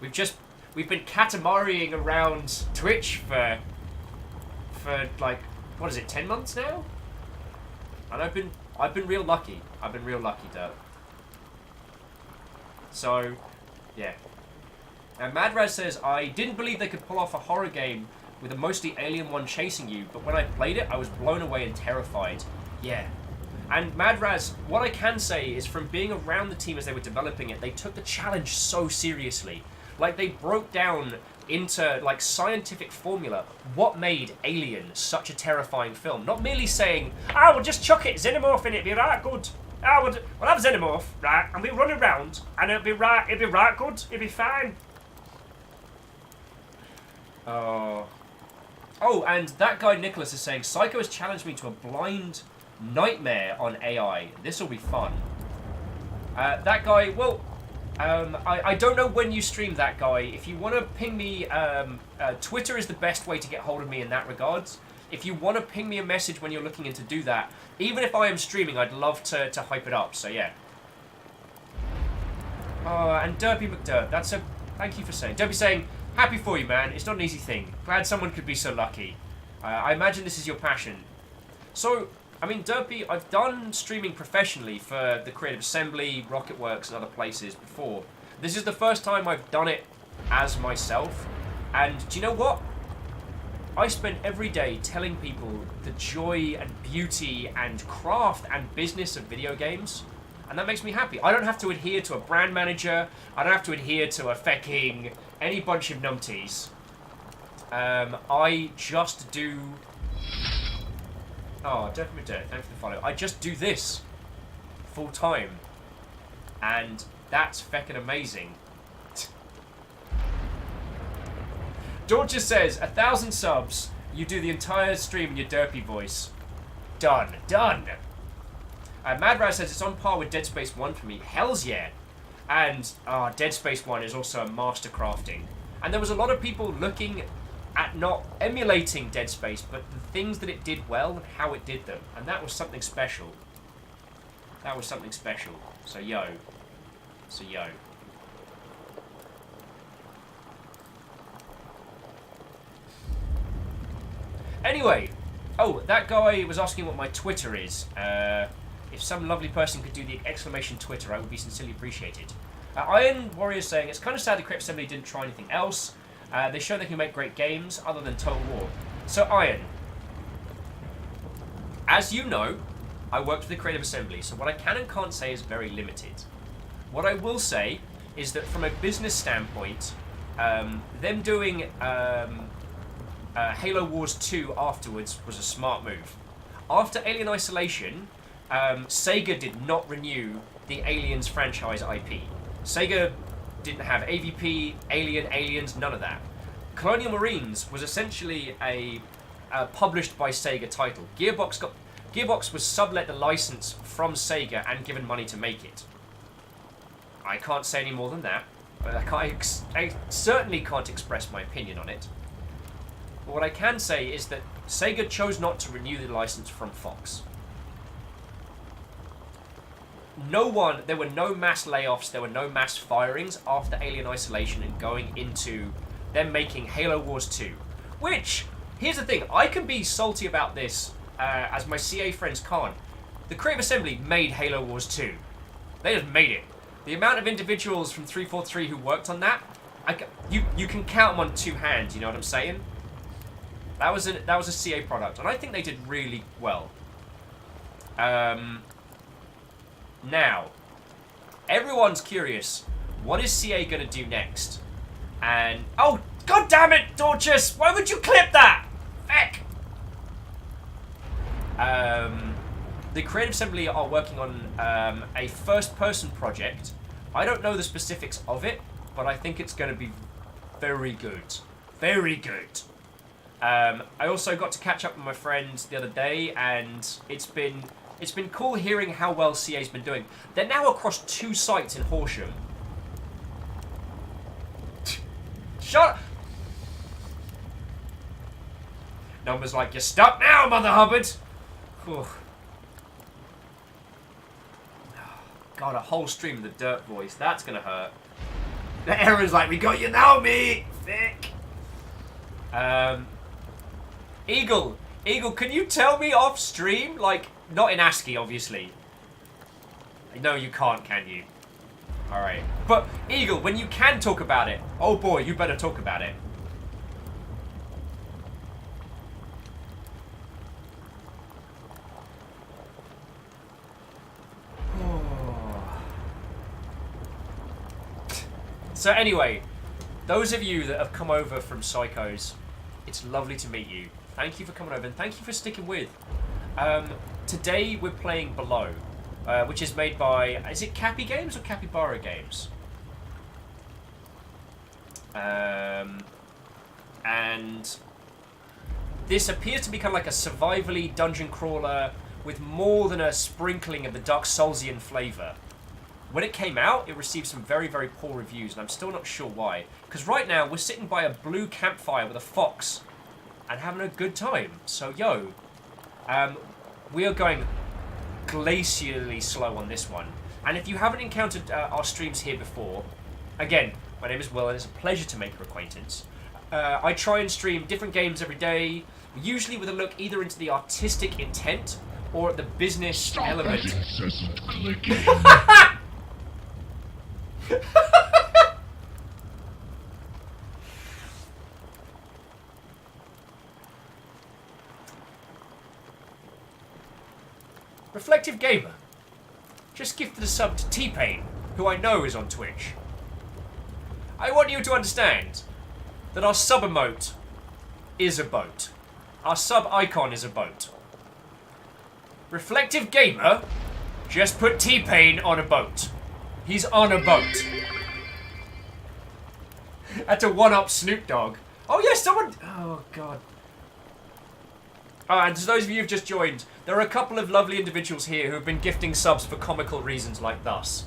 we've been Katamariing around Twitch for like, what is it, 10 months now? And I've been real lucky. I've been real lucky, Dirt. So, yeah. And Madraz says, I didn't believe they could pull off a horror game with a mostly alien one chasing you, but when I played it, I was blown away and terrified. Yeah. And Madraz, what I can say is from being around the team as they were developing it, they took the challenge so seriously. Like, they broke down into, like, scientific formula what made Alien such a terrifying film. Not merely saying, we'll just chuck it, Xenomorph in it, it'll be right good. We'll have Xenomorph, right, and we'll run around, and it'll be right good, it'll be fine. Oh, and that guy Nicholas is saying, Psycho has challenged me to a blind nightmare on AI. This will be fun. That guy, well, I don't know when you stream, that guy. If you want to ping me, Twitter is the best way to get hold of me in that regards. If you want to ping me a message when you're looking in to do that, even if I am streaming, I'd love to hype it up, so yeah. And Derpy McDirt, thank you for saying. Derpy saying, happy for you, man. It's not an easy thing. Glad someone could be so lucky. I imagine this is your passion. So, I mean, Derpy, I've done streaming professionally for the Creative Assembly, Rocketworks, and other places before. This is the first time I've done it as myself. And do you know what? I spend every day telling people the joy and beauty and craft and business of video games. And that makes me happy. I don't have to adhere to a brand manager. I don't have to adhere to a fecking any bunch of numpties. I just do... Oh, definitely do it. Thanks for the follow. I just do this full time. And that's feckin' amazing. George just says, 1,000 subs, you do the entire stream in your derpy voice. Done. Done. Madraz says it's on par with Dead Space 1 for me. Hells yeah. And Dead Space 1 is also a master crafting. And there was a lot of people looking at not emulating Dead Space, but the things that it did well and how it did them. And that was something special. That was something special. So yo. Anyway. Oh, that guy was asking what my Twitter is. If some lovely person could do the exclamation Twitter, I would be sincerely appreciated. Iron Warrior saying, it's kind of sad the Creative Assembly didn't try anything else. They show they can make great games other than Total War. So Iron, as you know, I worked for the Creative Assembly, so what I can and can't say is very limited. What I will say is that from a business standpoint, them doing Halo Wars 2 afterwards was a smart move. After Alien Isolation, Sega did not renew the Aliens franchise IP. Sega didn't have AVP, Aliens, none of that. Colonial Marines was essentially a published by Sega title. Gearbox was sublet the license from Sega and given money to make it. I can't say any more than that, but I certainly can't express my opinion on it. But what I can say is that Sega chose not to renew the license from Fox. There were no mass layoffs, there were no mass firings after Alien Isolation and going into them making Halo Wars 2. Which, here's the thing, I can be salty about this, as my CA friends can't. The Creative Assembly made Halo Wars 2. They just made it. The amount of individuals from 343 who worked on that, you can count them on two hands, you know what I'm saying? That was a CA product, and I think they did really well. Now, everyone's curious, what is CA gonna do next? And, oh, god damn it, Dorcas, why would you clip that? Heck! The Creative Assembly are working on a first-person project. I don't know the specifics of it, but I think it's gonna be very good. Very good. I also got to catch up with my friends the other day, and it's been cool hearing how well CA's been doing. They're now across 2 sites in Horsham. Shut up! Numbers like, you're stuck now, Mother Hubbard! Whew. God, a whole stream of the Dirt voice. That's gonna hurt. The Aaron's like, we got you now, mate! Thick! Eagle, can you tell me off stream? Like, not in ASCII, obviously. No, you can't, can you? Alright. But, Eagle, when you can talk about it, oh boy, you better talk about it. So anyway, those of you that have come over from Psychos, it's lovely to meet you. Thank you for coming over and thank you for sticking with. Today we're playing Below, which is made by, is it Cappy Games or Capybara Games? And this appears to be kind of like a survival-y dungeon crawler with more than a sprinkling of the Dark Soulsian flavour. When it came out, it received some very, very poor reviews, and I'm still not sure why. Because right now, we're sitting by a blue campfire with a fox and having a good time. So, yo, we are going glacially slow on this one. And if you haven't encountered our streams here before, again, my name is Will, and it's a pleasure to make your acquaintance. I try and stream different games every day, usually with a look either into the artistic intent or at the business element. That incessant clicking. Reflective Gamer just gifted a sub to T-Pain, who I know is on Twitch. I want you to understand that our sub emote is a boat. Our sub icon is a boat. Reflective Gamer just put T-Pain on a boat. He's on a boat. Had to one-up Snoop Dogg. Oh yes, someone... Oh god. And to those of you who've just joined, there are a couple of lovely individuals here who have been gifting subs for comical reasons like thus.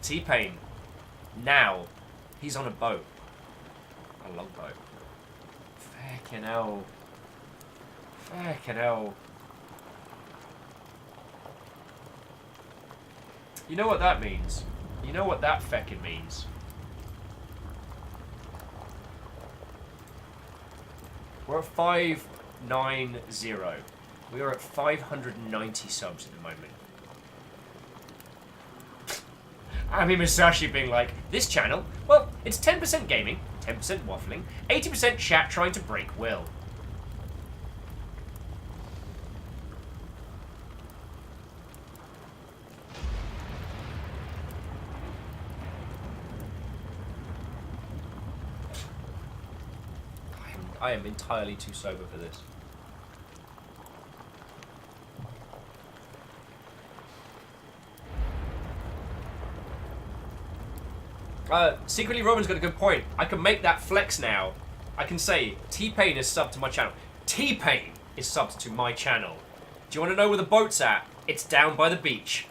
T-Pain. Now. He's on a boat. A long boat. Fucking hell. Fucking hell. You know what that means? You know what that feckin' means? We're at 590. We are at 590 subs at the moment. Ami Musashi being like, this channel? Well, it's 10% gaming, 10% waffling, 80% chat trying to break Will. I am entirely too sober for this. Secretly Roman's got a good point. I can make that flex now. I can say, T-Pain is subbed to my channel. T-Pain is subbed to my channel. Do you want to know where the boat's at? It's down by the beach.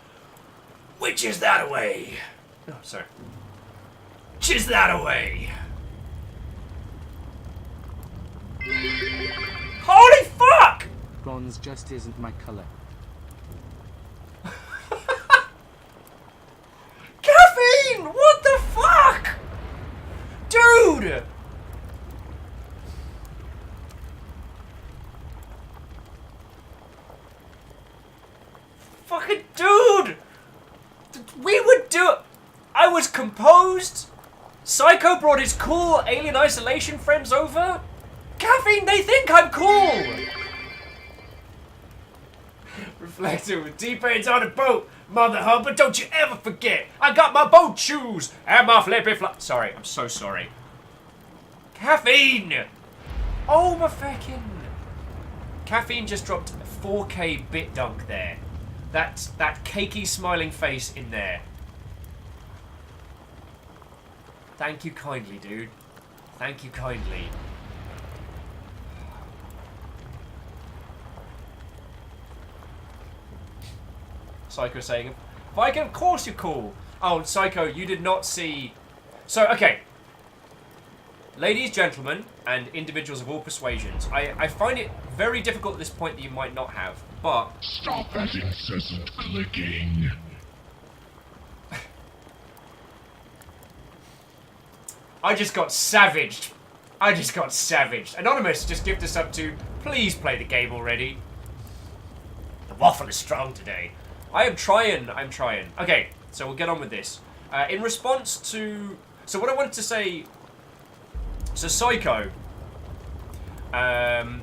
Which is that away? Oh, sorry. Which is that away? Holy fuck! Bronze just isn't my color. Caffeine! What the fuck? Dude! Fucking dude! We would do it. I was composed. Psycho brought his cool Alien Isolation friends over. Caffeine, they think I'm cool. Reflective with T-Pain's on a boat. Mother Hubbard, don't you ever forget. I got my boat shoes and my flippy flop. Sorry, I'm so sorry. Caffeine. Oh my fucking. Caffeine just dropped a 4K bit dunk there. That cakey smiling face in there. Thank you kindly, dude. Thank you kindly. Psycho saying, Viking, of course you're cool. Oh, Psycho, you did not see... So, okay. Ladies, gentlemen, and individuals of all persuasions, I find it very difficult at this point that you might not have, but... Stop that incessant clicking. I just got savaged. I just got savaged. Anonymous, just gift us up to, please play the game already. The waffle is strong today. I'm trying. Okay, so we'll get on with this. In response to... So what I wanted to say... So Psycho... What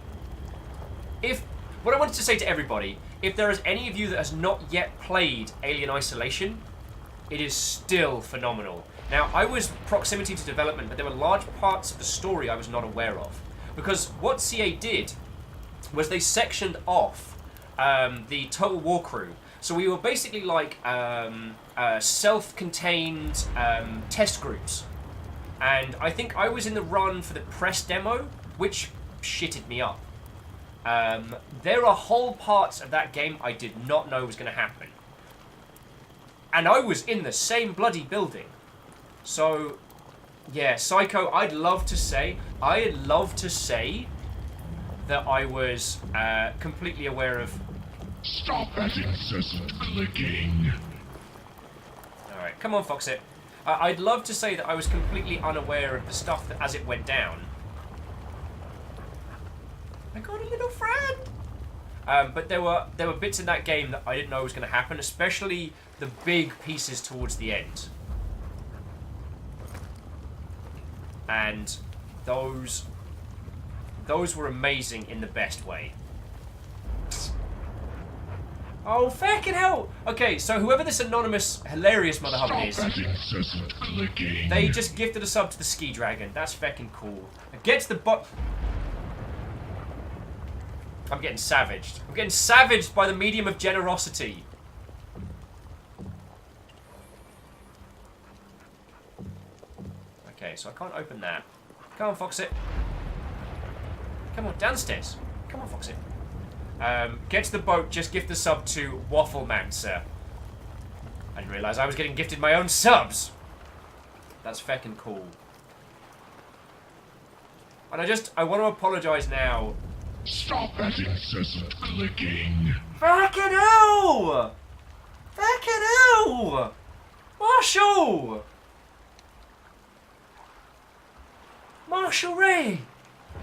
I wanted to say to everybody, if there is any of you that has not yet played Alien Isolation, it is still phenomenal. Now, I was proximity to development, but there were large parts of the story I was not aware of. Because what CA did was they sectioned off the Total War crew. So we were basically like self-contained test groups. And I think I was in the run for the press demo, which shitted me up. There are whole parts of that game I did not know was going to happen. And I was in the same bloody building. So, yeah, Psycho, I'd love to say that I was completely aware of... Stop that incessant clicking. Alright, come on, Foxit. I'd love to say that I was completely unaware of the stuff that, as it went down. I got a little friend! But there were bits in that game that I didn't know was going to happen, especially the big pieces towards the end. And those were amazing in the best way. Oh, fucking hell! Okay, so whoever this anonymous, hilarious Mother Hubbard is, Stop that incessant clicking. they just gifted a sub to the Ski Dragon. That's fucking cool. Against the bot... I'm getting savaged. I'm getting savaged by the medium of generosity. Okay, so I can't open that. Come on, Foxit. Come on, downstairs. Come on, Foxit. Get to the boat, just gift the sub to Wafflemancer. I didn't realise I was getting gifted my own subs. That's feckin' cool. And I want to apologise now. Stop that incessant clicking. Fucking hell! Fucking hell! Marshall! Marshall Ray!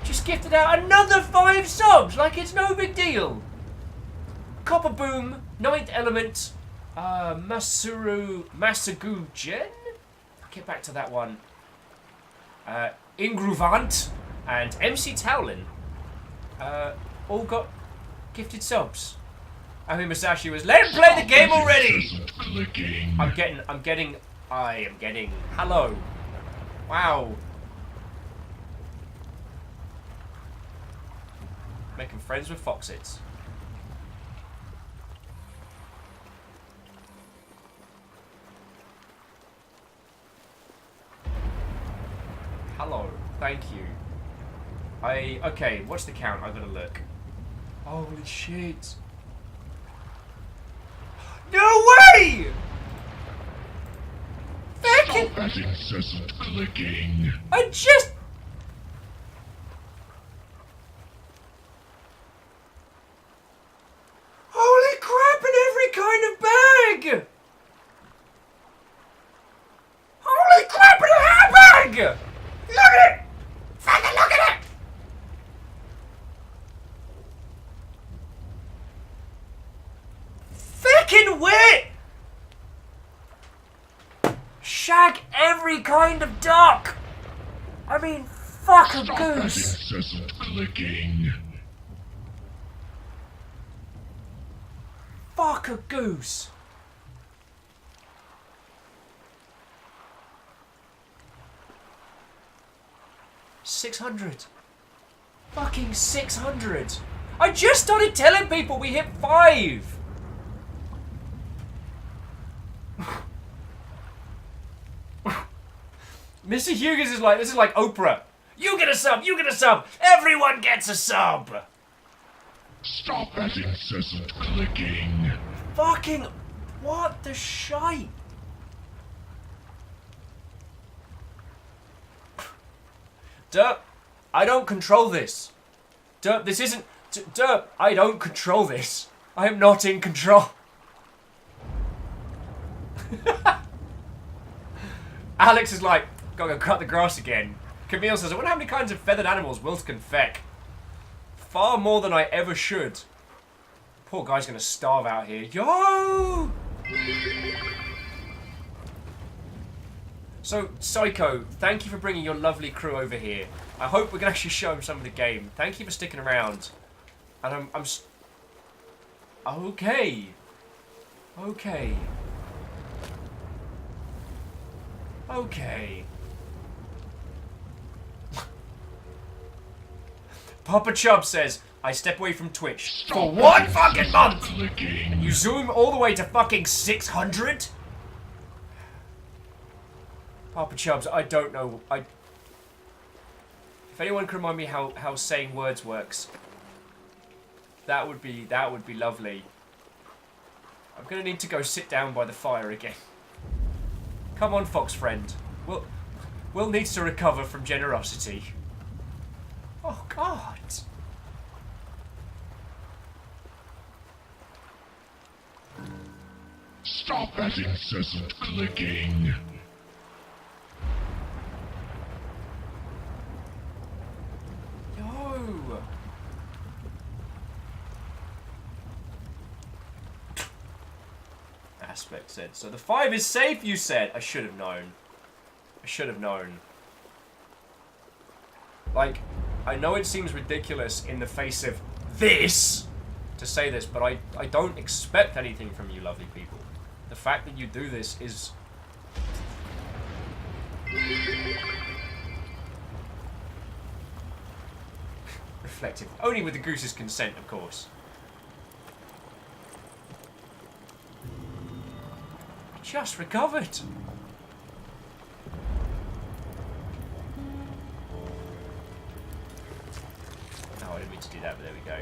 Just gifted out another 5 subs like it's no big deal. Copper Boom, Ninth Element, Masagu Jen? I'll get back to that one. Ingruvant and MC Towlin. All got gifted subs. Ami Masashi was, let him play the game already! Incessant clicking. I am getting, hello. Wow. Making friends with foxes. Hello. Thank you. Okay, what's the count? I've got to look. Holy shit. No way! Stop that incessant clicking. I just... Holy crap in every kind of bag! Holy crap in a handbag! Look at it! Fucking look at it! Fucking wit! Shag every kind of duck! I mean, fuck a Stop that goose! incessant clicking. Fuck a goose! $600. Fucking 600. I just started telling people we hit 5. Mr. Hughes is like, this is like Oprah. You get a sub, you get a sub. Everyone gets a sub. Stop that incessant clicking. Fucking, what the shite? Derp, I don't control this. Derp, this isn't... Derp, I don't control this. I am not in control. Alex is like, gotta go cut the grass again. Camille says, I wonder how many kinds of feathered animals Wilt can feck. Far more than I ever should. Poor guy's gonna starve out here. Yo! So, Psycho, thank you for bringing your lovely crew over here. I hope we can actually show him some of the game. Thank you for sticking around. And okay. Okay. Okay. Papa Chubb says, I step away from Twitch for 1 fucking month! Clicking. You zoom all the way to fucking 600? Papa Chubbs, I don't know. If anyone can remind me how saying words works, that would be lovely. I'm gonna need to go sit down by the fire again. Come on, Fox friend. Will needs to recover from generosity. Oh God. Stop that incessant clicking. Yo. Aspect said. So the 5 is safe, you said. I should have known. I should have known. Like, I know it seems ridiculous in the face of this to say this, but I don't expect anything from you lovely people. The fact that you do this is... reflective. Only with the goose's consent, of course. I just recovered. Oh, I didn't mean to do that, but there we go.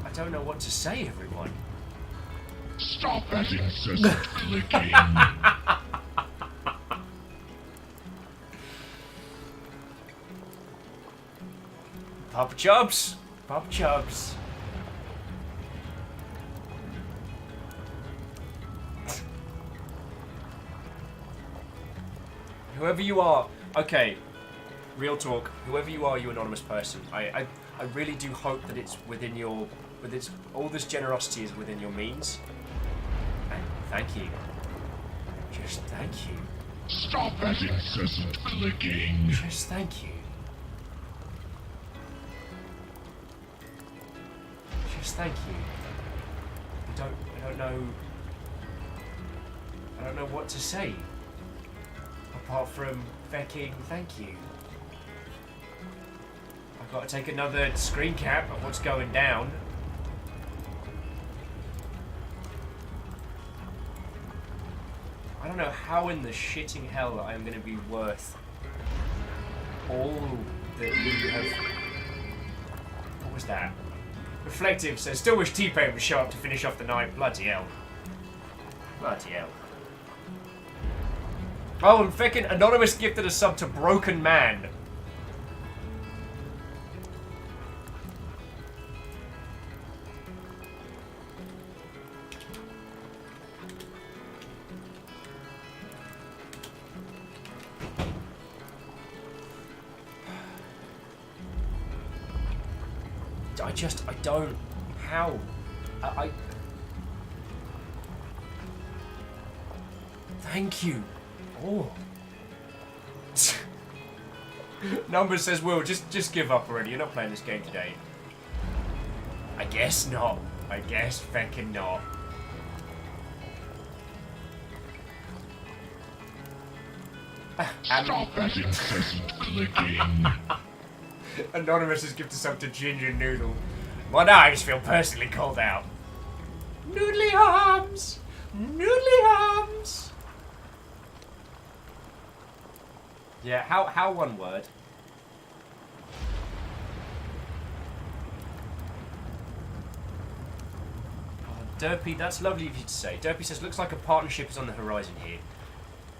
I don't know what to say, everyone. Stop that incessant clicking. Papa Chubbs. Papa Chubbs. Whoever you are, okay, real talk, whoever you are, you anonymous person, I really do hope that it's within your, all this generosity is within your means. And thank you. Just thank you. Stop that incessant clicking. Just thank you. Just thank you. I don't know what to say. Apart from fecking thank you. I've got to take another screen cap of what's going down. I don't know how in the shitting hell I am going to be worth all that you have... What was that? Reflective says, still wish T-Pain would show up to finish off the night. Bloody hell. Bloody hell. Oh, and feckin' Anonymous gifted a sub to Broken Man. I don't... How? I... Thank you. Oh. Numbers says, Will, just give up already. You're not playing this game today. I guess not. I guess feckin' not. Stop that incessant clicking. Anonymous has gifted some to Ginger Noodle. My eyes feel personally called out. Noodly arms! Noodly arms! Yeah, how one word? Oh, Derpy, that's lovely of you to say. Derpy says, looks like a partnership is on the horizon here.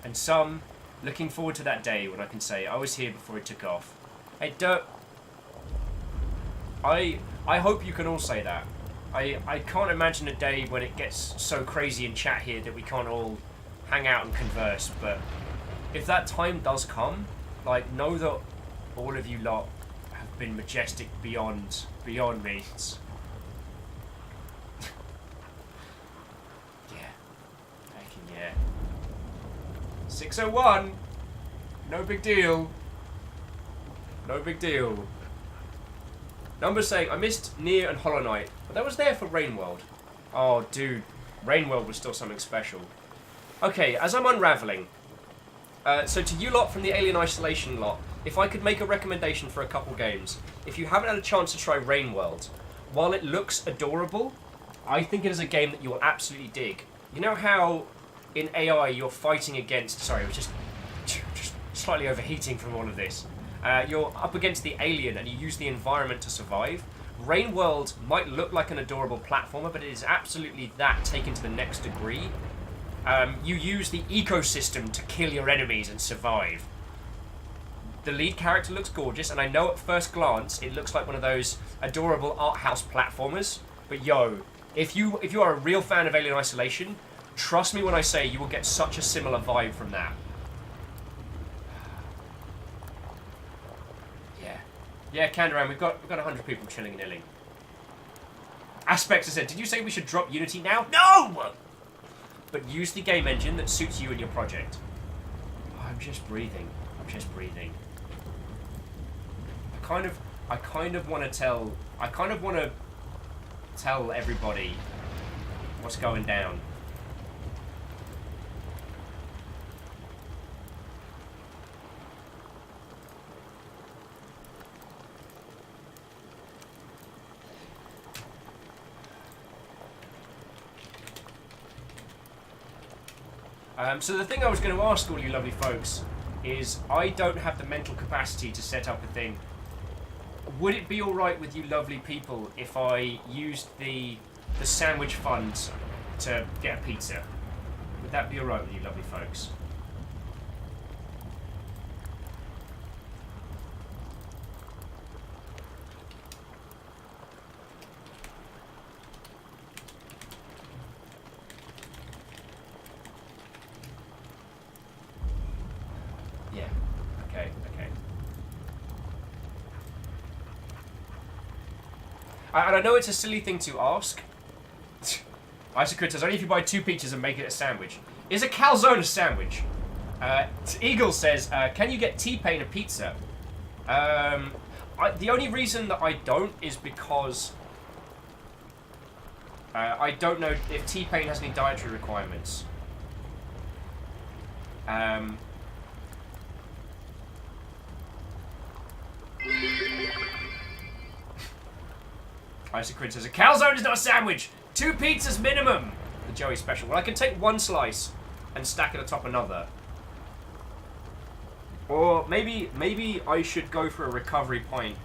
And some, looking forward to that day when I can say, I was here before it took off. Hey, Derp. I hope you can all say that. I can't imagine a day when it gets so crazy in chat here that we can't all hang out and converse, but if that time does come, like, know that all of you lot have been majestic beyond means. Yeah. Fucking yeah. 601! No big deal. No big deal. Numbers saying, I missed Nier and Hollow Knight, but that was there for Rainworld. Oh, dude. Rainworld was still something special. Okay, as I'm unraveling, so to you lot from the Alien Isolation lot, if I could make a recommendation for a couple games, if you haven't had a chance to try Rainworld, while it looks adorable, I think it is a game that you will absolutely dig. You know how in AI you're fighting against... Sorry, it was just slightly overheating from all of this. You're up against the alien and you use the environment to survive. Rainworld might look like an adorable platformer, but it is absolutely that taken to the next degree. You use the ecosystem to kill your enemies and survive. The lead character looks gorgeous, and I know at first glance it looks like one of those adorable art house platformers. But yo, if you are a real fan of Alien Isolation, trust me when I say you will get such a similar vibe from that. Yeah, Kandaran, we've got 100 people chilling and illing. Aspects has said, did you say we should drop Unity now? No! But use the game engine that suits you and your project. Oh, I'm just breathing. I'm just breathing. I kind of want to tell everybody what's going down. So the thing I was going to ask all you lovely folks is, I don't have the mental capacity to set up a thing. Would it be alright with you lovely people if I used the sandwich funds to get a pizza? Would that be alright with you lovely folks? And I know it's a silly thing to ask. Isocrit says, only if you buy 2 pizzas and make it a sandwich. Is a calzone a sandwich? Eagle says, can you get T-Pain a pizza? The only reason that I don't is because I don't know if T-Pain has any dietary requirements. Isaac Quinn says, a calzone is not a sandwich! 2 pizzas minimum! The Joey special. Well, I can take 1 slice and stack it atop another. Or maybe I should go for a recovery point.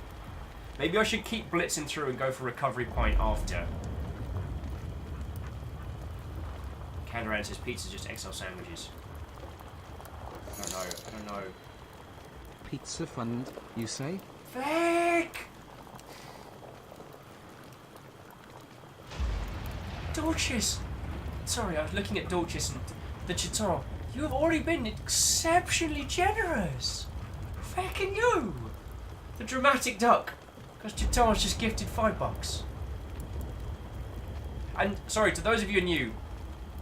Maybe I should keep blitzing through and go for recovery point after. Candaran says pizza just XL sandwiches. I don't know. Pizza fund, you say? Fake! Dorches! Sorry, I was looking at Dorches and the Chiton. You have already been exceptionally generous. Feckin' you! The dramatic duck. Because Chiton's just gifted $5. And, sorry, to those of you new,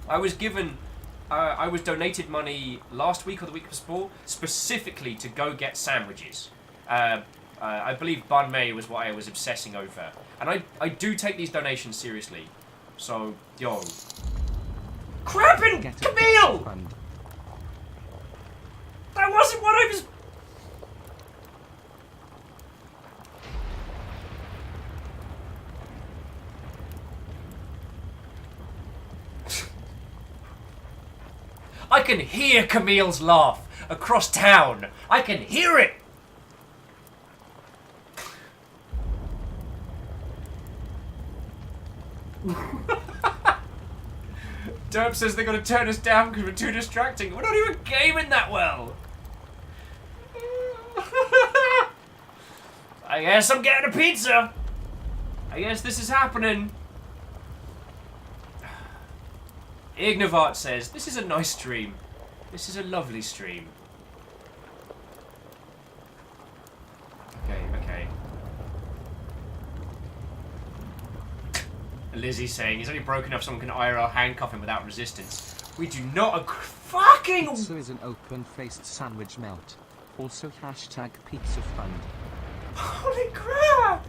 I was donated money last week or the week before, specifically to go get sandwiches. I believe banh mi was what I was obsessing over. And I do take these donations seriously. So, yo. Crappin' Camille! Fund. That wasn't what I was... I can hear Camille's laugh across town. I can hear it. Derp says they're going to turn us down because we're too distracting. We're not even gaming that well. I guess I'm getting a pizza. I guess this is happening. Ignavart says, this is a nice stream. This is a lovely stream. Okay. Lizzie saying, he's only broken enough someone can IRL handcuff him without resistance. We do not fucking... Pizza is an open-faced sandwich melt. Also hashtag pizza fund. Holy crap!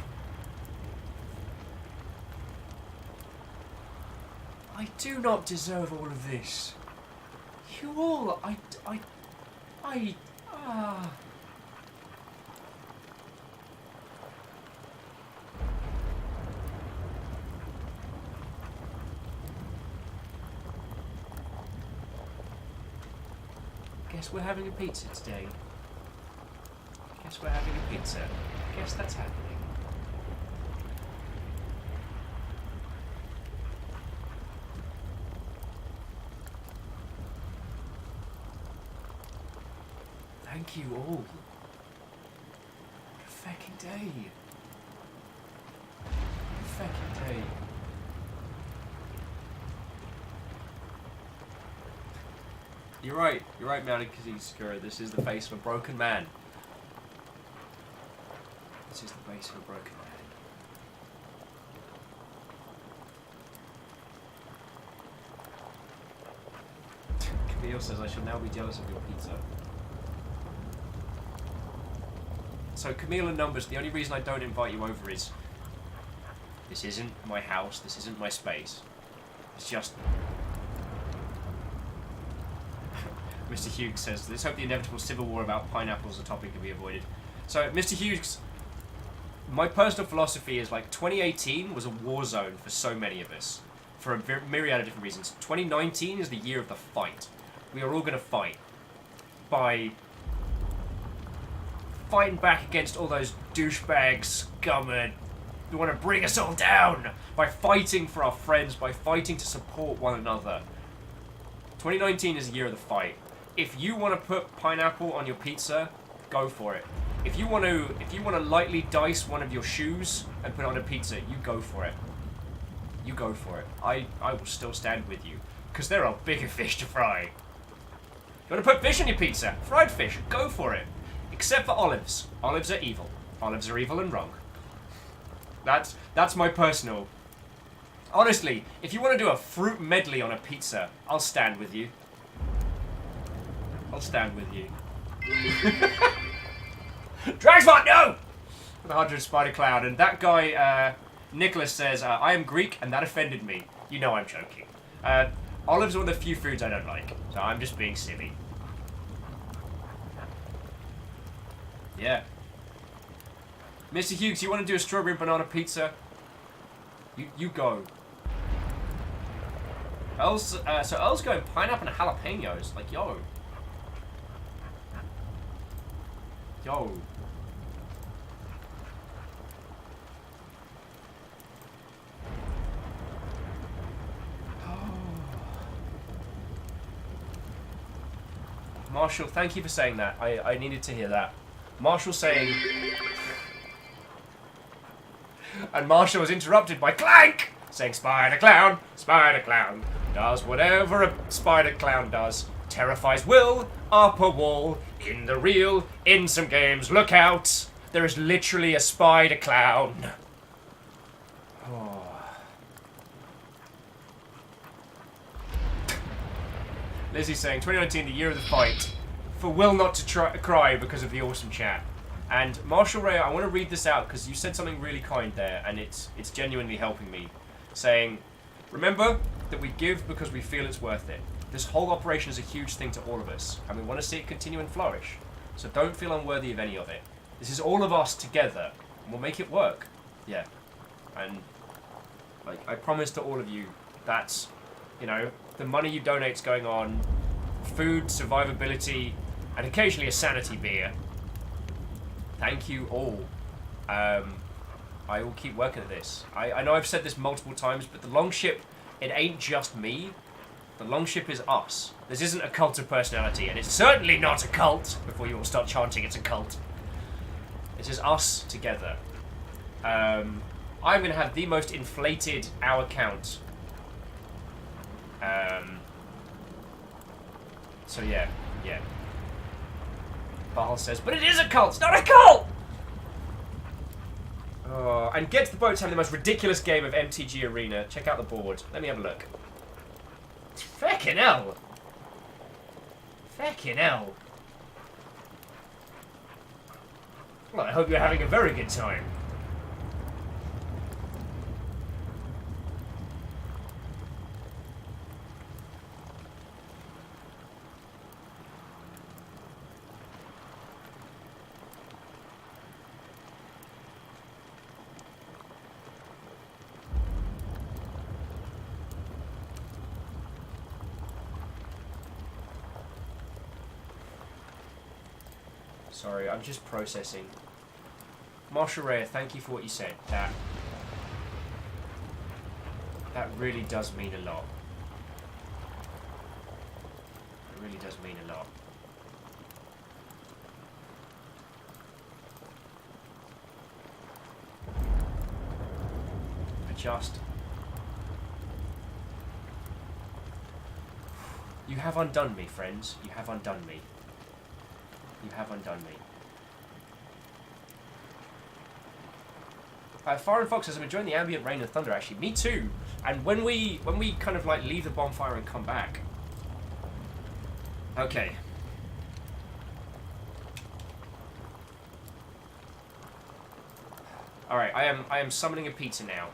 I do not deserve all of this. You all, Guess we're having a pizza today. Guess we're having a pizza. Guess that's happening. Thank you all. What a fucking day. What a fucking day. You're right, Malikazi. This is the face of a broken man. This is the face of a broken man. Camille says, I shall now be jealous of your pizza. So Camille and Numbers, the only reason I don't invite you over is this isn't my house, this isn't my space. It's just... Mr. Hughes says, let's hope the inevitable civil war about pineapples, a topic, can be avoided. So, Mr. Hughes, my personal philosophy is like 2018 was a war zone for so many of us, for a myriad of different reasons. 2019 is the year of the fight. We are all going to fight by fighting back against all those douchebags, scum, who want to bring us all down, by fighting for our friends, by fighting to support one another. 2019 is the year of the fight. If you want to put pineapple on your pizza, go for it. If you want to lightly dice one of your shoes and put it on a pizza, you go for it. You go for it. I will still stand with you, because there are bigger fish to fry. You want to put fish on your pizza? Fried fish, go for it. Except for olives. Olives are evil. Olives are evil and wrong. That's my personal... Honestly, if you want to do a fruit medley on a pizza, I'll stand with you. I'll stand with you. Dragsmart, no! The 100 Spider Cloud, and that guy, Nicholas says, I am Greek and that offended me. You know I'm joking. Olives are one of the few foods I don't like, so I'm just being silly. Yeah. Mr. Hughes, you want to do a strawberry and banana pizza? You go. So Earl's going pineapple and jalapenos. Like, yo. Yo. Marshall, thank you for saying that. I needed to hear that. Marshall saying... And Marshall was interrupted by Clank saying, Spider Clown does whatever a Spider Clown does. Terrifies Will up a wall. In the real, in some games, look out. There is literally a Spider Clown. Oh. Lizzie's saying, 2019, the year of the fight. For Will not to cry because of the awesome chat. And Marshall Ray, I want to read this out because you said something really kind there, and it's genuinely helping me. Saying, remember that we give because we feel it's worth it. This whole operation is a huge thing to all of us, and we want to see it continue and flourish. So don't feel unworthy of any of it. This is all of us together, and we'll make it work. Yeah. And, like, I promise to all of you, that's, you know, the money you donate's going on food, survivability, and occasionally a sanity beer. Thank you all. I will keep working at this. I know I've said this multiple times, but the Longship, it ain't just me. The Longship is us. This isn't a cult of personality, and it's certainly not a cult, before you all start chanting it's a cult. It is us together. I'm going to have the most inflated hour count. So yeah. Baal says, but it is a cult, it's not a cult! Oh, and Get to the Boat's having the most ridiculous game of MTG Arena. Check out the board. Let me have a look. Feckin' hell! Feckin' hell. Well, I hope you're having a very good time. Sorry, I'm just processing. Marshall Ray, thank you for what you said. That really does mean a lot. It really does mean a lot. You have undone me, friends. You have undone me. You have undone me. Fire and Fox says, I'm enjoying the ambient rain and thunder, actually. Me too. And when we kind of like leave the bonfire and come back. Okay. Alright, I am summoning a pizza now.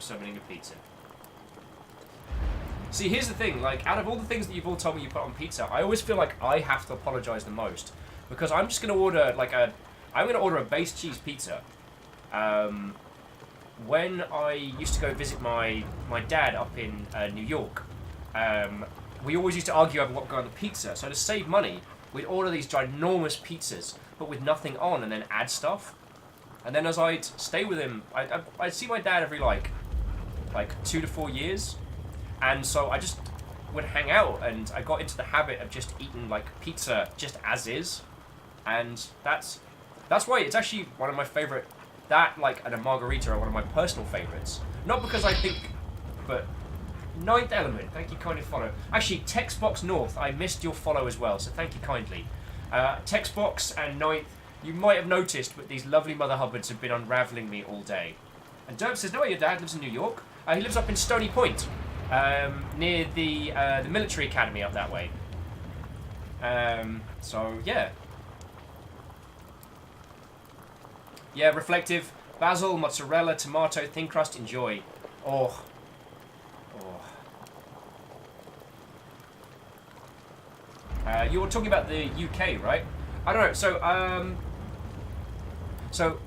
Summoning a pizza. See, here's the thing, like, out of all the things that you've all told me you put on pizza, I always feel like I have to apologize the most. Because I'm just going to order, like, I'm going to order a base cheese pizza. When I used to go visit my dad up in New York, we always used to argue over what would go on the pizza. So to save money, we'd order these ginormous pizzas, but with nothing on, and then add stuff. And then as I'd stay with him, I'd see my dad every, like 2 to 4 years, and so I just would hang out, and I got into the habit of just eating like pizza just as is, and that's why it's actually one of my favorite. That like and a margarita are one of my personal favorites. Not because I think, but Ninth Element, thank you kindly for follow. Actually, Textbox North, I missed your follow as well, so thank you kindly. Textbox and Ninth, you might have noticed, but these lovely Mother Hubbards have been unravelling me all day. And Derp says, no way, your dad lives in New York? He lives up in Stony Point, near the military academy up that way. So yeah. Yeah, reflective. Basil, mozzarella, tomato, thin crust, enjoy. Oh. You were talking about the UK, right? I don't know. So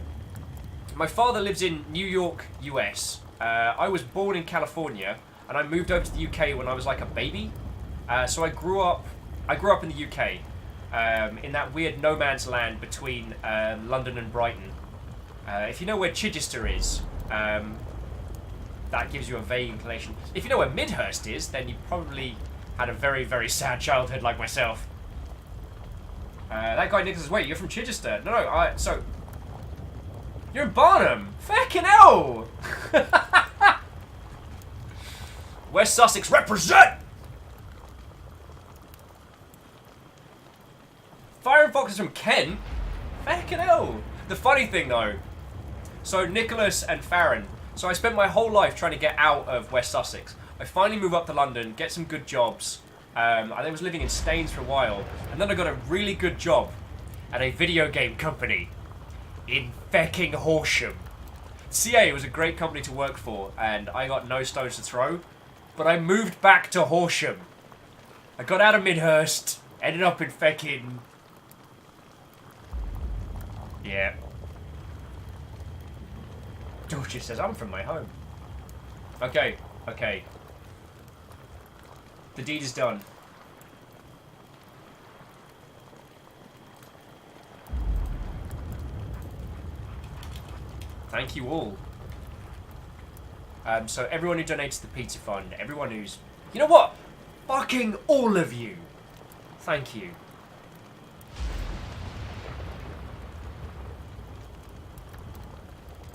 my father lives in New York, US. I was born in California, and I moved over to the UK when I was like a baby. So I grew up in the UK, in that weird no man's land between London and Brighton. If you know where Chichester is, that gives you a vague inclination. If you know where Midhurst is, then you probably had a very, very sad childhood like myself. That guy Nicholas, wait, you're from Chichester? No, so... You're in Barnum! Fucking hell! West Sussex represent! Fire and Fox is from Kent? Fucking hell! The funny thing though, so Nicholas and Farron, so I spent my whole life trying to get out of West Sussex. I finally moved up to London, get some good jobs. I was living in Staines for a while, and then I got a really good job at a video game company in fecking Horsham. CA was a great company to work for, and I got no stones to throw, but I moved back to Horsham. I got out of Midhurst, ended up in fecking... Yeah. Georgia says, I'm from my home. Okay. The deed is done. Thank you all. So everyone who donates to the pizza fund, everyone who's... You know what? Fucking all of you. Thank you.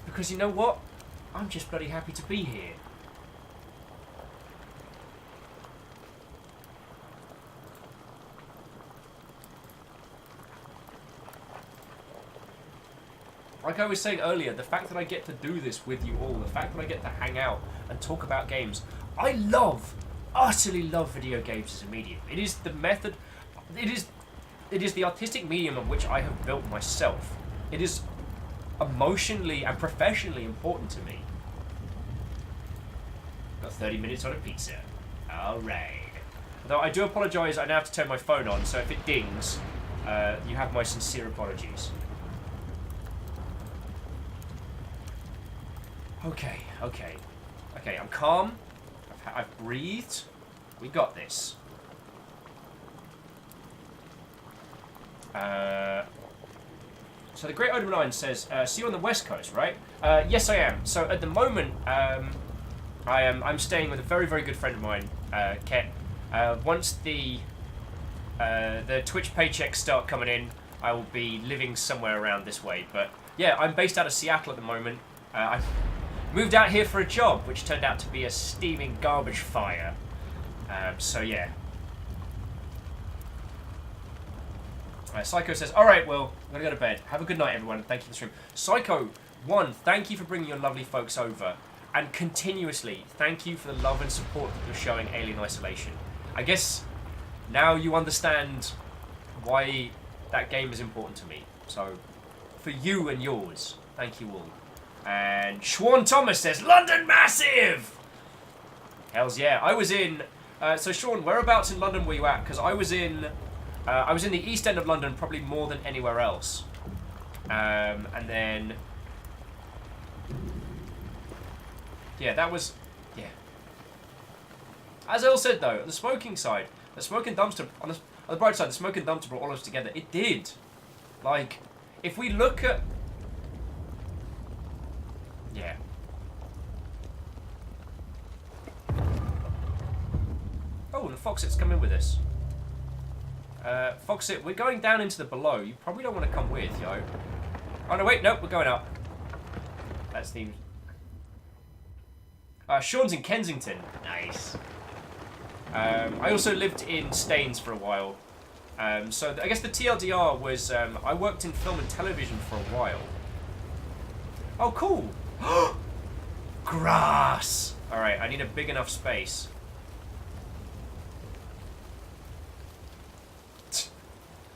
Because you know what? I'm just bloody happy to be here. Like I was saying earlier, the fact that I get to do this with you all, the fact that I get to hang out and talk about games, I utterly love video games as a medium. It is the method, it is the artistic medium on which I have built myself. It is emotionally and professionally important to me. Got 30 minutes on a pizza. Alright. Though I do apologise, I now have to turn my phone on, so if it dings, you have my sincere apologies. Okay, I'm calm. I've breathed. We got this. So the Great Odin 9 says, see you on the West Coast, right? Yes, I am. So at the moment, I'm staying with a very, very good friend of mine, Ket. Once the Twitch paychecks start coming in, I will be living somewhere around this way. But yeah, I'm based out of Seattle at the moment. I've moved out here for a job, which turned out to be a steaming garbage fire. So yeah. Psycho says, alright, Will, I'm going to go to bed. Have a good night, everyone. Thank you for the stream. Psycho, one, thank you for bringing your lovely folks over. And continuously, thank you for the love and support that you're showing Alien Isolation. I guess now you understand why that game is important to me. So, for you and yours, thank you all. And Schwan Thomas says, London Massive! Hells yeah. I was in... so, Sean, whereabouts in London were you at? Because I was in the East End of London, probably more than anywhere else. And then... Yeah, that was... Yeah. As Earl said, though, on the smoking side, the smoking dumpster... On the bright side, the smoking dumpster brought all of us together. It did. Like, if we look at... Yeah. Oh, and Foxit's come in with us. Foxit, we're going down into the below. You probably don't want to come with, yo. Oh, no, wait, nope, we're going up. That's the... Sean's in Kensington. Nice. I also lived in Staines for a while. So I guess the TLDR was, I worked in film and television for a while. Oh, cool. Grass. Alright, I need a big enough space.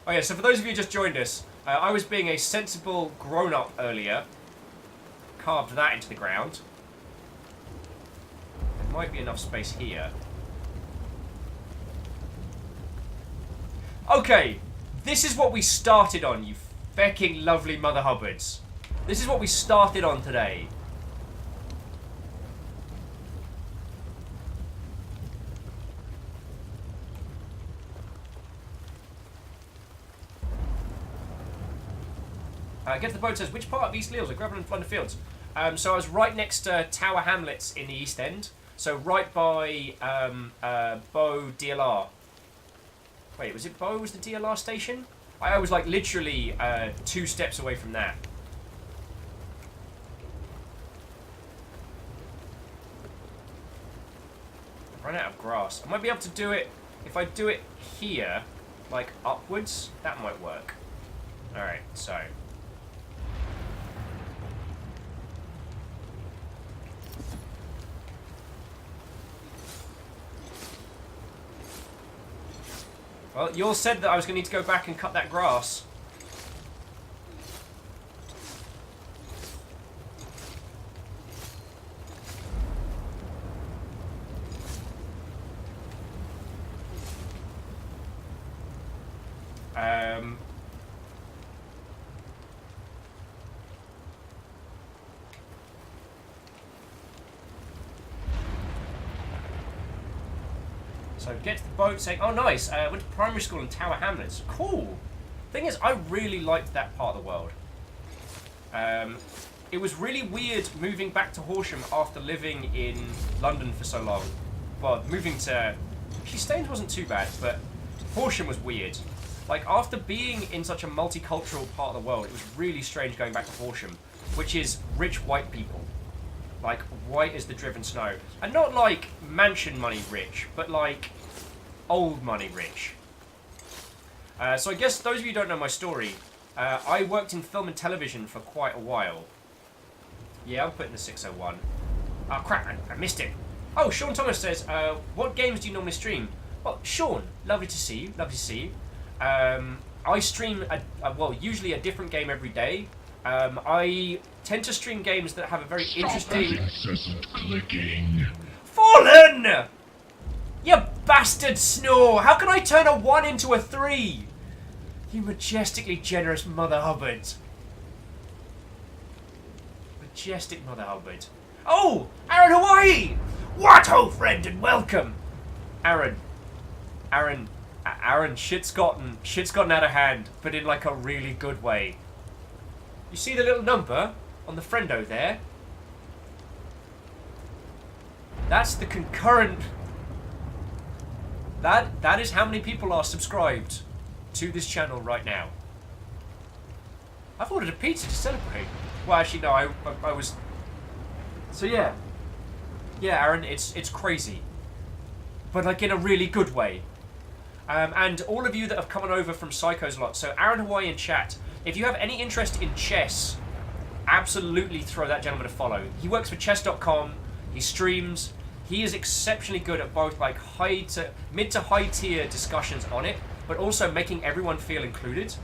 Oh yeah, so for those of you who just joined us, I was being a sensible grown-up earlier. Carved that into the ground. There might be enough space here. Okay, this is what we started on, you fecking lovely Mother Hubbards. This is what we started on today. Get to the boat says, which part of East Leals are Greville and Flunder Fields? So I was right next to Tower Hamlets in the East End. So right by Bow DLR. Wait, was it Bow was the DLR station? I was like literally 2 steps away from that. I've run out of grass. I might be able to do it if I do it here, like upwards. That might work. Alright, so. Well, you all said that I was going to need to go back and cut that grass. So get to the boat saying, oh nice, went to primary school in Tower Hamlets. Cool. Thing is, I really liked that part of the world. It was really weird moving back to Horsham after living in London for so long. Well, moving to... Actually, Staines wasn't too bad, but Horsham was weird. Like, after being in such a multicultural part of the world, it was really strange going back to Horsham, which is rich white people. Like, white as the driven snow. And not like mansion money rich, but like old money rich. So I guess those of you who don't know my story, I worked in film and television for quite a while. Yeah, I'm putting the 601. Oh crap, I missed it. Oh, Sean Thomas says, what games do you normally stream? Well, Sean, lovely to see you, lovely to see you. I stream, well, usually a different game every day. I tend to stream games that have a very interesting... Incessant clicking. Fallen! You bastard Snow! How can I turn a 1 into a 3? You majestically generous Mother Hubbard. Majestic Mother Hubbard. Oh! Aaron Hawaii! What ho, friend, and welcome! Aaron, shit's gotten out of hand, but in like a really good way. You see the little number on the friendo there? That's the concurrent... That is how many people are subscribed to this channel right now. I've ordered a pizza to celebrate. Well, actually, no, I was... So, yeah. Yeah, Aaron, it's crazy. But, like, in a really good way. And all of you that have come on over from Psychos a lot. So, Aaron Hawaii in chat... If you have any interest in chess, absolutely throw that gentleman a follow. He works for chess.com, he streams, he is exceptionally good at both like mid to high tier discussions on it, but also making everyone feel included.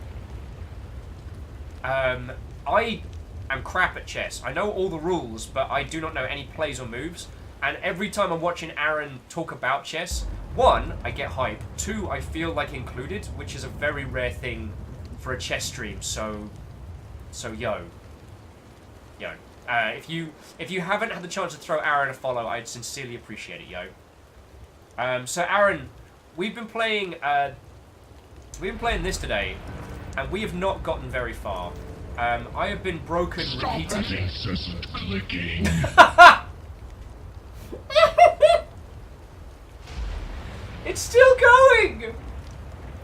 I am crap at chess. I know all the rules, but I do not know any plays or moves. And every time I'm watching Aaron talk about chess, 1, I get hype, 2, I feel like included, which is a very rare thing for a chess stream, so yo. If you haven't had the chance to throw Aaron a follow, I'd sincerely appreciate it, yo. So Aaron, we've been playing this today, and we have not gotten very far. I have been broken repeatedly. Incessant clicking. It's still going.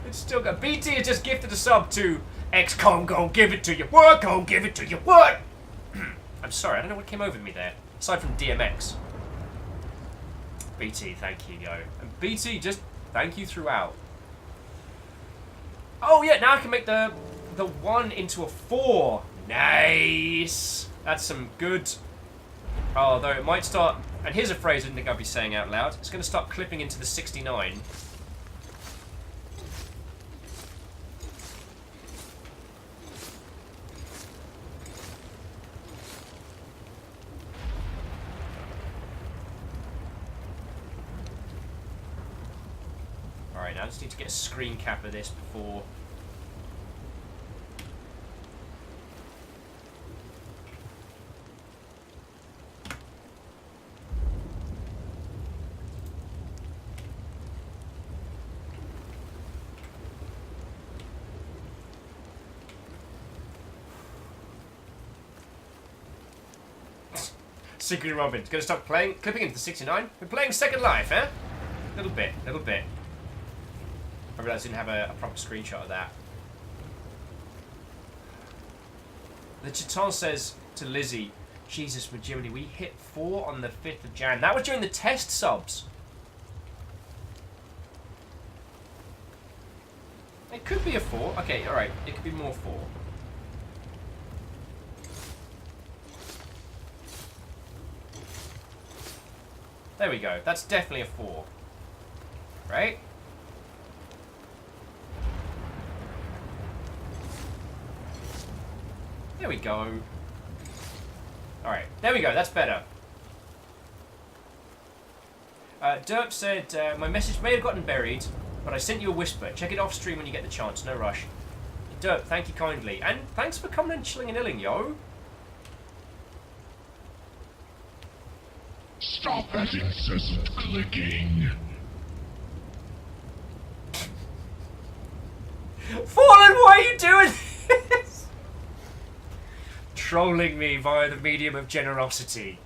It's still got BT has just gifted a sub to XCOM. Go give it to you. What? Go give it to you. What? I'm sorry, I don't know what came over me there. Aside from DMX. BT, thank you, yo. And BT, just thank you throughout. Oh yeah, now I can make the 1 into a 4. Nice. That's some good Although it might start, and here's a phrase I didn't think I'd be saying out loud. It's going to start clipping into the 69. Alright, now I just need to get a screen cap of this before... Secret Robin. Gonna stop playing, clipping into the 69? We're playing Second Life, eh? Little bit. I realised I didn't have a proper screenshot of that. The Chiton says to Lizzie, Jesus, with Jiminy, we hit 4 on the 5th of Jan. That was during the test subs. It could be a 4. Okay, alright. It could be more 4. There we go. That's definitely a 4. Right? There we go. Alright, there we go. That's better. Derp said, my message may have gotten buried, but I sent you a whisper. Check it off stream when you get the chance. No rush. Derp, thank you kindly. And thanks for coming and chilling and illing, yo. Stop that incessant clicking. Fallen, why are you doing this? Trolling me via the medium of generosity.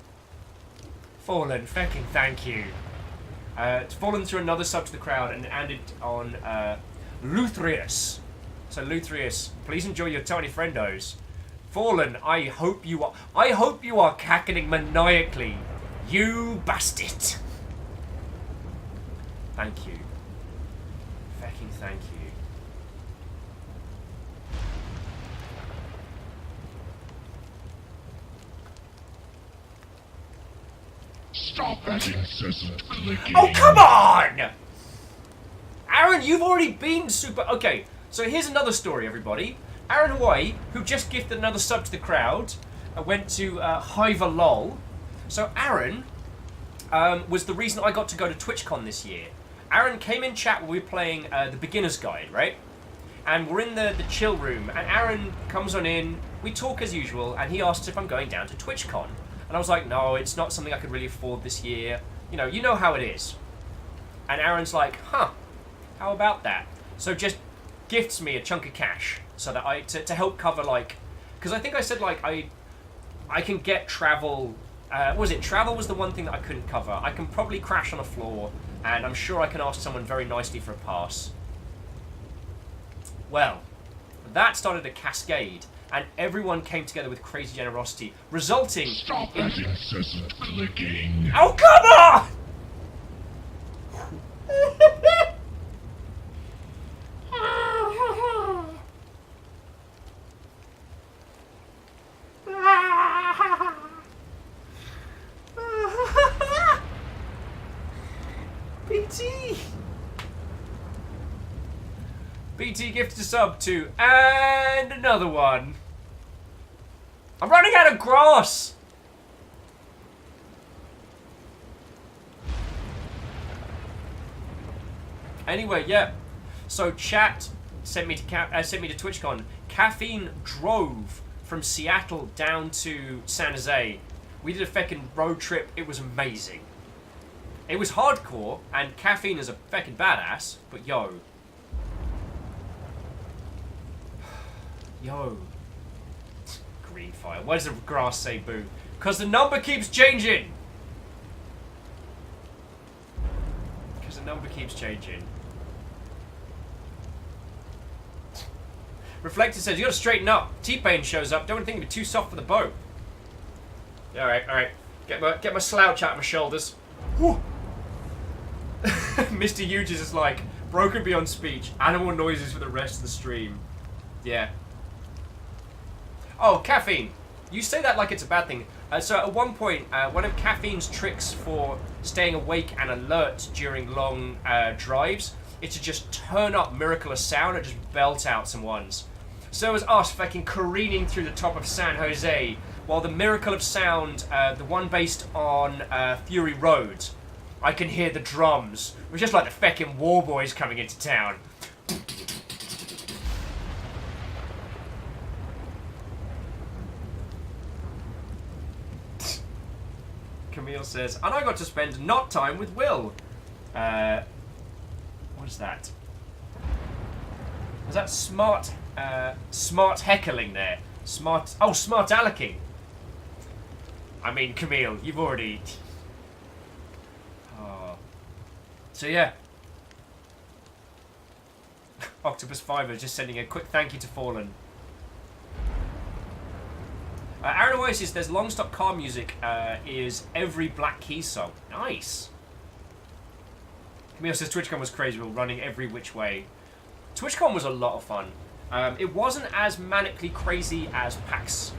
Fallen, fucking thank you. It's Fallen through another sub to the crowd and ended on Luthrius. So Luthrius, please enjoy your tiny friendos. Fallen, I hope you are cackling maniacally. You bastard. Thank you. Fucking thank you. Stop that incessant clicking. Oh, come on! Aaron, you've already been super... Okay, so here's another story, everybody. Aaron Hawaii, who just gifted another sub to the crowd, went to Hiver LOL. So Aaron was the reason I got to go to TwitchCon this year. Aaron came in chat when we were playing the Beginner's Guide, right? And we're in the chill room, and Aaron comes on in, we talk as usual, and he asks if I'm going down to TwitchCon. And I was like, no, it's not something I could really afford this year. You know how it is. And Aaron's like, huh, how about that? So just gifts me a chunk of cash so that to help cover, like, because I think I said, like, I can get travel. Travel was the one thing that I couldn't cover. I can probably crash on a floor, and I'm sure I can ask someone very nicely for a pass. Well, that started a cascade, and everyone came together with crazy generosity, resulting Stop in... that incessant clicking. Oh, come on! BT gifted a sub to, and another one. I'm running out of grass. Anyway, yeah. So chat sent me to TwitchCon. Caffeine drove from Seattle down to San Jose. We did a feckin' road trip. It was amazing. It was hardcore, and Caffeine is a feckin' badass. But yo. Yo. Green fire. Why does the grass say boo? Because the number keeps changing. Because the number keeps changing. Reflector says, you gotta straighten up. T-Pain shows up. Don't think you're too soft for the boat. Yeah, alright. Get my slouch out of my shoulders. Whew. Mr. Huge is like, broken beyond speech. Animal noises for the rest of the stream. Yeah. Oh, Caffeine. You say that like it's a bad thing. So at one point, one of caffeine's tricks for staying awake and alert during long drives is to just turn up Miracle of Sound and just belt out some ones. So as us fucking careening through the top of San Jose, while the Miracle of Sound, the one based on Fury Road, I can hear the drums. It was just like the feckin' war boys coming into town. Camille says, and I got to spend not time with Will. What is that? Was that smart heckling there? Smart alecking. I mean, Camille, you've already... Oh. So yeah. Octopus Fiber just sending a quick thank you to Fallen. Aaron Oasis, there's long stop car music is every Black Keys song. Nice. Camille says TwitchCon was crazy, we're running every which way. TwitchCon was a lot of fun. It wasn't as manically crazy as PAX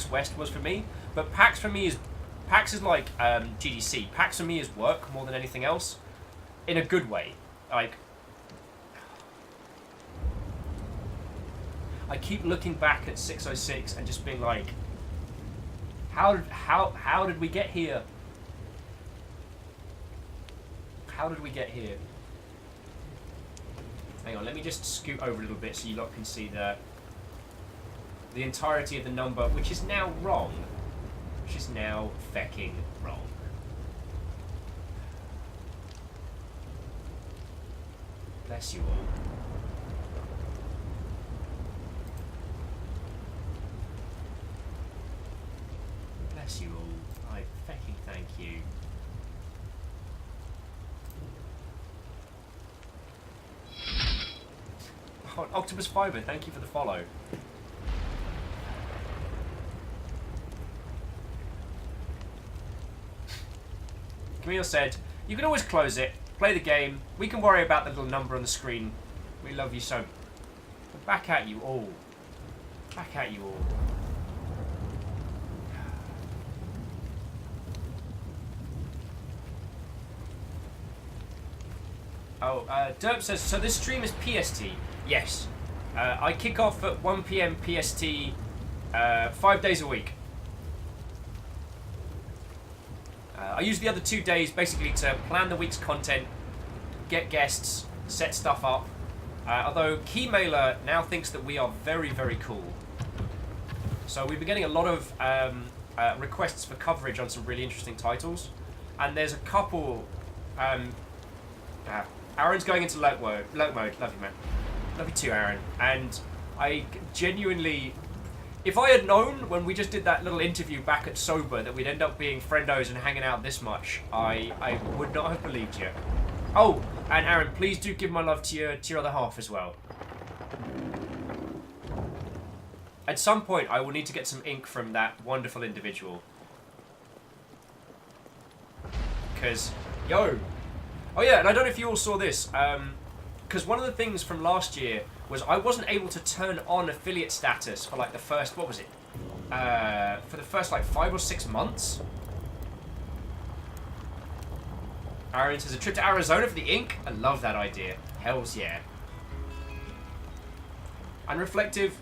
West was for me, but PAX is like GDC. PAX for me is work more than anything else, in a good way. Like, I keep looking back at 606 and just being like, how did we get here? How did we get here? Hang on, let me just scoot over a little bit so you lot can see the entirety of the number, which is now wrong. Which is now fecking wrong. Bless you all. Bless you all. I fecking thank you. Oh, Octopus Fiber, thank you for the follow. Camille said, you can always close it, play the game, we can worry about the little number on the screen. We love you so. But back at you all. Back at you all. Oh, Derp says, so this stream is PST. Yes. I kick off at 1 PM PST 5 days a week. I use the other 2 days basically to plan the week's content, get guests, set stuff up. Although Keymailer now thinks that we are very, very cool. So we've been getting a lot of requests for coverage on some really interesting titles. And there's a couple... Aaron's going into lurk mode. Love you, man. Love you too, Aaron. And I genuinely... If I had known when we just did that little interview back at Sober that we'd end up being friendos and hanging out this much, I would not have believed you. Oh, and Aaron, please do give my love to your other half as well. At some point, I will need to get some ink from that wonderful individual. Because, yo... Oh yeah, and I don't know if you all saw this, because one of the things from last year was I wasn't able to turn on affiliate status for like the first, what was it? For the first like 5 or 6 months. Aaron says, a trip to Arizona for the ink? I love that idea. Hells yeah. And Reflective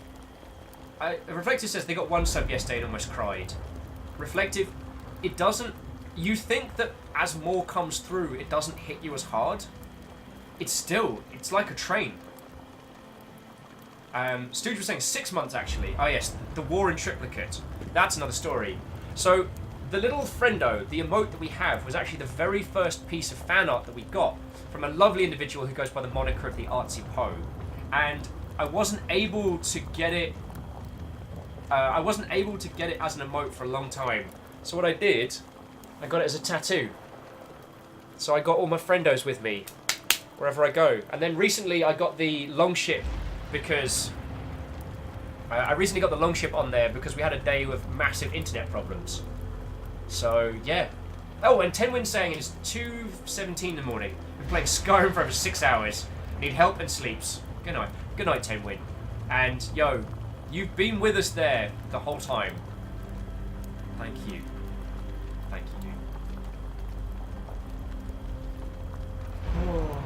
says they got 1 sub yesterday and almost cried. Reflective, it doesn't... You think that as more comes through, it doesn't hit you as hard. It's like a train. Stooge was saying 6 months actually. Oh yes, the war in triplicate. That's another story. So, the little friendo, the emote that we have, was actually the very first piece of fan art that we got from a lovely individual who goes by the moniker of the Artsy Poe. And I wasn't able to get it... as an emote for a long time. So what I did... I got it as a tattoo. So I got all my friendos with me wherever I go. And then recently I got the Longship because... I recently got the Longship on there because we had a day with massive internet problems. So, yeah. Oh, and Tenwin saying it's 2:17 in the morning. Been playing Skyrim for over 6 hours. Need help and sleeps. Good night. Good night, Tenwin. And, yo, You've been with us there the whole time. Thank you. Thank you. Oh.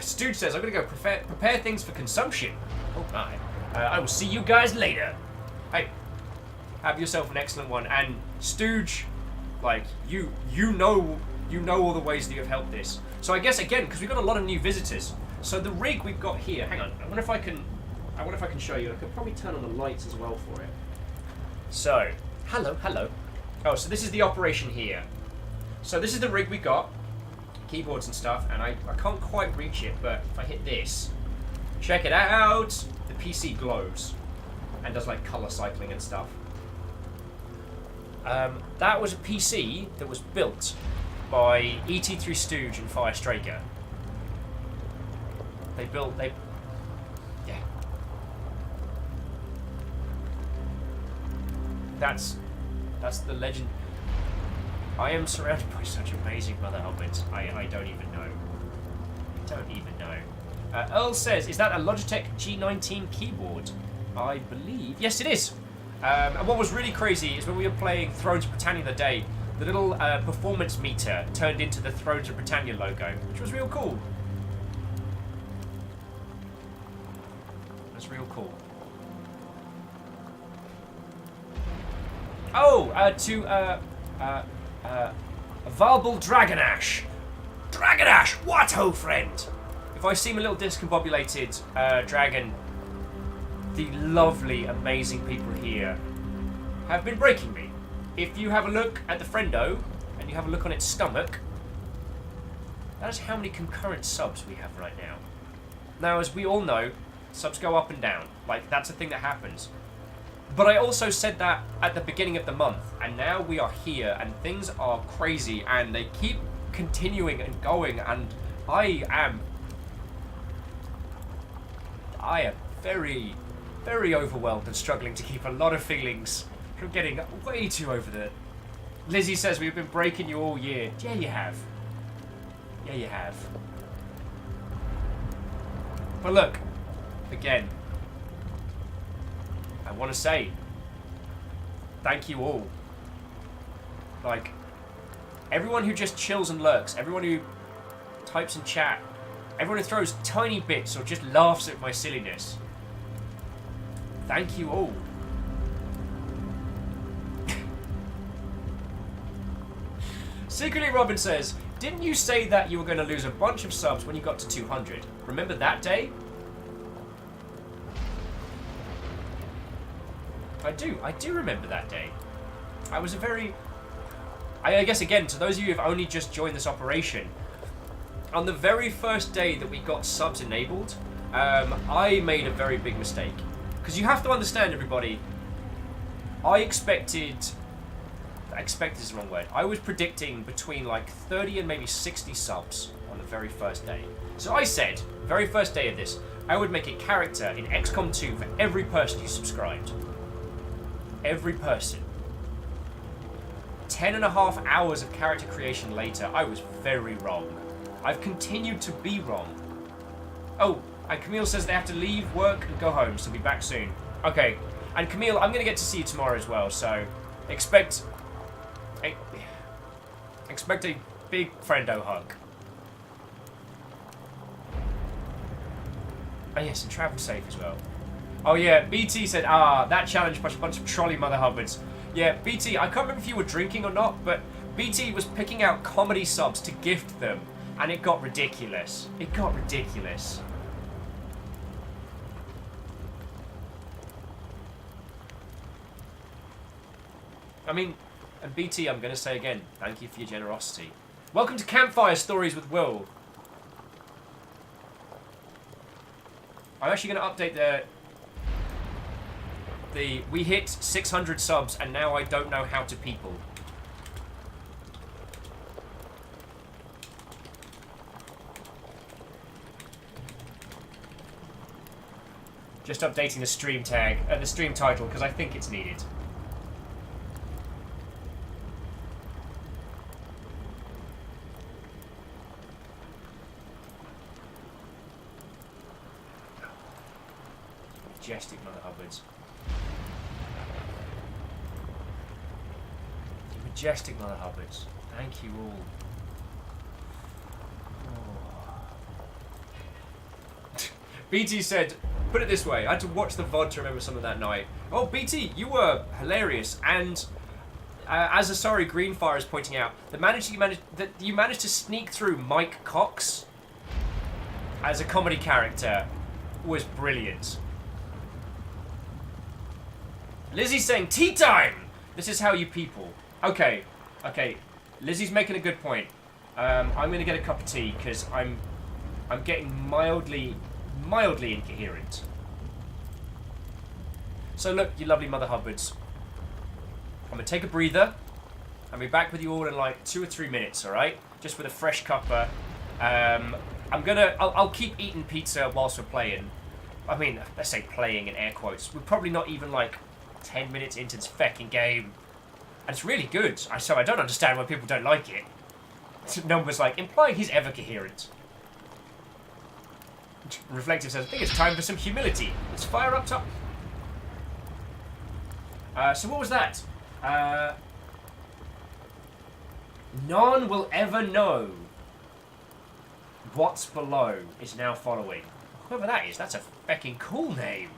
Stooge says, I'm gonna go prepare things for consumption. Oh my. I will see you guys later. Hey, have yourself an excellent one. And Stooge, like, you know all the ways that you've helped this. So I guess, again, because we've got a lot of new visitors. So the rig we've got here, hang on, I wonder if I can show you. I could probably turn on the lights as well for it. So, hello. Oh, so this is the operation here. So this is the rig we got. Keyboards and stuff, and I can't quite reach it, but if I hit this, check it out, the PC glows and does like color cycling and stuff. That was a PC that was built by ET3 Stooge and Fire Straker. Yeah. That's the legend. I am surrounded by such amazing mother helmets. I don't even know. Earl says, is that a Logitech G19 keyboard? I believe. Yes, it is. And what was really crazy is when we were playing Thrones of Britannia the day, the little performance meter turned into the Thrones of Britannia logo, which was real cool. That's real cool. Oh, Varble Dragonash. Dragonash, what ho, friend? If I seem a little discombobulated, Dragon, the lovely, amazing people here have been breaking me. If you have a look at the friendo, and you have a look on its stomach, that is how many concurrent subs we have right now. Now, as we all know, subs go up and down. Like, that's a thing that happens. But I also said that at the beginning of the month, and now we are here, and things are crazy, and they keep continuing and going, and I am very, very overwhelmed and struggling to keep a lot of feelings from getting way too over the... Lizzie says, we've been breaking you all year. Yeah, you have. Yeah, you have. But look, again, I want to say, thank you all. Like, everyone who just chills and lurks, everyone who types in chat, everyone who throws tiny bits or just laughs at my silliness. Thank you all. Secretly Robin says, didn't you say that you were going to lose a bunch of subs when you got to 200? Remember that day? I do remember that day. I was a very... I guess, again, to those of you who have only just joined this operation, on the very first day that we got subs enabled, I made a very big mistake. Because you have to understand, everybody, I expected is the wrong word. I was predicting between like 30 and maybe 60 subs on the very first day. So I said, very first day of this, I would make a character in XCOM 2 for every person who subscribed. Every person. 10.5 hours of character creation later, I was very wrong. I've continued to be wrong. Oh, and Camille says they have to leave work and go home, so be back soon. Okay, and Camille, I'm going to get to see you tomorrow as well, so expect a big friendo hug. Oh yes, and travel safe as well. Oh yeah, BT said, that challenge by a bunch of trolley mother hubbards. Yeah, BT, I can't remember if you were drinking or not, but BT was picking out comedy subs to gift them, and it got ridiculous. It got ridiculous. I mean, and BT, I'm going to say again, thank you for your generosity. Welcome to Campfire Stories with Will. I'm actually going to update we hit 600 subs and now I don't know how to people. Just updating the stream tag, the stream title, because I think it's needed. majestic Mother Hubbards. You majestic Mother Hubbards. Thank you all. Oh. BT said, put it this way, I had to watch the VOD to remember some of that night. Oh, BT, you were hilarious, and as Asari Greenfire is pointing out, you managed to sneak through Mike Cox as a comedy character was brilliant. Lizzie's saying tea time. This is how you people. Okay. Lizzie's making a good point. I'm gonna get a cup of tea because I'm getting mildly incoherent. So look, you lovely Mother Hubbards. I'm gonna take a breather. I'll be back with you all in like 2 or 3 minutes, alright? Just with a fresh cuppa. I'll keep eating pizza whilst we're playing. I mean, let's say playing in air quotes. We're probably not even like 10 minutes into this fucking game. And it's really good. So I don't understand why people don't like it. Numbers like, implying he's ever coherent. Reflective says, I think it's time for some humility. Let's fire up top. So what was that? None will ever know what's below is now following. Whoever that is, that's a feckin' cool name.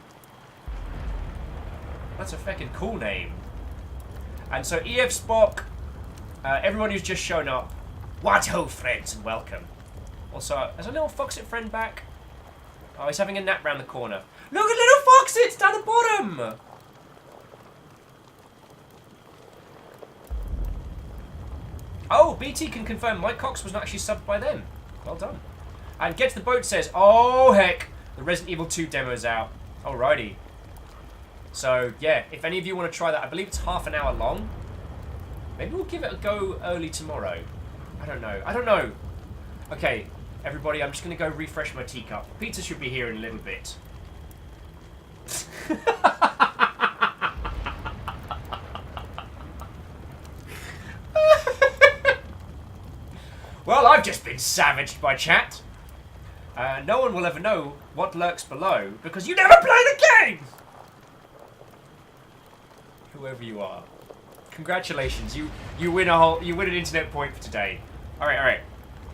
That's a feckin' cool name. And so EF Spock, everyone who's just shown up, what ho friends and welcome. Also, has a little Foxit friend back? Oh, he's having a nap round the corner. Look at little Foxits down the bottom! Oh, BT can confirm Mike Cox was not actually subbed by them. Well done. And Get to the Boat says, oh heck, the Resident Evil 2 demo's out. Alrighty. So, yeah, if any of you want to try that, I believe it's half an hour long. Maybe we'll give it a go early tomorrow. I don't know. Okay, everybody, I'm just going to go refresh my teacup. Pizza should be here in a little bit. Well, I've just been savaged by chat. No one will ever know what lurks below because you never play the game! Whoever you are. Congratulations, you win an internet point for today. Alright.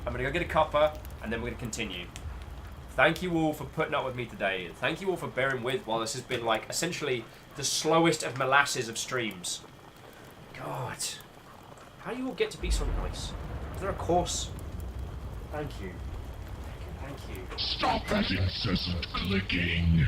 I'm gonna go get a cuppa and then we're gonna continue. Thank you all for putting up with me today. Thank you all for bearing with while this has been like essentially the slowest of molasses of streams. God. How do you all get to be so nice? Is there a course? Thank you. Thank you. Stop that incessant clicking.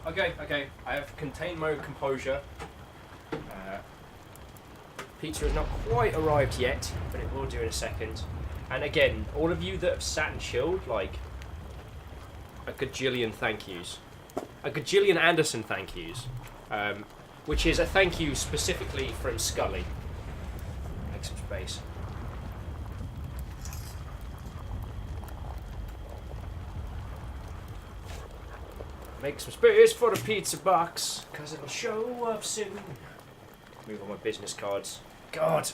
Okay. I have contained my composure. Pizza has not quite arrived yet, but it will do in a second. And again, all of you that have sat and chilled, like, a gajillion thank yous. A gajillion Anderson thank yous. Which is a thank you specifically from Scully. Make some space. Make some space for the pizza box, because it'll show up soon. Move on my business cards. God!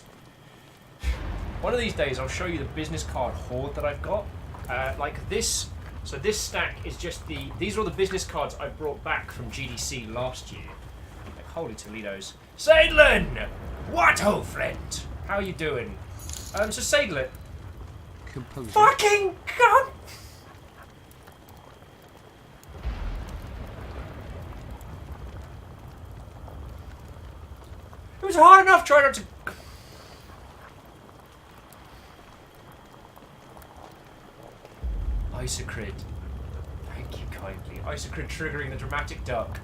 One of these days I'll show you the business card hoard that I've got. Like this. So this stack is just these are all the business cards I brought back from GDC last year. Like, holy Toledo's. Sadlin! What ho, friend? How you doing? So Sadlin. Composure. Fucking God! It was hard enough trying not to. Isocrid. Thank you kindly. Isocrid triggering the dramatic duck.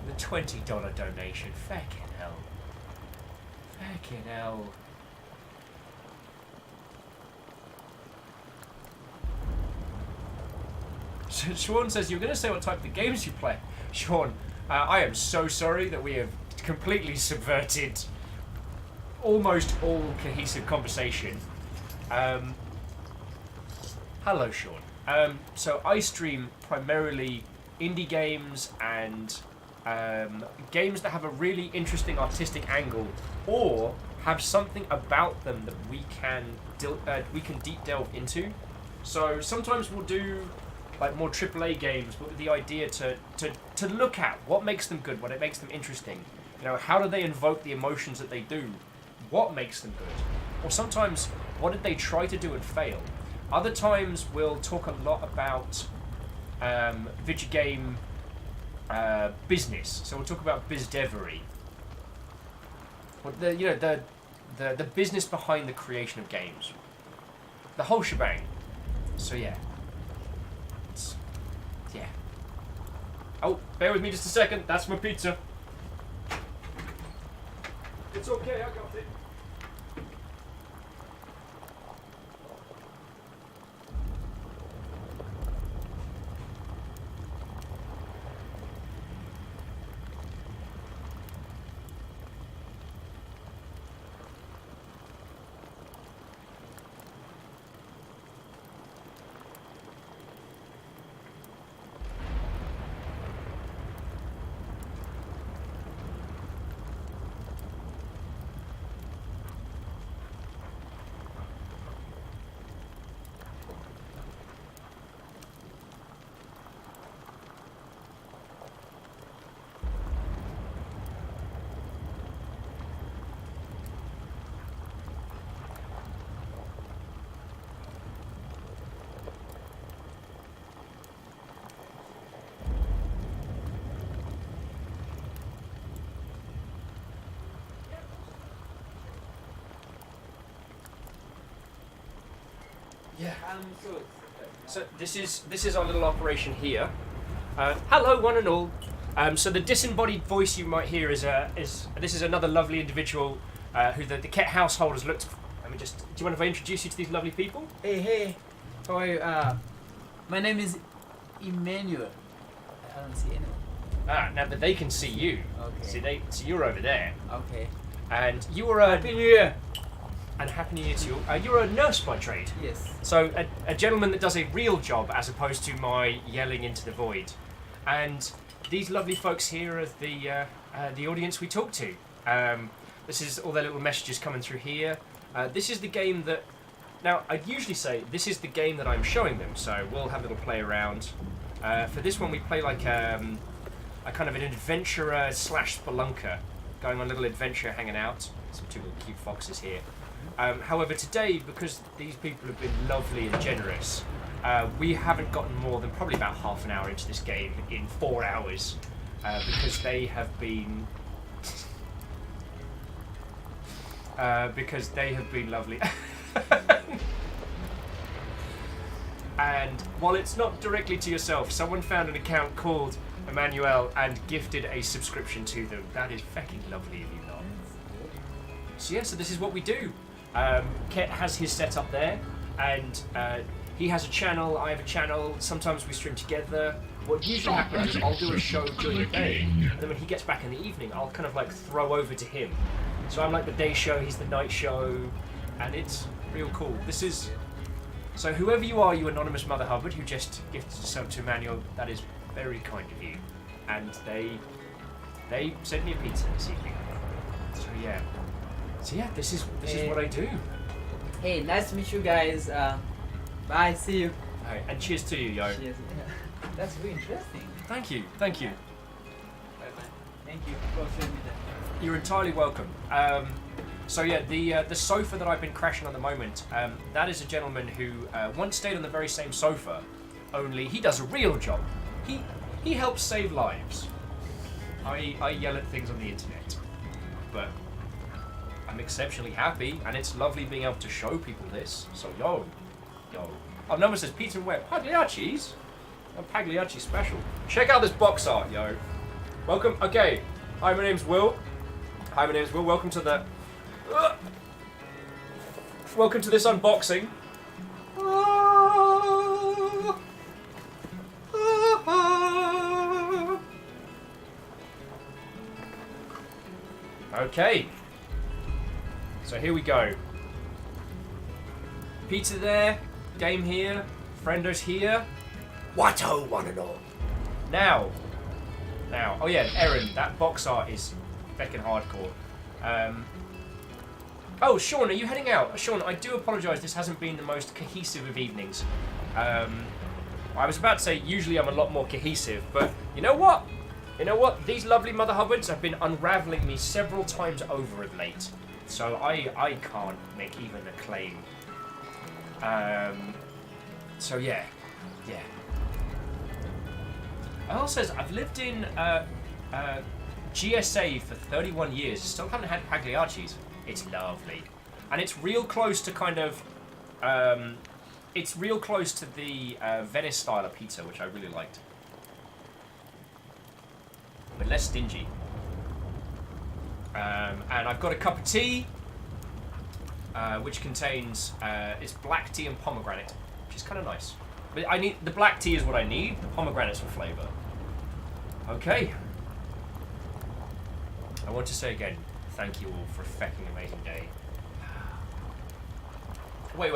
The $20 donation. Fucking hell. Fucking hell. So Sean says, you're going to say what type of games you play. Sean, I am so sorry that we have completely subverted almost all cohesive conversation. Hello, Sean. So I stream primarily indie games and games that have a really interesting artistic angle, or have something about them that we can deep delve into. So sometimes we'll do like more AAA games, but with the idea to look at what makes them good, what makes them interesting. You know, how do they invoke the emotions that they do? What makes them good? Or sometimes, what did they try to do and fail? Other times, we'll talk a lot about video game business. So we'll talk about bizdevery. The business behind the creation of games. The whole shebang. So yeah. Yeah. Oh, bear with me just a second. That's my pizza. It's okay, I got it. Yeah. So this is our little operation here. Hello, one and all. So the disembodied voice you might hear is this is another lovely individual who the Ket household has looked. Let me just. Do you mind if I introduce you to these lovely people? Hey, how are you? My name is Emmanuel. I don't see anyone. Now but they can see you. Okay. See you're over there, Okay. and you are a Happy New Year. and Happy New Year to you. You're a nurse by trade. Yes. So a gentleman that does a real job as opposed to my yelling into the void. And these lovely folks here are the audience we talk to. This is all their little messages coming through here. This is the game that... Now, I'd usually say this is the game that I'm showing them, so we'll have a little play around. For this one, we play like a kind of an adventurer / spelunker, going on a little adventure, hanging out. Some two little cute foxes here. However, today, because these people have been lovely and generous, we haven't gotten more than probably about half an hour into this game in 4 hours, because they have been lovely. And while it's not directly to yourself, someone found an account called Emmanuel and gifted a subscription to them. That is fucking lovely of you lot. So yeah, so this is what we do. Ket has his setup there, and he has a channel, I have a channel. Sometimes we stream together. What usually happens is I'll do a show during the day, and then when he gets back in the evening, I'll kind of like throw over to him. So I'm like the day show, he's the night show, and it's real cool. This is... So whoever you are, you anonymous Mother Hubbard who just gifted a sub to Emmanuel, that is very kind of you. And they sent me a pizza this evening. So yeah. So yeah, this is what I do. Hey, nice to meet you guys. Bye, see you. Alright, and cheers to you, yo. Cheers. That's very interesting. Thank you, thank you. Bye bye. Thank you for showing me that. You're entirely welcome. So yeah, the sofa that I've been crashing on the moment, that is a gentleman who once stayed on the very same sofa, only he does a real job. He helps save lives. I yell at things on the internet, but I'm exceptionally happy, and it's lovely being able to show people this. So yo. Oh, number says pizza and where? Pagliacci's? A Pagliacci special. Check out this box art, yo. Welcome. Okay. Hi, my name's Will. Welcome to the... welcome to this unboxing. Okay. So here we go. Pizza there. Game here. Friendos here. What-o, one and all. Now. Oh yeah, Erin, that box art is feckin' hardcore. Oh, Sean, are you heading out? Sean, I do apologise, this hasn't been the most cohesive of evenings. I was about to say, usually I'm a lot more cohesive, but you know what? These lovely Mother Hubbards have been unravelling me several times over of late. So I can't make even a claim. So yeah. Earl says, I've lived in GSA for 31 years, still haven't had Pagliacci's. It's lovely. And it's real close to kind of, it's real close to the Venice style of pizza, which I really liked. But less stingy. And I've got a cup of tea, which contains, it's black tea and pomegranate, which is kind of nice. But the black tea is what I need, the pomegranate's for flavour. Okay. I want to say again, thank you all for a fecking amazing day. Wait,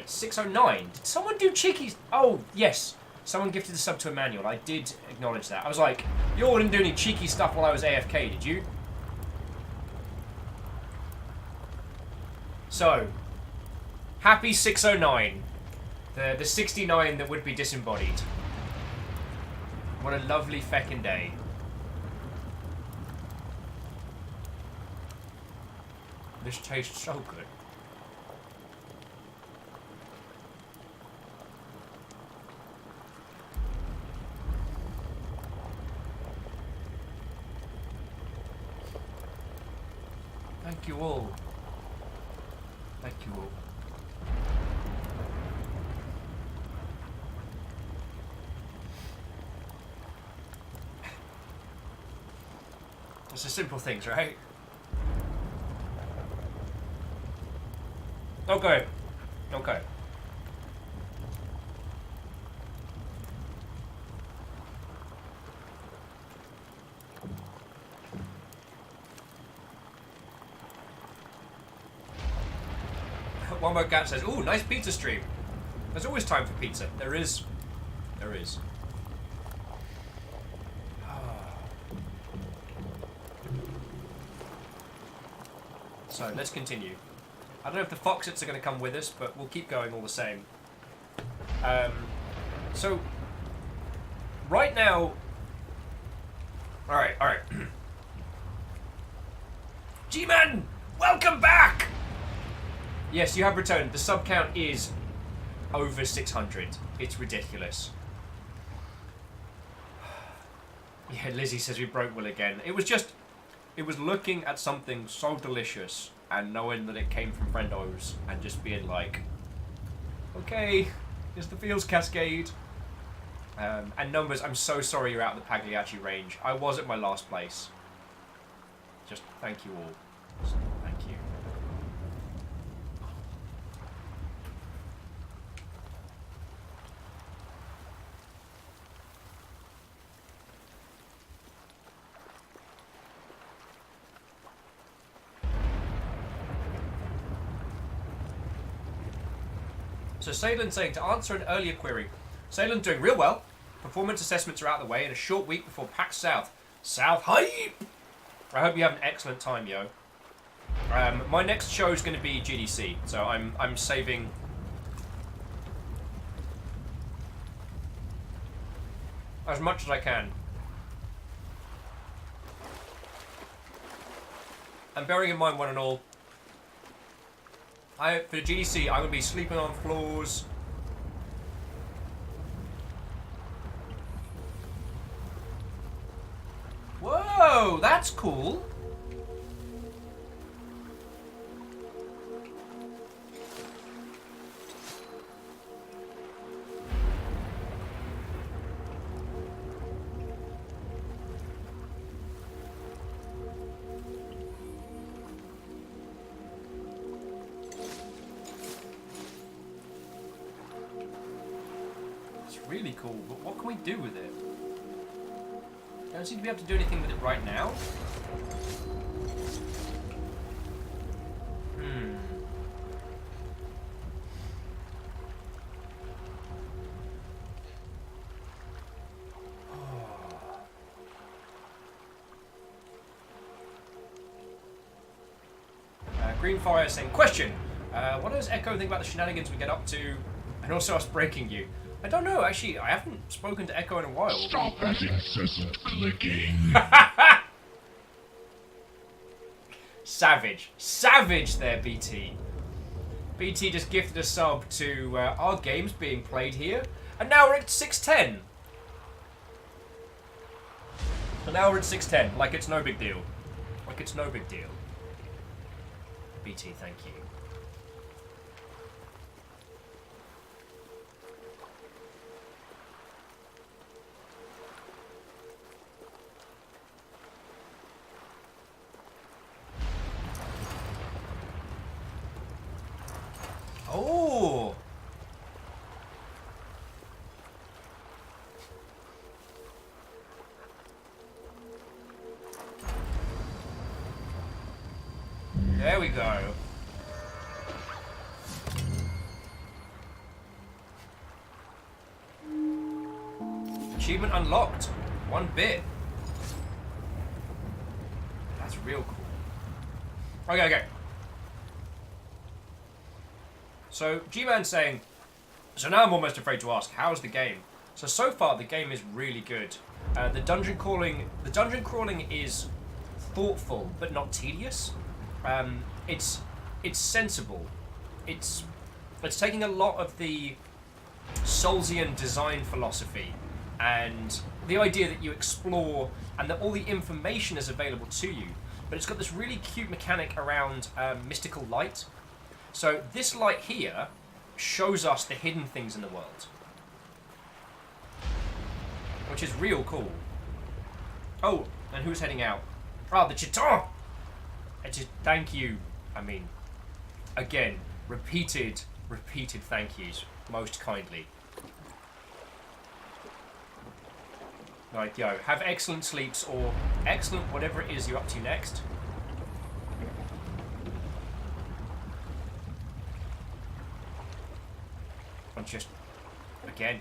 609? Did someone do cheekies? Oh, yes. Someone gifted the sub to Emmanuel. I did acknowledge that. I was like, you all didn't do any cheeky stuff while I was AFK, did you? So, happy 609. The 69 that would be disembodied. What a lovely feckin' day. This tastes so good. Thank you all. Thank you all. It's the simple things, right? Okay. One more cat says, ooh, nice pizza stream. There's always time for pizza. There is. So, let's continue. I don't know if the Foxits are going to come with us, but we'll keep going all the same. So, right now... Alright. G-Man! Welcome back! Yes, you have returned. The sub count is over 600. It's ridiculous. Yeah, Lizzie says we broke Will again. It was looking at something so delicious and knowing that it came from Friendos and just being like, okay, here's the feels cascade. And Numbers, I'm so sorry you're out of the Pagliacci range. I was at my last place. Just thank you all. Just thank you. So Salen saying, to answer an earlier query, Salen doing real well. Performance assessments are out of the way in a short week before PAX South. South hype! I hope you have an excellent time, yo. My next show is going to be GDC, so I'm saving... as much as I can. And bearing in mind one and all, for the GDC, I'm going to be sleeping on floors. Whoa, that's cool. It's really cool, but what can we do with it? Don't seem to be able to do anything with it right now. Greenfire saying, question, what does Echo think about the shenanigans we get up to, and also us breaking you? I don't know, actually, I haven't spoken to Echo in a while. Stop that incessant clicking. Savage. Savage there, BT. BT just gifted a sub to our games being played here, and now we're at 610. So now we're at 610, like it's no big deal. Like it's no big deal. BT, thank you. Oh! There we go. Achievement unlocked. 1 bit. That's real cool. Okay. So, G-Man's saying, so now I'm almost afraid to ask, how's the game? So far the game is really good. The dungeon crawling is thoughtful, but not tedious. It's sensible. It's taking a lot of the Soulsian design philosophy and the idea that you explore and that all the information is available to you, but it's got this really cute mechanic around mystical light. So this light here shows us the hidden things in the world, which is real cool. Oh, and who's heading out? Ah, the Chiton! Thank you. I mean, again, repeated thank yous, most kindly. Like, yo, have excellent sleeps or excellent whatever it is you're up to next. And just, again,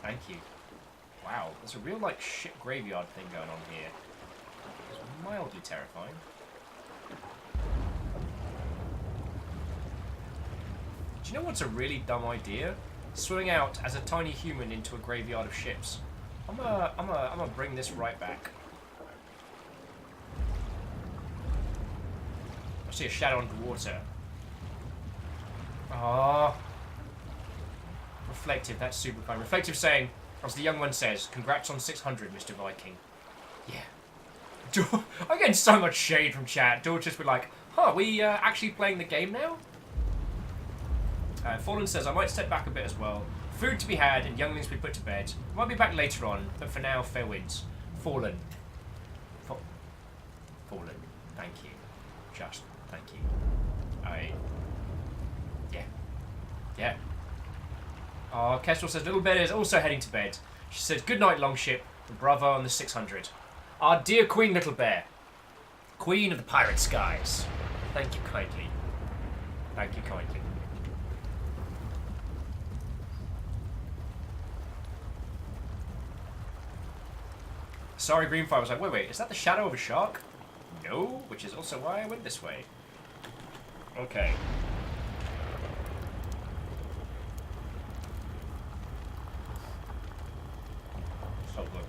thank you. Wow, there's a real, like, shit graveyard thing going on here. It's mildly terrifying. Do you know what's a really dumb idea? Swimming out as a tiny human into a graveyard of ships. I'm gonna bring this right back. I see a shadow underwater. Ah. Reflective, that's super fun. Reflective saying, as the young one says, congrats on 600, Mr. Viking. Yeah. I'm getting so much shade from chat. George just be like, huh, we actually playing the game now? Fallen says, I might step back a bit as well. food to be had and younglings to be put to bed. Might be back later on, but for now, fair winds. Fallen. Fallen. Thank you. Just thank you. Yeah. Oh, Kestrel says Little Bear is also heading to bed. She said, good night, Longship. Bravo on the 600. Our dear Queen Little Bear. Queen of the pirate skies. Thank you kindly. Thank you kindly. Sorry, Greenfire was like, wait, is that the shadow of a shark? No, which is also why I went this way. Okay. So good.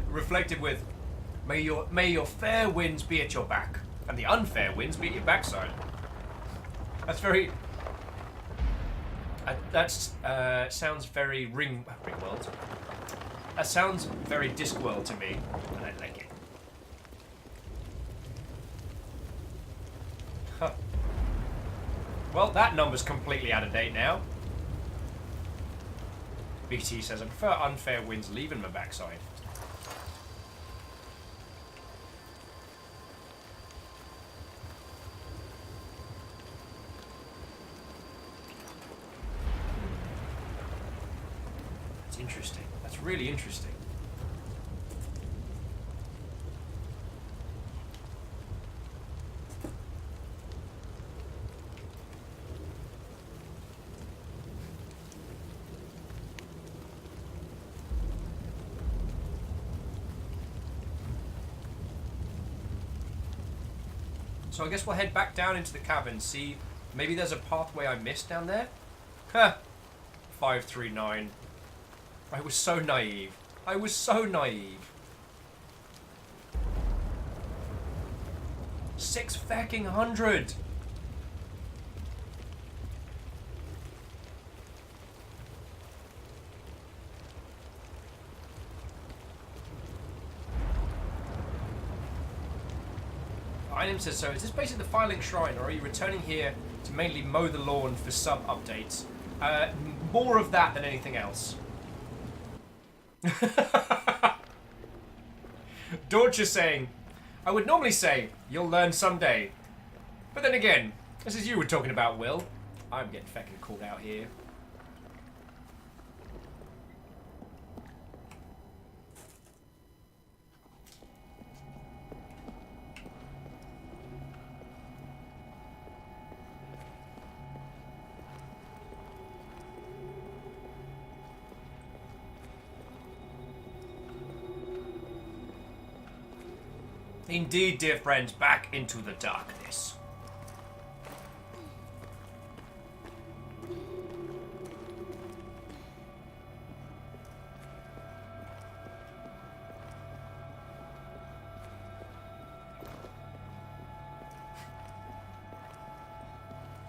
Reflected with, may your fair winds be at your back, and the unfair winds be at your backside. That's very. Sounds very Ringworld. That sounds very Discworld to me, and I like it. Huh. Well, that number's completely out of date now. BT says I prefer unfair winds leaving my backside. Interesting. That's really interesting. So I guess we'll head back down into the cabin, see maybe there's a pathway I missed down there? Huh. 539. I was so naive. I was so naive. 600. Item says, so is this basically the Filing Shrine, or are you returning here to mainly mow the lawn for sub-updates? More of that than anything else. Dorch is saying, I would normally say, you'll learn someday. But then again, this is you we're talking about, Will. I'm getting fucking called out here. Indeed, dear friends, back into the darkness.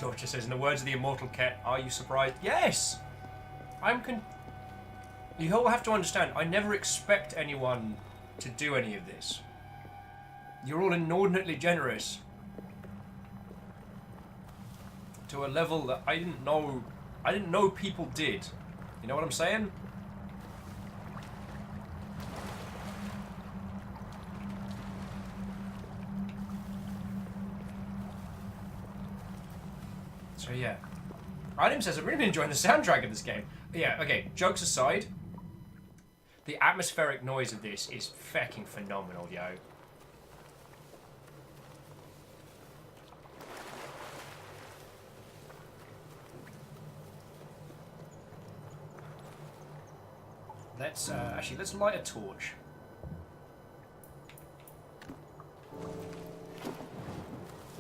Dorcha says, in the words of the immortal Ket, are you surprised? Yes! You all have to understand, I never expect anyone to do any of this. You're all inordinately generous. To a level that I didn't know people did. You know what I'm saying? So yeah. Item says, I've really been enjoying the soundtrack of this game. But yeah, okay, jokes aside, the atmospheric noise of this is fucking phenomenal, yo. Let's light a torch.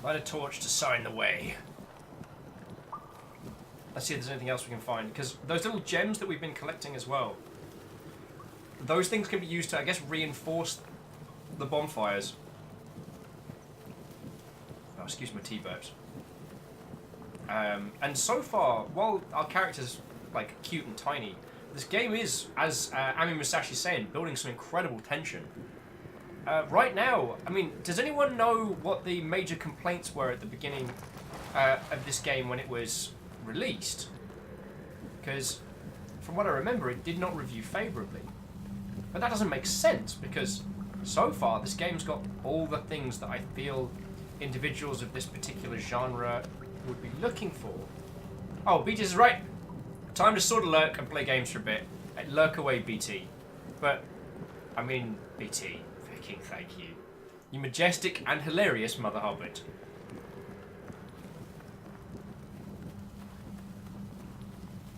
Light a torch to sign the way. Let's see if there's anything else we can find, because those little gems that we've been collecting as well, those things can be used to, I guess, reinforce the bonfires. Oh, excuse my tea burps. And so far, while our character's like cute and tiny, this game is, as Ami Musashi's saying, building some incredible tension. Right now, I mean, does anyone know what the major complaints were at the beginning of this game when it was released? Because, from what I remember, it did not review favourably. But that doesn't make sense, because so far this game's got all the things that I feel individuals of this particular genre would be looking for. Oh, BT is right. Time to sort of lurk and play games for a bit. Lurk away, BT. But, I mean, BT, fucking thank you. You majestic and hilarious Mother Hobbit.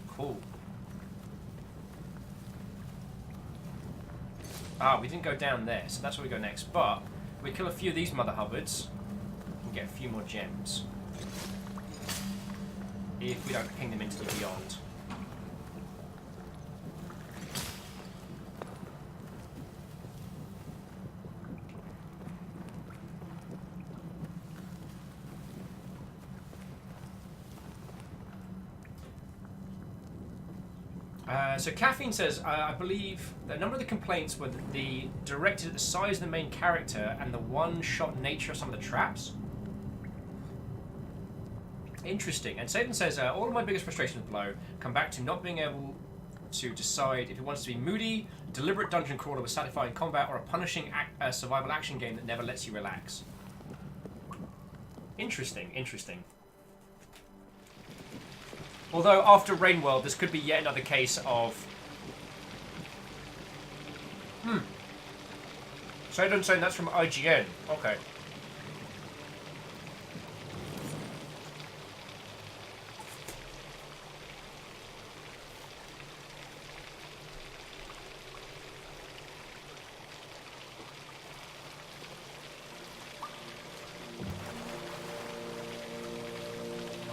Cool. Ah, we didn't go down there, so that's where we go next. But, we kill a few of these Mother Hubbards and get a few more gems. If we don't ping them into the beyond. So Caffeine says, I believe a number of the complaints were directed at the size of the main character and the one-shot nature of some of the traps. Interesting. And Satan says, all of my biggest frustrations with Below come back to not being able to decide if it wants to be moody, deliberate dungeon crawler with satisfying combat, or a punishing survival action game that never lets you relax. Interesting, interesting. Although, after Rainworld, this could be yet another case of... Satan saying that's from IGN. Okay.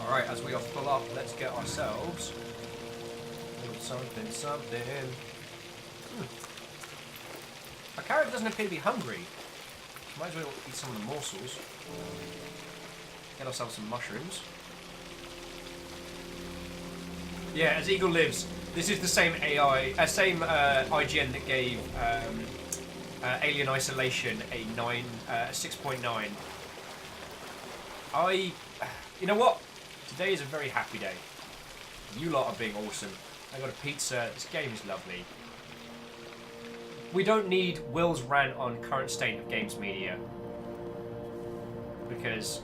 Alright, as we are full up, let's get ourselves something. Our character doesn't appear to be hungry. Might as well eat some of the morsels. Get ourselves some mushrooms. Yeah, as Eagle lives, this is the same IGN that gave Alien Isolation a 6.9. You know what? Today is a very happy day. You lot are being awesome. I got a pizza. This game is lovely. We don't need Will's rant on current state of games media. Because...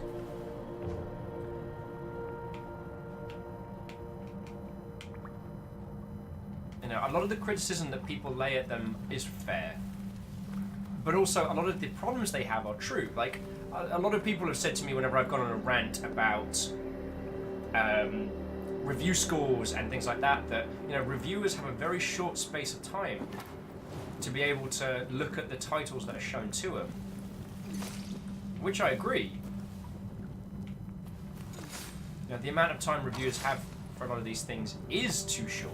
you know, a lot of the criticism that people lay at them is fair. But also, a lot of the problems they have are true. Like, a lot of people have said to me whenever I've gone on a rant about review scores and things like that, that, you know, reviewers have a very short space of time to be able to look at the titles that are shown to them. Which I agree. You know, the amount of time reviewers have for a lot of these things is too short.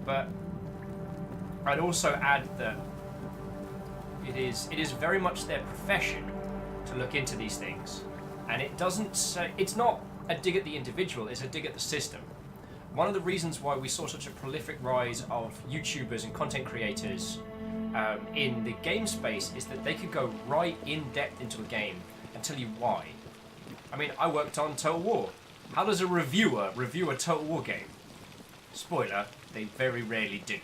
But I'd also add that it is very much their profession to look into these things, and it doesn't say, it's not a dig at the individual, it's a dig at the system. One of the reasons why we saw such a prolific rise of YouTubers and content creators in the game space is that they could go right in depth into a game and tell you why. I mean, I worked on Total War. How does a reviewer review a Total War game? Spoiler, they very rarely do.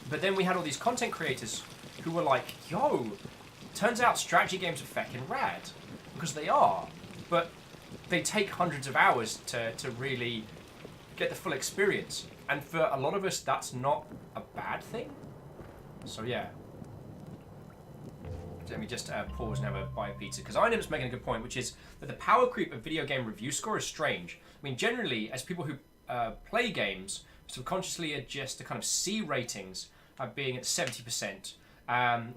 But then we had all these content creators who were like, yo, turns out strategy games are feckin' rad. Because they are. But they take hundreds of hours to really get the full experience. And for a lot of us, that's not a bad thing. So yeah. Let me just pause and have a bite of pizza. Because Ironim's making a good point, which is that the power creep of video game review score is strange. I mean, generally, as people who play games, subconsciously adjust to kind of C ratings being at 70%,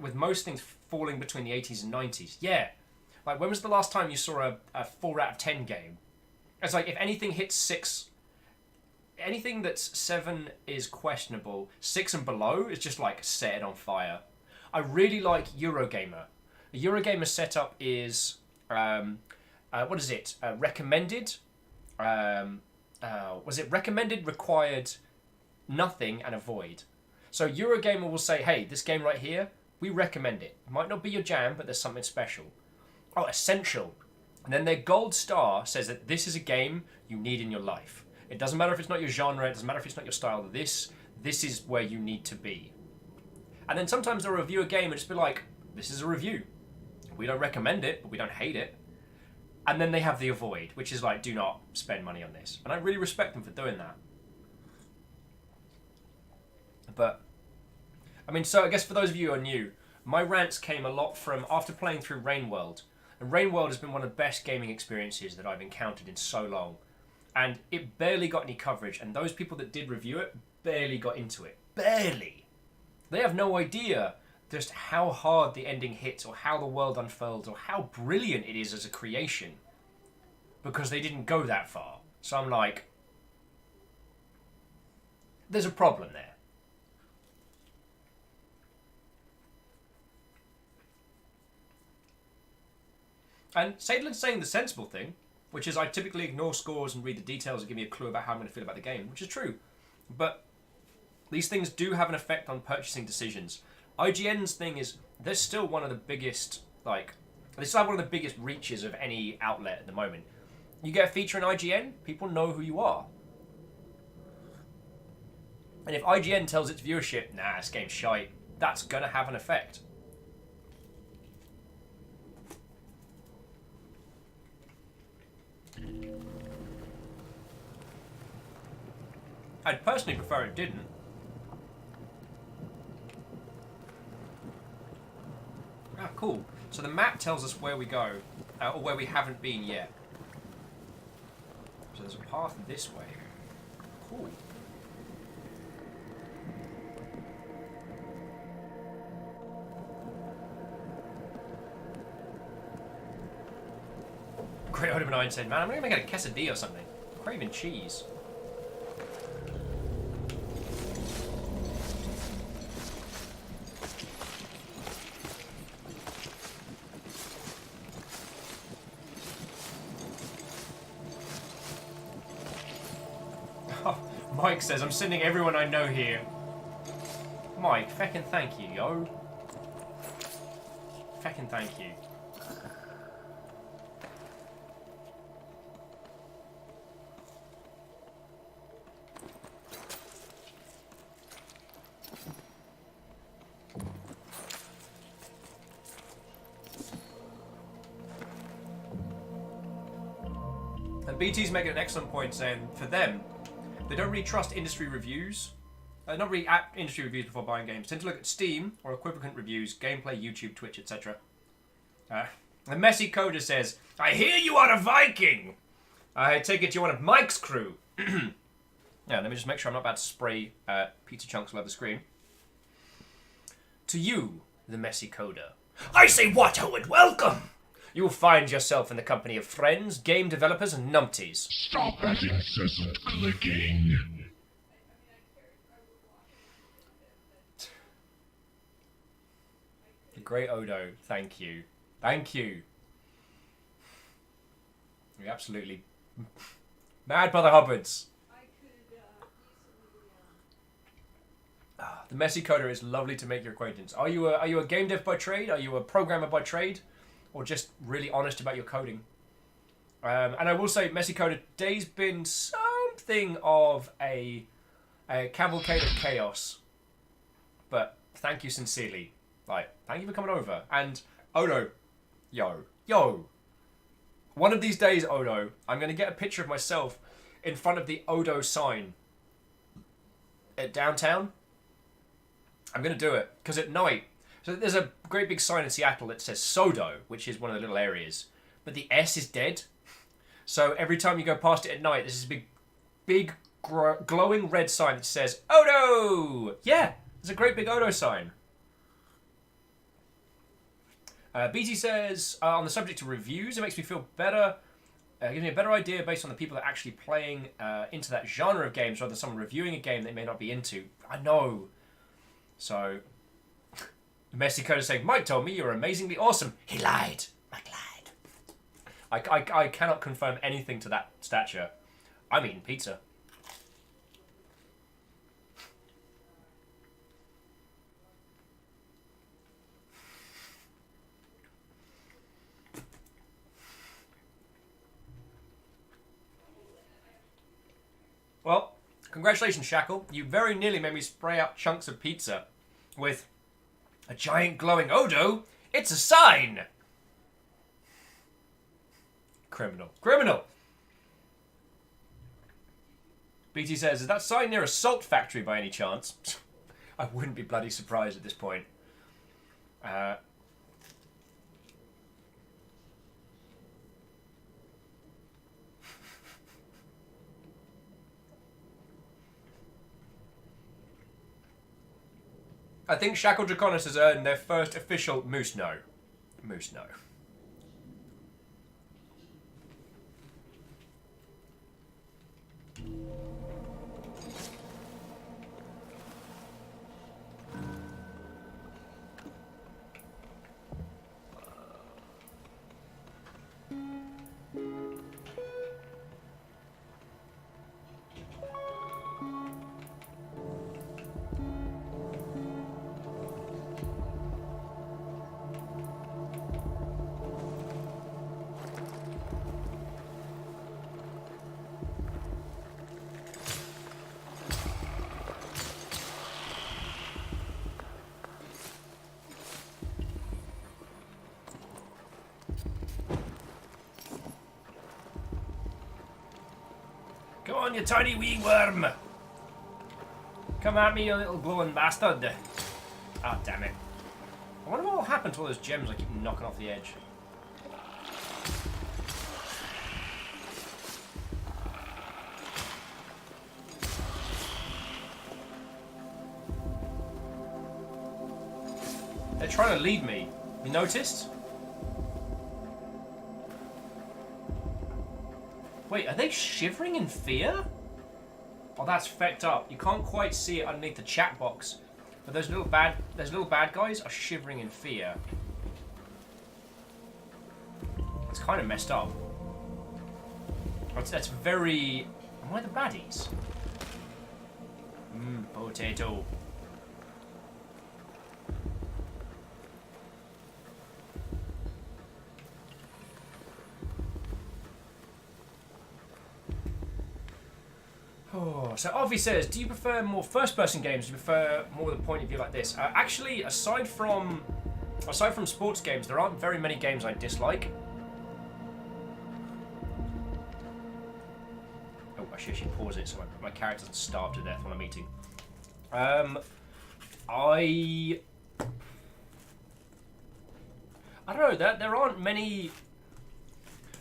with most things falling between the 80s and 90s. Yeah. Like, when was the last time you saw a 4 out of 10 game? It's like, if anything hits 6, anything that's 7 is questionable, 6 and below is just like set it on fire. I really like Eurogamer. A Eurogamer setup is what is it? Recommended. Was it recommended, required, nothing, and avoid? So Eurogamer will say, hey, this game right here, we recommend it. It might not be your jam, but there's something special. Oh, essential. And then their gold star says that this is a game you need in your life. It doesn't matter if it's not your genre, it doesn't matter if it's not your style. This is where you need to be. And then sometimes they'll review a game and just be like, this is a review. We don't recommend it, but we don't hate it. And then they have the avoid, which is like, do not spend money on this. And I really respect them for doing that. But, I mean, so I guess for those of you who are new, my rants came a lot from after playing through Rain World. And Rain World has been one of the best gaming experiences that I've encountered in so long. And it barely got any coverage, and those people that did review it barely got into it. Barely! They have no idea just how hard the ending hits, or how the world unfolds, or how brilliant it is as a creation. Because they didn't go that far. So I'm like, there's a problem there. And Sadlin's saying the sensible thing, which is I typically ignore scores and read the details and give me a clue about how I'm going to feel about the game, which is true. But these things do have an effect on purchasing decisions. IGN's thing is, they're still one of the biggest, they still have one of the biggest reaches of any outlet at the moment. You get a feature in IGN, people know who you are. And if IGN tells its viewership, nah, this game's shite, that's going to have an effect. I'd personally prefer it didn't. Ah, cool. So the map tells us where we go, or where we haven't been yet. So there's a path this way. Cool. Great Oda 9 said, man, I'm gonna make it a quesadilla or something. I'm craving cheese. Mike says, I'm sending everyone I know here. Mike, feckin' thank you, yo. Feckin' thank you. And BT's making an excellent point saying, for them, they don't really trust industry reviews. Not really at industry reviews before buying games. Tend to look at Steam or equivalent reviews, gameplay, YouTube, Twitch, etc. The Messy Coder says, I hear you are a Viking! I take it you're one of Mike's crew. Yeah, let me just make sure I'm not about to spray pizza chunks all over the screen. To you, the Messy Coder, I say what, and welcome! You will find yourself in the company of friends, game developers, and numpties. Stop that incessant clicking. The great Odo, thank you. Thank you. You're absolutely mad, Brother Hubbards. The Messy Coder is lovely to make your acquaintance. Are you a game dev by trade? Are you a programmer by trade? Or just really honest about your coding? And I will say, Messy Coder, Day's been something of a cavalcade of chaos. But thank you sincerely. Thank you for coming over. And Odo, yo. One of these days, Odo, I'm going to get a picture of myself in front of the Odo sign at downtown. I'm going to do it. Because at night, so there's a great big sign in Seattle that says Sodo, which is one of the little areas. But the S is dead. So every time you go past it at night, there's this big glowing red sign that says, Odo! Yeah, there's a great big Odo sign. BT says, on the subject of reviews, it makes me feel better. Gives me a better idea based on the people that are actually playing into that genre of games rather than someone reviewing a game they may not be into. I know. So, Messi Coda saying, Mike told me you're amazingly awesome. He lied. Mike lied. I cannot confirm anything to that stature. I'm eating pizza. Well, congratulations, Shackle. You very nearly made me spray out chunks of pizza with a giant glowing Odo. It's a sign! Criminal. Criminal! BT says, is that sign near a salt factory by any chance? I wouldn't be bloody surprised at this point. I think Shackle Draconis has earned their first official Moose No. Moose No. Come on, you tiny wee worm! Come at me, you little glowing bastard! Ah, damn it. I wonder what will happen to all those gems I keep knocking off the edge. They're trying to lead me. You noticed? Wait, are they shivering in fear? Oh, that's fecked up. You can't quite see it underneath the chat box. But those little bad guys are shivering in fear. It's kind of messed up. That's very... Am I the baddies? Potato. Oh, so Avi says, do you prefer more first-person games? Do you prefer more the point of view like this? Actually, aside from sports games, there aren't very many games I dislike. Oh, I should actually pause it so my character doesn't starve to death when I'm eating. I don't know. There aren't many.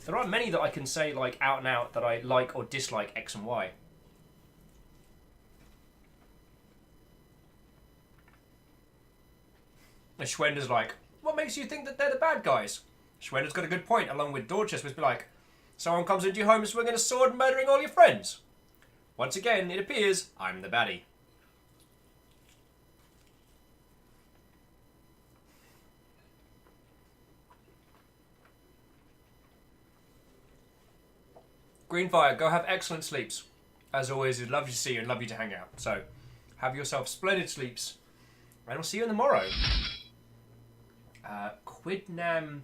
There aren't many that I can say like out and out that I like or dislike X and Y. And Schwender's like, what makes you think that they're the bad guys? Schwender's got a good point, along with Dorchester, was be like, someone comes into your home swinging a sword and murdering all your friends. Once again, it appears I'm the baddie. Greenfire, go have excellent sleeps. As always, it's lovely to see you and lovely to hang out. So, have yourself splendid sleeps. And we'll see you in the morrow. Quidnam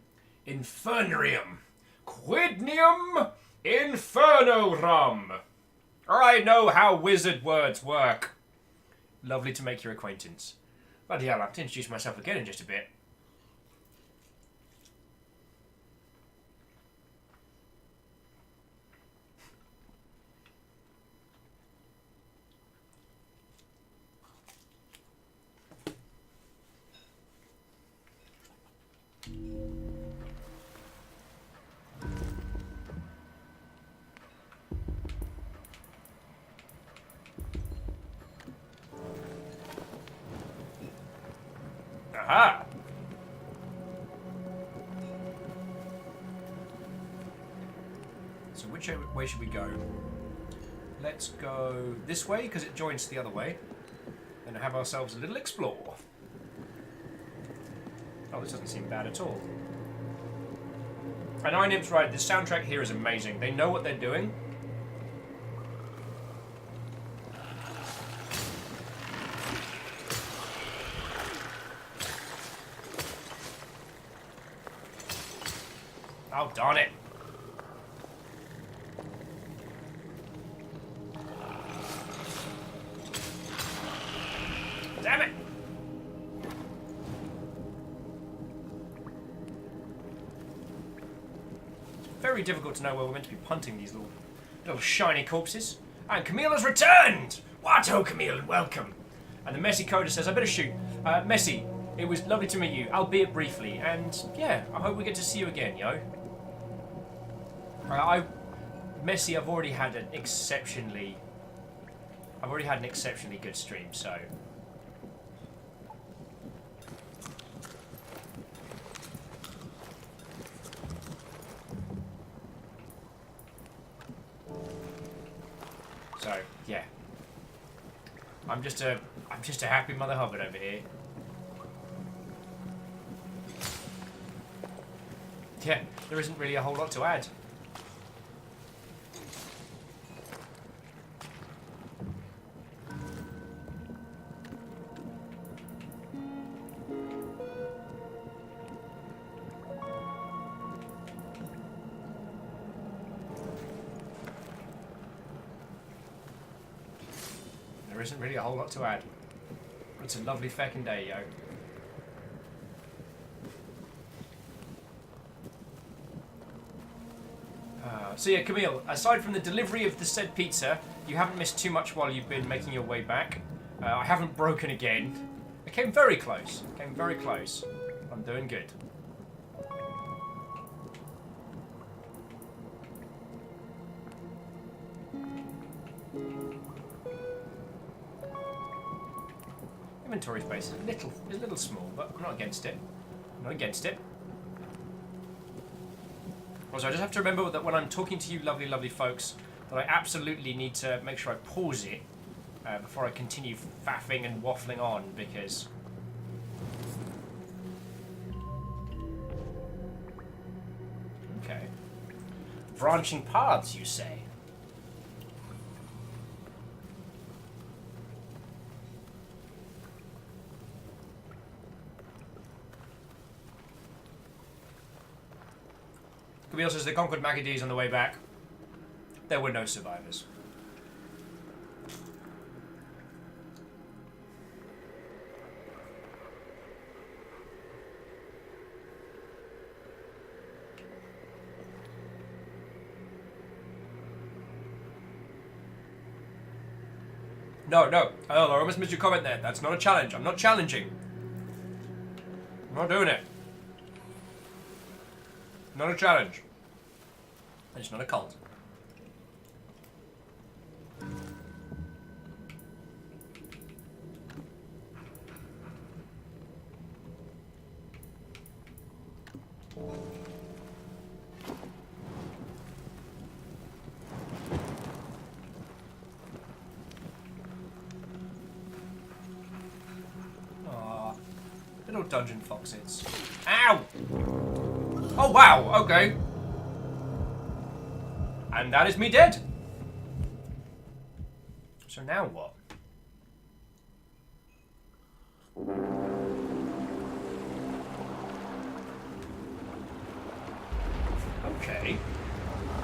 Infernarium. Quidnium Infernorum. I know how wizard words work. Lovely to make your acquaintance. Bloody hell, I'll have to introduce myself again in just a bit. Aha! So which way should we go? Let's go this way, because it joins the other way. And have ourselves a little explore. Oh, this doesn't seem bad at all. And Nine Imp's right, the soundtrack here is amazing. They know what they're doing. Oh, darn it. Damn it! It's very difficult to know where we're meant to be punting these little shiny corpses. And Camille has returned! What? Oh, Camille, welcome. And the Messy Coda says, I better shoot. Messy, it was lovely to meet you, albeit briefly. And yeah, I hope we get to see you again, yo. Messy, I've already had an exceptionally good stream, so. So, yeah. I'm just a happy Mother Hubbard over here. Yeah, there isn't really a whole lot to add. There isn't really a whole lot to add. It's a lovely feckin' day, yo. So yeah, Camille, aside from the delivery of the said pizza, you haven't missed too much while you've been making your way back. I haven't broken again. I came very close. Came very close. I'm doing good. Inventory space is a little small, but I'm not against it. I'm not against it. Also, I just have to remember that when I'm talking to you lovely, lovely folks, that I absolutely need to make sure I pause it before I continue faffing and waffling on, because... Okay. Branching paths, you say? Camille says they conquered Magadis on the way back. There were no survivors. No. Oh, I almost missed your comment there. That's not a challenge. I'm not challenging. I'm not doing it. Not a challenge. It's not a cult. Aww. Little dungeon foxes. Ow! Oh wow, okay. And that is me dead. So now what? Okay.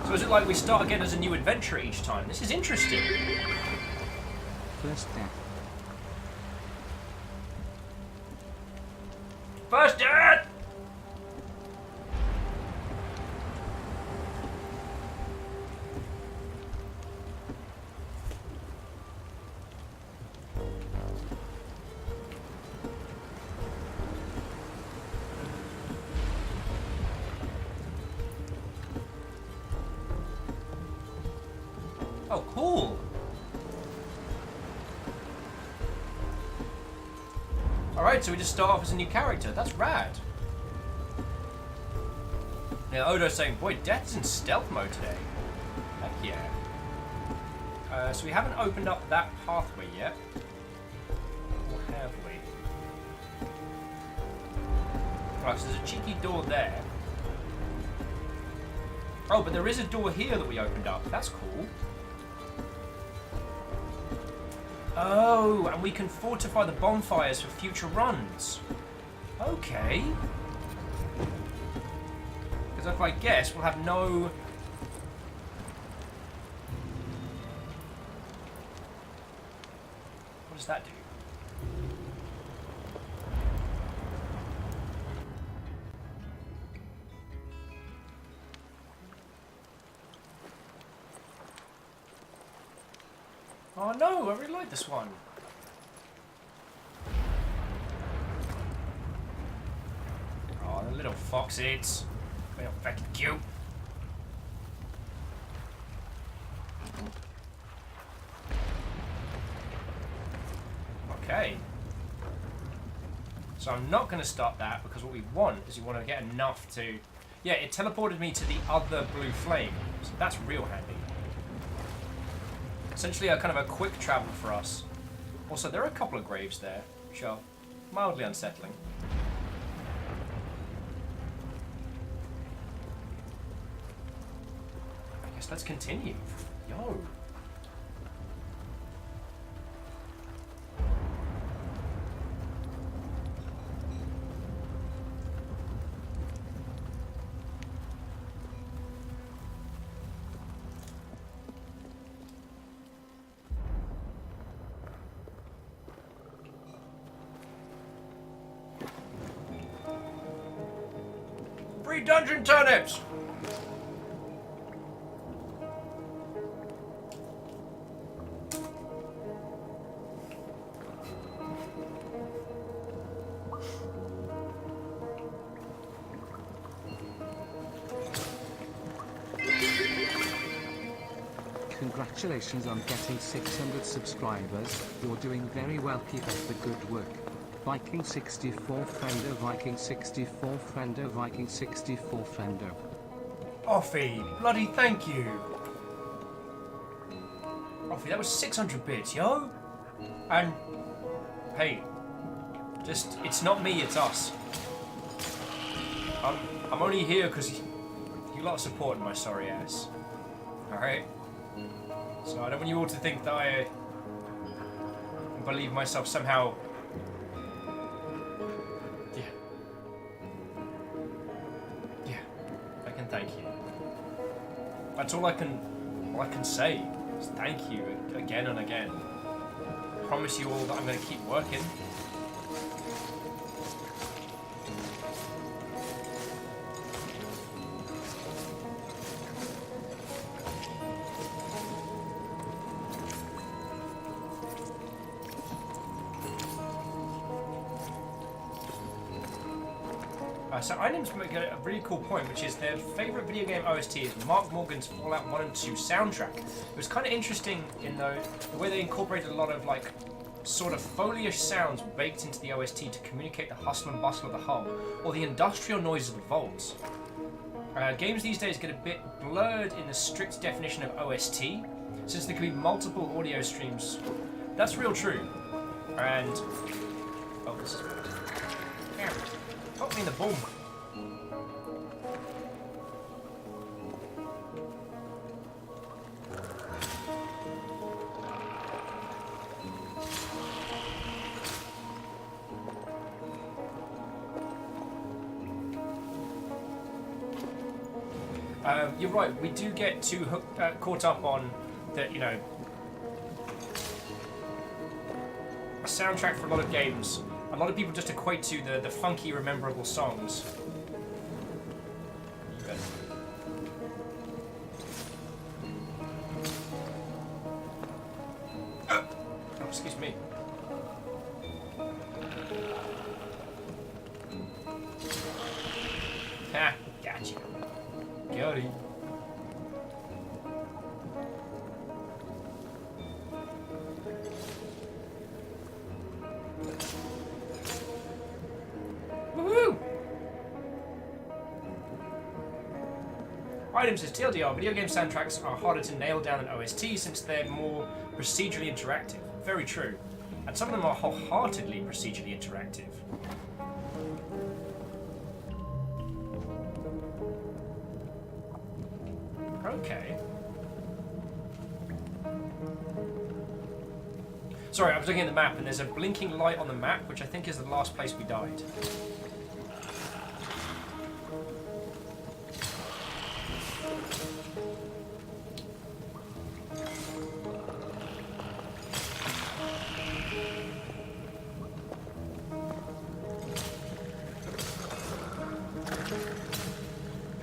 So is it like we start again as a new adventure each time? This is interesting. First death. First death! Oh, cool. Alright, so we just start off as a new character. That's rad. Now, Odo's saying, boy, Death's in stealth mode today. Heck yeah. So we haven't opened up that pathway yet. Or have we? Right, so there's a cheeky door there. Oh, but there is a door here that we opened up. That's cool. Oh, and we can fortify the bonfires for future runs. Okay. Because if I guess, we'll have no... What does that do? Oh no, I really like this one. Oh, the little foxes. They're fucking cute. Okay. So I'm not going to start that because what we want is we want to get enough to... Yeah, it teleported me to the other blue flame. So that's real handy. Essentially a kind of a quick travel for us. Also, there are a couple of graves there, which are mildly unsettling. I guess let's continue. Yo. Free dungeon turnips! Congratulations on getting 600 subscribers. You're doing very well. Keep up the good work. Viking 64 friendo, Viking 64 friendo, Viking 64 friendo. Offie, bloody thank you. Offie, that was 600 bits, yo. And hey, just it's not me, it's us. I'm only here because you lot are supporting my sorry ass. All right. So I don't want you all to think that I believe myself somehow. Thank you. That's all I can say. Is thank you again and again. I promise you all that I'm going to keep working. So Items make a really cool point, which is their favourite video game OST is Mark Morgan's Fallout 1 and 2 soundtrack. It was kind of interesting in the way they incorporated a lot of like sort of folyish sounds baked into the OST to communicate the hustle and bustle of the hull, or the industrial noise of the vaults. Games these days get a bit blurred in the strict definition of OST, since there can be multiple audio streams. That's real true. And... oh, this is... yeah. Put me in the boom. You're right, we do get too caught up on the, you know, a soundtrack for a lot of games. A lot of people just equate to the funky, rememberable songs. Oh, excuse me. Ha, gotcha. Got it. Items is TLDR, video game soundtracks are harder to nail down than OST since they're more procedurally interactive. Very true. And some of them are wholeheartedly procedurally interactive. Okay. Sorry, I was looking at the map, and there's a blinking light on the map, which I think is the last place we died.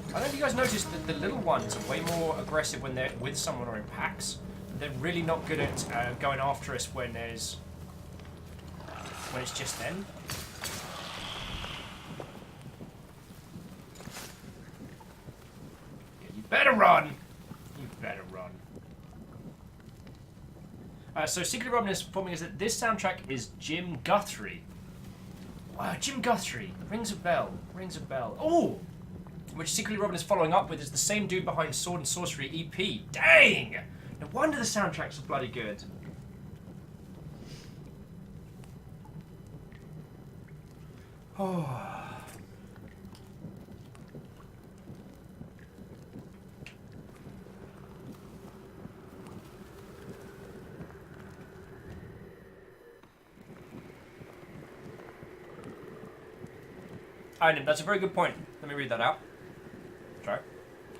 I don't know if you guys noticed that the little ones are way more aggressive when they're with someone or in packs. They're really not good at going after us when it's just them. Yeah, you better run! You better run. So Secret Robin is informing us that this soundtrack is Jim Guthrie. Wow, Jim Guthrie. Rings a bell. Rings a bell. Oh! Which Secretly Robin is following up with is the same dude behind Sword and Sorcery EP. Dang! No wonder the soundtracks are bloody good. Oh. Item, that's a very good point. Let me read that out. Sorry.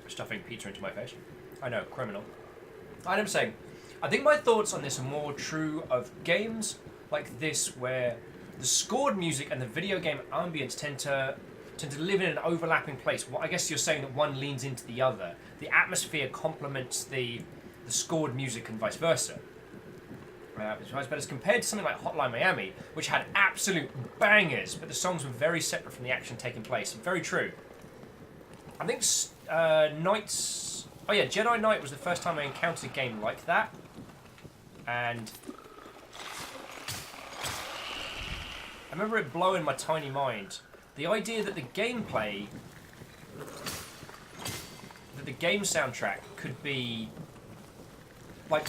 Stuffing pizza into my face. I know, criminal. Item saying, I think my thoughts on this are more true of games like this where the scored music and the video game ambience tend to live in an overlapping place. Well, I guess you're saying that one leans into the other. The atmosphere complements the scored music and vice versa. But as compared to something like Hotline Miami, which had absolute bangers, but the songs were very separate from the action taking place. Very true. I think Knights... Oh yeah, Jedi Knight was the first time I encountered a game like that. And I remember it blowing my tiny mind. The idea that the gameplay... that the game soundtrack could be...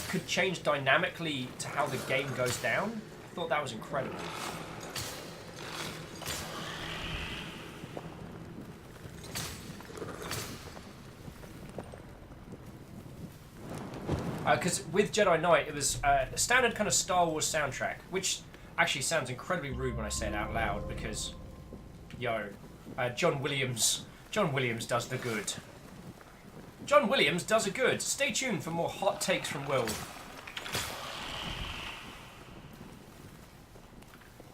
could change dynamically to how the game goes down. I thought that was incredible. Because with Jedi Knight, it was a standard kind of Star Wars soundtrack, which actually sounds incredibly rude when I say it out loud, because, John Williams does the good. John Williams does a good. Stay tuned for more hot takes from Will.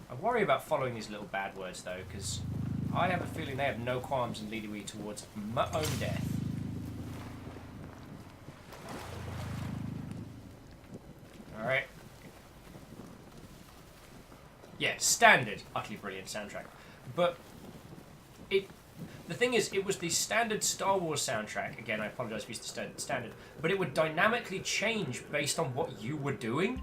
I worry about following these little bad words, though, because I have a feeling they have no qualms in leading me towards my own death. Alright. Yeah, standard. Utterly brilliant soundtrack. But the thing is, it was the standard Star Wars soundtrack. Again, I apologise for using the standard. But it would dynamically change based on what you were doing.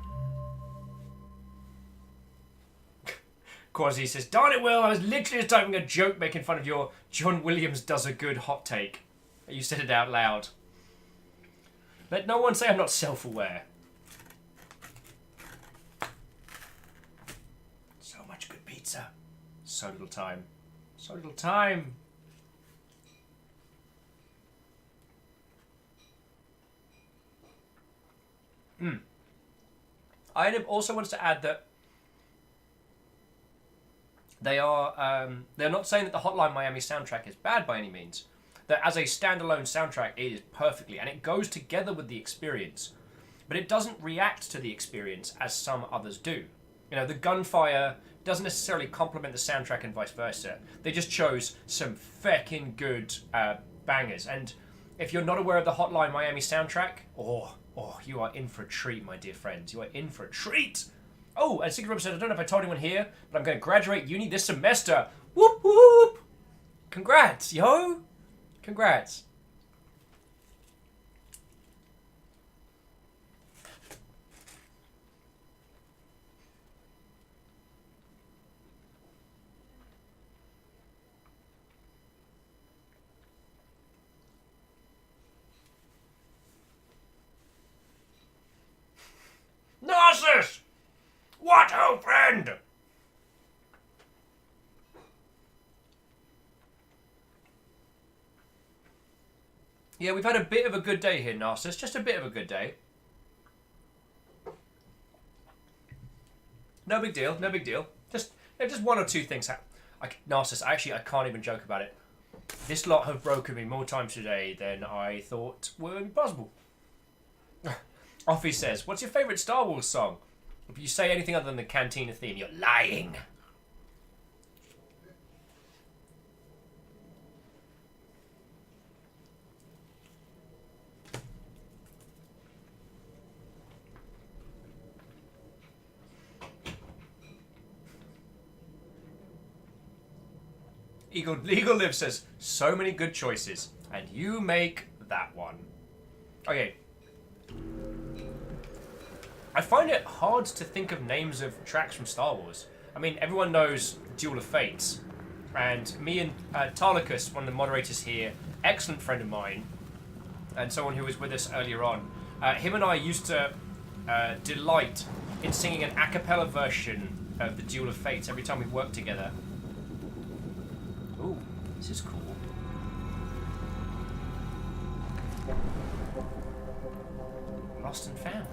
Quasi says, darn it, Will, I was literally just typing a joke making fun of your John Williams does a good hot take. You said it out loud. Let no one say I'm not self-aware. So much good pizza. So little time. So little time. INIB also wants to add that they're not saying that the Hotline Miami soundtrack is bad by any means. That as a standalone soundtrack, it is perfectly, and it goes together with the experience, but it doesn't react to the experience as some others do. You know, the gunfire doesn't necessarily complement the soundtrack and vice versa. They just chose some feckin' good bangers. And if you're not aware of the Hotline Miami soundtrack, you are in for a treat, my dear friends. You are in for a treat. Oh, and Secret Robin said, I don't know if I told anyone here, but I'm going to graduate uni this semester. Whoop, whoop. Congrats, yo. Congrats. Narcissus! What, oh friend? Yeah, we've had a bit of a good day here, Narcissus. Just a bit of a good day. No big deal. No big deal. Just one or two things. Narcissus, actually, I can't even joke about it. This lot have broken me more times today than I thought were possible. Offie says, "What's your favourite Star Wars song? If you say anything other than the Cantina theme, you're lying." Eagle Live says, "So many good choices, and you make that one." Okay. I find it hard to think of names of tracks from Star Wars. I mean, everyone knows Duel of Fates, and me and Tarlicus, one of the moderators here, excellent friend of mine, and someone who was with us earlier on, him and I used to delight in singing an a cappella version of the Duel of Fates every time we worked together. Ooh, this is cool. Lost and found.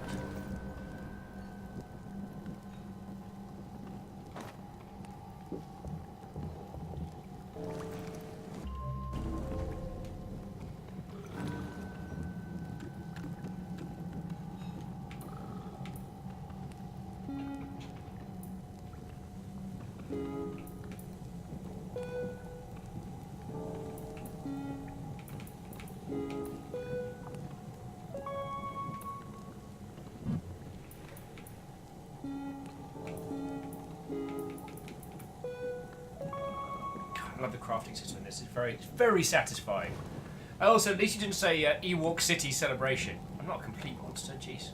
I love the crafting system in this. It's very, very satisfying. Also, at least you didn't say Ewok City Celebration. I'm not a complete monster, jeez.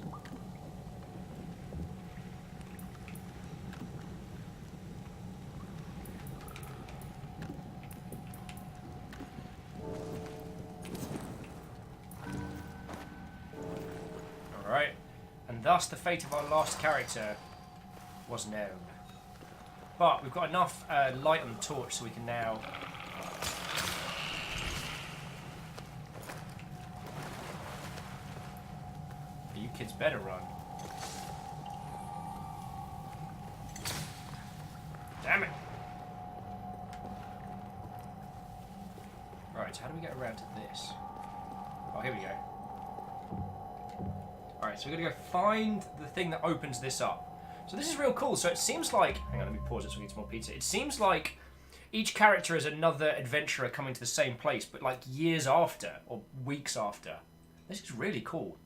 Alright. And thus the fate of our last character was known. But we've got enough light on the torch so we can now... You kids better run. Damn it! Right, so how do we get around to this? Oh, here we go. Alright, so we're going to go find the thing that opens this up. So this is real cool. So it seems like... Hang on, let me pause it so we get some more pizza. It seems like each character is another adventurer coming to the same place, but like years after, or weeks after. This is really cool.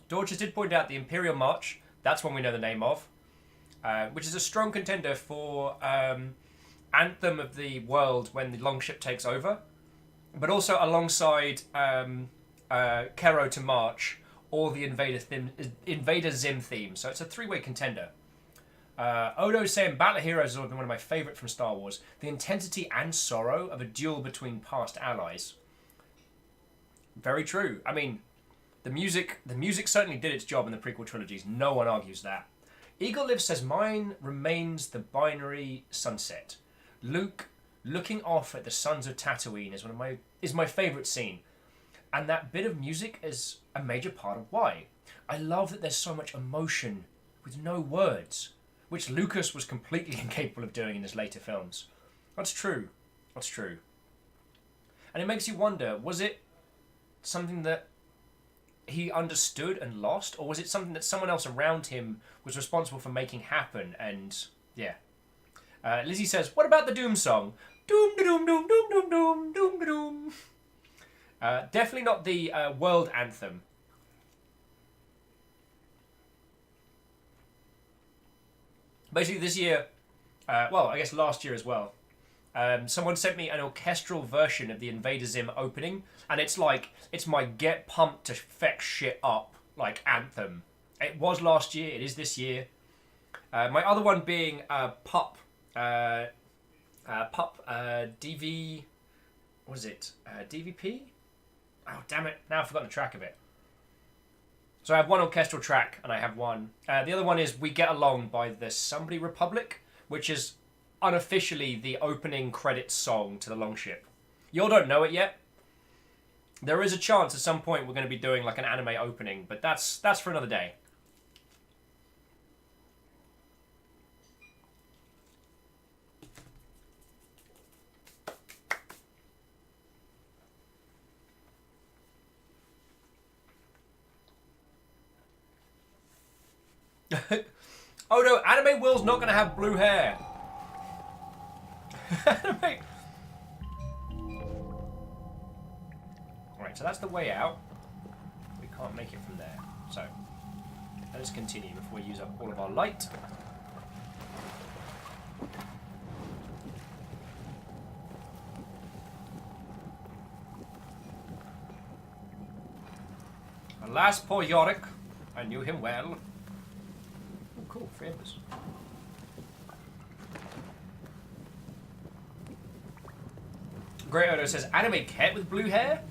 Dorches did point out the Imperial March. That's one we know the name of. Which is a strong contender for Anthem of the World when the Longship takes over. But also alongside Kero to March or the Invader Zim theme. So it's a three-way contender. Odo saying Battle of Heroes has always been one of my favourite from Star Wars. The intensity and sorrow of a duel between past allies. Very true. I mean, the music certainly did its job in the prequel trilogies. No one argues that. Eagle Live says, "Mine remains the binary sunset. Luke looking off at the suns of Tatooine is my favourite scene. And that bit of music is a major part of why. I love that there's so much emotion with no words, which Lucas was completely incapable of doing in his later films." That's true. That's true. And it makes you wonder, was it something that he understood and lost, or was it something that someone else around him was responsible for making happen? And yeah, Lizzie says, "What about the Doom song? Doom da doom doom doom doom doom doom da doom." Definitely not the world anthem. Basically, this year, well, I guess last year as well. Someone sent me an orchestral version of the Invader Zim opening, and it's my get pumped to feck shit up like anthem. It was last year, it is this year. My other one being Pup DV, what is it? DVP? Oh, damn it. Now I've forgotten the track of it. So I have one orchestral track, and I have one. The other one is We Get Along by the Somebody Republic, which is unofficially the opening credits song to the Longship. You all don't know it yet. There is a chance at some point we're going to be doing like an anime opening, but that's for another day. Oh no, Anime Will's not going to have blue hair. Anime... Alright, so that's the way out. We can't make it from there. So, let us continue before we use up all of our light. Alas, poor Yorick. I knew him well. Oh, cool, 3 embers. Great Odo says, anime cat with blue hair?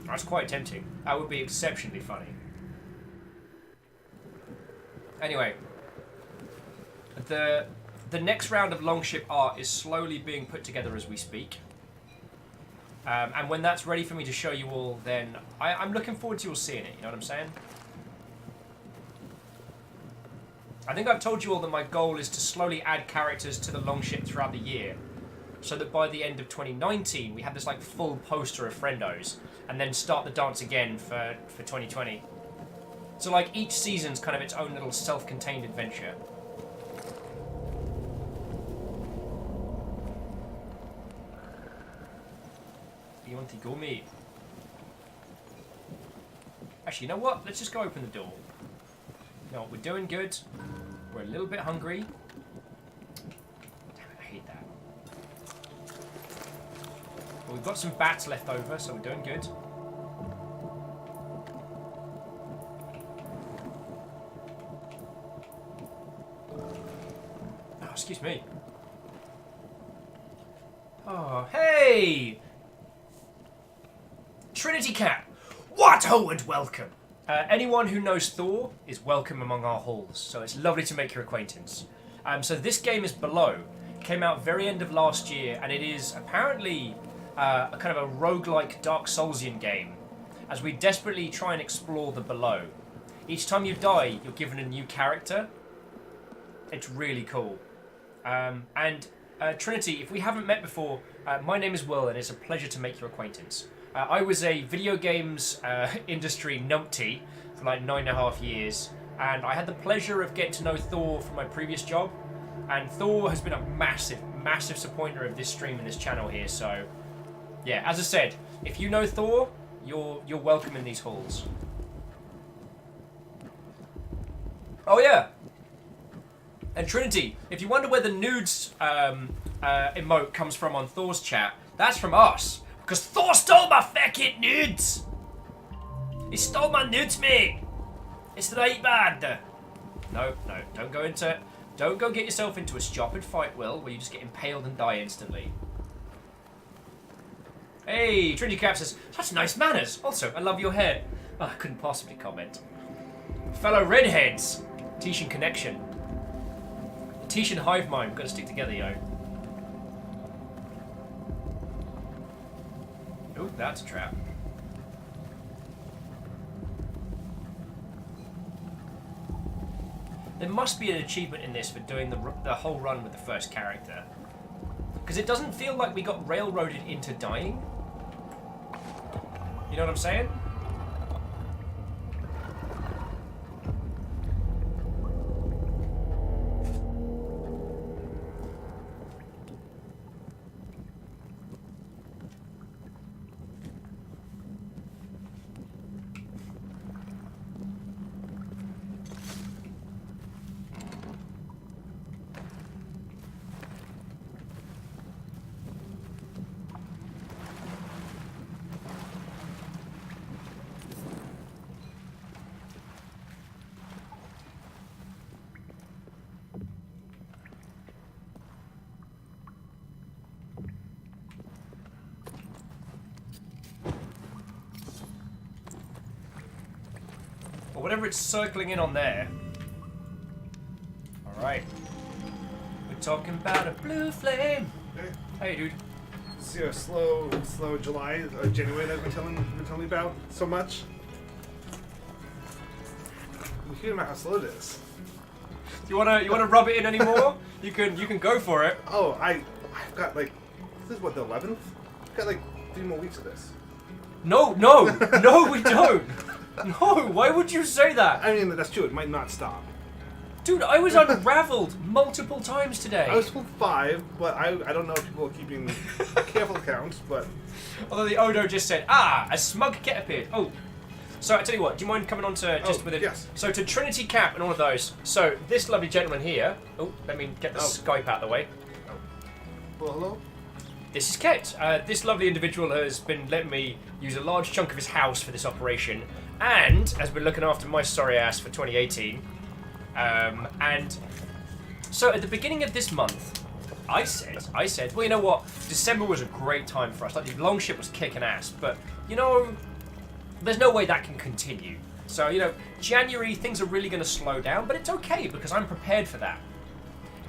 That's quite tempting. That would be exceptionally funny. Anyway, the next round of Longship art is slowly being put together as we speak. And when that's ready for me to show you all, then I'm looking forward to you all seeing it, you know what I'm saying? I think I've told you all that my goal is to slowly add characters to the Longship throughout the year, so that by the end of 2019 we have this like full poster of friendos, and then start the dance again for 2020. So like each season's kind of its own little self-contained adventure. You want to go, mate? Actually, you know what? Let's just go open the door. No, we're doing good. We're a little bit hungry. Damn it, I hate that. But we've got some bats left over, so we're doing good. Oh, excuse me. Oh, hey! Trinity Cat! What ho and welcome! Anyone who knows Thor is welcome among our halls, so it's lovely to make your acquaintance. So this game is Below. It came out very end of last year, and it is apparently a kind of a roguelike Dark Soulsian game, as we desperately try and explore the Below. Each time you die, you're given a new character. It's really cool. Trinity, if we haven't met before, my name is Will, and it's a pleasure to make your acquaintance. I was a video games industry numpty for like 9.5 years, and I had the pleasure of getting to know Thor from my previous job, and Thor has been a massive, massive supporter of this stream and this channel here, so yeah, as I said, if you know Thor, you're welcome in these halls. Oh yeah! And Trinity, if you wonder where the nudes emote comes from on Thor's chat, that's from us. Because Thor stole my fucking nudes! He stole my nudes, mate! It's right bad! No, don't go into... Don't go get yourself into a stupid fight, Will, where you just get impaled and die instantly. Hey, Trinity Cap says, such nice manners! Also, I love your hair. Oh, I couldn't possibly comment. Fellow redheads! Tishan connection. The Tishan hive mind, we've got to stick together, yo. Oh, that's a trap. There must be an achievement in this for doing the whole run with the first character. Because it doesn't feel like we got railroaded into dying. You know what I'm saying? or whatever it's circling in on there. Alright. We're talking about a blue flame. Hey, dude. This is your slow July or January that we've been telling me about so much. You hear about how slow it is. You wanna rub it in anymore? You can go for it. Oh, I've got like, this is what, the 11th? I've got like 3 more weeks of this. No, we don't. No, why would you say that? I mean, that's true, it might not stop. Dude, I was unraveled multiple times today. I was told 5, but I don't know if people are keeping careful accounts, but... Although the Odo just said, a smug cat appeared. Oh. So I tell you what, do you mind coming on to just with it? Yes. So to Trinity Cap and all of those. So this lovely gentleman here. Oh, let me get the Skype out of the way. Well, hello? This is Ket. This lovely individual has been letting me use a large chunk of his house for this operation, and has been looking after my sorry ass for 2018. And so at the beginning of this month, I said, well, you know what? December was a great time for us. Like, the Longship was kicking ass, but you know, there's no way that can continue. So, you know, January, things are really going to slow down, but it's okay because I'm prepared for that.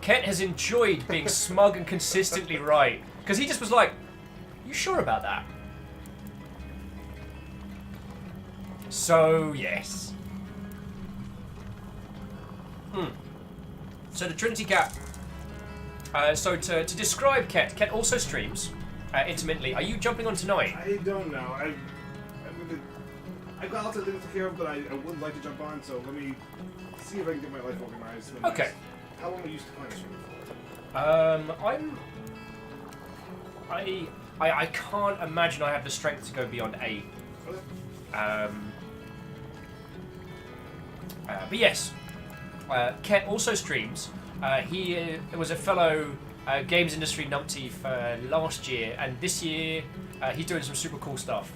Ket has enjoyed being smug and consistently right, because he just was like, you sure about that? So, yes. So the Trinity Cap. So to describe Ket also streams intermittently. Are you jumping on tonight? I don't know. I've got lots of things to care of, but I would like to jump on, so let me see if I can get my life organized. Okay. How long are you used to playing stream for? I can't imagine I have the strength to go beyond 8. Okay. But yes, Ket also streams. He was a fellow games industry numpty for last year, and this year he's doing some super cool stuff.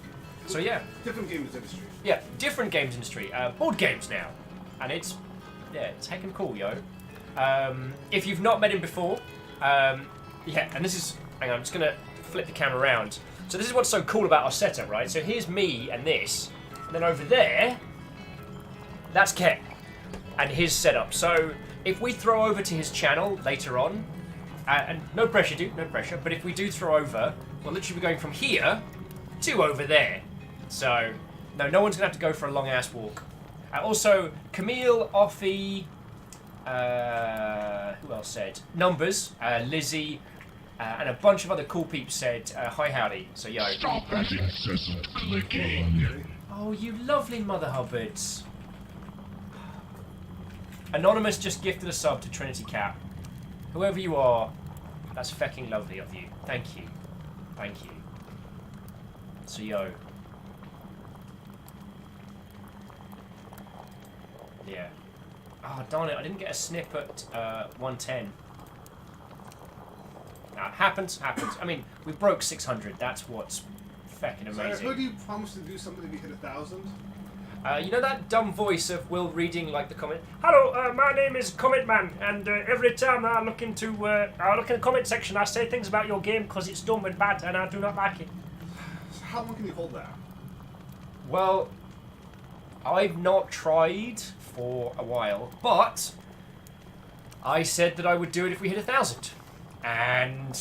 So yeah. Different games industry. Yeah, different games industry. Board games now. And it's heckin' cool, yo. If you've not met him before, yeah, and this is, hang on, I'm just gonna flip the camera around. So this is what's so cool about our setup, right? So here's me and this, and then over there, that's Ket and his setup. So if we throw over to his channel later on, and no pressure, dude, no pressure, but if we do throw over, we'll literally be going from here to over there. So, no one's going to have to go for a long-ass walk. Also, Camille, Offie, who else said? Numbers, Lizzie, and a bunch of other cool peeps said, hi, howdy. So, yo. Stop that incessant clicking. Oh, you lovely Mother Hubbards. Anonymous just gifted a sub to Trinity Cap. Whoever you are, that's fecking lovely of you. Thank you. Thank you. So, yo. Yeah. Oh, darn it, I didn't get a snip at 110. Nah, happens. I mean, we broke 600. That's what's fecking amazing. So I heard you promised to do something if you hit 1,000. You know that dumb voice of Will reading like the comment? Hello, my name is Comment Man, and every time I look in the comment section, I say things about your game because it's dumb and bad, and I do not like it. So how long can you hold that? Well, I've not tried for a while, but I said that I would do it if we hit 1,000, and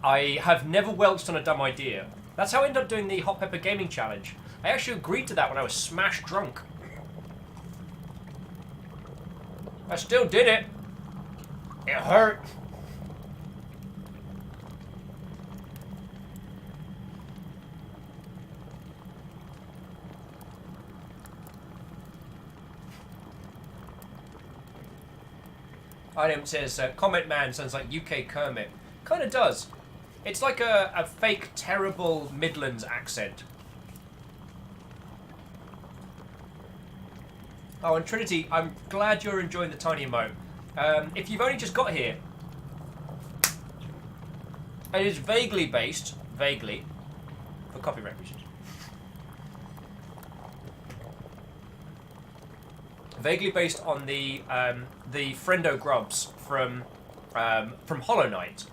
I have never welched on a dumb idea. That's how I ended up doing the Hot Pepper Gaming Challenge. I actually agreed to that when I was smash drunk. I still did it. It hurt. Item says, Comment Man sounds like UK Kermit. Kinda does. It's like a fake, terrible Midlands accent. Oh, and Trinity, I'm glad you're enjoying the tiny emote. If you've only just got here, it is vaguely based, for copyright reasons. Vaguely based on the Friendo Grubs from Hollow Knight,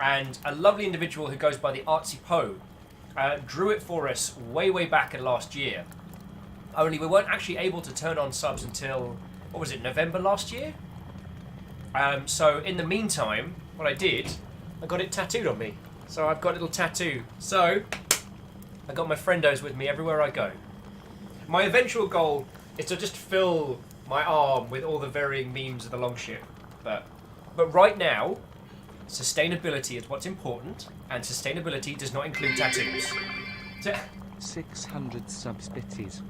and a lovely individual who goes by the Artsy Poe drew it for us way back in last year. Only we weren't actually able to turn on subs until, what was it, November last year? So in the meantime, what I did, I got it tattooed on me. So I've got a little tattoo. So I got my friendos with me everywhere I go. My eventual goal is to just fill my arm with all the varying memes of the Longship. But right now, sustainability is what's important, and sustainability does not include tattoos. 600 subs bitties.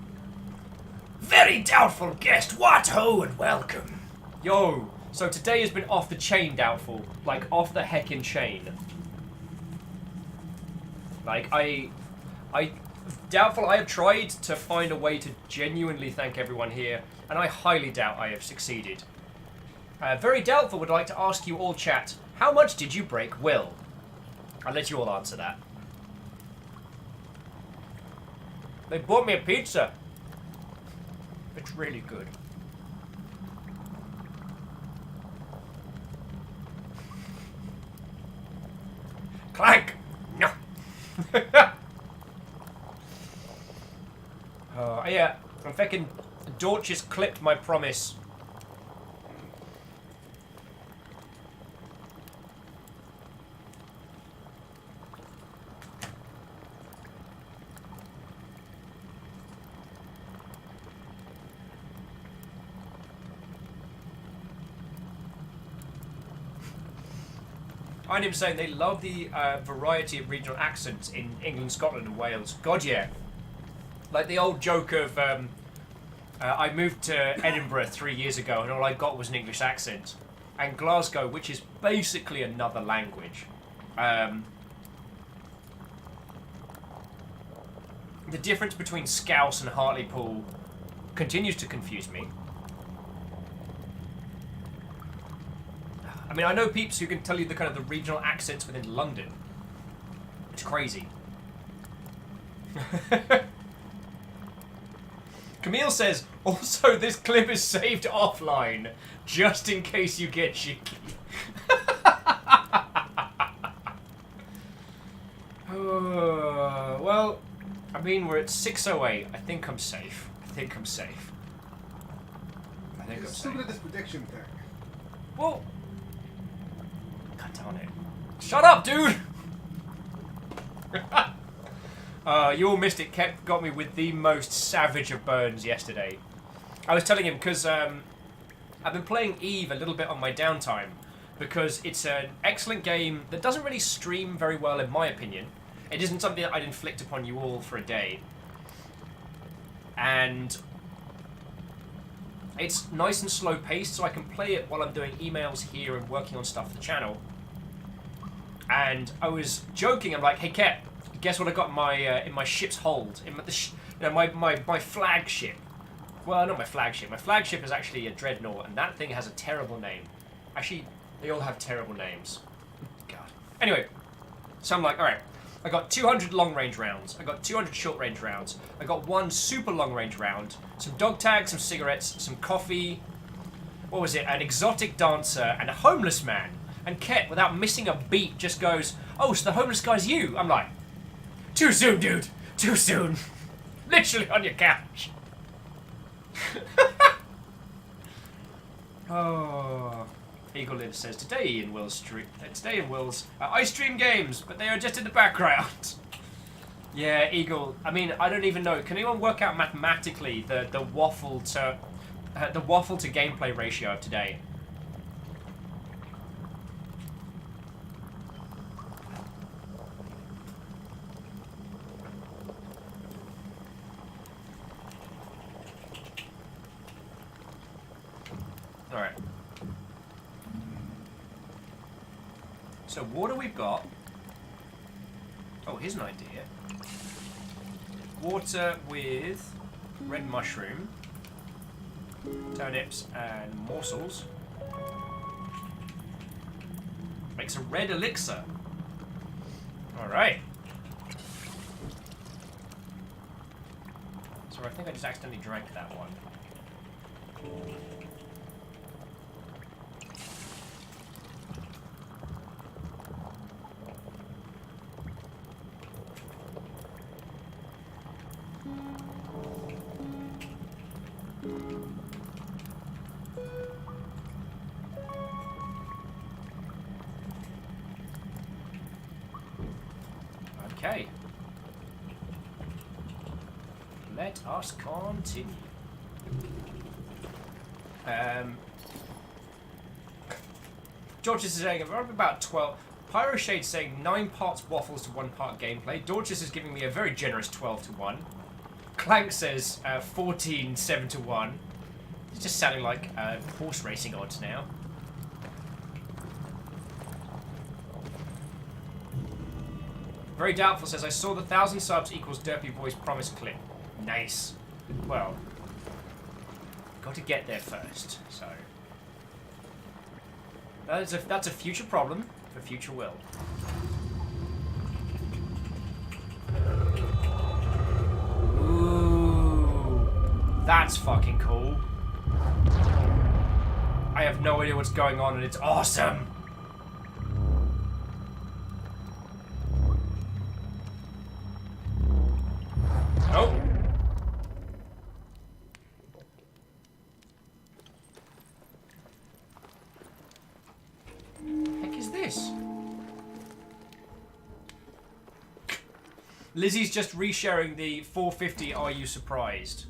Very doubtful guest, what ho and welcome. Yo, so today has been off the chain doubtful. Like, off the heckin' chain. Like, doubtful, I have tried to find a way to genuinely thank everyone here, and I highly doubt I have succeeded. Very doubtful would like to ask you all, chat, how much did you break Will? I'll let you all answer that. They bought me a pizza. It's really good. Clank! No. Yeah, I'm fucking... Dorch has clipped my promise. I am saying they love the variety of regional accents in England, Scotland and Wales. God, yeah. Like the old joke of, I moved to Edinburgh 3 years ago and all I got was an English accent. And Glasgow, which is basically another language. The difference between Scouse and Hartlepool continues to confuse me. I mean, I know peeps who can tell you the kind of the regional accents within London. It's crazy. Camille says, also this clip is saved offline, just in case you get cheeky. Well, I mean, we're at 6:08. I think I'm safe. I think I'm safe. It's stupid, this prediction thing. Well, God darn it. Shut up, dude! You all missed it. Kept got me with the most savage of burns yesterday. I was telling him because I've been playing Eve a little bit on my downtime because it's an excellent game that doesn't really stream very well in my opinion. It isn't something that I'd inflict upon you all for a day. And it's nice and slow paced, so I can play it while I'm doing emails here and working on stuff for the channel. And I was joking, I'm like, hey Ket, guess what I got in my ship's hold? In my flagship. Well, not my flagship. My flagship is actually a dreadnought, and that thing has a terrible name. Actually, they all have terrible names. God. Anyway, so I'm like, alright, I got 200 long-range rounds. I got 200 short-range rounds. I got one super long-range round. Some dog tags, some cigarettes, some coffee. What was it? An exotic dancer and a homeless man. And Ket, without missing a beat, just goes, oh, so the homeless guy's you? I'm like, too soon, dude. Too soon. Literally on your couch. Oh. Eagle Live says, today in Will's, I stream games, but they are just in the background. Yeah, Eagle, I mean, I don't even know. Can anyone work out mathematically the waffle to gameplay ratio of today? Alright. So water we've got. Oh, here's an idea. Water with red mushroom, turnips and morsels. Makes a red elixir. Alright. So I think I just accidentally drank that one. Okay. Let us continue. George is saying about 12. Pyro Shade's saying 9 parts waffles to 1 part gameplay. Dorcas is giving me a very generous 12 to 1. Clank says 14 7 to 1. It's just sounding like horse racing odds now. Very Doubtful says, I saw the 1,000 subs equals Derpy Boy's promise clip. Nice. Well, got to get there first, so. That's a future problem for future Will. Ooh, that's fucking cool. I have no idea what's going on and it's awesome. Oh. Heck is this? Lizzie's just resharing the 450 Are You Surprised?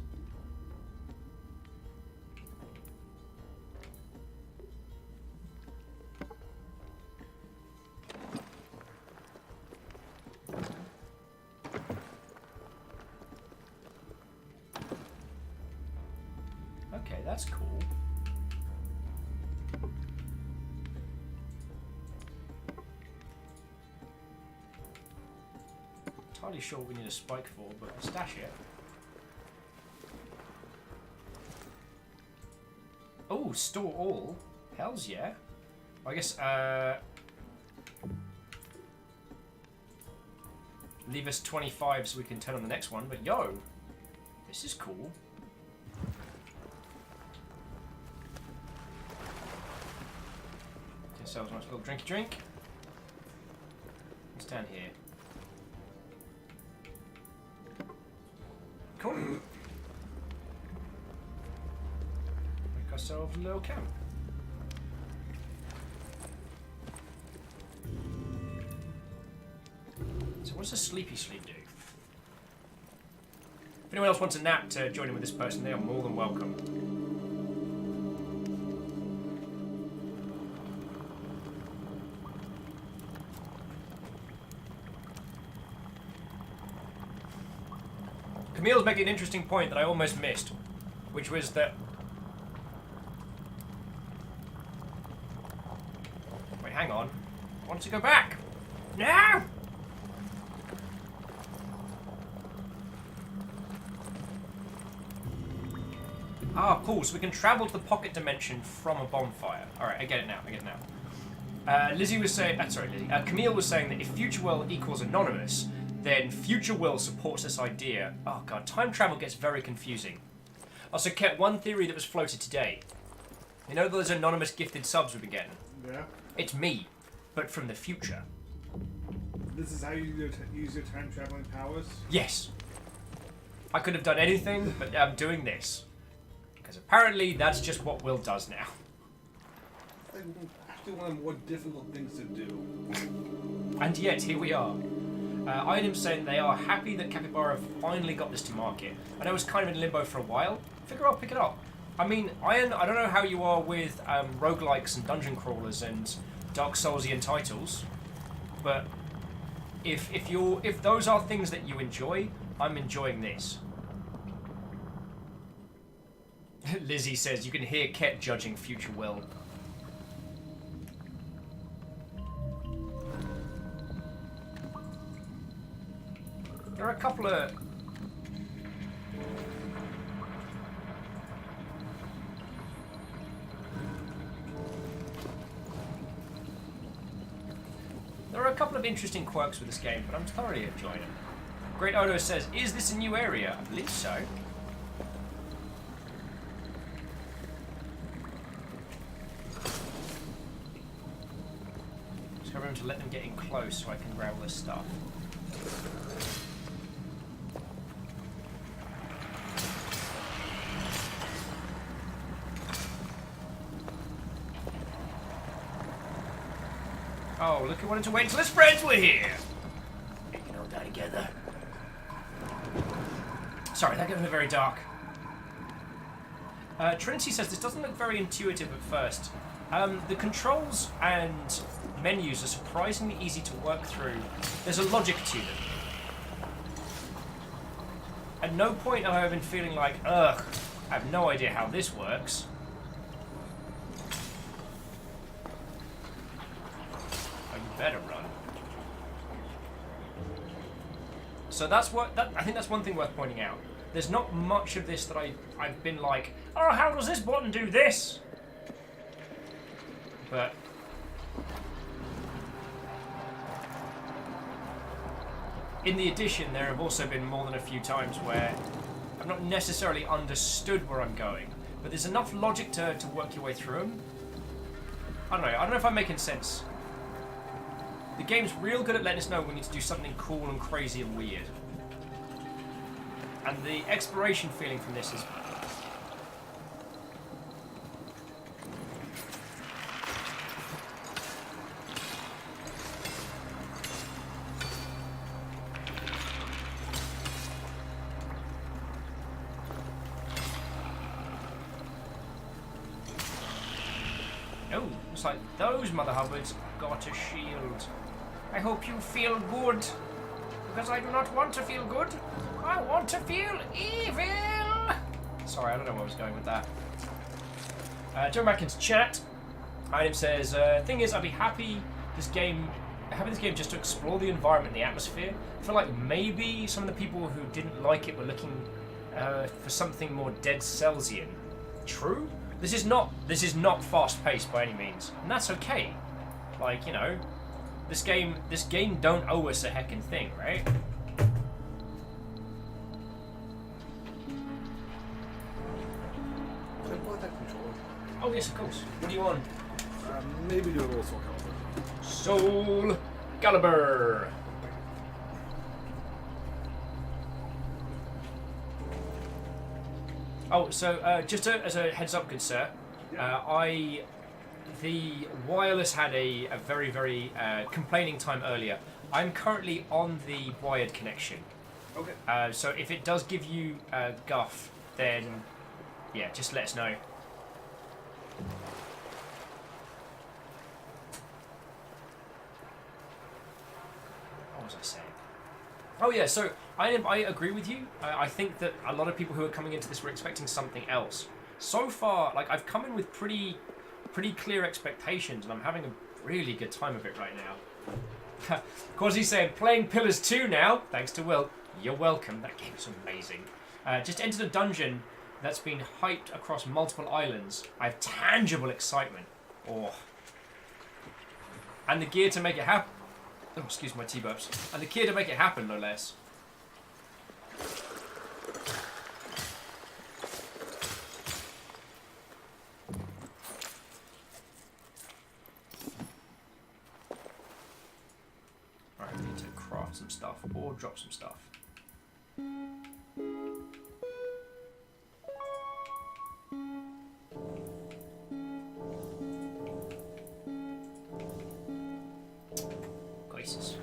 Okay, that's cool. Entirely sure what we need a spike for, but we'll stash it. Oh, store all. Hells yeah. I guess, leave us 25 so we can turn on the next one, but yo, this is cool. Get ourselves a nice little drinky drink. Let's stand here. Cool. Make ourselves a little camp. So what does a sleepy sleep do? If anyone else wants a nap to join in with this person, they are more than welcome. Camille's making an interesting point that I almost missed, which was that... Wait, hang on. I want to go back! No! Ah, cool, so we can travel to the pocket dimension from a bonfire. Alright, I get it now, Lizzie was saying... sorry, Lizzie. Camille was saying that if Future Will equals Anonymous, then Future Will supports this idea. Oh god, time travel gets very confusing. Also kept one theory that was floated today. You know those anonymous gifted subs we've been getting? Yeah. It's me, but from the future. This is how you use your time traveling powers? Yes. I could have done anything, but I'm doing this. Because apparently that's just what Will does now. It's actually one of the more difficult things to do. And yet, here we are. Item saying they are happy that Capybara finally got this to market. I know it was kind of in limbo for a while. Figure I'll pick it up. I mean, Iron, I don't know how you are with roguelikes and dungeon crawlers and Dark Soulsian titles, but if those are things that you enjoy, I'm enjoying this. Lizzie says you can hear Ket judging Future Will. There are a couple of... There are a couple of interesting quirks with this game, but I'm thoroughly enjoying it. Great Odo says, is this a new area? I believe so. Just remember to let them get in close so I can grab all this stuff. Oh, look, I wanted to wait until his friends were here. We can all die together. Sorry, that got very dark. Trinity says this doesn't look very intuitive at first. The controls and menus are surprisingly easy to work through. There's a logic to them. At no point have I been feeling like, ugh, I have no idea how this works. Oh, you better run. So that's what, I think that's one thing worth pointing out. There's not much of this that I've been like, oh, how does this button do this? But in the addition, there have also been more than a few times where I've not necessarily understood where I'm going, but there's enough logic to work your way through them. I don't know if I'm making sense. The game's real good at letting us know we need to do something cool and crazy and weird. And the exploration feeling from this is... Oh, looks like those Mother Hubbards got a shield. I hope you feel good. Because I do not want to feel good. I want to feel evil. Sorry, I don't know where I was going with that. Joe Mackin's chat. Item says, thing is, I'd be happy this game just to explore the environment, the atmosphere. I feel like maybe some of the people who didn't like it were looking for something more Dead Cellsian. True. This is not fast paced by any means, and that's okay. Like, you know, this game don't owe us a heckin' thing, right? Can I pull out that controller? Oh yes, of course. What do you want? Maybe do a little Soul Calibur. Soul Calibur. Oh, so just as a heads up, good sir, the wireless had a very, very complaining time earlier. I'm currently on the wired connection. Okay. So if it does give you guff, then yeah, just let us know. What was I saying? Oh yeah, so I agree with you. I think that a lot of people who are coming into this were expecting something else. So far, like, I've come in with pretty clear expectations, and I'm having a really good time of it right now. Quasi saying, playing Pillars 2 now, thanks to Will. You're welcome. That game's amazing. Just entered a dungeon that's been hyped across multiple islands. I have tangible excitement. Oh. And the gear to make it happen. Oh, excuse my T-burps. And the gear to make it happen, no less. Alright, we need to craft some stuff or drop some stuff. Gracious.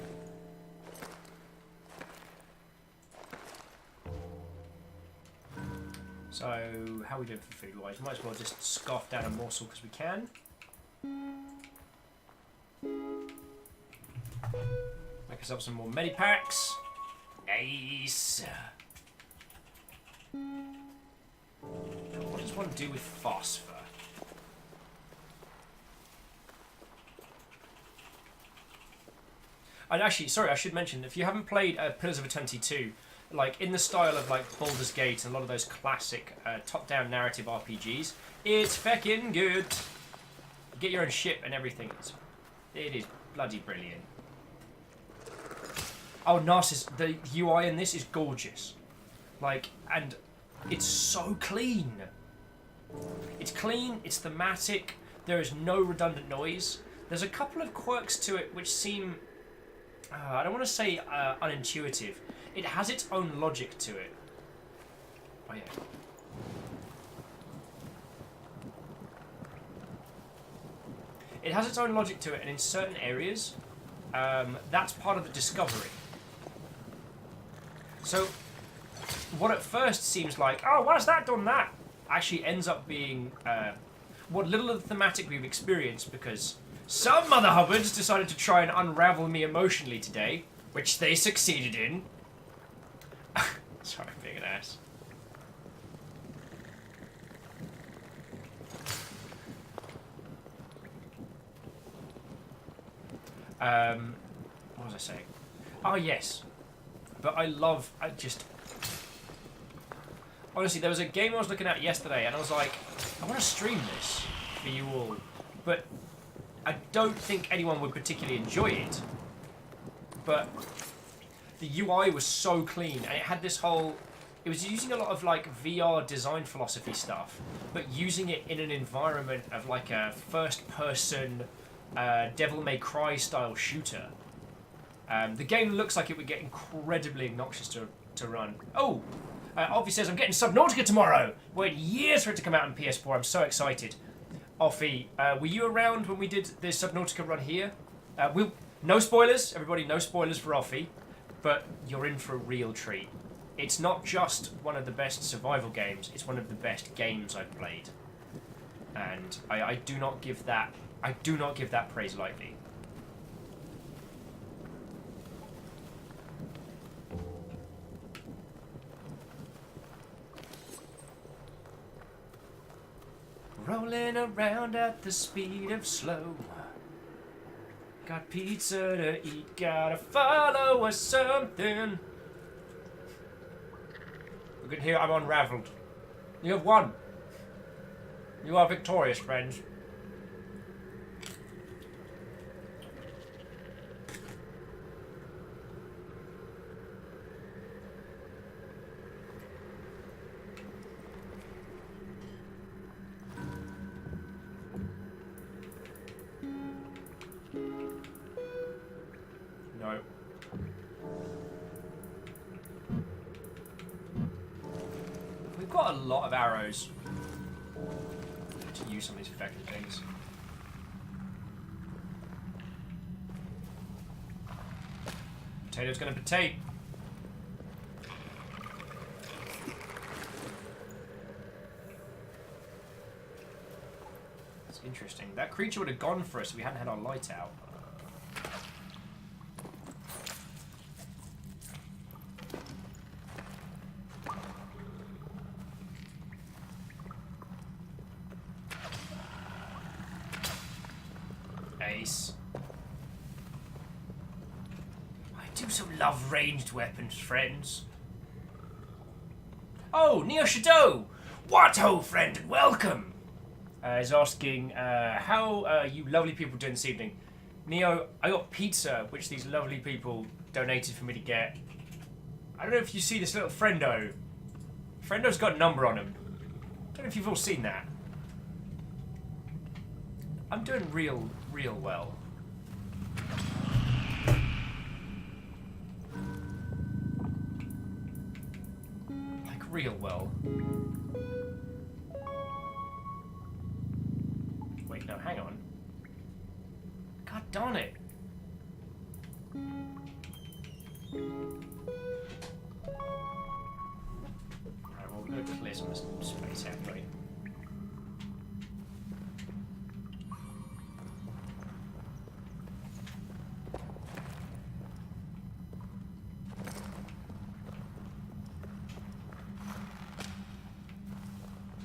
So, how are we doing for food wise? Might as well just scarf down a morsel because we can. Make ourselves some more medipacks. Nice. What does one do with phosphor? And actually, sorry, I should mention, if you haven't played Pillars of Eternity 2, like in the style of like Baldur's Gate and a lot of those classic top-down narrative RPGs, it's feckin' good. Get your own ship and everything. It is bloody brilliant. Oh, Narcissus, the UI in this is gorgeous. Like, and it's so clean. It's clean, it's thematic, there is no redundant noise. There's a couple of quirks to it which seem, I don't want to say unintuitive. It has its own logic to it. Oh yeah. it has its own logic to it, and in certain areas, that's part of the discovery. So, what at first seems like, oh, why has that done that? Actually ends up being what little of the thematic we've experienced, because some Mother Hubbards decided to try and unravel me emotionally today, which they succeeded in. Sorry, I'm being an ass. What was I saying? Oh, yes. But honestly, there was a game I was looking at yesterday, and I was like, I want to stream this for you all, but I don't think anyone would particularly enjoy it. But the UI was so clean, and it had this whole... It was using a lot of, like, VR design philosophy stuff, but using it in an environment of, like, a first-person Devil May Cry style shooter. The game looks like it would get incredibly obnoxious to run. Oh! Offie says, I'm getting Subnautica tomorrow! Waited years for it to come out on PS4. I'm so excited. Offie, were you around when we did the Subnautica run here? No spoilers, everybody, no spoilers for Offie, but you're in for a real treat. It's not just one of the best survival games, it's one of the best games I've played. And I do not give that praise lightly. Rolling around at the speed of slow. Got pizza to eat, gotta follow or something. You can hear I'm unraveled. You have won. You are victorious, friends. No. We've got a lot of arrows to use some of these effective things. Potato's gonna potate. That's interesting. That creature would have gone for us if we hadn't had our light out. Ace. I do so love ranged weapons, friends. Oh, Neo Shadow! What ho, friend, and welcome! Is asking, how are you lovely people doing this evening? Neo, I got pizza, which these lovely people donated for me to get. I don't know if you see this little friendo. Friendo's got a number on him. Don't know if you've all seen that. I'm doing real well. Like, real well. Wait, no, hang on. God darn it. Alright, well, we're going to clear some space anyway.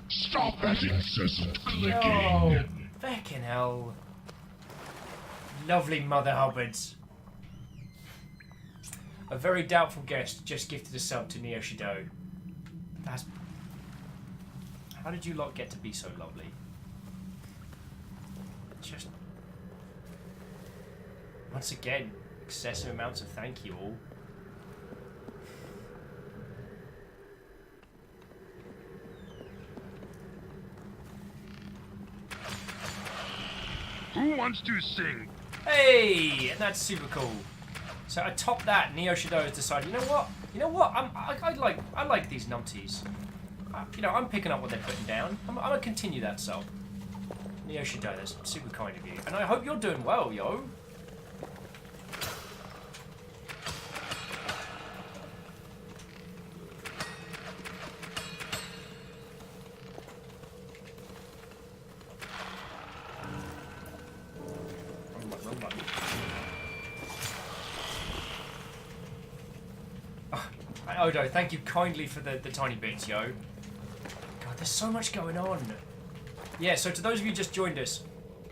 Stop that incessant clicking. Oh, fucking hell. Lovely Mother Hubbards. A very doubtful guest just gifted a sub to Neo Shadow. That's... How did you lot get to be so lovely? Just... Once again, excessive amounts of thank you all. Who wants to sing? Hey, and that's super cool. So atop that, Neo Shadow has decided, you know what? I like these numpties. I'm picking up what they're putting down. I'm gonna continue that sub. Yoshido, that's super kind of you. And I hope you're doing well, yo. Wrong button. Odo, thank you kindly for the tiny bits, yo. God, there's so much going on. Yeah, so to those of you who just joined us,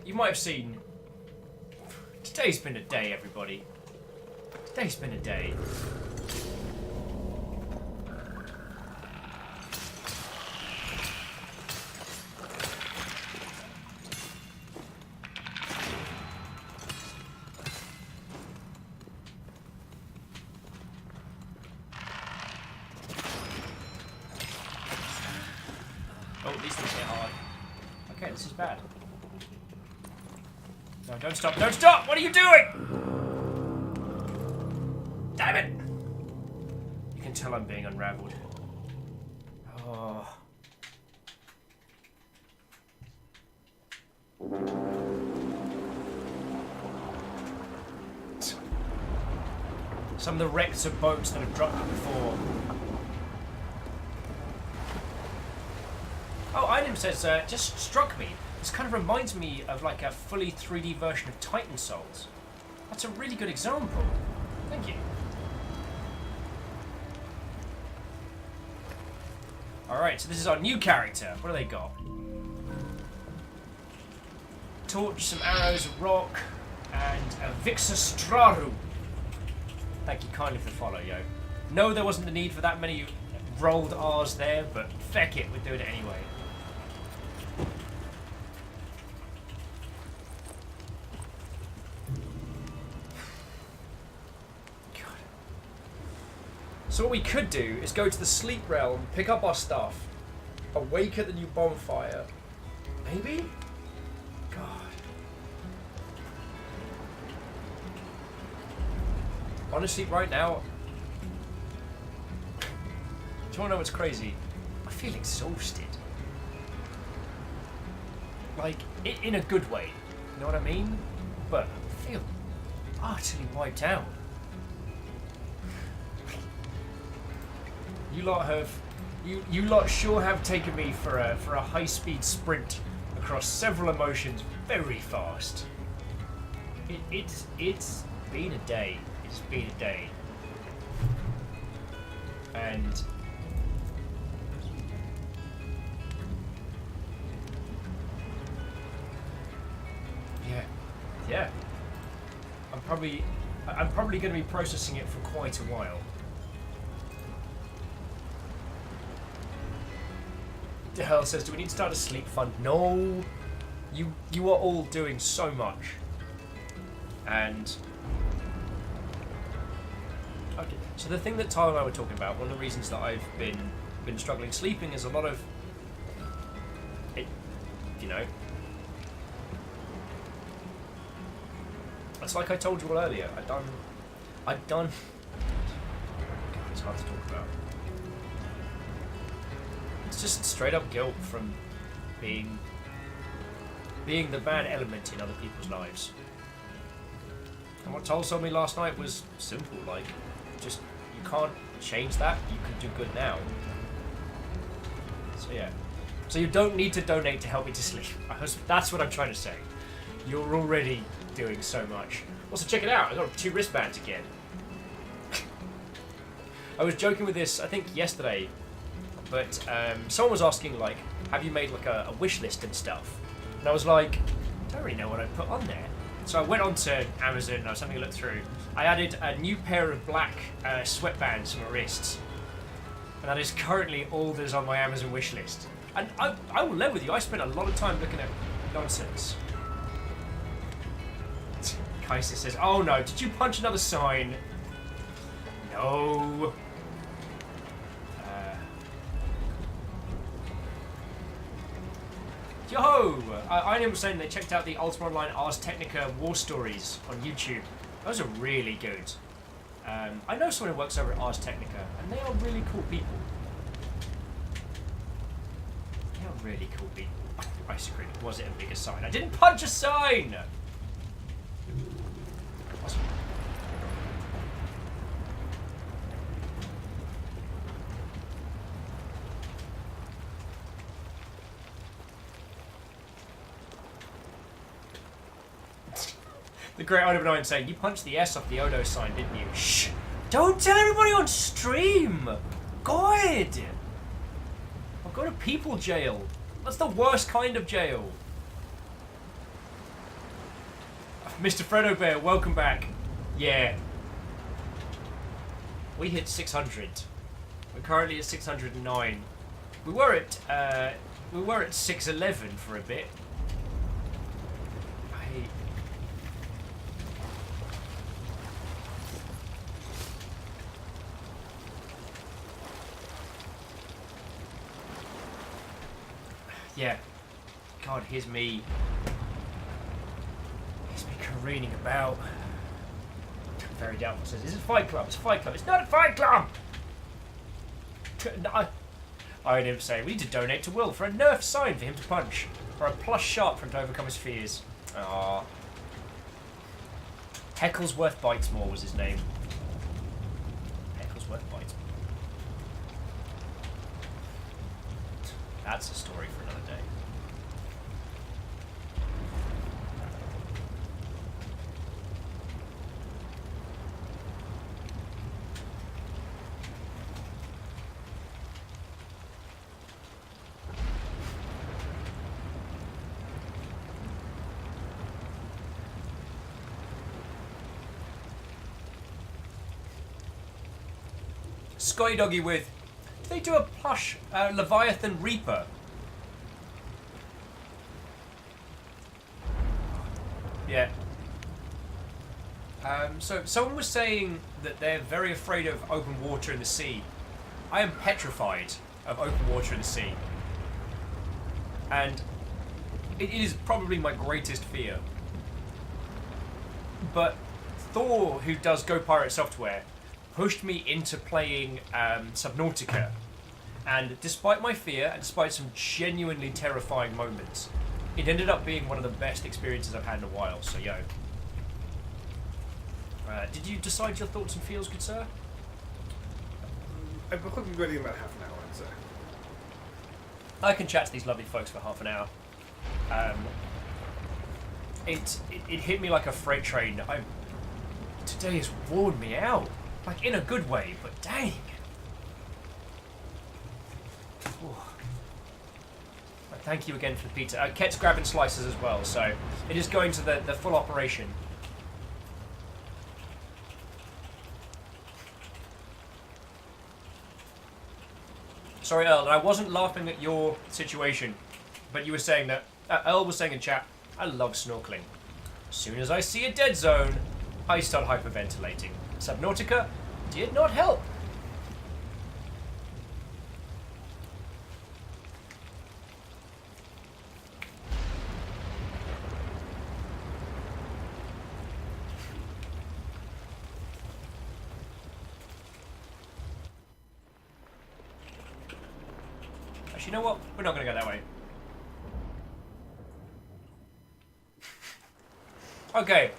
you might have seen... Today's been a day, everybody. Today's been a day. Oh, these things hit hard. Okay, this is bad. No, don't stop, don't stop! What are you doing? Damn it! You can tell I'm being unraveled. Oh. Some of the wrecks of boats that have dropped it before. Oh, Item says, just struck me. This kind of reminds me of like a fully 3D version of Titan Souls. That's a really good example. Thank you. Alright, so this is our new character. What do they got? Torch, some arrows, a rock, and a Vixastraru. Thank you kindly for the follow, yo. No, there wasn't the need for that many rolled R's there, but feck it, we're doing it anyway. So what we could do is go to the sleep realm, pick up our stuff, awaken the new bonfire. Maybe? God. Honestly, right now... Do you want to know what's crazy? I feel exhausted. Like, in a good way. You know what I mean? But I feel utterly wiped out. You lot have, you lot sure have taken me for a high-speed sprint across several emotions very fast. It's been a day. It's been a day. And yeah. I'm probably going to be processing it for quite a while. Hell says, do we need to start a sleep fund? No. You are all doing so much. And okay. So the thing that Tyler and I were talking about, one of the reasons that I've been struggling sleeping is a lot of it, you know. It's like I told you all earlier. I've done God, it's hard to talk about. It's just straight up guilt from being the bad element in other people's lives. And what Toll told me last night was simple, like, just, you can't change that, you can do good now. So yeah. So you don't need to donate to help me to sleep. That's what I'm trying to say. You're already doing so much. Also, check it out, I got 2 wristbands again. I was joking with this, I think, yesterday. But someone was asking, like, have you made like a wish list and stuff? And I was like, I don't really know what I put on there. So I went on to Amazon and I was having a look through. I added a new pair of black sweatbands to my wrists. And that is currently all that's on my Amazon wish list. And I will live with you, I spent a lot of time looking at nonsense. Kaisa says, oh no, did you punch another sign? No. Yo! I was saying they checked out the Ultima Online Ars Technica War Stories on YouTube. Those are really good. I know someone who works over at Ars Technica, and they are really cool people. They are really cool people. Ice cream. Was it a bigger sign? I didn't punch a sign! Awesome. The Great Odo Benign saying, you punched the S off the Odo sign, didn't you? Shh! Don't tell everybody on stream! God! I'll go to people jail. That's the worst kind of jail. Mr. Fredo Bear, welcome back. Yeah. We hit 600. We're currently at 609. We were at 611 for a bit. Yeah. God, here's me. Here's me careening about. Very doubtful says, this is Fight Club. It's Fight Club. It's not a Fight Club! No. I heard him say, we need to donate to Will for a Nerf sign for him to punch. Or a plush shark for him to overcome his fears. Aww. Hecklesworth Bitesmore was his name. Hecklesworth Bitesmore. That's a story for another day. Sky Doggy with, do they do a plush Leviathan Reaper? Yeah. So someone was saying that they're very afraid of open water in the sea. I am petrified of open water in the sea. And it is probably my greatest fear. But Thor, who does Go Pirate Software, pushed me into playing Subnautica. And despite my fear, and despite some genuinely terrifying moments, it ended up being one of the best experiences I've had in a while, so yo. Did you decide your thoughts and feels, good sir? I'm hoping ready in about half an hour, I'd say. I can chat to these lovely folks for half an hour. It hit me like a freight train. Today has worn me out. Like, in a good way, but dang. Ooh. Thank you again for the pizza. Ket's grabbing slices as well, so it is going to the full operation. Sorry, Earl, I wasn't laughing at your situation, but you were saying that... Earl was saying in chat, I love snorkeling. As soon as I see a dead zone, I start hyperventilating. Subnautica did not help. Actually, you know what? We're not going to go that way. Okay.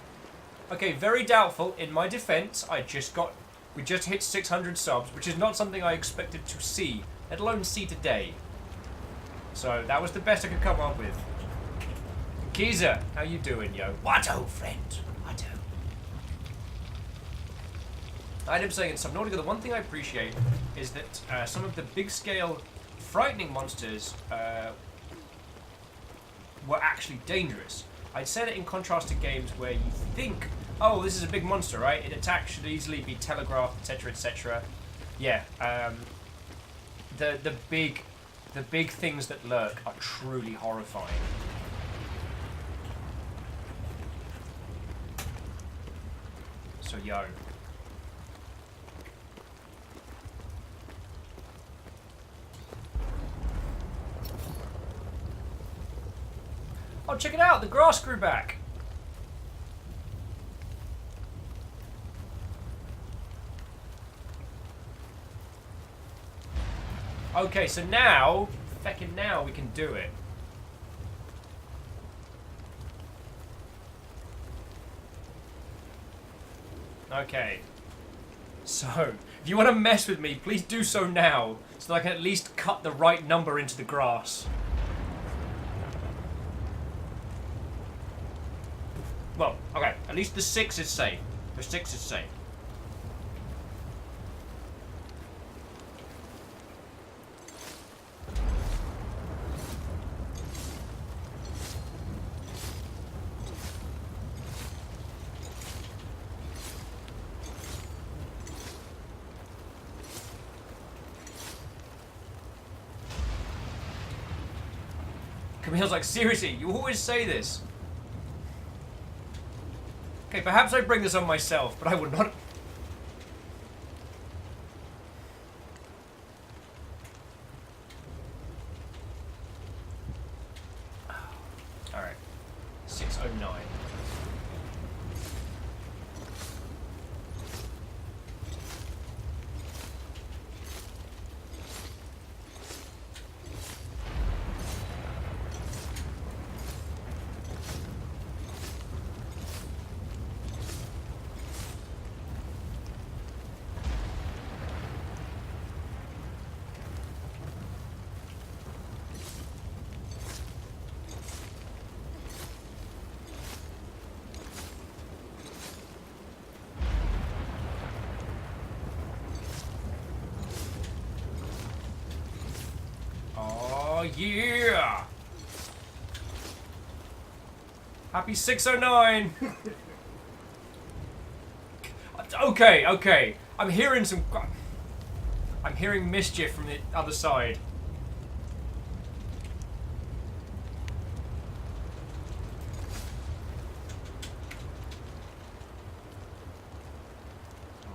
Okay, very doubtful. In my defense, we just hit 600 subs, which is not something I expected to see, let alone see today. So that was the best I could come up with. Kiza, how you doing, yo? Watto, friend. Watto. I'm saying in Subnautica, the one thing I appreciate is that some of the big-scale, frightening monsters were actually dangerous. I'd say that in contrast to games where you think, oh, this is a big monster, right? An attack should easily be telegraphed, etc., etc. Yeah, the big things that lurk are truly horrifying. So yo. Oh, check it out! The grass grew back! Okay, so now, feckin' now we can do it. Okay. So, if you want to mess with me, please do so now, so that I can at least cut the right number into the grass. Well, okay, at least the 6 is safe. The 6 is safe. Camille's like, seriously, you always say this. Okay, perhaps I bring this on myself, but I would not... Alright. 609. Oh, yeah! Happy 609! Okay, okay. I'm hearing some... I'm hearing mischief from the other side.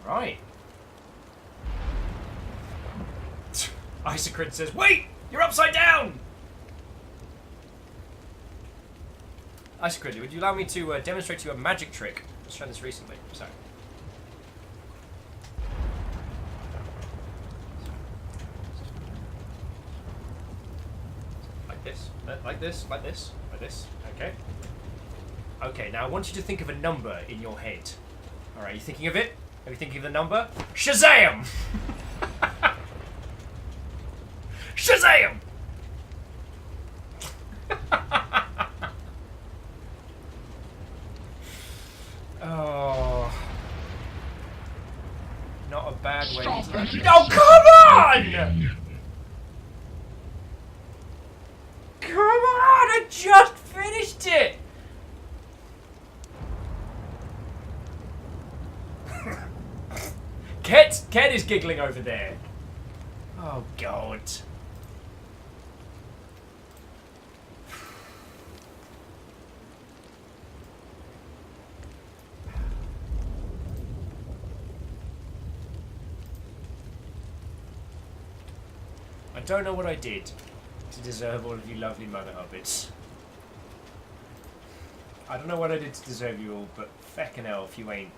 Alright. Isocrid says, wait! You're upside down! Isocrid, would you allow me to demonstrate to you a magic trick? I've shown this recently, so. Like this, like this, like this, like this, okay. Okay, now I want you to think of a number in your head. Alright, you thinking of it? Are you thinking of the number? Shazam! Shazam! Oh. Not a bad way Stop to... it. Oh, come on! Come on! I just finished it! Ket is giggling over there. Oh, God. I don't know what I did to deserve all of you lovely mother hobbits. I don't know what I did to deserve you all, but feckin' hell if you ain't.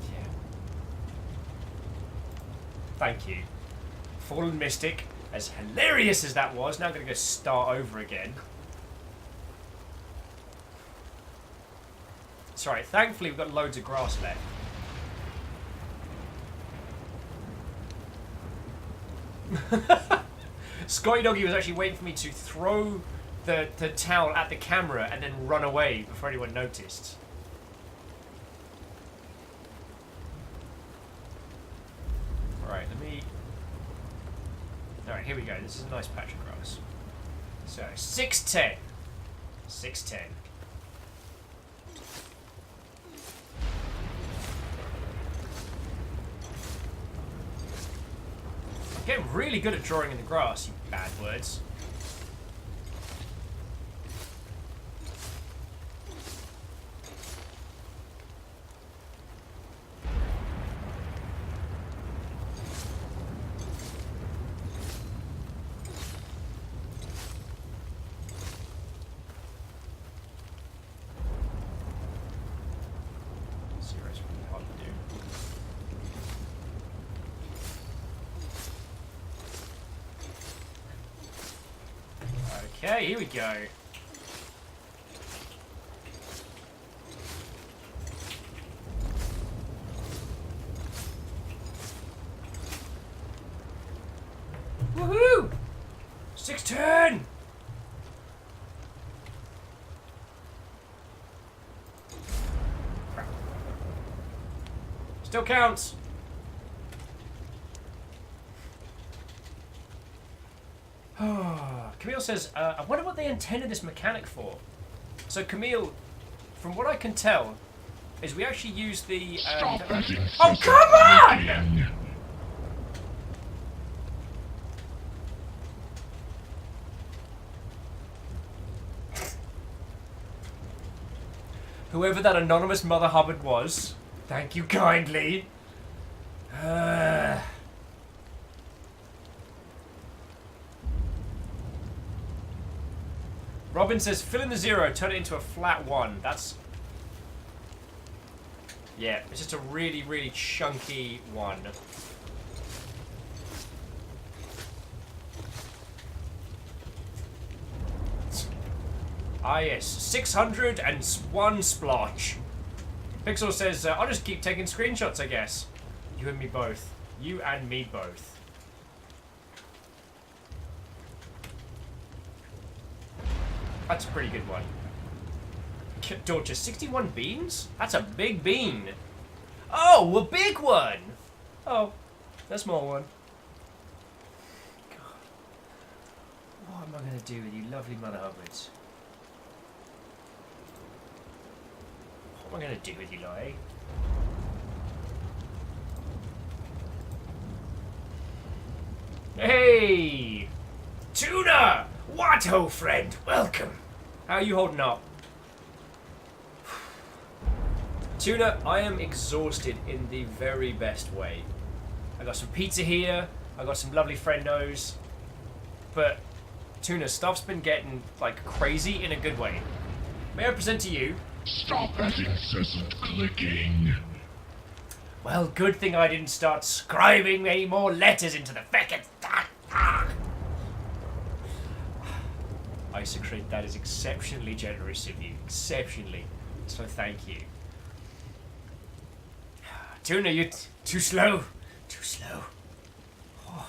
Yeah. Thank you. Fallen Mystic, as hilarious as that was, now I'm gonna go start over again. It's alright, thankfully we've got loads of grass left. Scotty Doggy was actually waiting for me to throw the towel at the camera and then run away before anyone noticed. Alright, Alright, here we go. This is a nice patch of grass. So, 610. 610. Getting really good at drawing in the grass, you bad words. Zero's really hard to do. Okay, here we go. 610! Crap. Still counts. Camille says, I wonder what they intended this mechanic for. So Camille, from what I can tell, is we actually use the... Stop that incessant Oh, come on! clicking. Whoever that anonymous Mother Hubbard was, thank you kindly. Robin says, fill in the 0, turn it into a flat 1. That's... Yeah, it's just a really, really chunky 1. Ah yes, 601 splotch. Pixel says, I'll just keep taking screenshots, I guess. You and me both. You and me both. That's a pretty good one. Torture, 61 beans? That's a big bean. Oh, a big one! Oh, a small one. God. What am I going to do with you lovely Mother Hubbards? What am I going to do with you, Lai? Hey! Tuna! What ho, friend? Welcome. How are you holding up? Tuna, I am exhausted in the very best way. I got some pizza here, I got some lovely friendos, but Tuna, stuff's been getting like crazy in a good way. May I present to you? Stop that incessant clicking. Well, good thing I didn't start scribing any more letters into the feckets. Isocrit, that is exceptionally generous of you. Exceptionally. So thank you. Tuna, you're too slow. Too slow. Oh.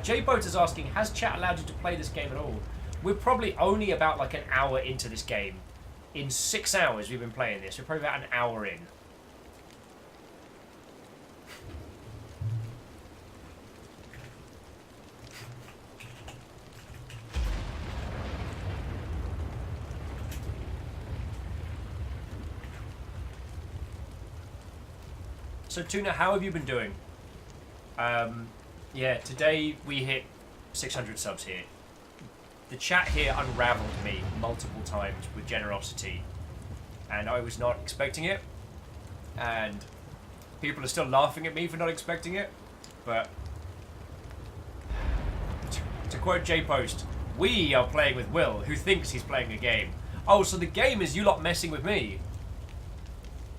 J-Boat is asking, has chat allowed you to play this game at all? We're probably only about like an hour into this game. In 6 hours we've been playing this. We're probably about an hour in. So Tuna, how have you been doing? Yeah, today we hit 600 subs here. The chat here unraveled me multiple times with generosity, and I was not expecting it. And people are still laughing at me for not expecting it. But to quote J-Post, we are playing with Will, who thinks he's playing a game. Oh, so the game is you lot messing with me.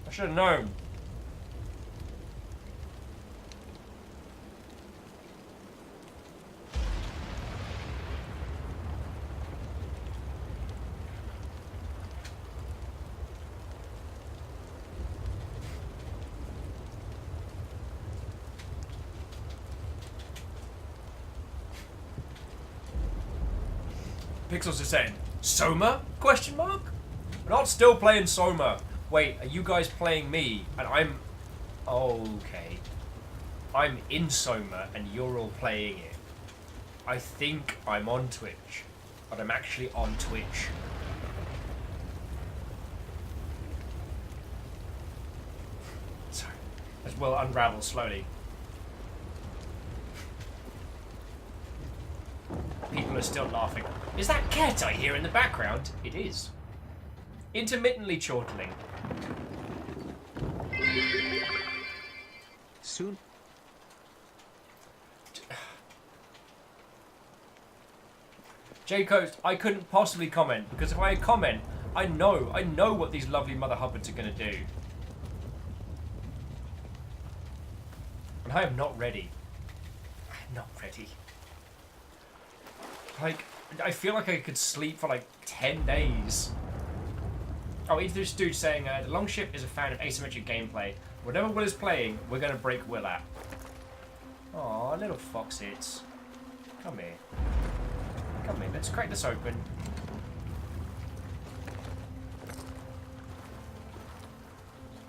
I should have known. Pixels is saying, Soma? Question mark? We're not still playing Soma. Wait, are you guys playing me? And I'm... Okay. I'm in Soma and you're all playing it. I think I'm on Twitch. But I'm actually on Twitch. Sorry. As well unravel slowly. People are still laughing. Is that cat I hear in the background? It is. Intermittently chortling. Soon. J-Coast, I couldn't possibly comment, because if I comment, I know what these lovely Mother Hubbards are going to do. And I am not ready. I am not ready. Like, I feel like I could sleep for like 10 days. Oh, this dude saying, the Longship is a fan of asymmetric gameplay. Whatever Will is playing, we're going to break Will at. Aw, little fox hits. Come here. Come here, let's crack this open.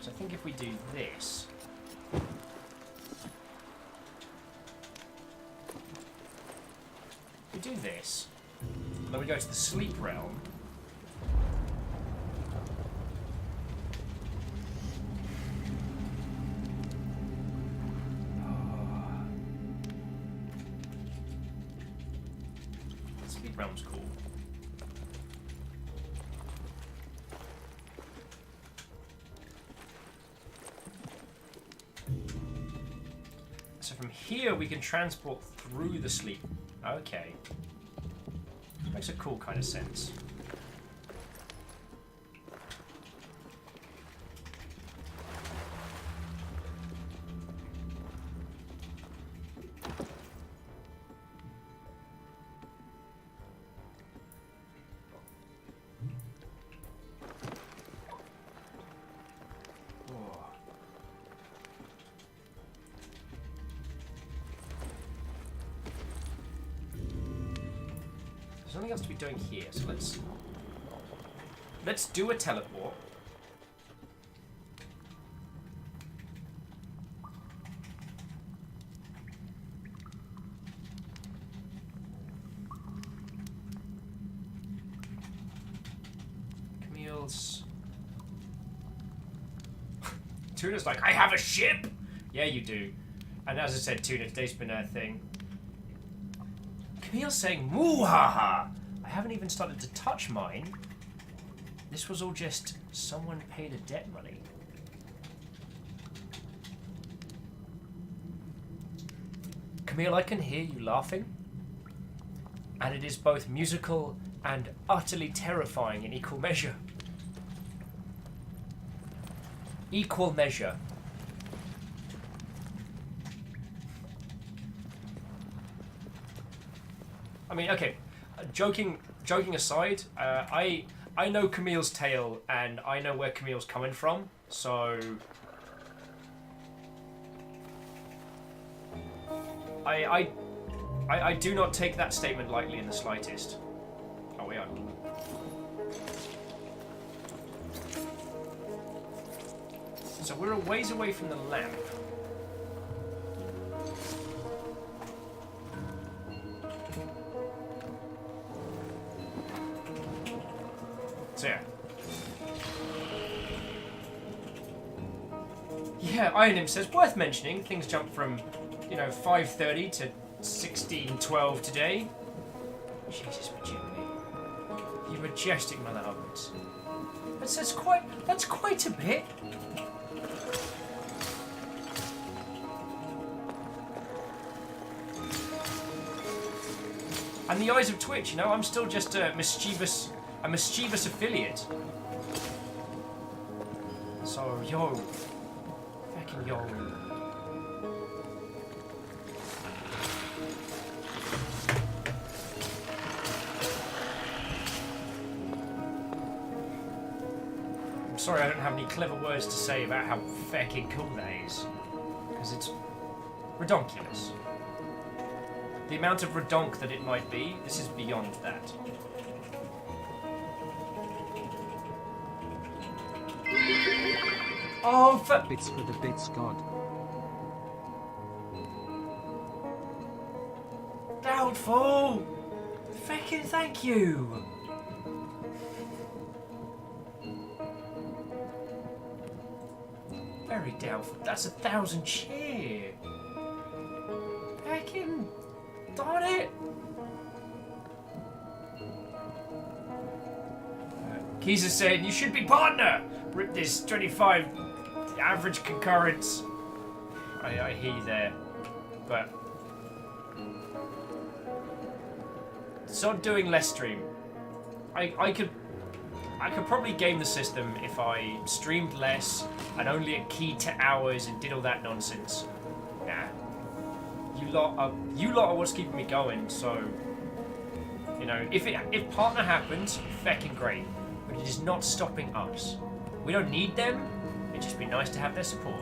So I think if we do this... If we do this, then we go to the sleep realm. Sleep realm's cool. So from here we can transport through the sleep. Okay. Makes a cool kind of sense. There's nothing else to be doing here, so let's do a teleport. Camille's Tuna's like, I have a ship. Yeah, you do. And as I said, Tuna, today's been a thing. Camille's saying, "Moo-ha-ha! I haven't even started to touch mine. This was all just someone paid a debt money." Camille, I can hear you laughing. And it is both musical and utterly terrifying in equal measure. Equal measure. I mean, okay, joking aside, I know Camille's tale and I know where Camille's coming from, so I do not take that statement lightly in the slightest. Oh, we are. So we're a ways away from the lamp. So yeah, Iron Imp says, worth mentioning, things jumped from, 5:30 to 16:12 today. Jesus, Jimmy. You majestic mother ovens. That's quite a bit. And the eyes of Twitch, I'm still just a mischievous affiliate. So, yo. Fucking yo. I'm sorry I don't have any clever words to say about how fucking cool that is. Because it's redonkulous. The amount of redonk that it might be, this is beyond that. Oh, Bits for the bits, God. Doubtful! Fucking thank you! Very doubtful. That's 1,000 cheer! Fucking... darn it! Keys is saying, you should be partner! Rip this 25 average concurrence. I hear you there. But... start doing less stream. I could probably game the system if I streamed less and only at key to hours and did all that nonsense. Nah. You lot are what's keeping me going, so if partner happens, feckin' great. But it is not stopping us. We don't need them, it'd just be nice to have their support.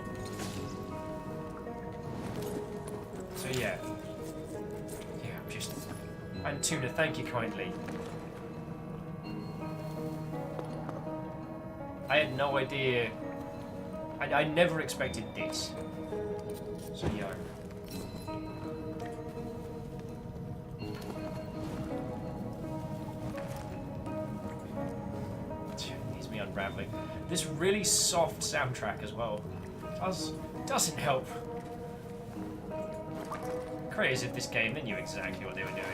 So But yeah. Yeah, I'm just... And Tuna, thank you kindly. I had no idea. I never expected this. So yeah. Here's me unraveling. This really soft soundtrack as well. Doesn't help. Crazy if this game, they knew exactly what they were doing.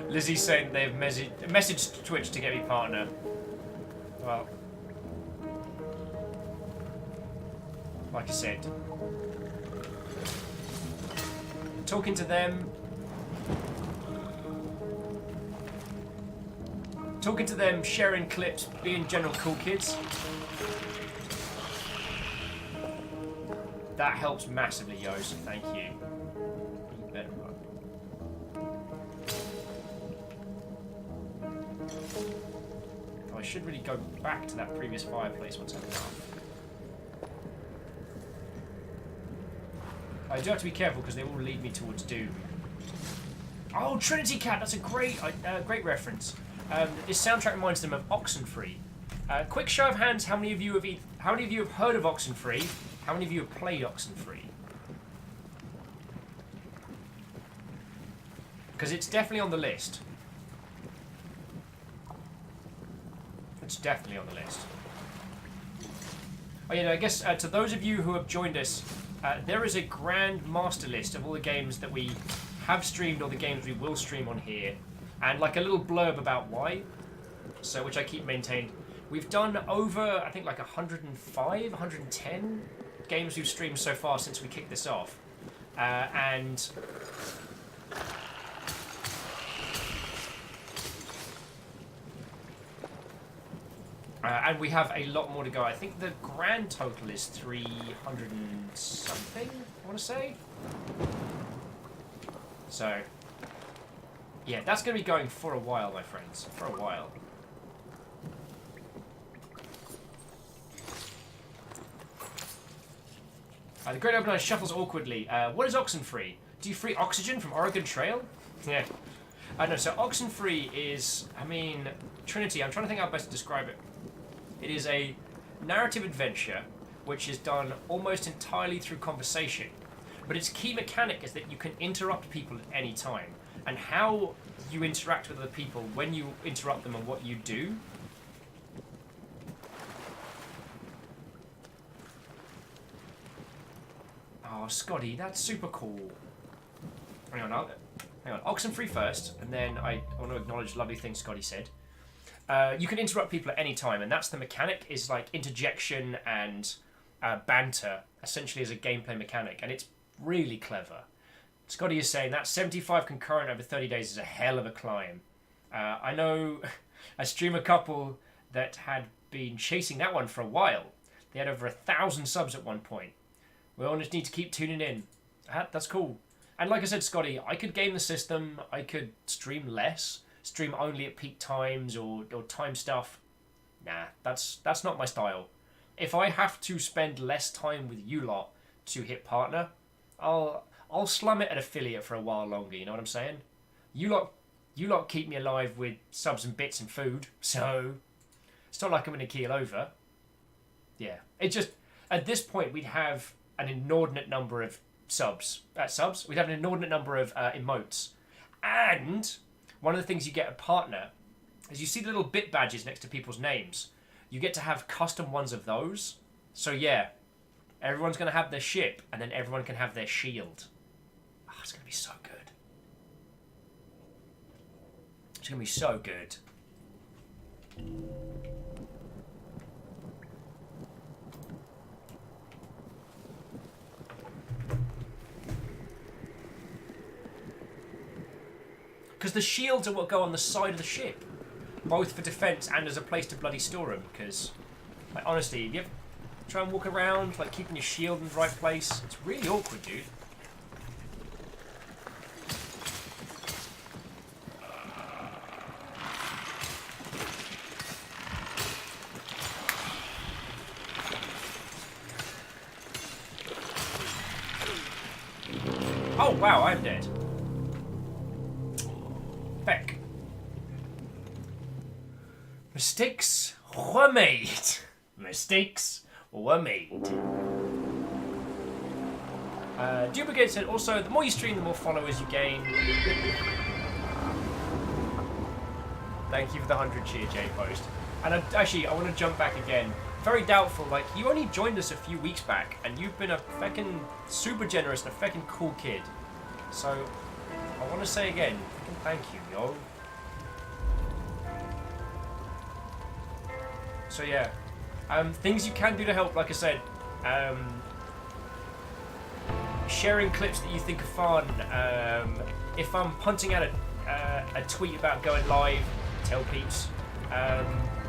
Lizzie's saying they've messaged Twitch to get me partner. Well, like I said, talking to them, sharing clips, being general cool kids. That helps massively, yo, so thank you. You better run. I should really go back to that previous fireplace once I'm done. I do have to be careful because they will lead me towards doom. Oh, Trinity Cat, that's a great reference. This soundtrack reminds them of Oxenfree. Quick show of hands, how many of you have heard of Oxenfree? How many of you have played Oxenfree? Because it's definitely on the list. It's definitely on the list. Oh yeah, I guess to those of you who have joined us, there is a grand master list of all the games that we have streamed or the games we will stream on here, and like a little blurb about why. So, which I keep maintained. We've done over, I think, like 105, 110 games we've streamed so far since we kicked this off, and. And we have a lot more to go. I think the grand total is 300 and something, I want to say. So, yeah, that's going to be going for a while, my friends. For a while. The Great Open Eye shuffles awkwardly. What is Oxenfree? Do you free oxygen from Oregon Trail? Yeah. I know, so Oxenfree is, I mean, Trinity, I'm trying to think how best to describe it. It is a narrative adventure which is done almost entirely through conversation. But its key mechanic is that you can interrupt people at any time. And how you interact with other people, when you interrupt them and what you do. Oh, Scotty, that's super cool. Hang on. Oxenfree first, and then I want to acknowledge lovely things Scotty said. You can interrupt people at any time, and that's the mechanic, is like interjection and banter, essentially as a gameplay mechanic, and it's really clever. Scotty is saying that 75 concurrent over 30 days is a hell of a climb. I know a streamer couple that had been chasing that one for a while. They had over 1,000 subs at one point. We all just need to keep tuning in. That's cool. And like I said, Scotty, I could game the system, I could stream less, stream only at peak times or time stuff. Nah, that's not my style. If I have to spend less time with you lot to hit partner, I'll slum it at affiliate for a while longer, you know what I'm saying? You lot keep me alive with subs and bits and food, so it's not like I'm gonna keel over. Yeah. It just, at this point we'd have an inordinate number of we'd have an inordinate number of emotes. And one of the things you get a partner is you see the little bit badges next to people's names. You get to have custom ones of those. So yeah, everyone's going to have their ship, and then everyone can have their shield. Oh, it's going to be so good. It's going to be so good. Because the shields are what go on the side of the ship, both for defense and as a place to bloody store them. Because, like, honestly, if you ever try and walk around, like, keeping your shield in the right place, it's really awkward, dude. wow, I'm dead. Beck. Mistakes were made. Mistakes were made. Duplicate said also, the more you stream, the more followers you gain. Thank you for the 100 cheer, J post. And actually, I want to jump back again. Very doubtful, like, you only joined us a few weeks back, and you've been a feckin' super generous and a feckin' cool kid. So, I want to say again, thank you, yo. So yeah, things you can do to help, like I said, sharing clips that you think are fun. If I'm punting out a tweet about going live, tell peeps.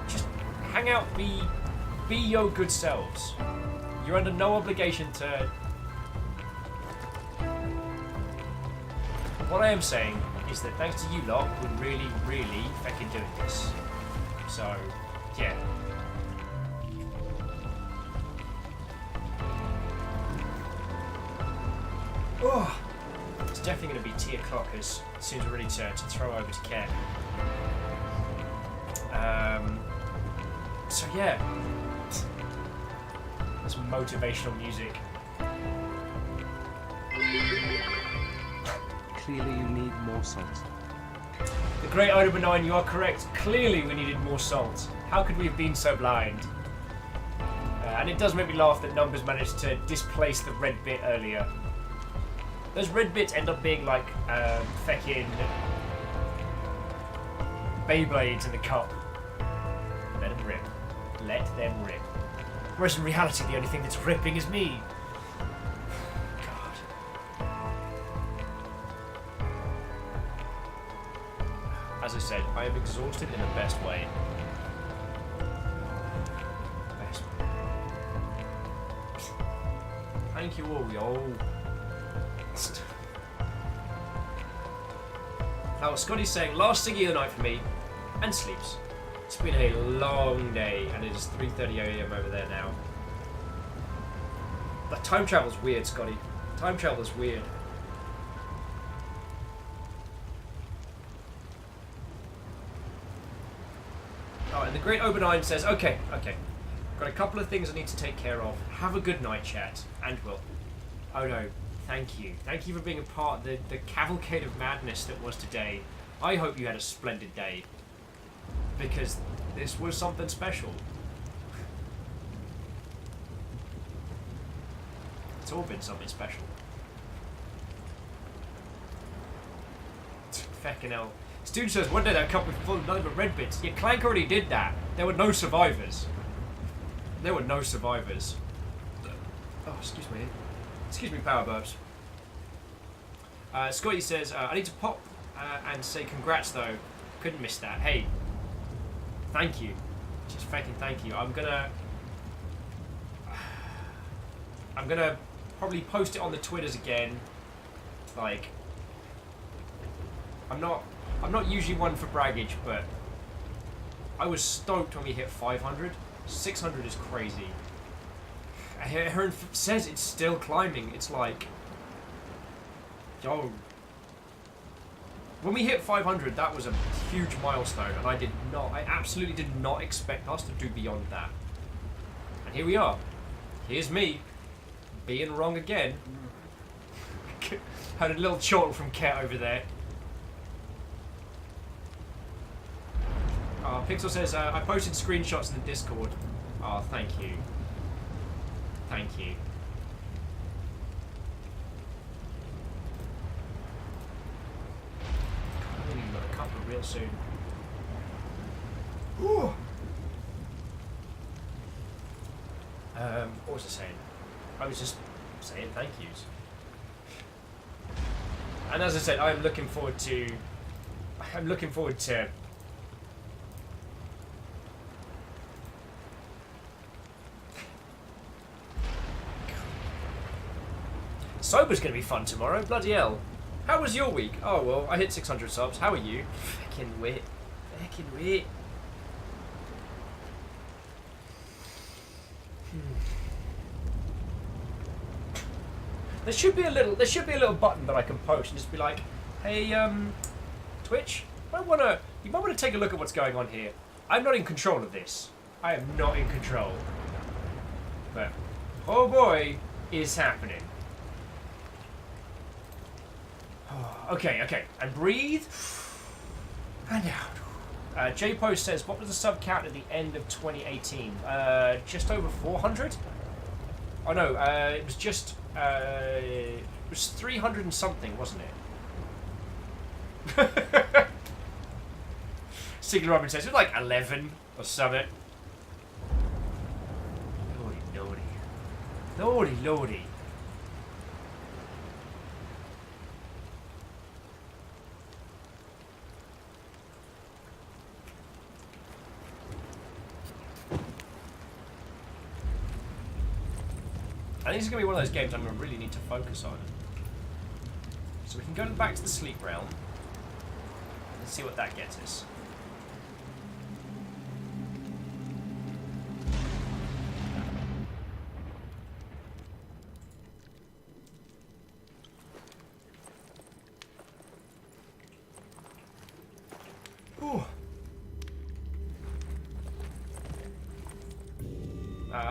Just hang out, be your good selves. You're under no obligation to. What I am saying is that thanks to you lot, we're really, really fucking doing this. So, yeah. Oh, it's definitely going to be tea o'clock as soon as we're ready to throw over to Ken. So yeah, that's motivational music. Clearly you need more salt. The Great Oda 9, you are correct. Clearly we needed more salt. How could we have been so blind? And it does make me laugh that Numbers managed to displace the red bit earlier. Those red bits end up being like feckin' Beyblades in the cup. Let them rip. Let them rip. Whereas in reality, the only thing that's ripping is me. God. As I said, I am exhausted in the best way. Best way. Thank you all, yo. Oh, Scotty's saying, last thingy of the night for me, and sleeps. It's been a long day, and it is 3:30 AM over there now. But time travel's weird, Scotty. Time travel is weird. Oh, and the Great Obenheim says, okay. Got a couple of things I need to take care of. Have a good night, chat. And will. Oh no. Thank you. Thank you for being a part of the cavalcade of madness that was today. I hope you had a splendid day. Because this was something special. It's all been something special. Feckin' hell. Student says, one day that cup was full of nothing but red bits. Yeah, Clank already did that. There were no survivors. There were no survivors. Oh, excuse me. Excuse me, power burps. Scotty says, I need to pop and say congrats though. Couldn't miss that. Hey, thank you. Just fucking thank you. I'm gonna probably post it on the Twitters again. Like, I'm not usually one for braggage, but I was stoked when we hit 500. 600 is crazy. Heron says it's still climbing. It's like, yo. When we hit 500, that was a huge milestone, and I absolutely did not expect us to do beyond that. And here we are. Here's me, being wrong again. Had a little chortle from Ket over there. Pixel says, I posted screenshots in the Discord. Oh, thank you. Thank you. I think we've got a couple real soon. Ooh. What was I saying? I was just saying thank yous. And as I said, I'm looking forward to Sober's going to be fun tomorrow, bloody hell. How was your week? Oh, well, I hit 600 subs. How are you? Fucking wit. Fucking wit. There should be a little button that I can post and just be like, hey, Twitch, you might want to take a look at what's going on here. I'm not in control of this. I am not in control. But, oh boy, is happening. Okay, and breathe. And out. J-Post says, what was the sub count at the end of 2018? Just over 400? Oh no, it was just, it was 300 and something, wasn't it? Sigler Robin says, it was like 11 or something. Lordy. I think this is going to be one of those games I'm going to really need to focus on. So we can go back to the sleep realm and see what that gets us.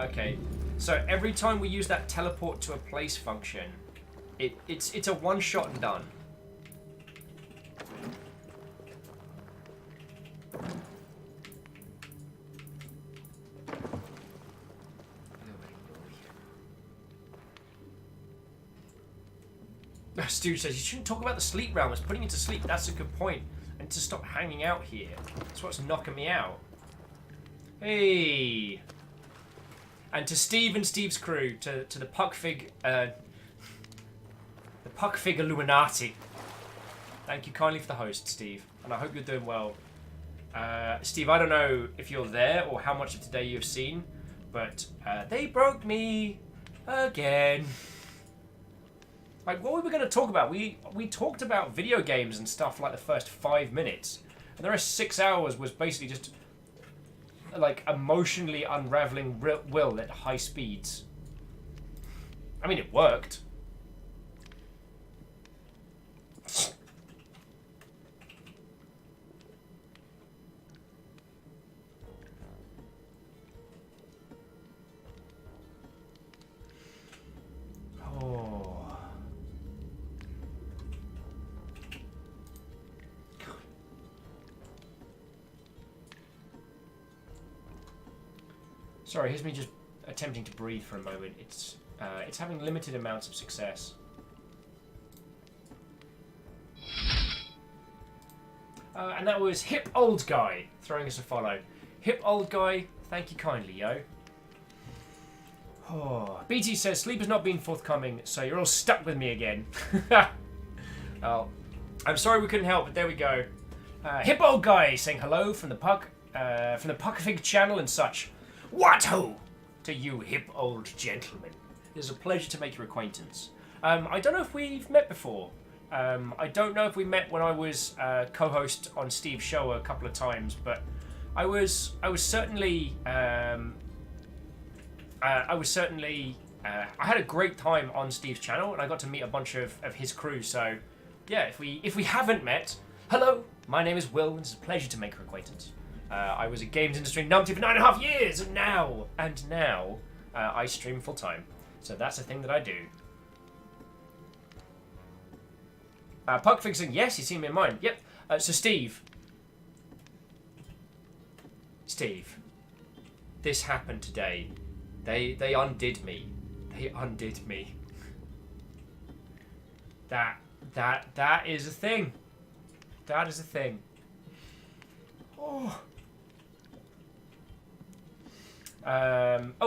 Okay. So every time we use that teleport to a place function, it's a one shot and done. Stu says you shouldn't talk about the sleep realm. It's putting you to sleep. That's a good point. And to stop hanging out here. That's what's knocking me out. Hey. And to Steve and Steve's crew, to the Puckfig Illuminati. Thank you kindly for the host, Steve, and I hope you're doing well. Steve, I don't know if you're there or how much of today you've seen, but they broke me again. Like, what were we going to talk about? We talked about video games and stuff like the first 5 minutes, and the rest 6 hours was basically just like emotionally unraveling Will at high speeds. I mean, it worked. Oh. Sorry, here's me just attempting to breathe for a moment. It's having limited amounts of success. And that was Hip Old Guy throwing us a follow. Hip Old Guy, thank you kindly, yo. Oh, BT says sleep has not been forthcoming, so you're all stuck with me again. Oh, I'm sorry we couldn't help, but there we go. Hip Old Guy saying hello from the Puckfig channel and such. What ho to you, hip old gentleman. It is a pleasure to make your acquaintance. I don't know if we've met before. I don't know if we met when I was co-host on Steve's show a couple of times, but I was certainly I had a great time on Steve's channel, and I got to meet a bunch of his crew. So yeah, if we haven't met, hello, my name is Will, and it's a pleasure to make your acquaintance. I was a games industry numpty for 9.5 years, and now I stream full time. So that's a thing that I do. Puck fixing, yes, you see me in mind. Yep. So Steve, this happened today. They undid me. They undid me. That is a thing. That is a thing. Oh.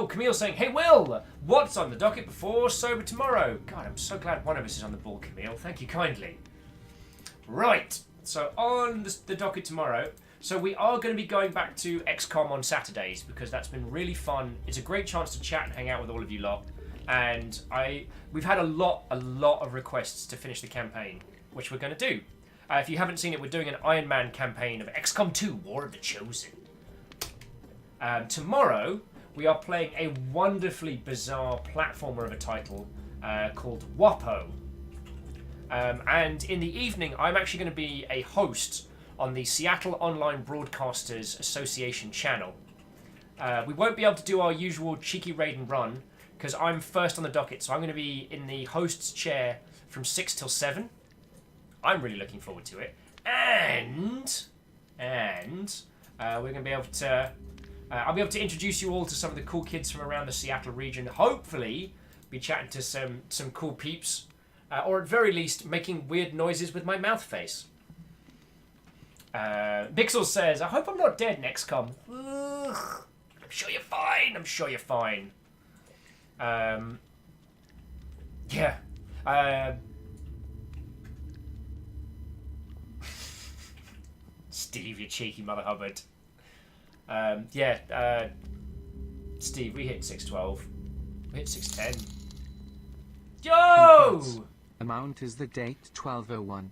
Camille's saying, hey Will, what's on the docket before Sober Tomorrow? God, I'm so glad one of us is on the ball, Camille. Thank you kindly. Right, so on the docket tomorrow, so we are going to be going back to XCOM on Saturdays because that's been really fun. It's a great chance to chat and hang out with all of you lot. And we've had a lot of requests to finish the campaign, which we're going to do. If you haven't seen it, we're doing an Iron Man campaign of XCOM 2, War of the Chosen. Tomorrow, we are playing a wonderfully bizarre platformer of a title called WAPO. And in the evening, I'm actually going to be a host on the Seattle Online Broadcasters Association channel. We won't be able to do our usual cheeky raid and run because I'm first on the docket, so I'm going to be in the host's chair from 6 till 7. I'm really looking forward to it. And we're going to be able to... I'll be able to introduce you all to some of the cool kids from around the Seattle region. Hopefully, be chatting to some cool peeps. Or at very least, making weird noises with my mouth face. Mixel says, I hope I'm not dead, NextCom. Ugh. I'm sure you're fine. I'm sure you're fine. Yeah. Steve, you cheeky mother Hubbard. Steve, we hit 612. We hit 610. Yo! Amount is the date 1201.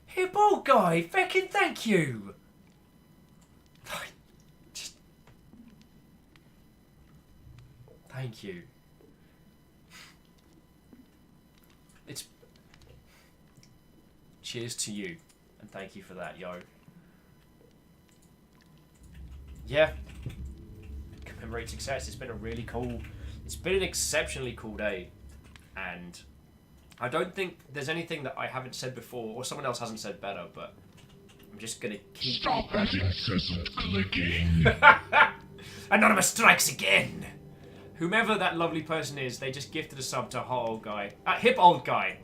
Hippo guy, feckin' thank you. Just... Thank you. It's... Cheers to you. And thank you for that, yo. Yeah. Commemorate success. It's been a really cool... It's been an exceptionally cool day. And I don't think there's anything that I haven't said before or someone else hasn't said better, but I'm just gonna keep... Stop that incessant clicking. Anonymous strikes again! Whomever that lovely person is, they just gifted a sub to hot old guy. Hip old guy.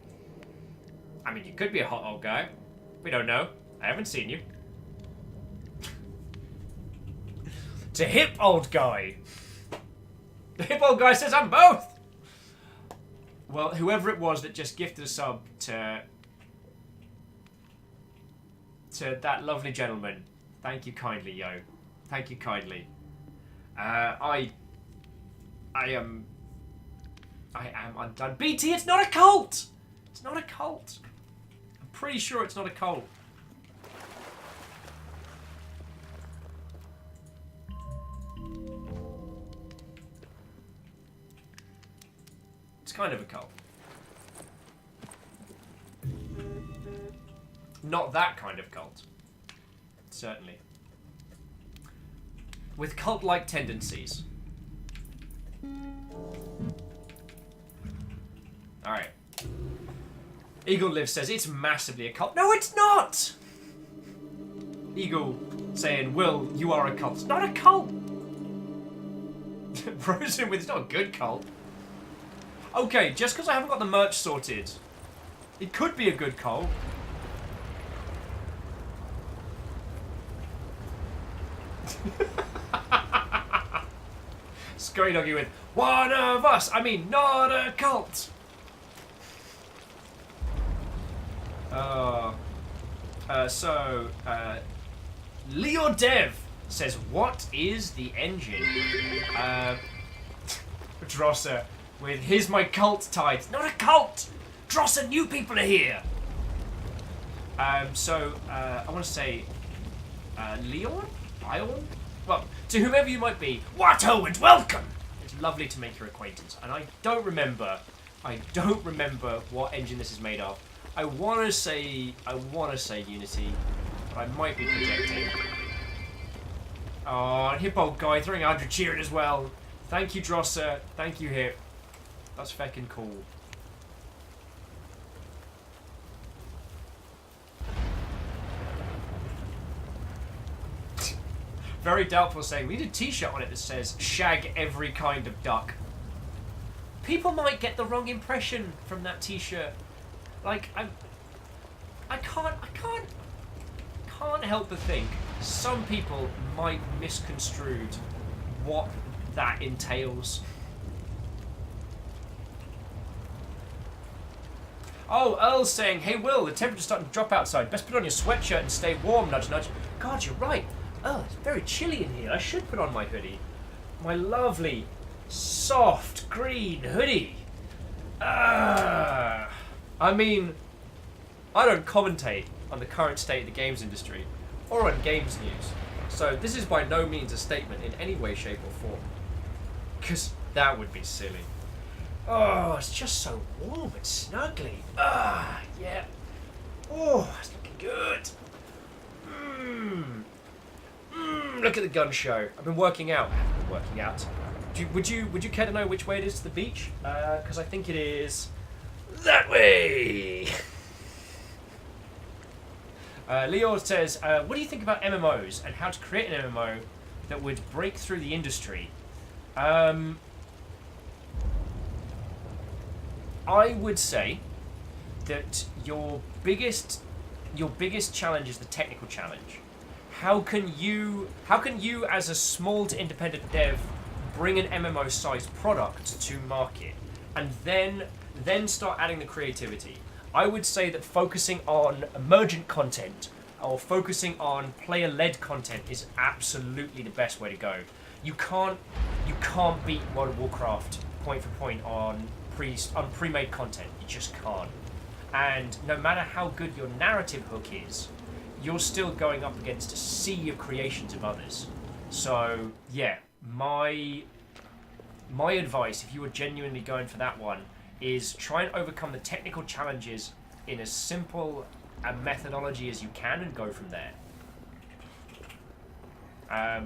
I mean, you could be a hot old guy. We don't know. I haven't seen you. To hip old guy. The hip old guy says I'm both! Well, whoever it was that just gifted a sub to that lovely gentleman, thank you kindly, yo. Thank you kindly. I am undone. BT, it's not a cult! It's not a cult. I'm pretty sure it's not a cult. It's kind of a cult. Not that kind of cult. Certainly. With cult-like tendencies. Alright. Eagle Live says, it's massively a cult. No, it's not! Eagle saying, Will, you are a cult. It's not a cult! Frozen with, it's not a good cult. Okay, just because I haven't got the merch sorted, it could be a good cult. Scurry Doggy with, one of us! I mean, not a cult! Leo Dev says, what is the engine? Drosser with, here's my cult tides. Not a cult! Drosser, new people are here! I want to say, Leon? Ion? Well, to whomever you might be, Watto and welcome! It's lovely to make your acquaintance. And I don't remember what engine this is made of. I want to say Unity, but I might be projecting. Oh, and Hippo guy throwing 100 cheering as well. Thank you, Drosser. Thank you, Hip. That's feckin' cool. Very doubtful saying, we need a t-shirt on it that says, shag every kind of duck. People might get the wrong impression from that t-shirt. Like, I can't help but think some people might misconstrue what that entails. Oh, Earl's saying, hey Will, the temperature's starting to drop outside. Best put on your sweatshirt and stay warm, nudge nudge. God, you're right. Oh, it's very chilly in here. I should put on my hoodie. My lovely, soft, green hoodie. I mean, I don't commentate on the current state of the games industry or on games news. So this is by no means a statement in any way, shape or form. Because that would be silly. Oh, it's just so warm and snuggly. Ah, yeah. Oh, it's looking good. Look at the gun show. I've been working out. I haven't been working out. Would you care to know which way it is to the beach? Because I think it is that way. Leo says, what do you think about MMOs and how to create an MMO that would break through the industry? I would say that your biggest challenge is the technical challenge. How can you as a small to independent dev bring an MMO sized product to market and then start adding the creativity? I would say that focusing on emergent content or focusing on player-led content is absolutely the best way to go. You can't beat World of Warcraft point for point on pre-made content. You just can't. And no matter how good your narrative hook is, you're still going up against a sea of creations of others. So yeah, my advice, if you were genuinely going for that one, is try and overcome the technical challenges in as simple a methodology as you can and go from there. I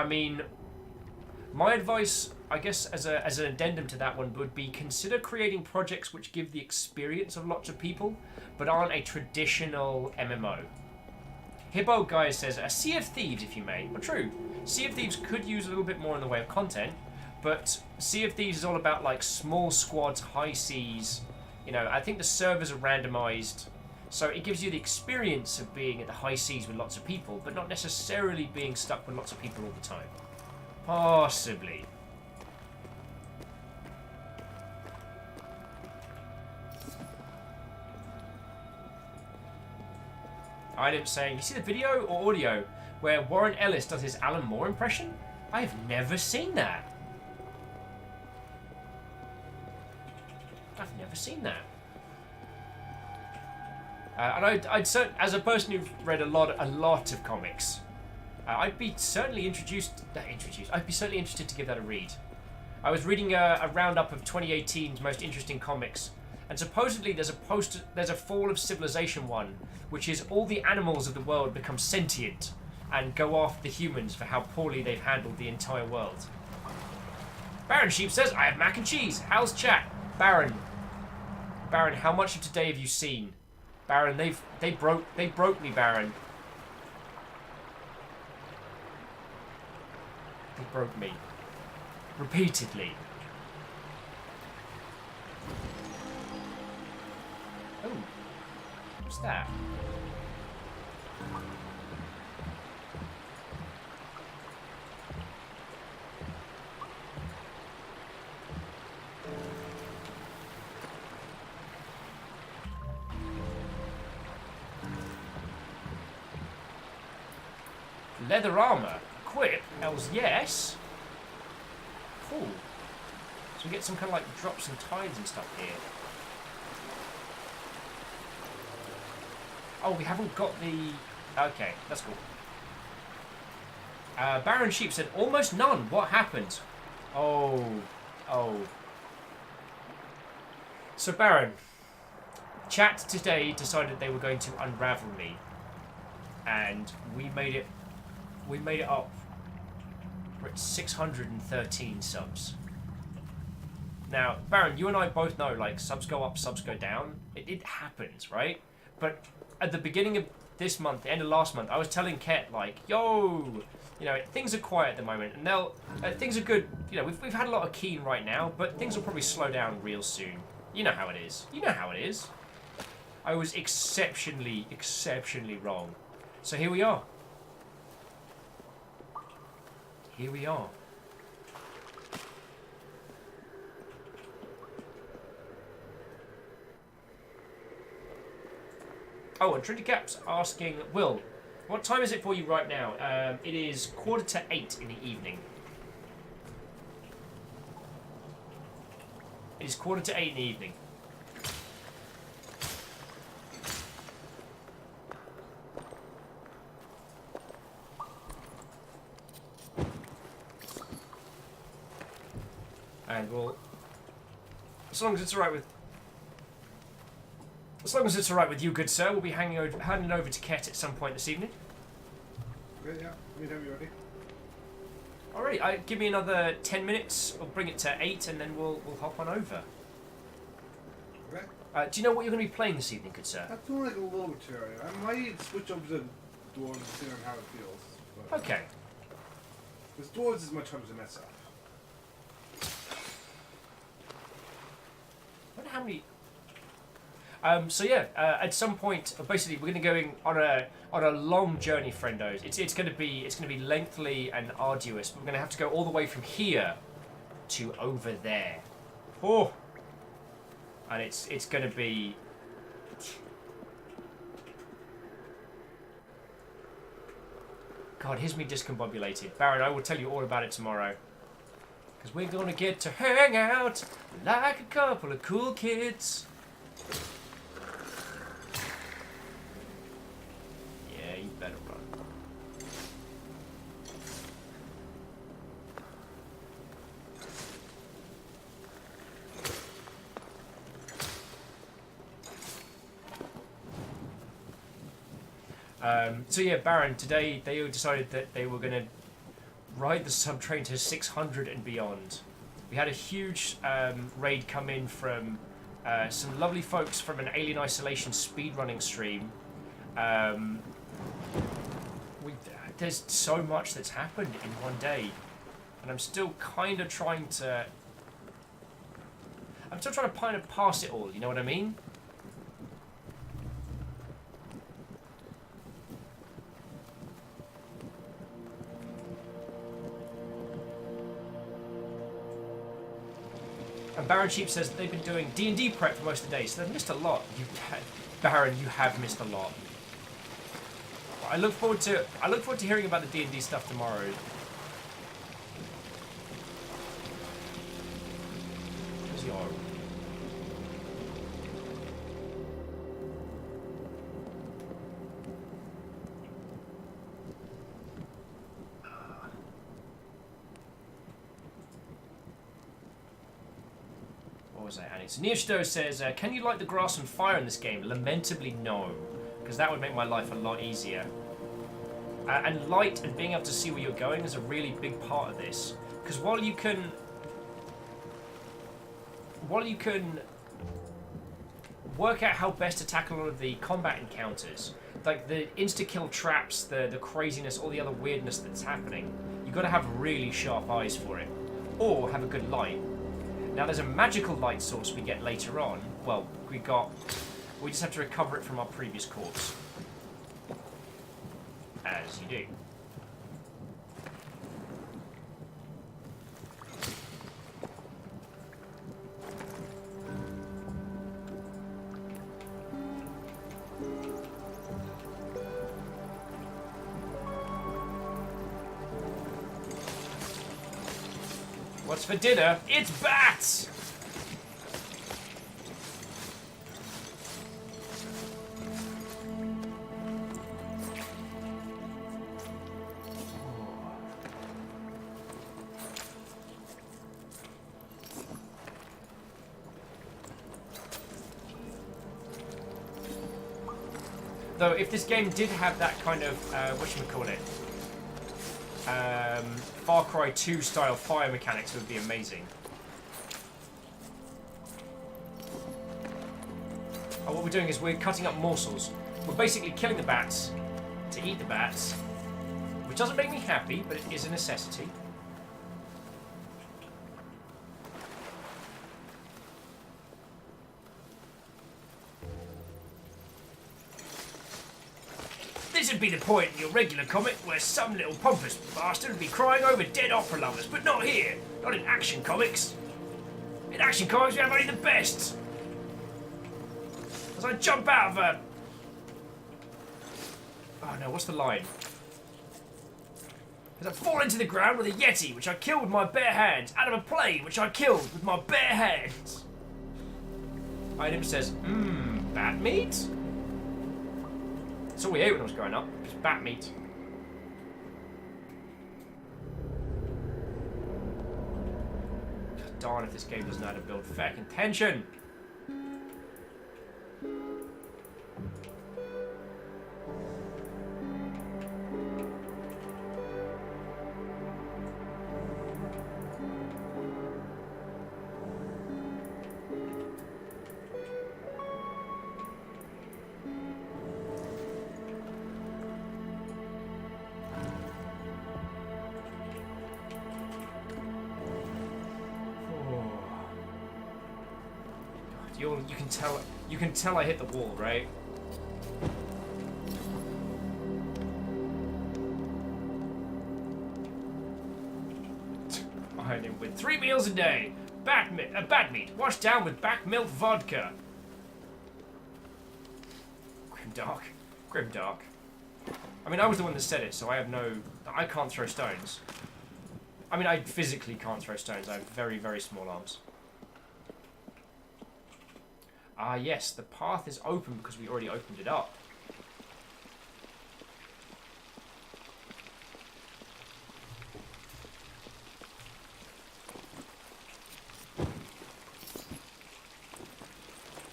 mean, my advice, I guess, as an addendum to that one would be consider creating projects which give the experience of lots of people, but aren't a traditional MMO. Hippo Guy says, a Sea of Thieves, if you may. Well, true. Sea of Thieves could use a little bit more in the way of content, but Sea of Thieves is all about like small squads, high seas. You know, I think the servers are randomized, so it gives you the experience of being at the high seas with lots of people, but not necessarily being stuck with lots of people all the time. Possibly. Item saying, you see the video or audio where Warren Ellis does his Alan Moore impression? I've never seen that. I've never seen that. And I'd as a person who's read a lot of comics, I'd be certainly I'd be certainly interested to give that a read. I was reading a roundup of 2018's most interesting comics, and supposedly there's a Fall of Civilization one, which is all the animals of the world become sentient and go after the humans for how poorly they've handled the entire world. Baron Sheep says, I have mac and cheese. How's chat? Baron, how much of today have you seen? Baron, they broke me, Baron. They broke me. Repeatedly. Oh. What's that? Leather armor. Equip. Hells yes. Cool. So we get some kind of like drops and tides and stuff here. Oh, we haven't got the... Okay, that's cool. Baron Sheep said, almost none. What happened? Oh. So Baron, chat today decided they were going to unravel me. And we made it up. We're at 613 subs. Now, Baron, you and I both know, like, subs go up, subs go down. It happens, right? But at the beginning of this month, the end of last month, I was telling Ket, like, yo, you know, things are quiet at the moment, and things are good. You know, we've had a lot of Keen right now, but things will probably slow down real soon. You know how it is. You know how it is. I was exceptionally wrong. So here we are. Here we are. Oh, and Trinity Caps asking, Will, what time is it for you right now? It is 7:45 in the evening. It is 7:45 in the evening. And we'll As long as it's alright with... As long as it's alright with you, good sir, we'll be handing over to Ket at some point this evening. Okay, yeah. Anytime you're ready. Alright, give me another 10 minutes. We'll bring it to 8 and then we'll hop on over. Okay. Do you know what you're going to be playing this evening, good sir? I'm doing like a little material. I might switch over to Dwarves depending on how it feels. But Okay. Because Dwarves is much harder to mess up. I wonder how many... so yeah, at some point, basically, we're going to go on a long journey, friendos. It's going to be lengthy and arduous, but we're going to have to go all the way from here to over there. Oh, and it's going to be. God, here's me discombobulated. Baron, I will tell you all about it tomorrow. Because we're going to get to hang out like a couple of cool kids. Yeah, you better run. So yeah, Baron, today they decided that they were going to ride the sub-train to 600 and beyond. We had a huge raid come in from some lovely folks from an Alien Isolation speedrunning stream. There's so much that's happened in one day, and I'm still kind of trying to... I'm still trying to kind of pass it all, you know what I mean? And Baron Sheep says that they've been doing D&D prep for most of the day, so they've missed a lot. Baron, you have missed a lot. I look forward to hearing about the D&D stuff tomorrow. Where's Yarl? What was that, Annie? So Neosto says, can you light the grass on fire in this game? Lamentably, no. Because that would make my life a lot easier. And light and being able to see where you're going is a really big part of this. Because while you can work out how best to tackle all of the combat encounters, like the insta-kill traps, the craziness, all the other weirdness that's happening, you've got to have really sharp eyes for it. Or have a good light. Now there's a magical light source we get later on. Well, we just have to recover it from our previous corpse. As you do. What's for dinner? It's bats! Though, if this game did have that kind of, whatchamacallit, Far Cry 2 style fire mechanics, it would be amazing. Oh, what we're doing is we're cutting up morsels. We're basically killing the bats to eat the bats, which doesn't make me happy, but it is a necessity. This would be the point in your regular comic where some little pompous bastard would be crying over dead opera lovers, but not here. Not in Action Comics. In Action Comics we have only the best. As I jump out of a... Oh no, what's the line? As I fall into the ground with a Yeti, which I killed with my bare hands, out of a plane, which I killed with my bare hands. Item says, bat meat? That's all we ate when I was growing up, just bat meat. God darn if this game doesn't know how to build fucking tension. You can tell I hit the wall, right? Iron him with 3 meals a day. Bat meat washed down with back milk vodka. Grimdark. Grimdark. I mean, I was the one that said it, so I can't throw stones. I mean, I physically can't throw stones. I have very, very small arms. Ah, yes, the path is open because we already opened it up.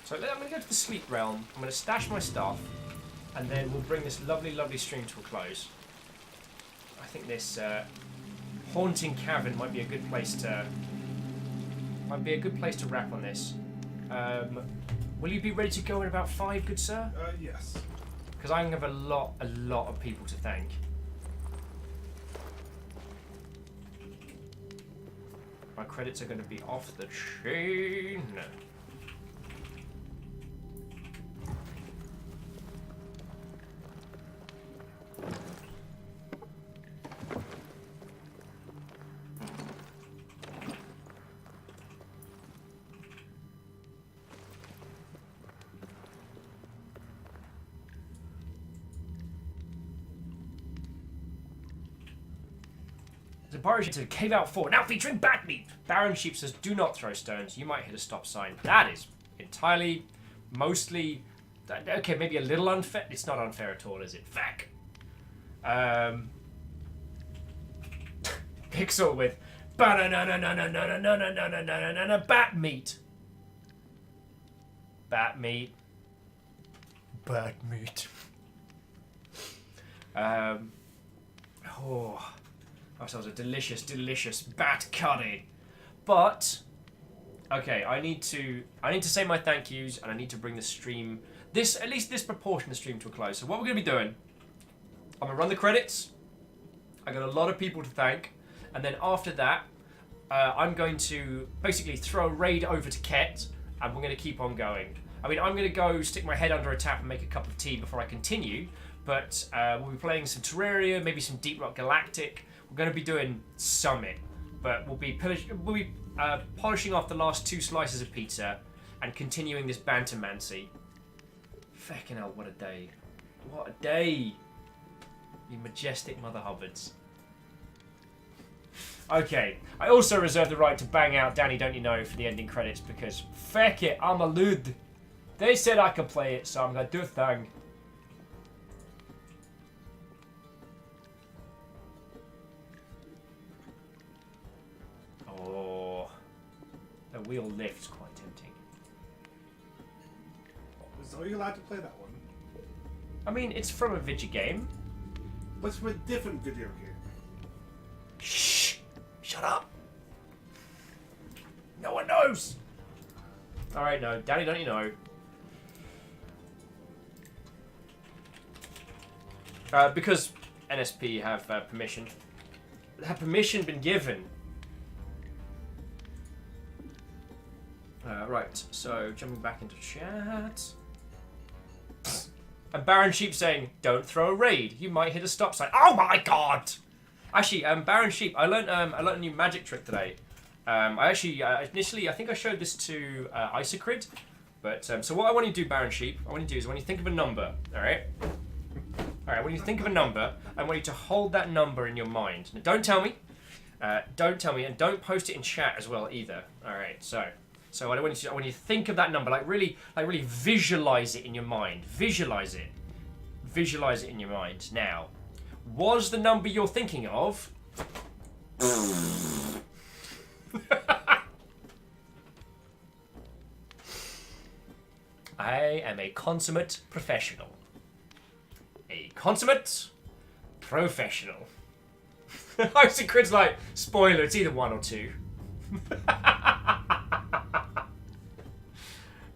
So I'm going to go to the sleep realm. I'm going to stash my stuff, and then we'll bring this lovely, lovely stream to a close. I think this haunting cavern might be a good place to wrap on this. Will you be ready to go in about 5, good sir? Yes. Because I'm going to have a lot of people to thank. My credits are going to be off the chain. Baron Sheep says, Cave Out 4, now featuring bat meat. Baron Sheep says, do not throw stones. You might hit a stop sign. That is entirely, mostly, okay, maybe a little unfair. It's not unfair at all, is it? Fuck. Pixel with bat meat. Bat meat. Bat meat. Ourselves a delicious, delicious bat curry. But okay, I need to say my thank yous, and I need to bring the stream, at least this proportion of the stream to a close. So what we're gonna be doing, I'm gonna run the credits. I got a lot of people to thank, and then after that, I'm going to basically throw a raid over to Ket, and we're gonna keep on going. I mean, I'm gonna go stick my head under a tap and make a cup of tea before I continue. But we'll be playing some Terraria, maybe some Deep Rock Galactic. We're going to be doing Summit, but we'll be polishing off the last 2 slices of pizza and continuing this bantermancy. Fucking hell, what a day. What a day. You majestic mother hubbards. Okay, I also reserve the right to bang out Danny Don't You Know for the ending credits because, feck it, I'm a lud. They said I could play it, so I'm going to do a thing. Oh, the wheel lift's quite tempting. So are you allowed to play that one? I mean, it's from a video game. What's from a different video game? Shh! Shut up! No one knows! Alright, no. Danny, don't you know? Because NSP have permission. Have permission been given? Right, so jumping back into chat. And Baron Sheep saying, don't throw a raid. You might hit a stop sign. Oh my god! Actually, Baron Sheep, I learned a new magic trick today. I actually, initially, I think I showed this to Isocrid. But, so what I want you to do, Baron Sheep, I want you to do is when you think of a number, alright? Alright, when you think of a number, I want you to hold that number in your mind. Now, don't tell me. Don't tell me, and don't post it in chat as well either. Alright, so I want you to think of that number, like really visualize it in your mind. Visualize it. Visualize it in your mind. Now, was the number you're thinking of I am a consummate professional. A consummate professional. Icy Crid's like, spoiler, it's either 1 or 2.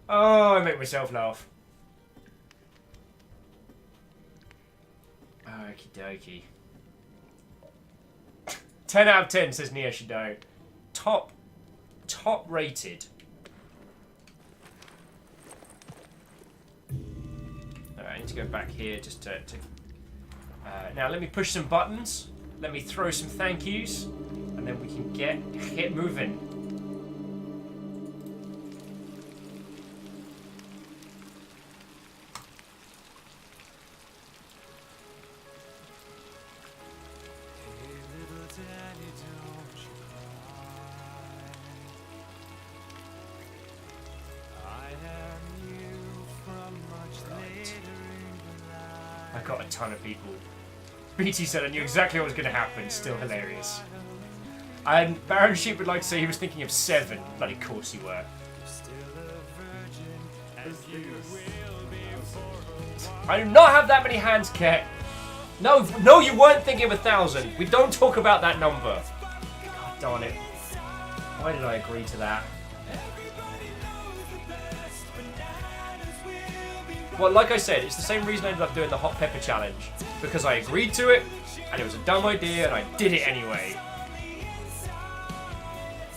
Oh, I make myself laugh. Okie dokie. 10 out of 10, says Neo Shadow. Top rated. Alright, I need to go back here just to now let me push some buttons. Let me throw some thank yous. And then we can get moving. I got a ton of people. BT said I knew exactly what was going to happen. Still hilarious. And Baron Sheep would like to say he was thinking of 7. Bloody course you were. I do not have that many hands, Ket. No, you weren't thinking of 1,000. We don't talk about that number. God darn it. Why did I agree to that? Well, like I said, it's the same reason I ended up doing the hot pepper challenge. Because I agreed to it, and it was a dumb idea, and I did it anyway.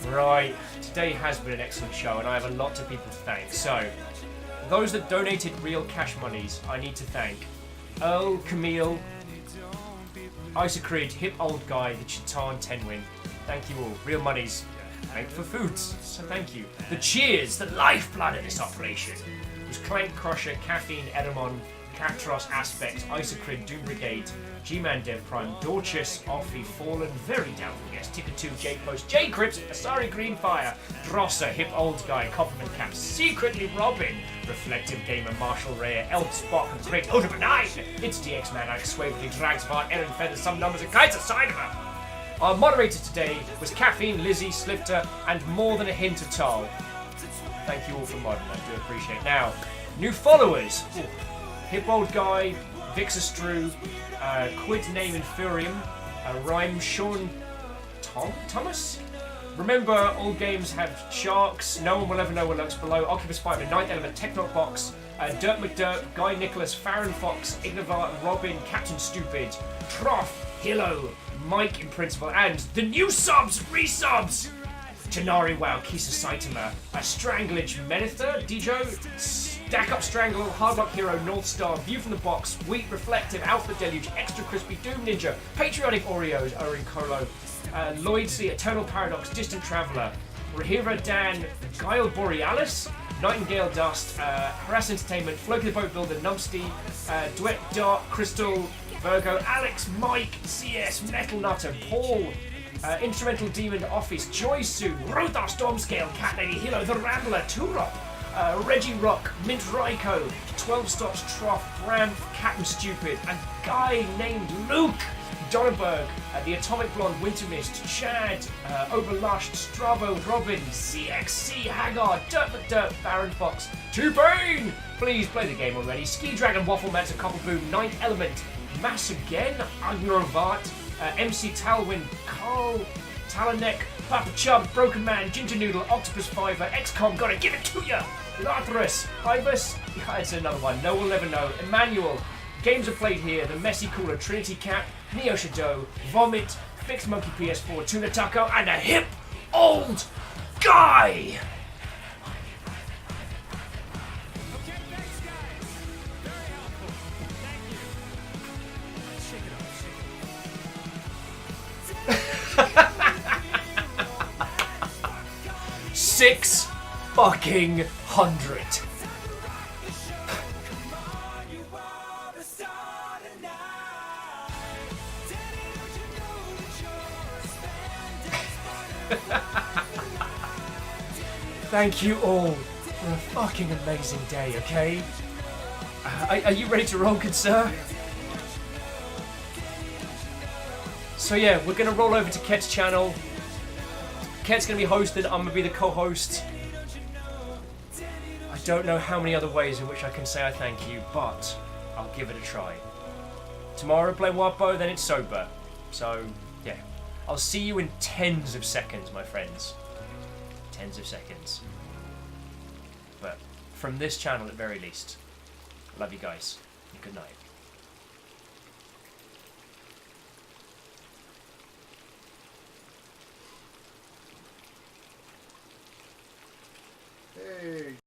Right, today has been an excellent show, and I have a lot of people to thank. So, those that donated real cash monies, I need to thank Earl, Camille, Isacrid, Hip Old Guy, the Chitan Tenwin. Thank you all. Real monies make for foods, so thank you. The cheers, the lifeblood of this operation was Clank Crusher, Caffeine, Edamon, Catros, Aspect, Isacrid, Doom Brigade, G-Man, Dev Prime, Dorchus, Offie, Fallen, Very Doubtful Guest, Ticker 2, J-Post, J-Crips, Asari Greenfire, Drosser, Hip Old Guy, Compliment Cap, Secretly Robin, Reflective Gamer, Marshall Rare, Elk Spock, and Great Odor Benign, It's DX Man, Alex Swaverly, Dragsvar, Aaron Feather, Some Numbers, and Kaiser Cyber. Our moderator today was Caffeine, Lizzie, Slifter, and more than a hint of Tal. Thank you all for modding, I do appreciate it. Now, new followers. Ooh. Hip Old Guy, Vixastrew, Quid Name Infurium, Rhyme Sean Thomas? Remember, all games have sharks, no one will ever know what lurks below, Occupus Fighter, Ninth Element, Technot Box, Dirt McDirt, Guy Nicholas, Farron Fox, Ignavar, Robin, Captain Stupid, Trough, Hillo, Mike in principle, and the new subs, resubs! Janari Wow, Kisa Saitama, Stranglage, Menether, Dijo, Stack Up Strangle, Hardlock Hero, North Star, View from the Box, Wheat, Reflective, Alpha Deluge, Extra Crispy, Doom Ninja, Patriotic Oreos, Orin Colo, Lloyd C, Eternal Paradox, Distant Traveller, Rahira Dan, Guile Borealis, Nightingale Dust, Harass Entertainment, Floki the Boat Builder, Numsty, Duet Dark, Crystal, Virgo, Alex, Mike, CS, Metal Nutter, Paul, Instrumental Demon Office, Joy Sue, Rothar Stormscale, Cat Lady Hilo, The Rambler, Turok, Reggie Rock, Mint Ryko, 12 Stops Trough, Bram, Captain Stupid, a guy named Luke, Donnerberg, the Atomic Blonde, Winter Mist, Chad, Overlushed, Strabo, Robin, CXC, Haggard, Dirt, Baron Fox, T-Bane! Please play the game already. Ski Dragon, Waffle Matter, Copper Boom, Ninth Element, Mass Again, Agnarovat, MC Talwyn, Carl, Talanek, Papa Chub, Broken Man, Ginger Noodle, Octopus Fiver, XCOM, gotta give it to ya! Larthrus, Ibis, yeah, it's another one, no one will ever know, Emmanuel, Games Are Played Here, The Messy Cooler, Trinity Cap, Neo Shadow, Vomit, Fixed Monkey PS4, Tuna Taco, and a hip old guy! Six fucking hundred. Thank you all for a fucking amazing day, okay? Are you ready to roll, good sir? So yeah, we're gonna roll over to Ket's channel. Ket's gonna be hosted, I'm gonna be the co-host. I don't know how many other ways in which I can say I thank you, but I'll give it a try. Tomorrow play Wapo, then it's sober. So, yeah. I'll see you in tens of seconds, my friends. Tens of seconds. But from this channel at very least. Love you guys. And good night. Hey.